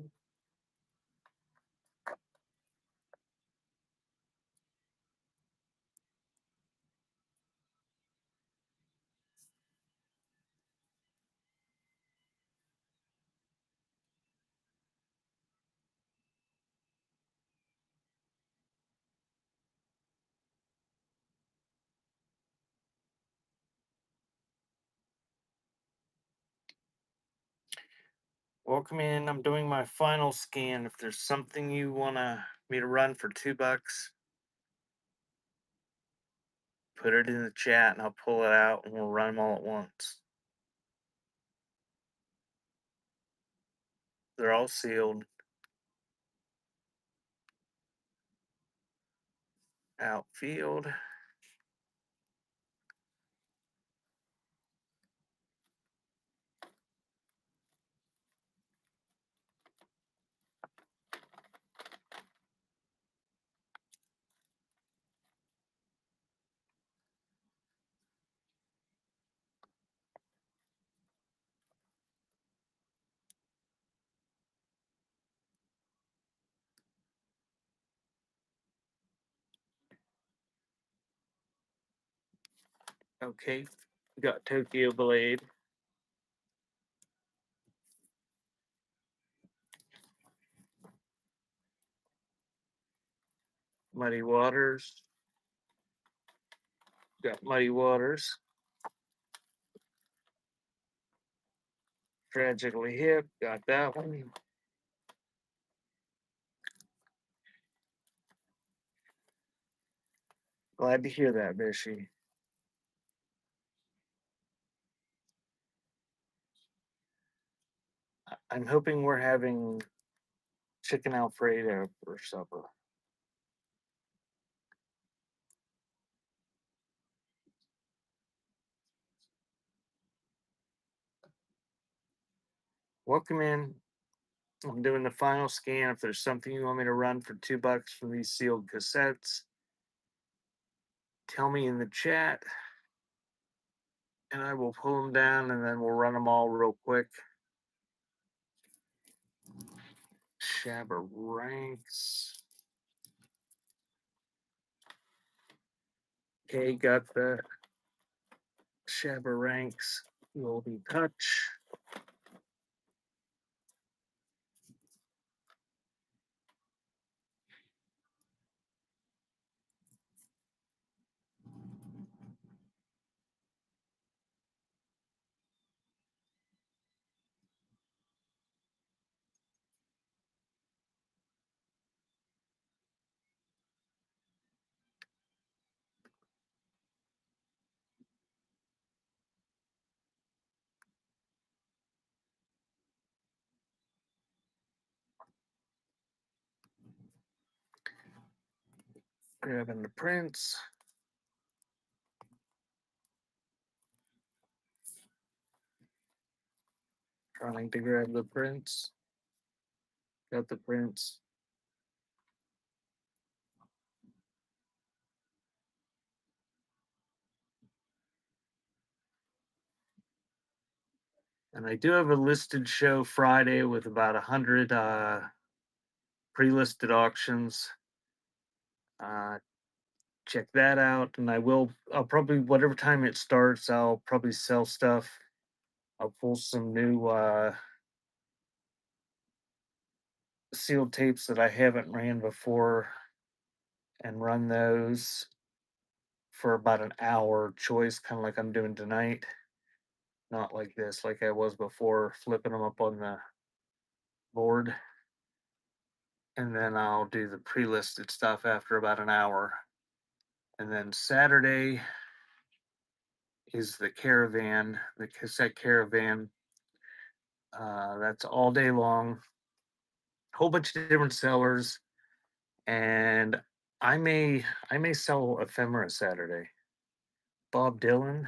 Welcome in. I'm doing my final scan. If there's something you wanna me to run for $2, put it in the chat and I'll pull it out and we'll run them all at once. They're all sealed. Outfield. Okay. We got Tokyo Blade. Muddy Waters. Got Muddy Waters. Tragically Hip. Got that one. Glad to hear that, Bishy. I'm hoping we're having chicken Alfredo for supper. Welcome in. I'm doing the final scan. If there's something you want me to run for $2 from these sealed cassettes, tell me in the chat and I will pull them down and then we'll run them all real quick. Shabba ranks. Okay, got the Shabba ranks. Golden touch. Grabbing the prints. Trying to grab the prints. Got the prints. And I do have a listed show Friday with about 100 pre-listed auctions. Check that out, and I'll probably, whatever time it starts, I'll probably sell stuff. I'll pull some new sealed tapes that I haven't ran before and run those for about an hour choice, kind of like I'm doing tonight. Not like this, like I was before, flipping them up on the board. And then I'll do the pre-listed stuff after about an hour. And then Saturday is the caravan, the cassette caravan. That's all day long. Whole bunch of different sellers, and I may sell ephemera Saturday. Bob Dylan.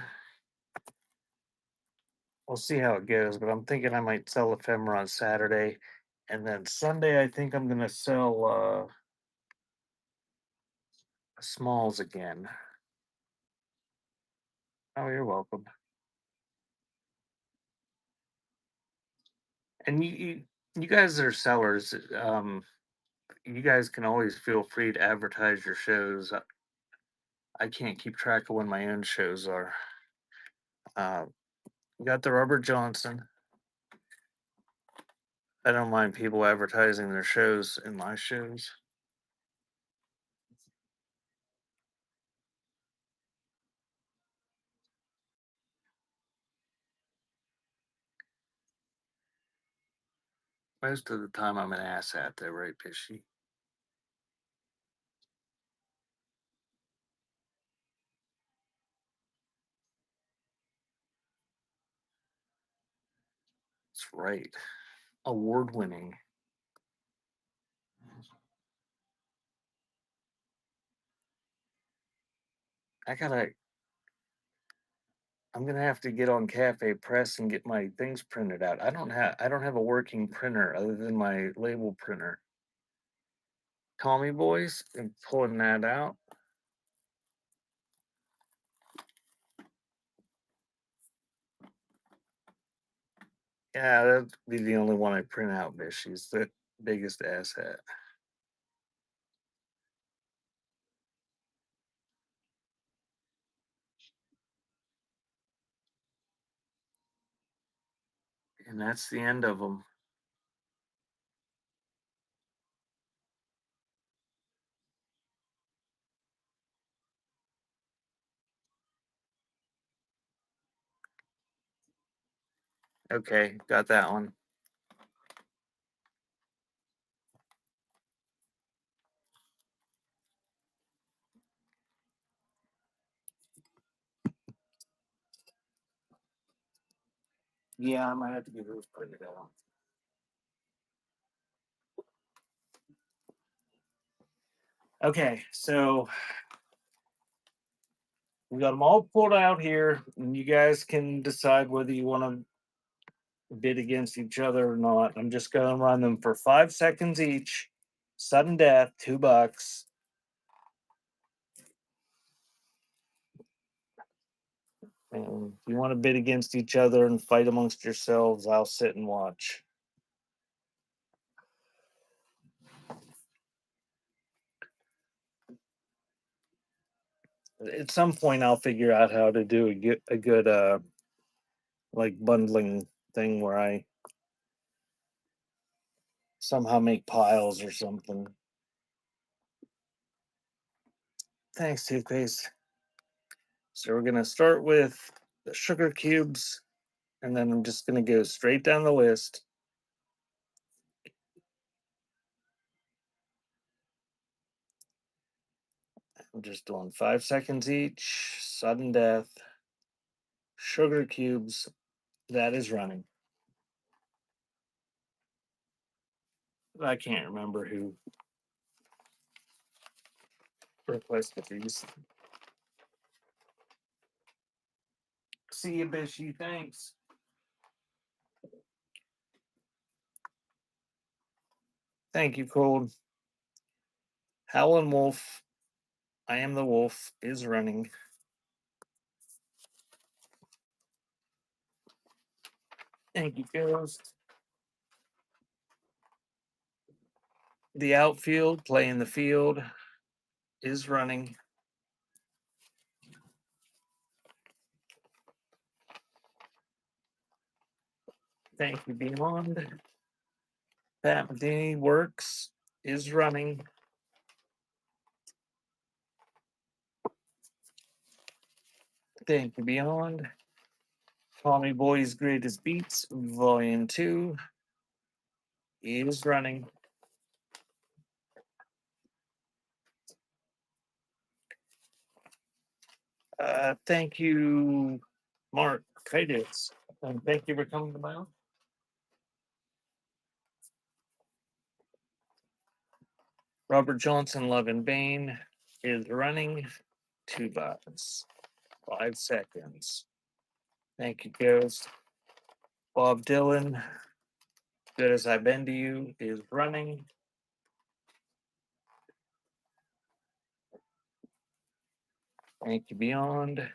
We'll see how it goes, but I'm thinking I might sell ephemera on Saturday, and then Sunday I think I'm gonna sell smalls again. Oh, you're welcome. And you guys are sellers. You guys can always feel free to advertise your shows. I can't keep track of when my own shows are. Uh, got the Robert Johnson. I don't mind people advertising their shows in my shows. Most of the time, I'm an ass at that, right, Pishy? That's right. Award winning. I gotta. I'm gonna have to get on Cafe Press and get my things printed out. I don't have a working printer other than my label printer. Tommy Boys and pulling that out. Yeah, that'd be the only one I print out, bitch. She's the biggest asshat. And that's the end of them. Okay, got that one. Yeah, I might have to get those printed out. Okay, so we got them all pulled out here, and you guys can decide whether you want to bid against each other or not. I'm just going to run them for 5 seconds each. Sudden death, $2. And if you want to bid against each other and fight amongst yourselves, I'll sit and watch. At some point, I'll figure out how to do a good like bundling thing where I somehow make piles or something. Thanks, toothpaste. So we're gonna start with the sugar cubes, and then I'm just gonna go straight down the list. I'm just doing 5 seconds each. Sudden death, sugar cubes. That is running. I can't remember who requested these. See you, Bishy. Thanks. Thank you, Cold. Howlin' Wolf. I am the wolf is running. Thank you, Ghost. The outfield, playing the field, is running. Thank you, Beyond. Pat Medini works, is running. Thank you, Beyond. Tommy Boy's Greatest Beats, Volume 2, is running. Thank you, Mark Titus, and thank you for coming to my office. Robert Johnson, Love and Bane, is running. $2. 5 seconds. Thank you, Ghost. Bob Dylan, Good as I've Been to You, is running. Thank you, Beyond.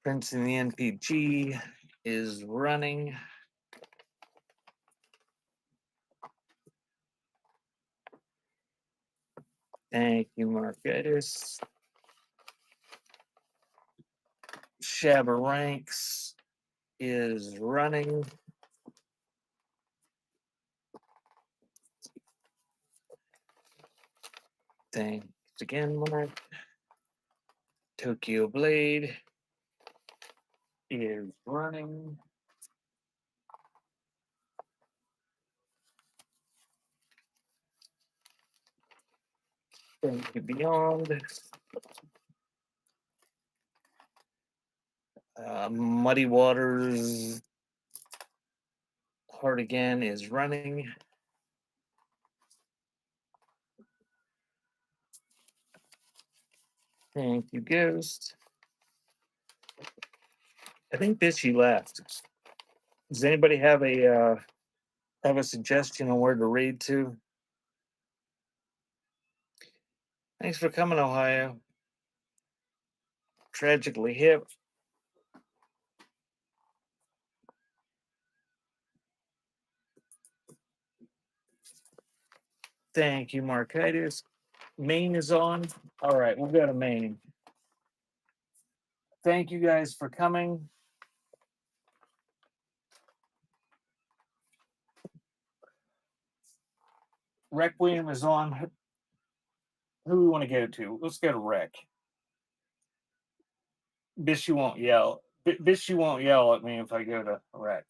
Prince in the NPG is running. Thank you, Marquetis. Shabba Ranks is running. Thanks again, Mark. Tokyo Blade is running. Thank you, Beyond. Muddy Waters Hard Again is running. Thank you, Ghost. I think Bitchy left. Does anybody have a suggestion on where to raid to? Thanks for coming, Ohio. Tragically Hip. Thank you, Marquitis. Maine is on. All right, we'll go to Maine. Thank you guys for coming. Requiem is on. Who we want to go to? Let's go to Rec. Bishy won't yell. Bishy won't yell at me if I go to Rec.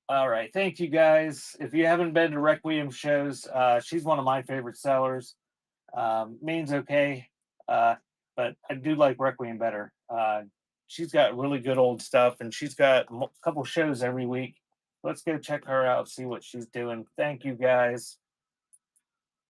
All right, thank you guys. If you haven't been to Requiem shows, she's one of my favorite sellers. Maine's okay, but I do like Requiem better. She's got really good old stuff, and she's got a couple shows every week. Let's go check her out, see what she's doing. Thank you guys.